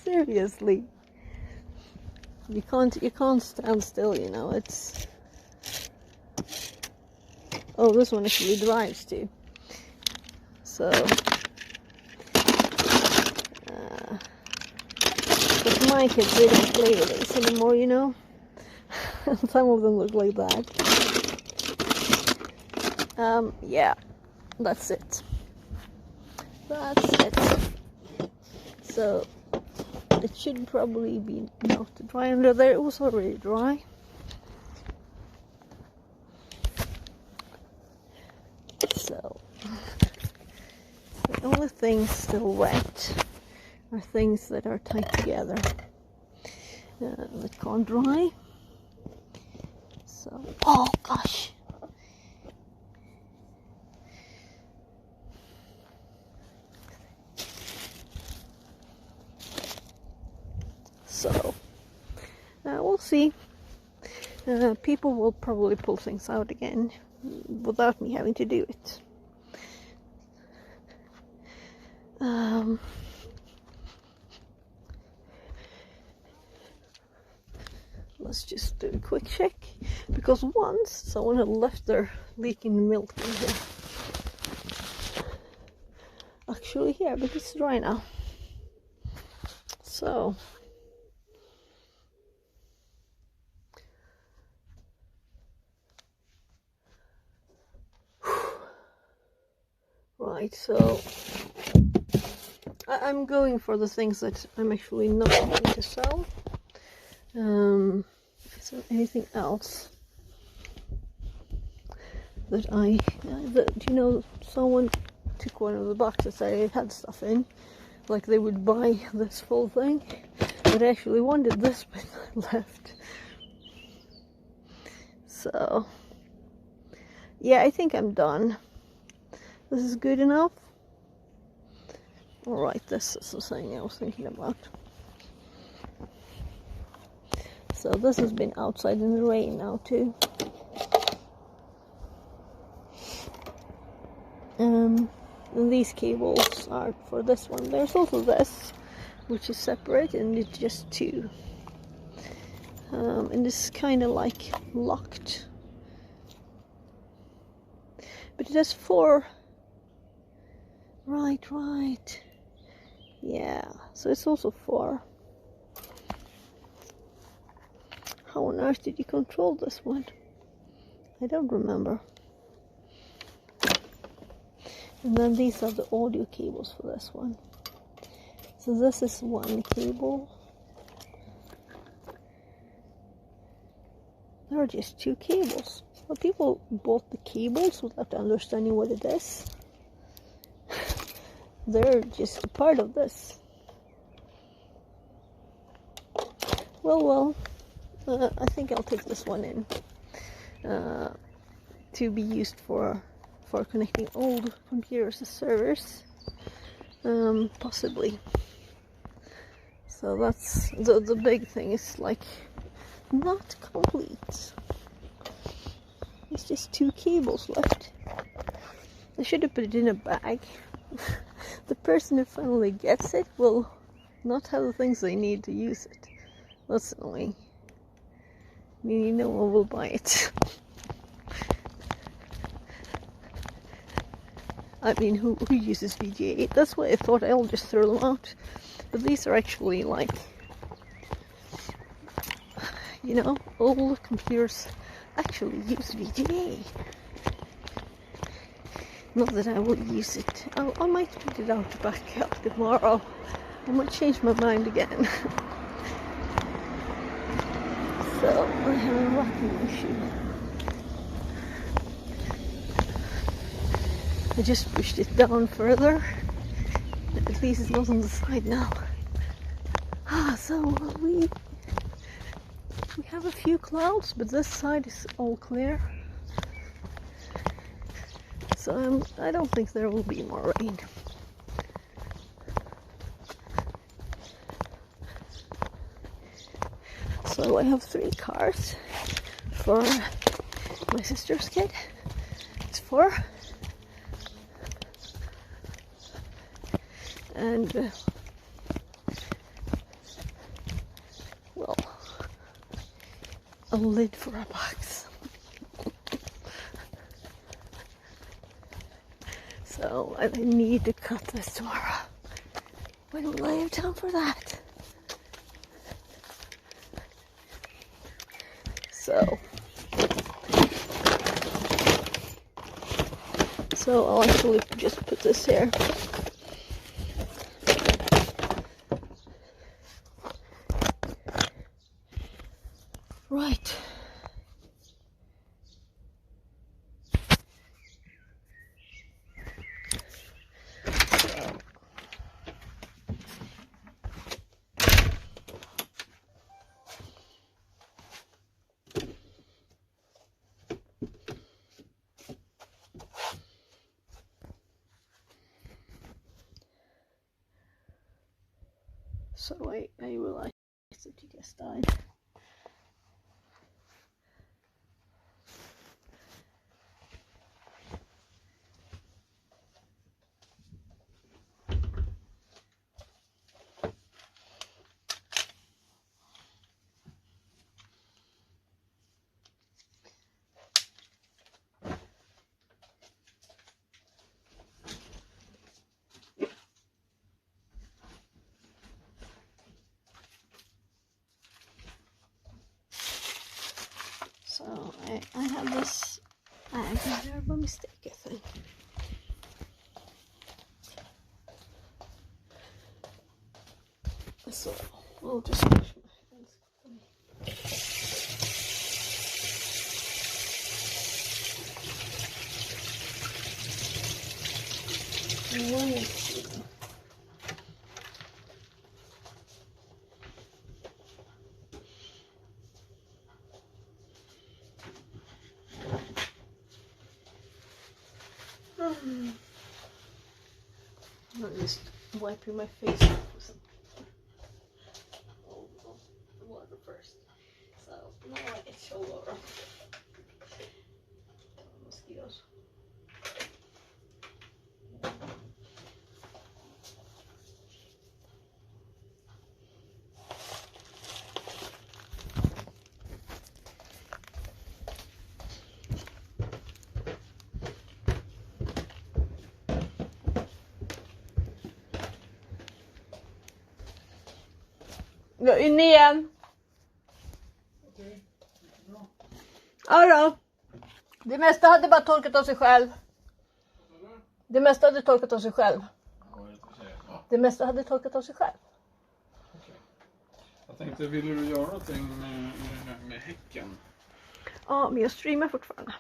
Seriously. You can't stand still, you know, it's... Oh, this one actually drives too. So... But my kids, they don't play with this anymore, you know. Some of them look like that. Yeah, that's it. That's it. So, it should probably be enough to dry under there. It was already dry. So, the only things still wet are things that are tied together that can't dry. So, oh gosh. So, we'll see. People will probably pull things out again without me having to do it. Let's just do a quick check, because once someone had left their leaking milk in here. Actually here, but it's dry now. So right, so I'm going for the things that I'm actually not going to sell. Is there anything else that you know, someone took one of the boxes I had stuff in, like they would buy this full thing, but I actually wanted this but left. So yeah, I think I'm done. This is good enough. Alright, this is the thing I was thinking about. So this has been outside in the rain now too. And these cables are for this one. There's also this, which is separate, and it's just two. And this is kind of like locked. But it has four. Right. Yeah, so it's also four. How on earth did you control this one? I don't remember. And then these are the audio cables for this one. So this is one cable. There are just two cables. Well, people bought the cables without understanding what it is. They're just a part of this. Well, I think I'll take this one in to be used for connecting old computers to servers, possibly. So that's the big thing, is like not complete. It's just two cables left. I should have put it in a bag. The person who finally gets it will not have the things they need to use it. That's annoying. I mean, no one will buy it. I mean, who uses VGA? That's why I thought I'll just throw them out. But these are actually like, you know, old computers actually use VGA. Not that I will use it. I might put it out to back up tomorrow. I might change my mind again. So, I have a rocking machine. I just pushed it down further. At least it's not on the side now. So we have a few clouds, but this side is all clear. So I don't think there will be more rain. So I have 3 cars for my sister's kid. It's 4. And well, a lid for a box. So I need to cut this tomorrow. When will I have time for that? So I'll actually just put this here. Right. So I realized that you guys died. So I have this bag in there by mistake, I think. So I'll just wash my hands. I'm just wiping my face off with some water first. So now it's all over. Mosquitoes. Gå in igen. Ja då. Det mesta hade bara torkat av sig själv. Det mesta hade torkat av sig själv. Det mesta hade torkat av sig själv. Okej. Jag tänkte, ville du göra någonting med häcken? Ja, men jag streamar fortfarande.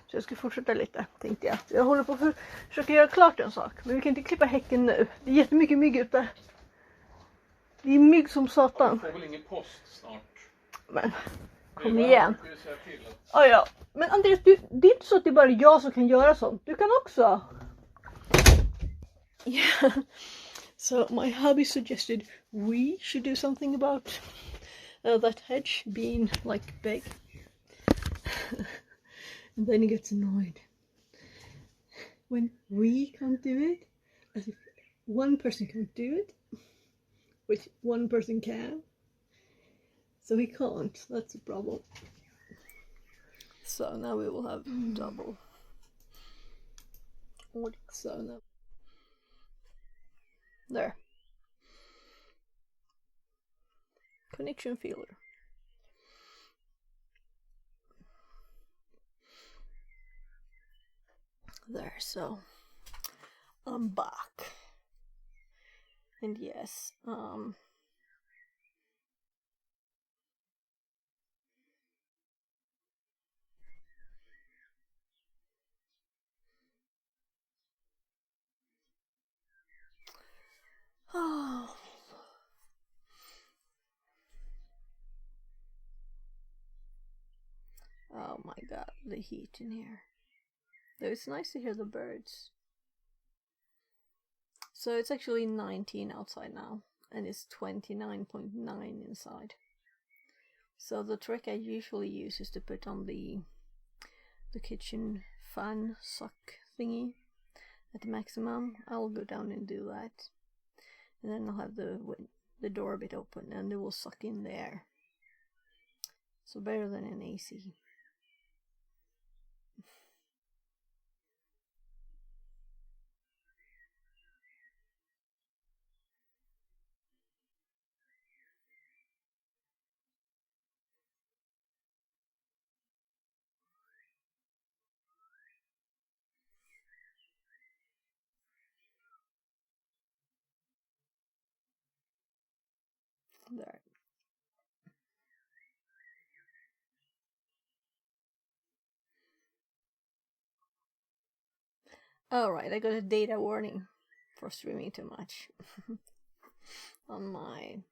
Så jag ska fortsätta lite, tänkte jag. Jag håller på att försöka göra klart en sak. Men vi kan inte klippa häcken nu. Det är jättemycket mygg ute. Det är mygg som satan. Du får väl ingen post snart? Men, kom igen. Ja, ja. Men Andreas, det är inte så att det är bara jag som kan göra sånt. Du kan också. Yeah. So my hubby suggested we should do something about that hedge being like big. And then he gets annoyed. When we can't do it, as if one person can't do it, which one person can. So he can't, that's the problem. So now we will have double. So now. There. Connection failure. There, so I'm back. And yes, the heat in here. Though it's nice to hear the birds. So it's actually 19 outside now, and it's 29.9 inside. So the trick I usually use is to put on the kitchen fan suck thingy at the maximum. I'll go down and do that, and then I'll have the door a bit open, and it will suck in the air. So better than an AC. There. Alright, I got a data warning for streaming too much on my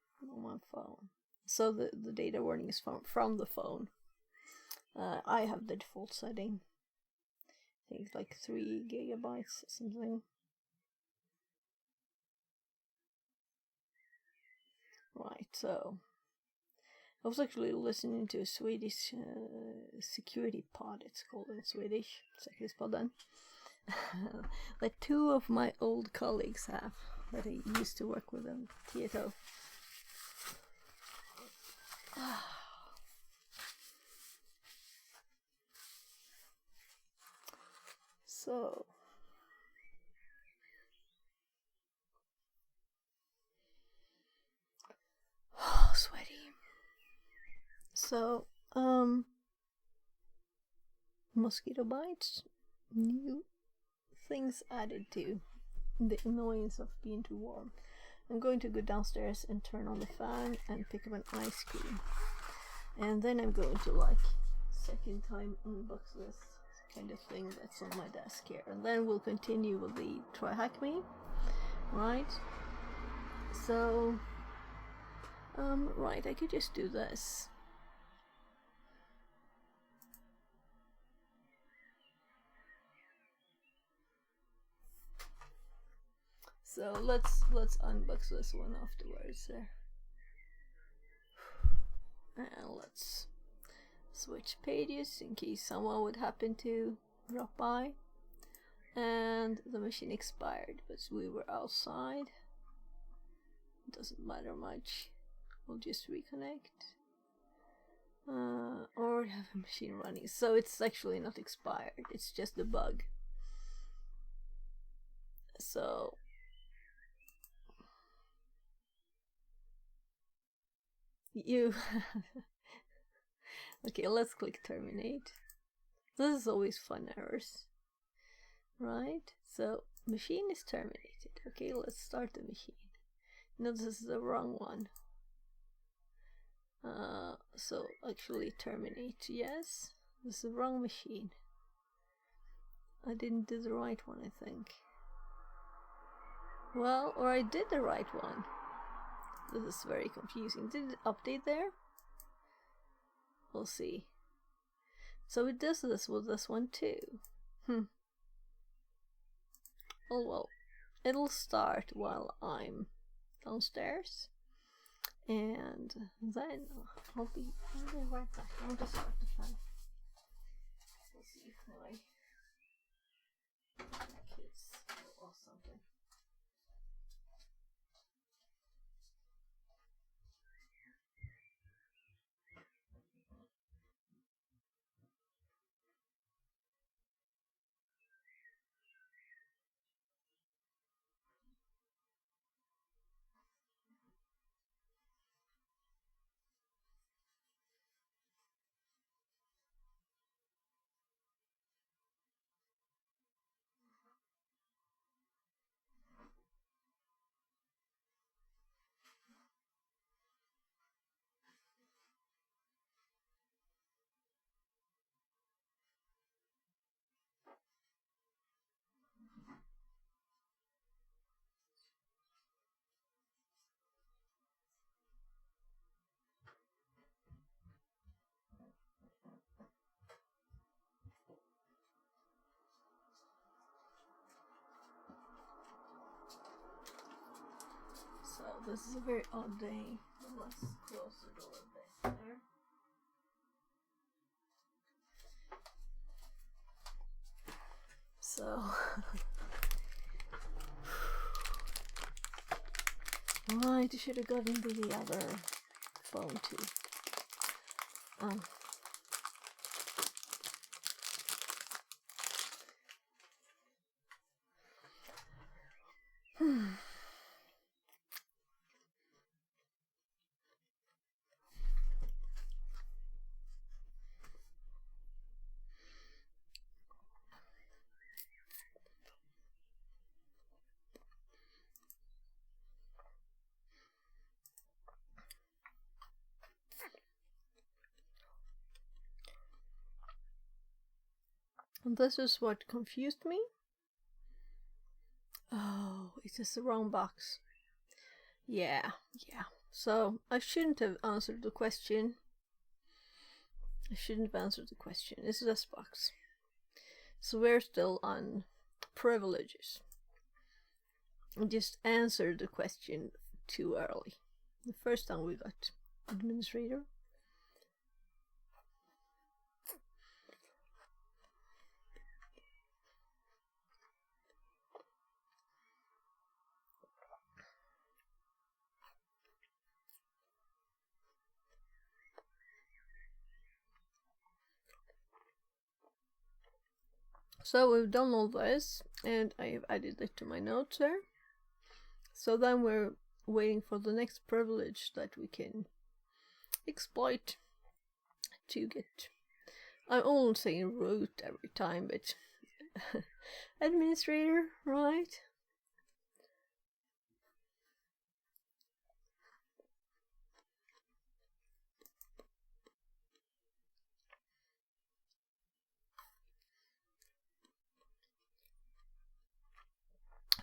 phone. So the data warning is from the phone. I have the default setting. I think it's like 3 gigabytes or something. Right, so I was actually listening to a Swedish security pod, it's called in Swedish, Säkerhetspodden, that 2 of my old colleagues have, that I used to work with in Tieto. So sweaty. So mosquito bites, new things added to the annoyance of being too warm. I'm going to go downstairs and turn on the fan and pick up an ice cream, and then I'm going to, like, second time unbox this kind of thing that's on my desk here, and then we'll continue with the TryHackMe. Right, so right, I could just do this. So let's unbox this one afterwards there. And let's switch pages in case someone would happen to drop by. And the machine expired, but we were outside. Doesn't matter much. We'll just reconnect. Or have a machine running. So it's actually not expired, it's just a bug. So you okay, let's click terminate. This is always fun errors, right? So machine is terminated. Okay, let's start the machine. No, this is the wrong one. So actually terminate, yes. This is the wrong machine. I didn't do the right one, I think. Well, or I did the right one. This is very confusing. Did it update there? We'll see. So it does this with this one too. Oh well. It'll start while I'm downstairs. And then I'll be right back. I'll just start the fan. We'll see if my kids or something. this is a very odd day. Let's close the door a bit there. So, right, I should have gotten the other phone too. And this is what confused me. Oh, it is the wrong box. Yeah. So I shouldn't have answered the question. This is this box. So we're still on privileges. I just answered the question too early. The first time we got administrator. So we've done all this, and I have added it to my notes there. So then we're waiting for the next privilege that we can exploit to get. I'm almost saying root every time, but administrator, right?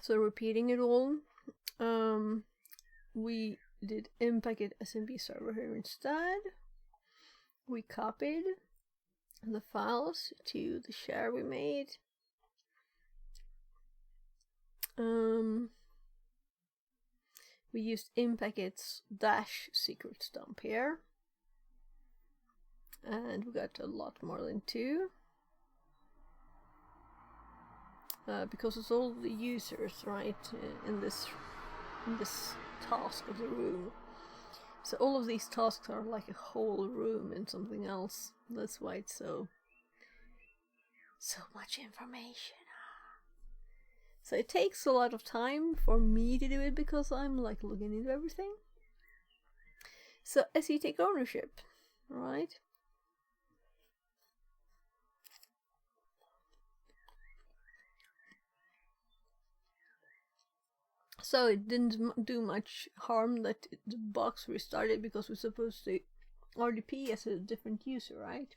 So repeating it all, we did impacket SMB server here instead. We copied the files to the share we made. We used impackets dash secrets dump here, and we got a lot more than 2. Because it's all the users, right, in this task of the room. So all of these tasks are like a whole room and something else. That's why it's so much information. So it takes a lot of time for me to do it because I'm like looking into everything. So as you take ownership, right? So it didn't do much harm that the box restarted because we're supposed to RDP as a different user, right?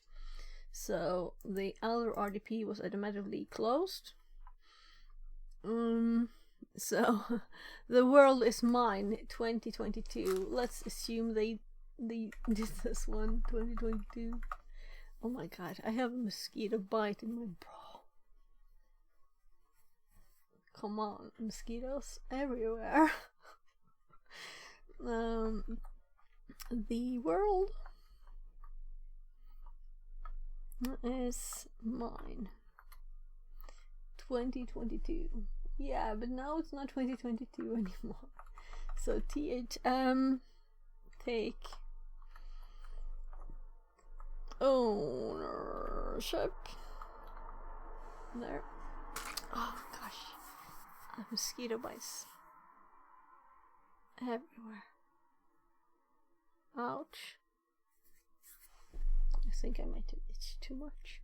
So the other RDP was automatically closed. So the world is mine 2022. Let's assume they did this one 2022. Oh my god, I have a mosquito bite in my bra. Come on, mosquitoes everywhere. The world is mine 2022. Yeah, but now it's not 2022 anymore. So THM take ownership. There. Oh gosh. Mosquito bites everywhere. Ouch. I think I might have itched too much.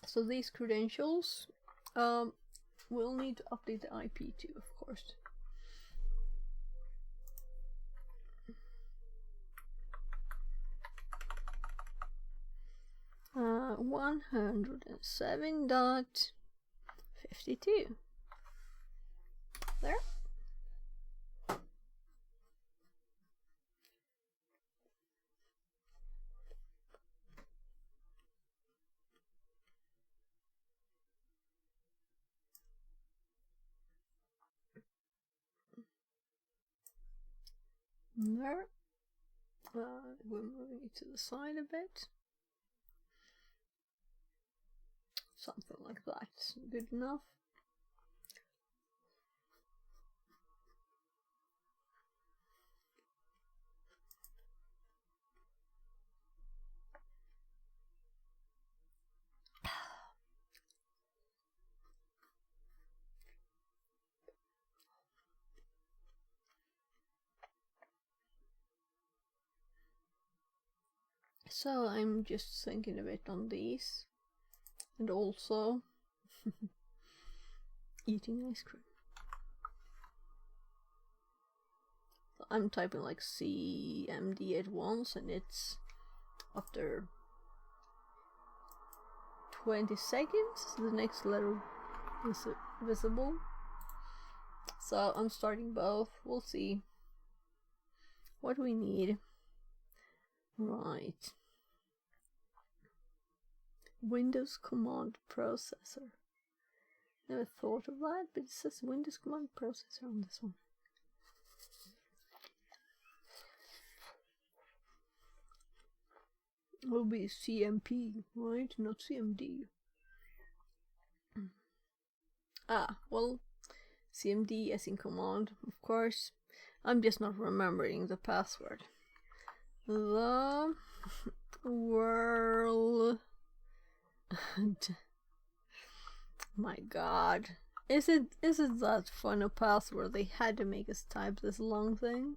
So these credentials, we'll need to update the IP too, of course. Uh, 107.52. There. There. We're moving it to the side a bit. Something like that. Good enough. So I'm just thinking a bit on these, and also eating ice cream. So I'm typing like CMD at once, and it's after 20 seconds the next letter is visible. So I'm starting both. We'll see what we need. Right. Windows command processor. Never thought of that, but it says Windows command processor on this one. It will be CMP, right? Not CMD. Ah, well, CMD as in command, of course. I'm just not remembering the password. The world. My god. Is it that fun a password they had to make us type this long thing?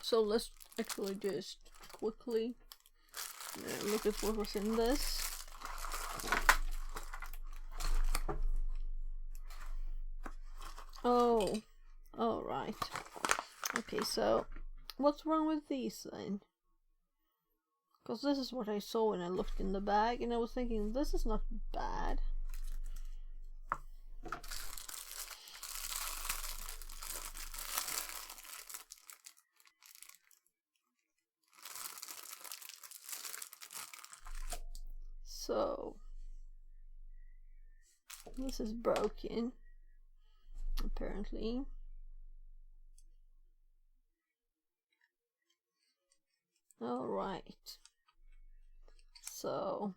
So let's actually just quickly look at what was in this. Oh, right. Okay, so what's wrong with these then? Because this is what I saw when I looked in the bag, and I was thinking, this is not bad. So, this is broken, apparently. Alright. So,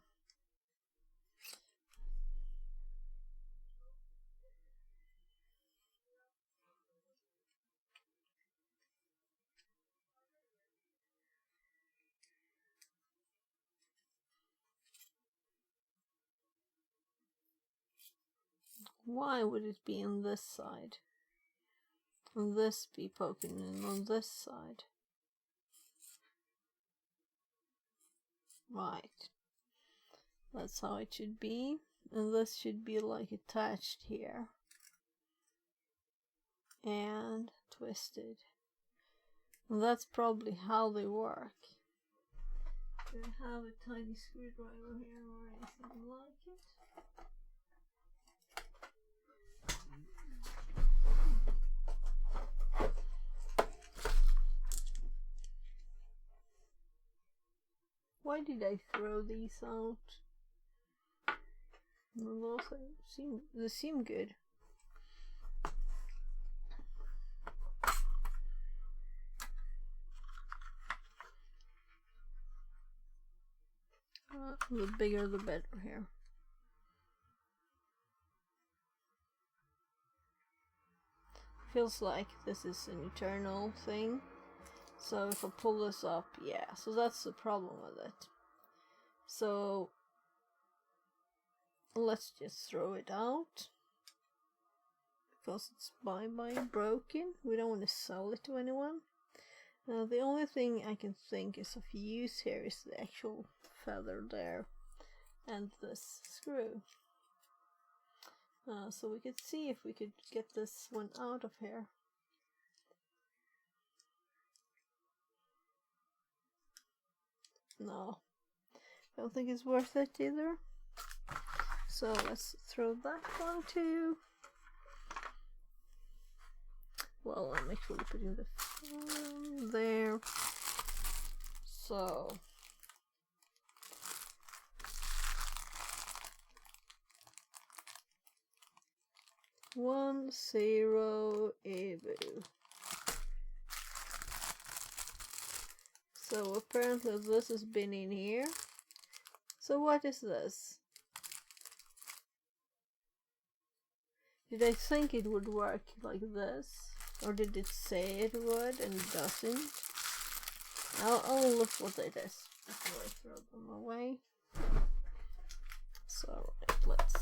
why would it be on this side? And this be poking in on this side? Right. That's how it should be. And this should be like attached here. And twisted. And that's probably how they work. Do I have a tiny screwdriver here or anything like it? Why did I throw these out? They seem good. The bigger the better here. Feels like this is an eternal thing. So if I pull this up, yeah, so that's the problem with it. So let's just throw it out. Because it's bye-bye broken. We don't want to sell it to anyone. The only thing I can think is of use here is the actual feather there. And this screw. So we could see if we could get this one out of here. No. I don't think it's worth it either. So let's throw that one too. Well, I'm actually putting the phone there. So one zero Ebu. So apparently this has been in here. So what is this? Did I think it would work like this? Or did it say it would and it doesn't? I'll look what it is before I throw them away. So let's...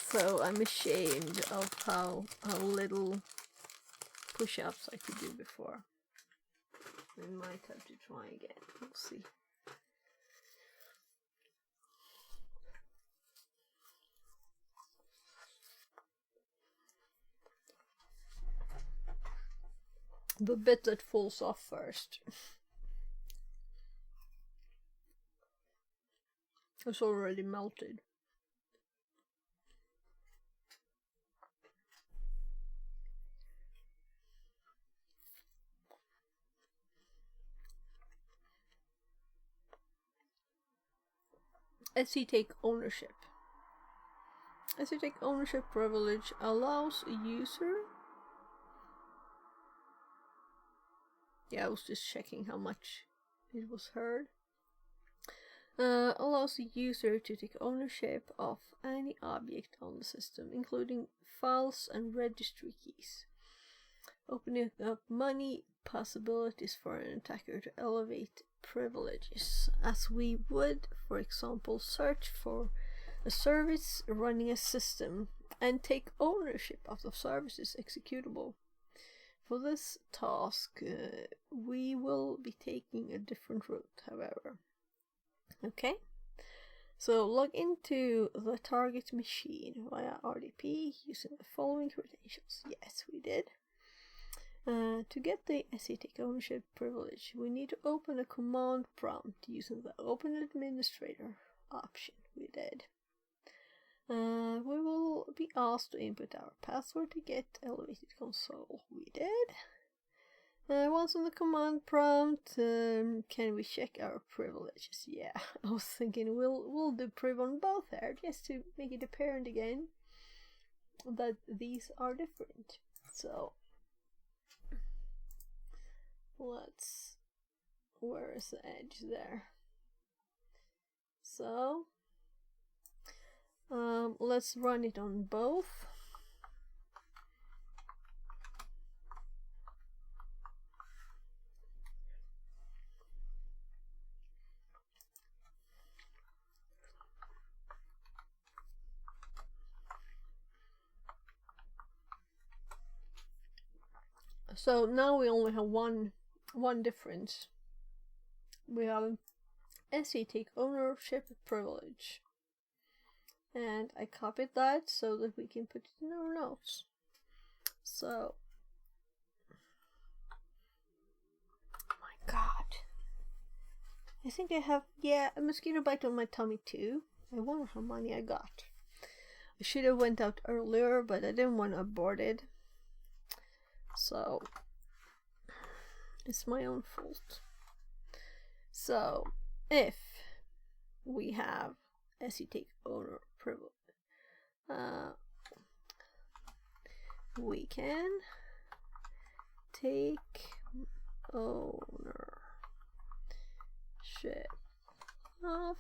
So I'm ashamed of how little push-ups I could do before. We might have to try again. We'll see. The bit that falls off first. It's already melted. SE take ownership. SE take ownership privilege allows a user. Yeah, I was just checking how much it was heard. Allows the user to take ownership of any object on the system, including files and registry keys, opening up many possibilities for an attacker to elevate privileges, as we would, for example, search for a service running a system and take ownership of the service's executable. For this task, we will be taking a different route, however. Okay, so log into the target machine via RDP using the following credentials. Yes, we did. To get the SE take ownership privilege, we need to open a command prompt using the Open Administrator option. We did. We will be asked to input our password to get elevated console. We did. Once on the command prompt, can we check our privileges? Yeah, I was thinking we'll do priv on both here just to make it apparent again that these are different. So let's, where is the edge there? So let's run it on both. So now we only have one difference. We have SE take ownership privilege, and I copied that so that we can put it in our notes. So, oh my god, I think I have, yeah, a mosquito bite on my tummy too. I wonder how many I got. I should have went out earlier, but I didn't want to abort it. So, it's my own fault. So, if we have SE take owner privilege, we can take ownership of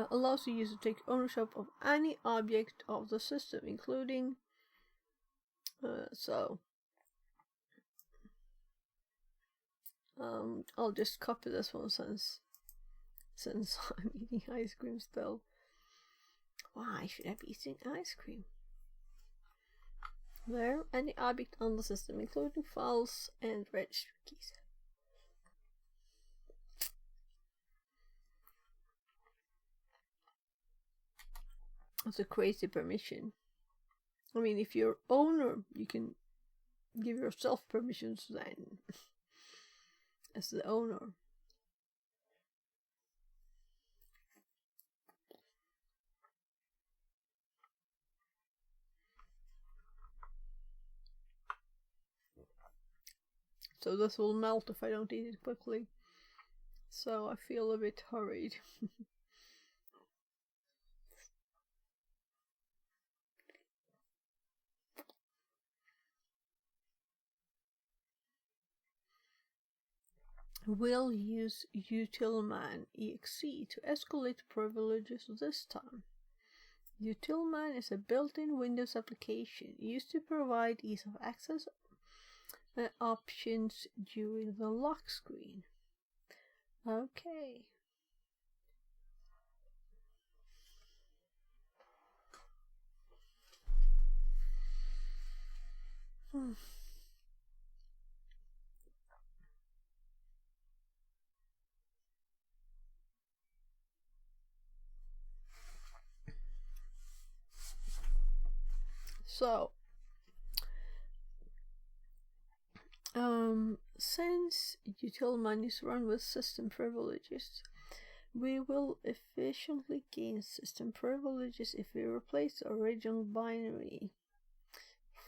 allows the user to take ownership of any object of the system, including I'll just copy this one since I'm eating ice cream still. Why should I be eating ice cream? There, any object on the system, including files and registry keys. That's a crazy permission. I mean, if you're owner, you can give yourself permissions then, as the owner. So this will melt if I don't eat it quickly. So I feel a bit hurried. We'll use utilman exe to escalate privileges this time. Utilman is a built-in Windows application used to provide ease of access options during the lock screen. Okay. So, since utilman is run with system privileges, we will efficiently gain system privileges if we replace the original binary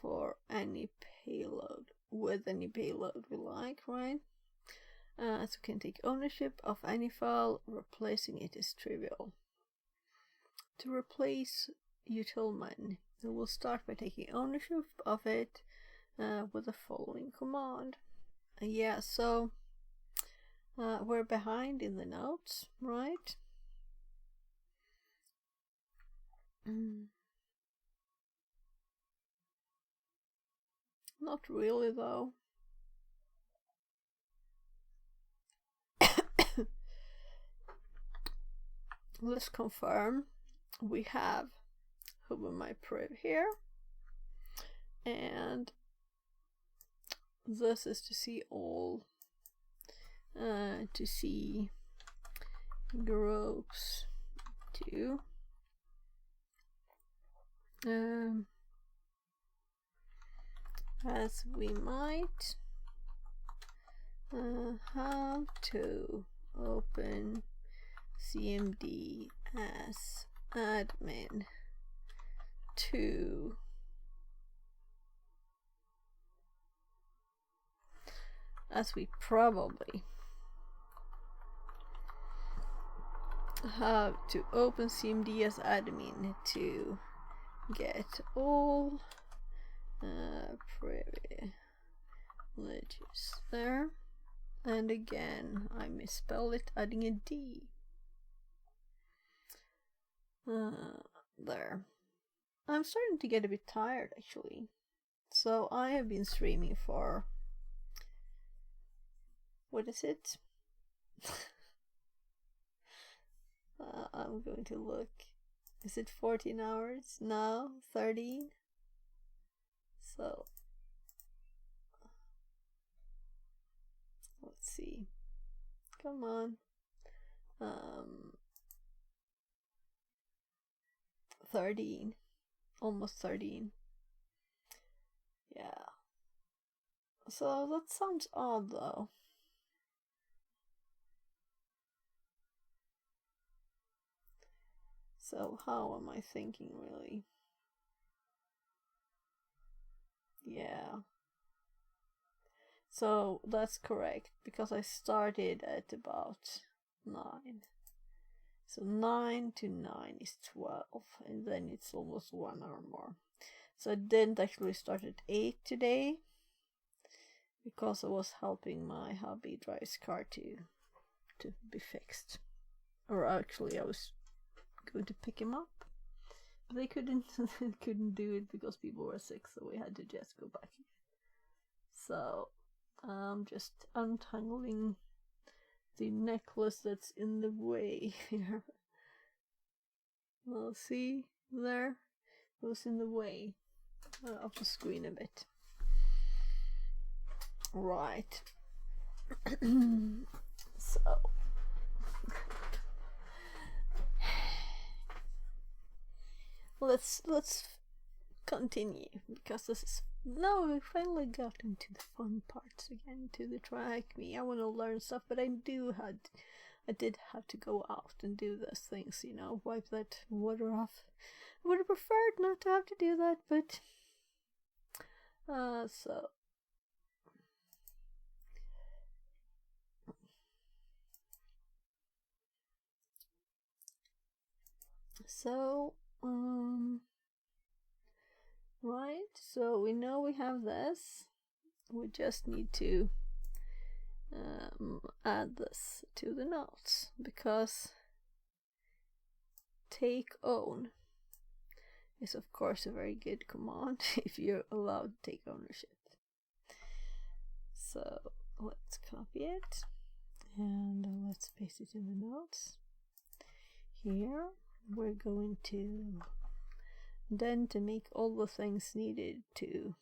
for any payload with any payload we like, right? So we can take ownership of any file. Replacing it is trivial. To replace utilman, we will start by taking ownership of it with the following command. Yeah, so we're behind in the notes, right? Not really, though. Let's confirm. We have HuberMyPriv here, and this is to see all, to see groups too. As we might have to open CMD as admin to as we probably have to open CMD as admin to get all privileges there. And again, I misspelled it, adding a D. There. I'm starting to get a bit tired, actually. So I have been streaming for... what is it? I'm going to look. Is it 14 hours? No, 13? So... let's see. Come on. 13. Almost 13. Yeah. So that sounds odd, though. So how am I thinking, really? Yeah. So that's correct, because I started at about 9. So 9 to 9 is 12, and then it's almost 1 hour more. So I didn't actually start at 8 today, because I was helping my hubby drive his car to be fixed. Or actually I was going to pick him up. They couldn't do it because people were sick, so we had to just go back. So I'm just untangling the necklace that's in the way here. Well, see there? It was in the way. of the screen a bit. Right. So let's continue, because this is now we finally got into the fun parts again, to the TryHackMe. I want to learn stuff, but I did have to go out and do those things, you know, wipe that water off. I would have preferred not to have to do that, but right, so we know we have this. We just need to add this to the notes, because take own is of course a very good command if you're allowed to take ownership. So let's copy it and let's paste it in the notes. Here we're going to then to make all the things needed to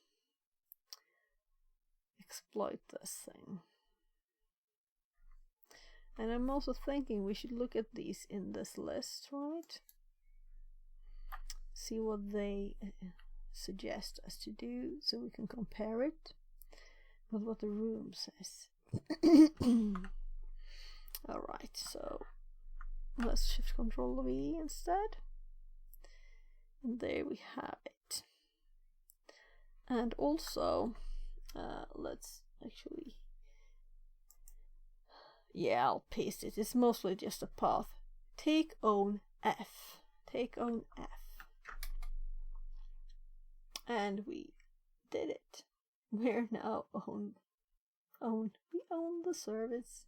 exploit this thing. And I'm also thinking we should look at these in this list, right? See what they suggest us to do, so we can compare it with what the room says. Alright, so let's shift Control V instead. And there we have it. And also, let's actually, yeah, I'll paste it. It's mostly just a path. Take own F. Take own F. And we did it. We're now we own the service.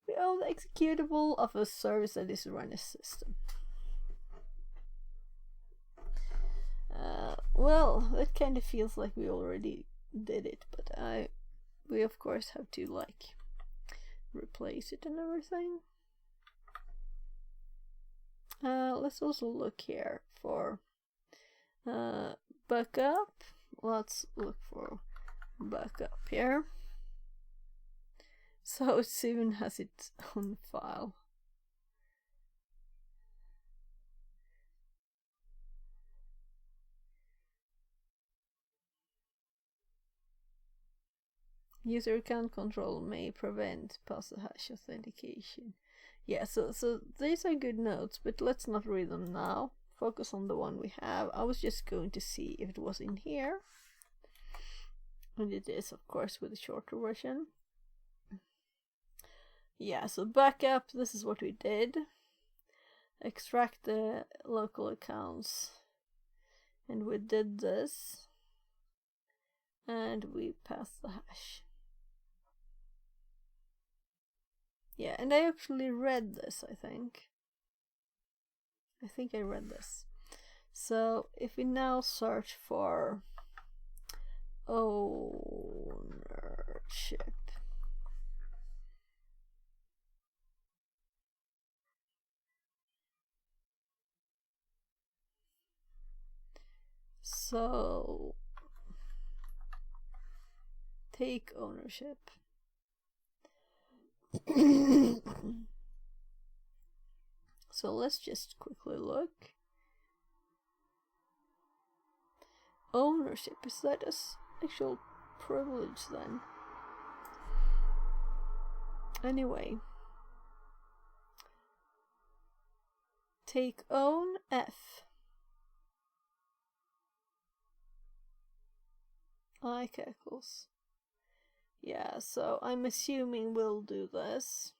We own the executable of a service that is run a system. Well, it kind of feels like we already did it, but we of course have to like replace it and everything. Let's also look here for backup. Let's look for backup here. So it even has its own file. User account control may prevent password hash authentication. Yeah, so these are good notes, but let's not read them now. Focus on the one we have. I was just going to see if it was in here. And it is, of course, with the shorter version. Yeah, so backup, this is what we did. Extract the local accounts. And we did this. And we passed the hash. Yeah, and I actually read this, I think. I think I read this. So if we now search for ownership, so take ownership. So let's just quickly look. Ownership, is that an actual privilege then? Anyway. Take own F. I cackles. Yeah, so I'm assuming we'll do this.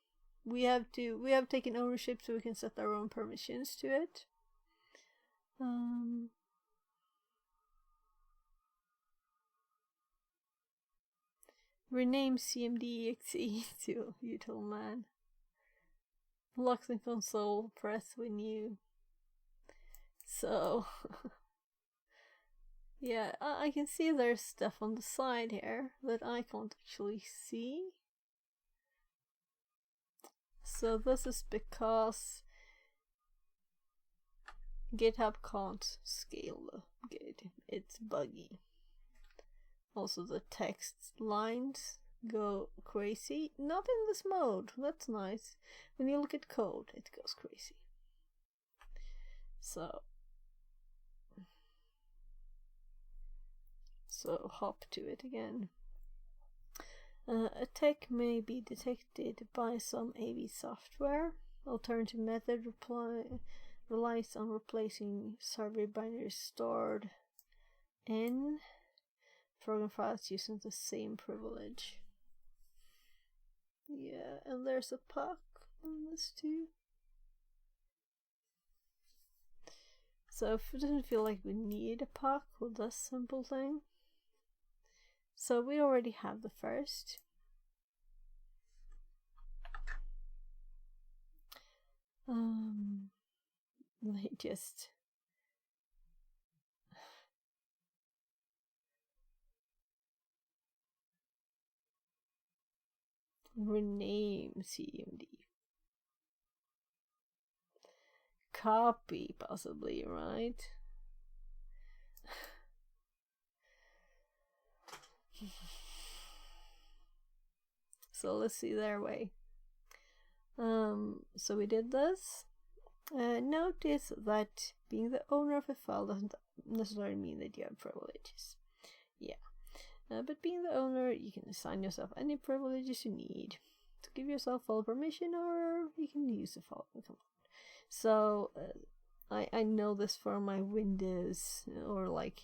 We have taken ownership so we can set our own permissions to it. Rename cmd.exe to utilman. Locks in console, press when you. So yeah, I can see there's stuff on the side here that I can't actually see. So this is because GitHub can't scale the it's buggy. Also the text lines go crazy. Not in this mode, that's nice. When you look at code, it goes crazy. So hop to it again. Attack may be detected by some AV software. Alternative method relies on replacing server binaries stored in program files using the same privilege. Yeah, and there's a puck on this too. So if it doesn't feel like we need a puck with this simple thing. So we already have the first. They just rename CMD. Copy, possibly, right? So let's see their way. So we did this. Notice that being the owner of a file doesn't necessarily mean that you have privileges. Yeah. But being the owner, you can assign yourself any privileges you need to give yourself full permission, or you can use the following command. So I know this from my Windows or like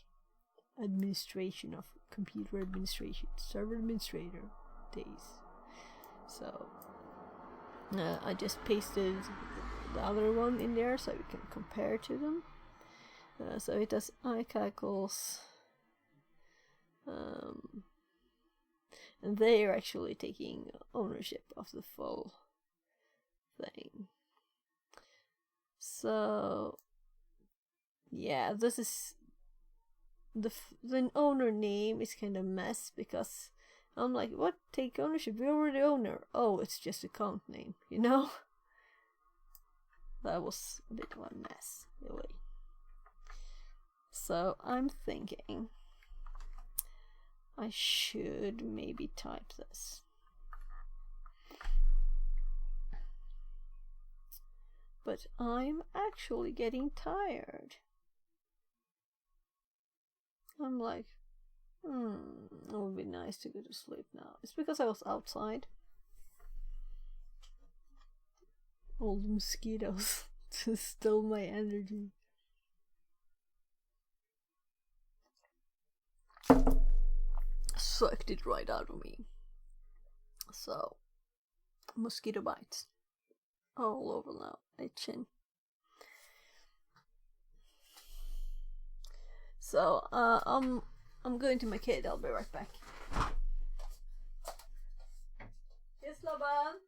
administration of computer administration, server administrator days. So I just pasted the other one in there so we can compare to them. So it does iCalculations. And they are actually taking ownership of the full thing. So yeah, this is the owner name is kind of a mess because I'm like, what? Take ownership? We're already owner. Oh, it's just account name, you know? That was a bit of a mess, really. So I'm thinking I should maybe type this. But I'm actually getting tired. I'm like, it would be nice to go to sleep now. It's because I was outside. All the mosquitoes just stole my energy. Sucked it right out of me. So, mosquito bites all over now, itching. So, I'm going to my kid. I'll be right back. Yes, Laban.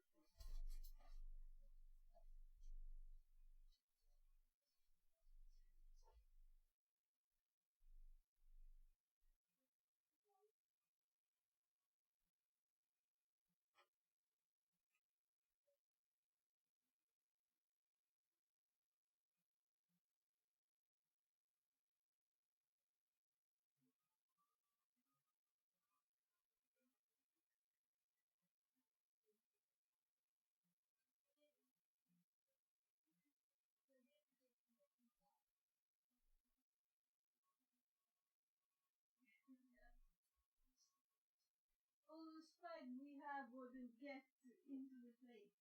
All the spag we have wouldn't get into the plate.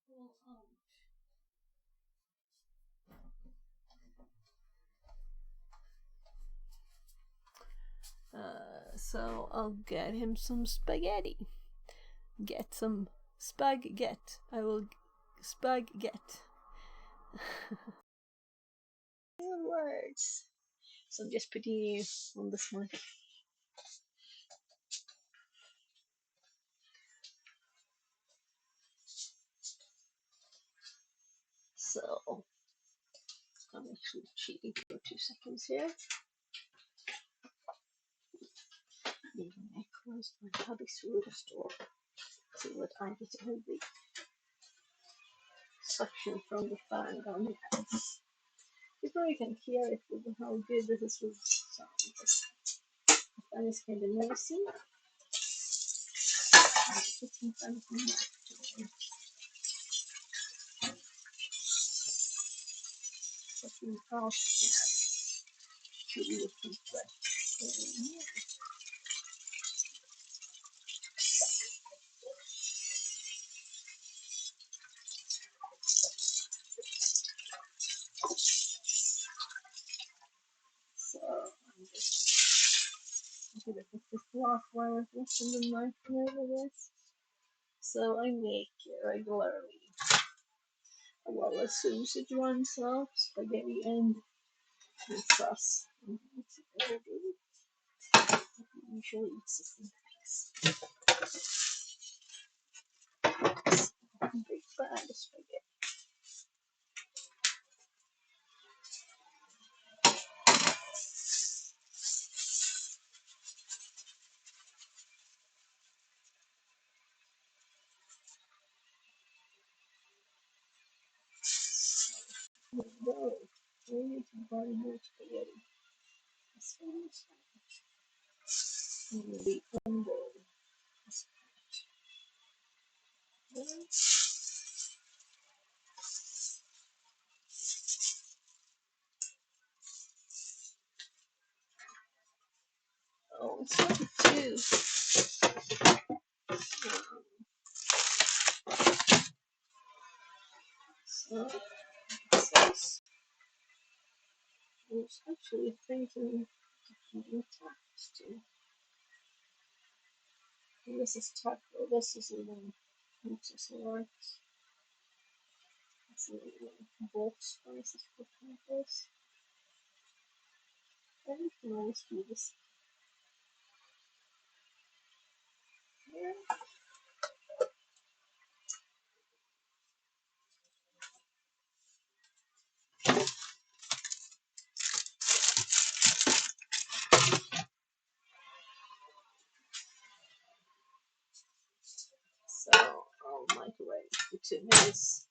Will fall out. So I'll get him some spaghetti. Get some spag-get. I will spag-get. Words. So I'm just putting you on this one. So I'm actually cheating for 2 seconds here. Even I closed my hubby's router store. See what I get to hold the suction from the fan down the pants. Before you can hear it with how good this is with sound. That is kind of noisy. So I'm just going to put this block while I was in the microwave, I guess. So I make regularly, well, as soon as it runs out, spaghetti and sauce. Usually it's a big bag of spaghetti. Whoa, we need to buy more spaghetti. That's the under. Oh, it's only two. So, six. I was actually thinking to keep tacos too. This is taco. This is even just large. It's a little bulk spices for tacos. And you can always do this here. So I'll microwave for 2 minutes.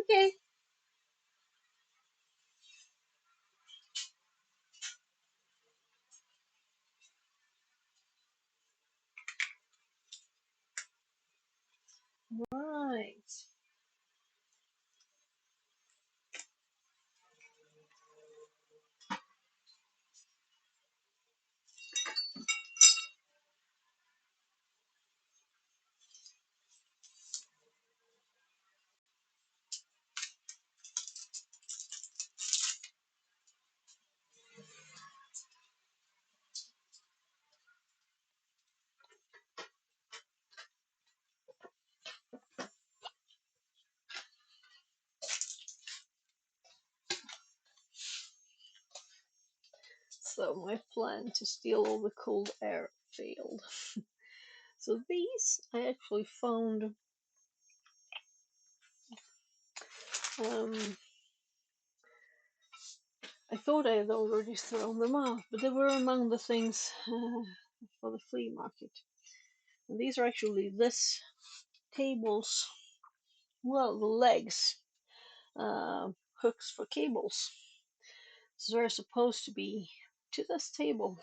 Okay. Right. So my plan to steal all the cold air failed. So these I actually found I thought I had already thrown them out, but they were among the things for the flea market. And these are actually this table's, well, the legs, hooks for cables. So they're supposed to be to this table.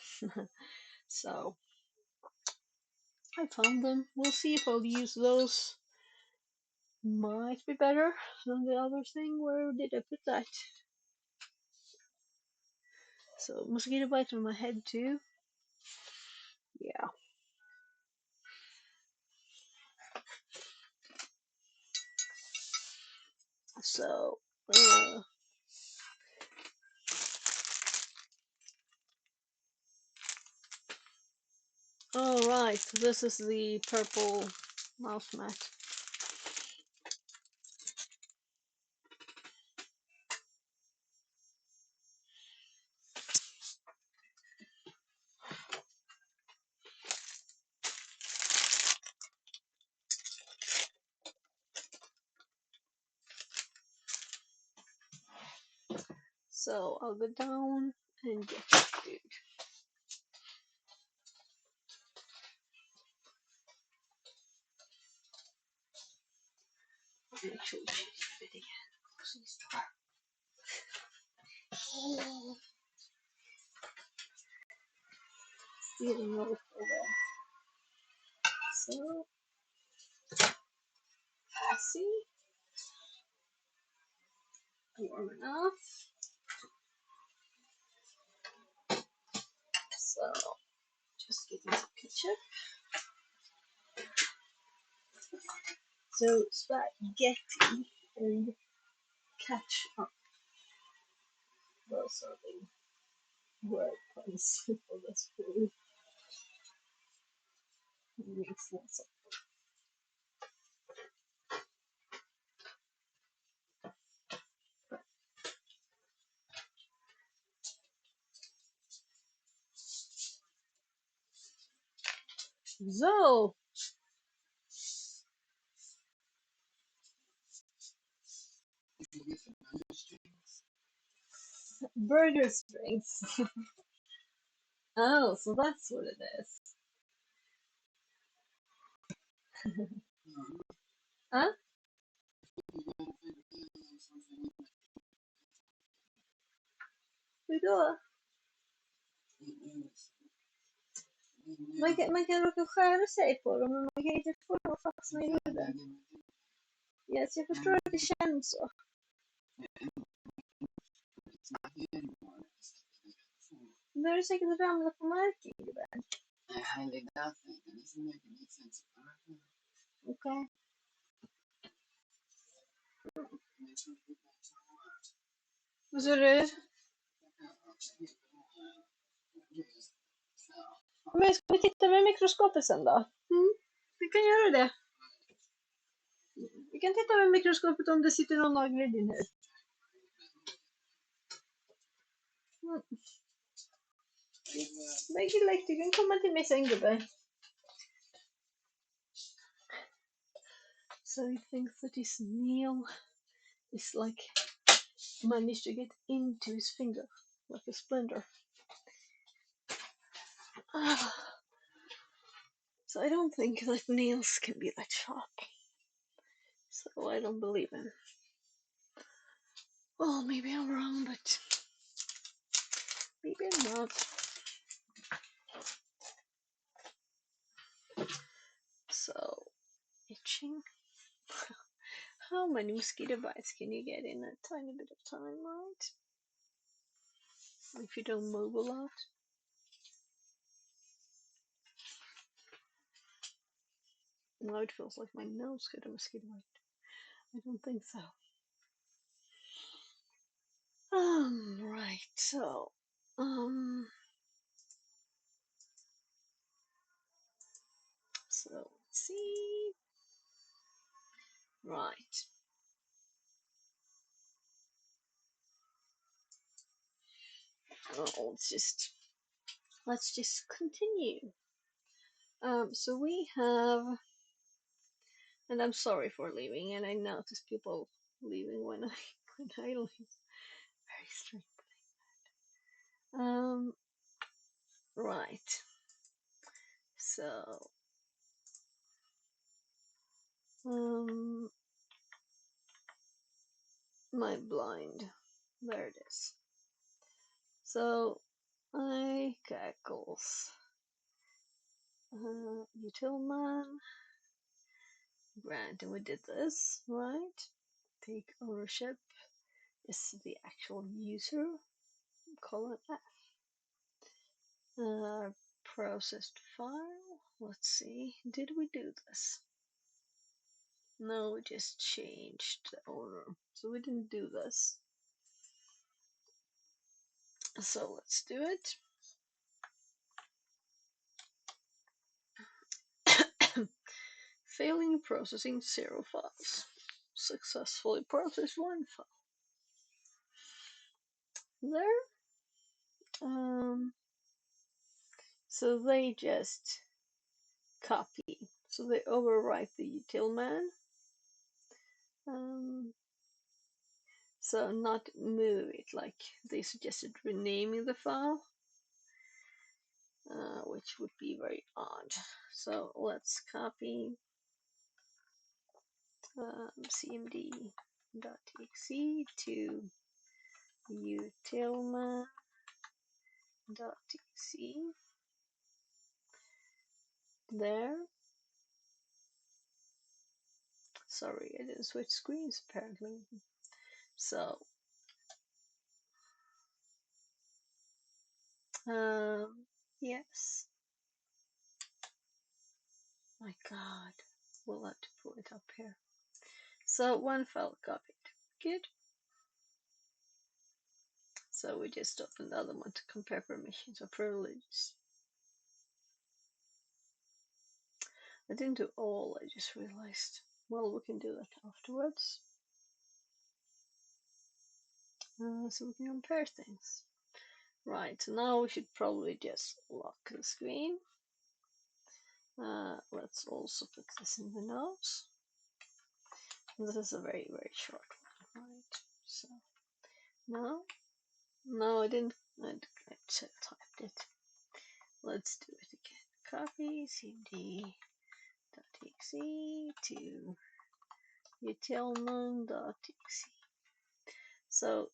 So I found them. We'll see if I'll use those. Might be better than the other thing. Where did I put that? So mosquito bite on my head too. Yeah. So all right. This is the purple mouse mat. So I'll go down and get your food. Make sure we change the bit again. Please try. Stealing over there. So passy. Warm enough. So just getting some ketchup. So spaghetti and ketchup. Those are the word puns for this food. It makes lots of so burger strings. Oh, so that's what it is. Huh? Hur då? Man kan råka skära sig på dem, men man kan inte få dem att fastna i huden. Yes, jag förstår att det känns så. Nu är det säkert ramlat på marken, gubben. Okej. Vad sa du? Men ska vi titta med mikroskopet sen då? Vi kan göra det. Vi kan titta med mikroskopet om det sitter någon nagel i din hud. Lägg, du kan komma till mig sen, gubben. So he thinks that his nail is like managed to get into his finger like a splinter. So I don't think that nails can be that sharp. So I don't believe him. Well, maybe I'm wrong, but maybe I'm not. So, itching. How many mosquito bites can you get in a tiny bit of time, right? If you don't move a lot. Now it feels like my nose got a mosquito bite. I don't think so. Right, so, so let's see. Right. Oh, let's just continue. So we have, and I'm sorry for leaving, and I notice people leaving when I leave. Very strange. Right. So, my blind. There it is. So, I cackles. Utilman. Grant, and we did this, right? Take ownership is the actual user. Colon F. Processed file. Let's see. Did we do this? No, we just changed the owner. So we didn't do this. So let's do it. Failing processing 0 files. Successfully processed 1 file. There. So they just copy. So they overwrite the utilman. So not move it, like they suggested renaming the file, which would be very odd. So let's copy cmd.exe to utilman.exe there. Sorry, I didn't switch screens apparently. So yes. My God, we'll have to pull it up here. So one file copied. Good. So we just open the other one to compare permissions or privileges. I didn't do all, I just realized. Well, we can do that afterwards. So we can compare things. Right, so now we should probably just lock the screen. Let's also put this in the notes. This is a very, very short one, right? So no, I didn't. I typed it. Let's do it again. Copy cmd.exe to utilman.exe. So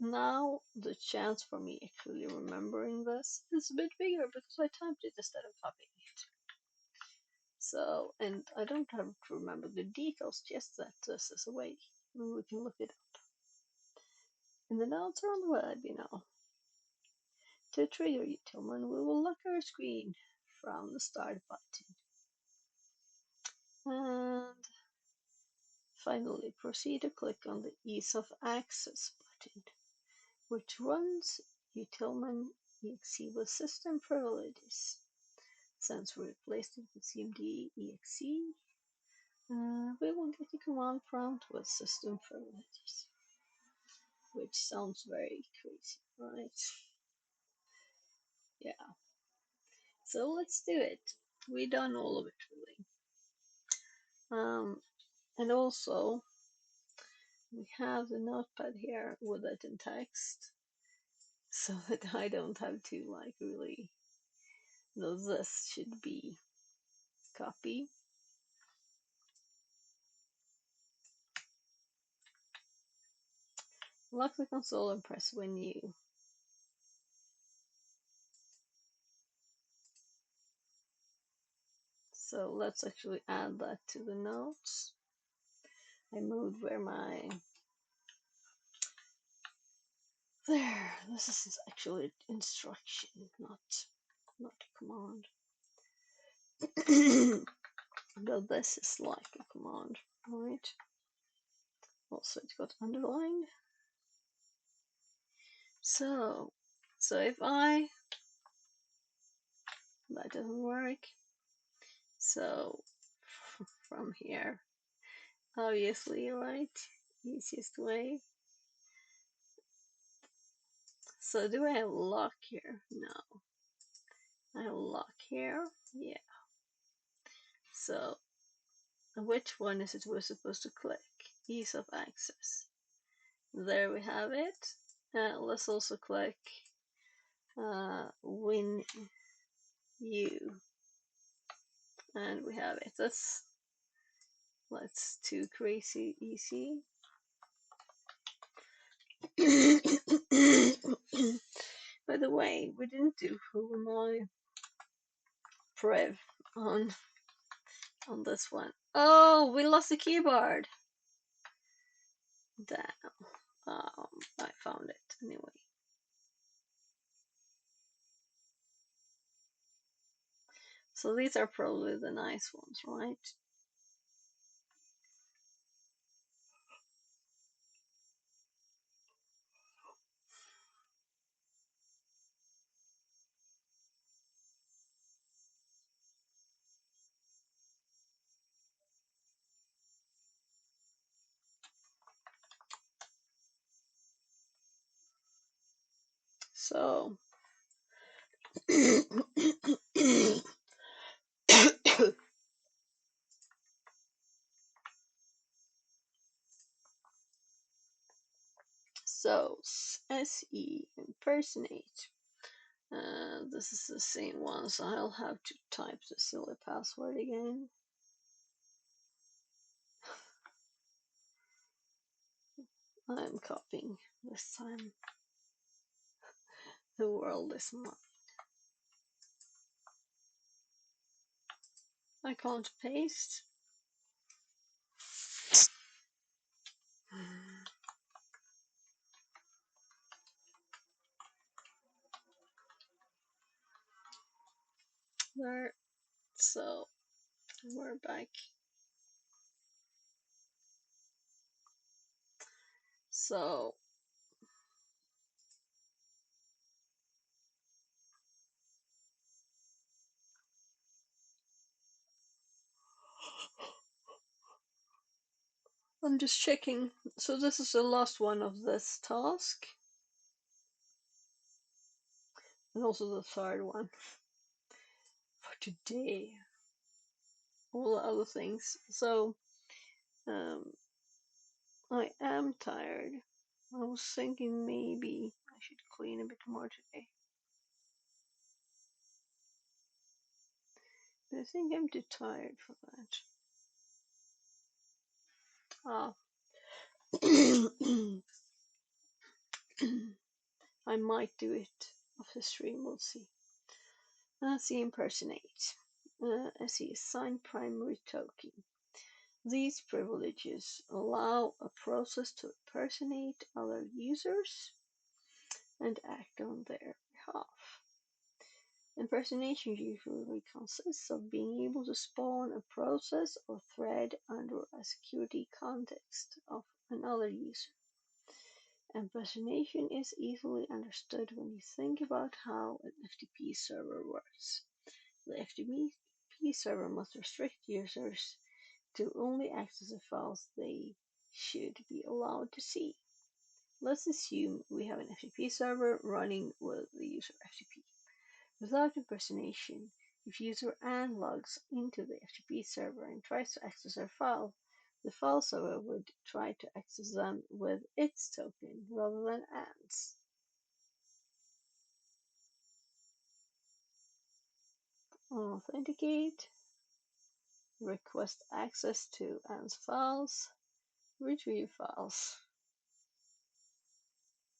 now the chance for me actually remembering this is a bit bigger because I typed it instead of copying it. So, and I don't have to remember the details, just that this is a way we can look it up. And the notes are on the web, you know. To trigger utilman, we will lock our screen from the start button. And finally, proceed to click on the Ease of Access button, which runs utilman exe with system privileges. Since we replaced it with cmd exe, we will get a command prompt with system privileges, which sounds very crazy, right? Yeah. So let's do it. We've done all of it, really. And also, we have the notepad here with it in text, so that I don't have to like really know this should be copy. Lock the console and press when new. So let's actually add that to the notes. I moved where my there. This is actually instruction, not a command. But this is like a command, right? Also, it got underlined. So if that doesn't work. So from here, obviously, right? Easiest way. So do I have lock here? No. I have lock here. Yeah. So which one is it we're supposed to click? Ease of access. There we have it. Let's also click when you, and we have it. That's too crazy easy. By the way, we didn't do who am I prev on this one. Oh, we lost the keyboard. Damn. I found it anyway. So these are probably the nice ones, right? So So, SE, impersonate. This is the same one, so I'll have to type the silly password again. I'm copying this time. The world is mine. I can't paste. There. So, we're back. So, I'm just checking. So this is the last one of this task. And also the third one for today. All the other things. So, I am tired. I was thinking maybe I should clean a bit more today. But I think I'm too tired for that. I might do it off the stream, we'll see. SE impersonate. SE assign primary token. These privileges allow a process to impersonate other users and act on their behalf. Impersonation usually consists of being able to spawn a process or thread under a security context of another user. Impersonation is easily understood when you think about how an FTP server works. The FTP server must restrict users to only access the files they should be allowed to see. Let's assume we have an FTP server running with the user FTP. Without impersonation, if user Ann logs into the FTP server and tries to access their file, the file server would try to access them with its token rather than Ann's. Authenticate, request access to Ann's files, retrieve files.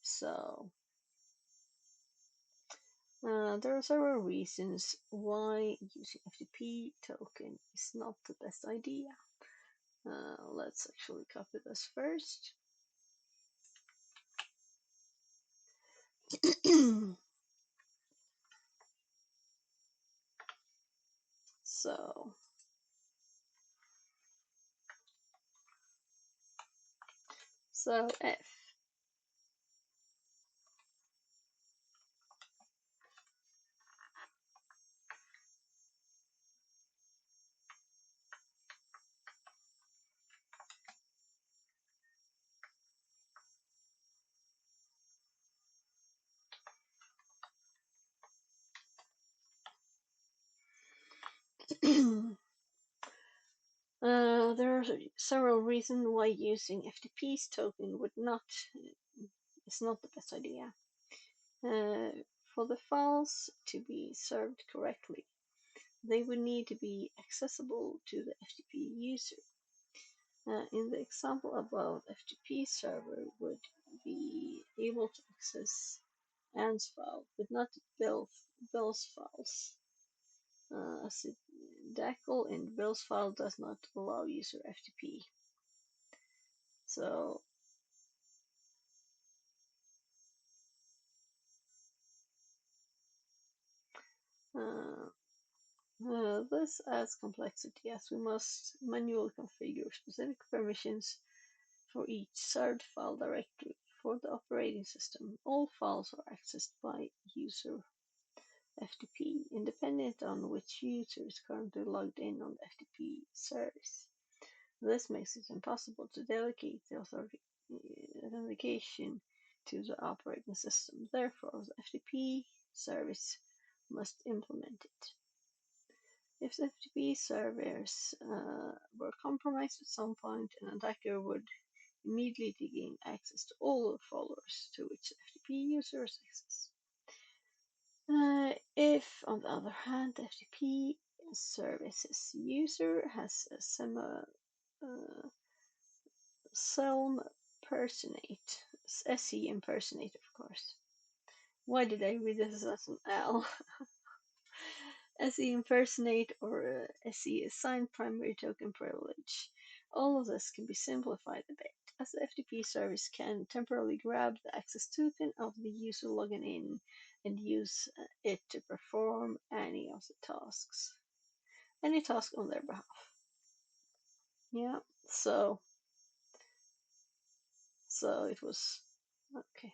So, there are several reasons why using FTP token is not the best idea. Let's actually copy this first. So F. There are several reasons why using FTP's token is not the best idea. For the files to be served correctly, they would need to be accessible to the FTP user. In the example above, FTP server would be able to access Ann's file, but not Bill's files. As a DACL in Bill's file does not allow user FTP. So this adds complexity as we must manually configure specific permissions for each served file directory. For the operating system, all files are accessed by user FTP, independent on which user is currently logged in on the FTP service. This makes it impossible to delegate the authentication to the operating system. Therefore, the FTP service must implement it. If the FTP servers were compromised at some point, an attacker would immediately gain access to all the followers to which the FTP user has access. If, on the other hand, the FTP services user has a self impersonate, SE impersonate, of course. Why did I read this as an L? SE impersonate or SE assigned primary token privilege. All of this can be simplified a bit, as the FTP service can temporarily grab the access token of the user logging in and use it to perform any of the tasks. Any task on their behalf. Yeah, so it was okay.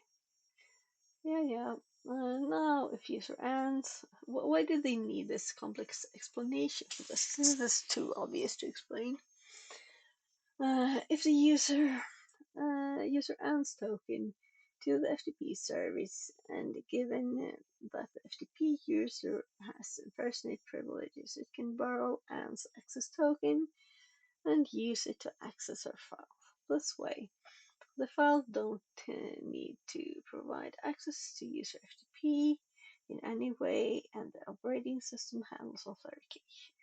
Yeah. Now, if user ends, why do they need this complex explanation for this? This is too obvious to explain. If the user ends token to the FTP service, and given that the FTP user has impersonate privileges, it can borrow AND's access token and use it to access our file. This way, the files don't need to provide access to user FTP in any way, and the operating system handles authentication.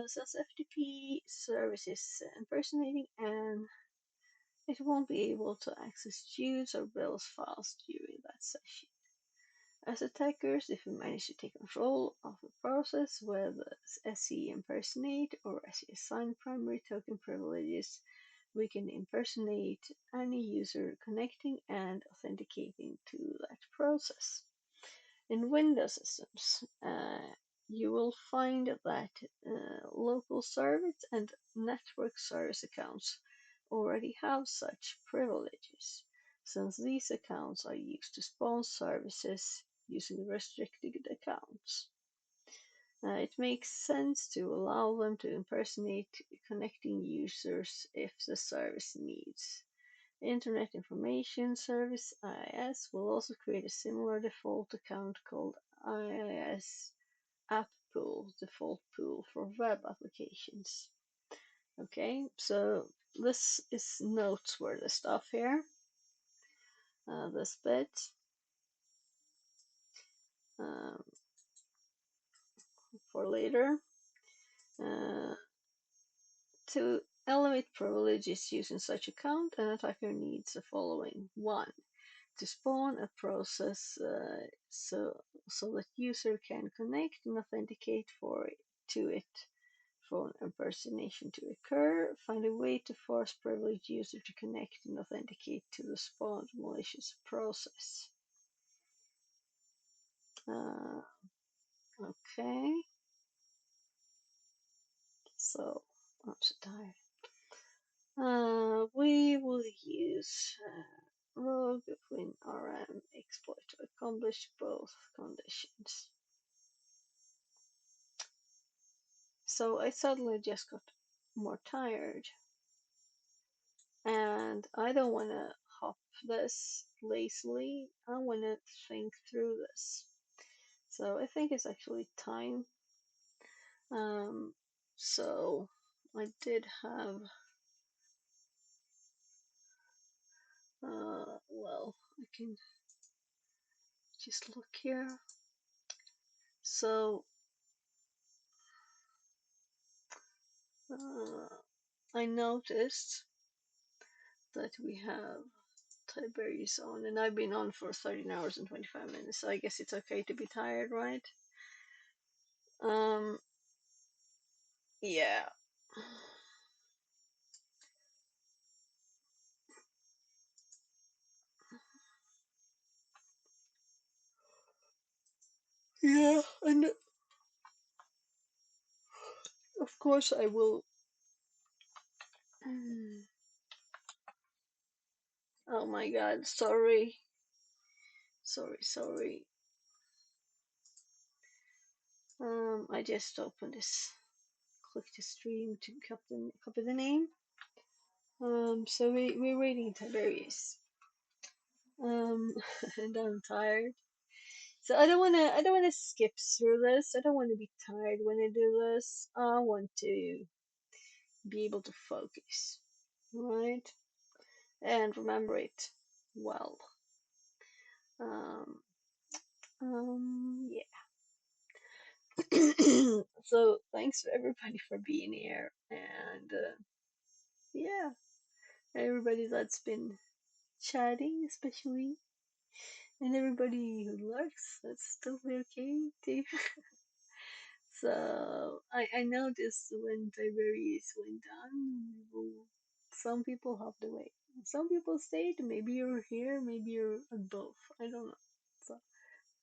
Since FTP service is impersonating and it won't be able to access Jude's or Bill's files during that session. As attackers, if we manage to take control of the process with SE impersonate or SE assign primary token privileges, we can impersonate any user connecting and authenticating to that process. In Windows systems, you will find that local service and network service accounts already have such privileges, since these accounts are used to spawn services using restricted accounts. It makes sense to allow them to impersonate connecting users if the service needs. Internet Information Service (IIS) will also create a similar default account called IIS App Pool, default pool for web applications. Okay, so this is noteworthy stuff here. This bit. For later. To elevate privileges using such account, an attacker needs the following. 1. To spawn a process so that user can connect and authenticate to it for an impersonation to occur. Find a way to force privileged user to connect and authenticate to the spawned malicious process. Okay. So I'm so tired. We will use rogue WinRM exploit to accomplish both conditions. So I suddenly just got more tired, and I don't want to hop this lazily. I want to think through this. So I think it's actually time. So I did have well, I can just look here. So I noticed that we have Tiberius on, and I've been on for 13 hours and 25 minutes, so I guess it's okay to be tired, right? Yeah. Yeah, and of course I will. Oh my god, sorry. Sorry. I just opened this, click the stream to copy the name. So we're reading Tiberius. And I'm tired. So I don't wanna skip through this. I don't wanna be tired when I do this. I want to be able to focus, right? And remember it well. Yeah. So thanks to everybody for being here, and yeah, everybody that's been chatting, especially, and everybody who lurks. That's totally okay too. So I noticed when Tiberius went down, some people hopped away. Some people stayed. Maybe you're here, maybe you're at both. I don't know. So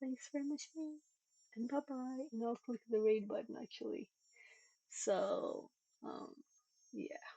thanks very much, man. And bye bye. And I'll click the raid button actually. So yeah.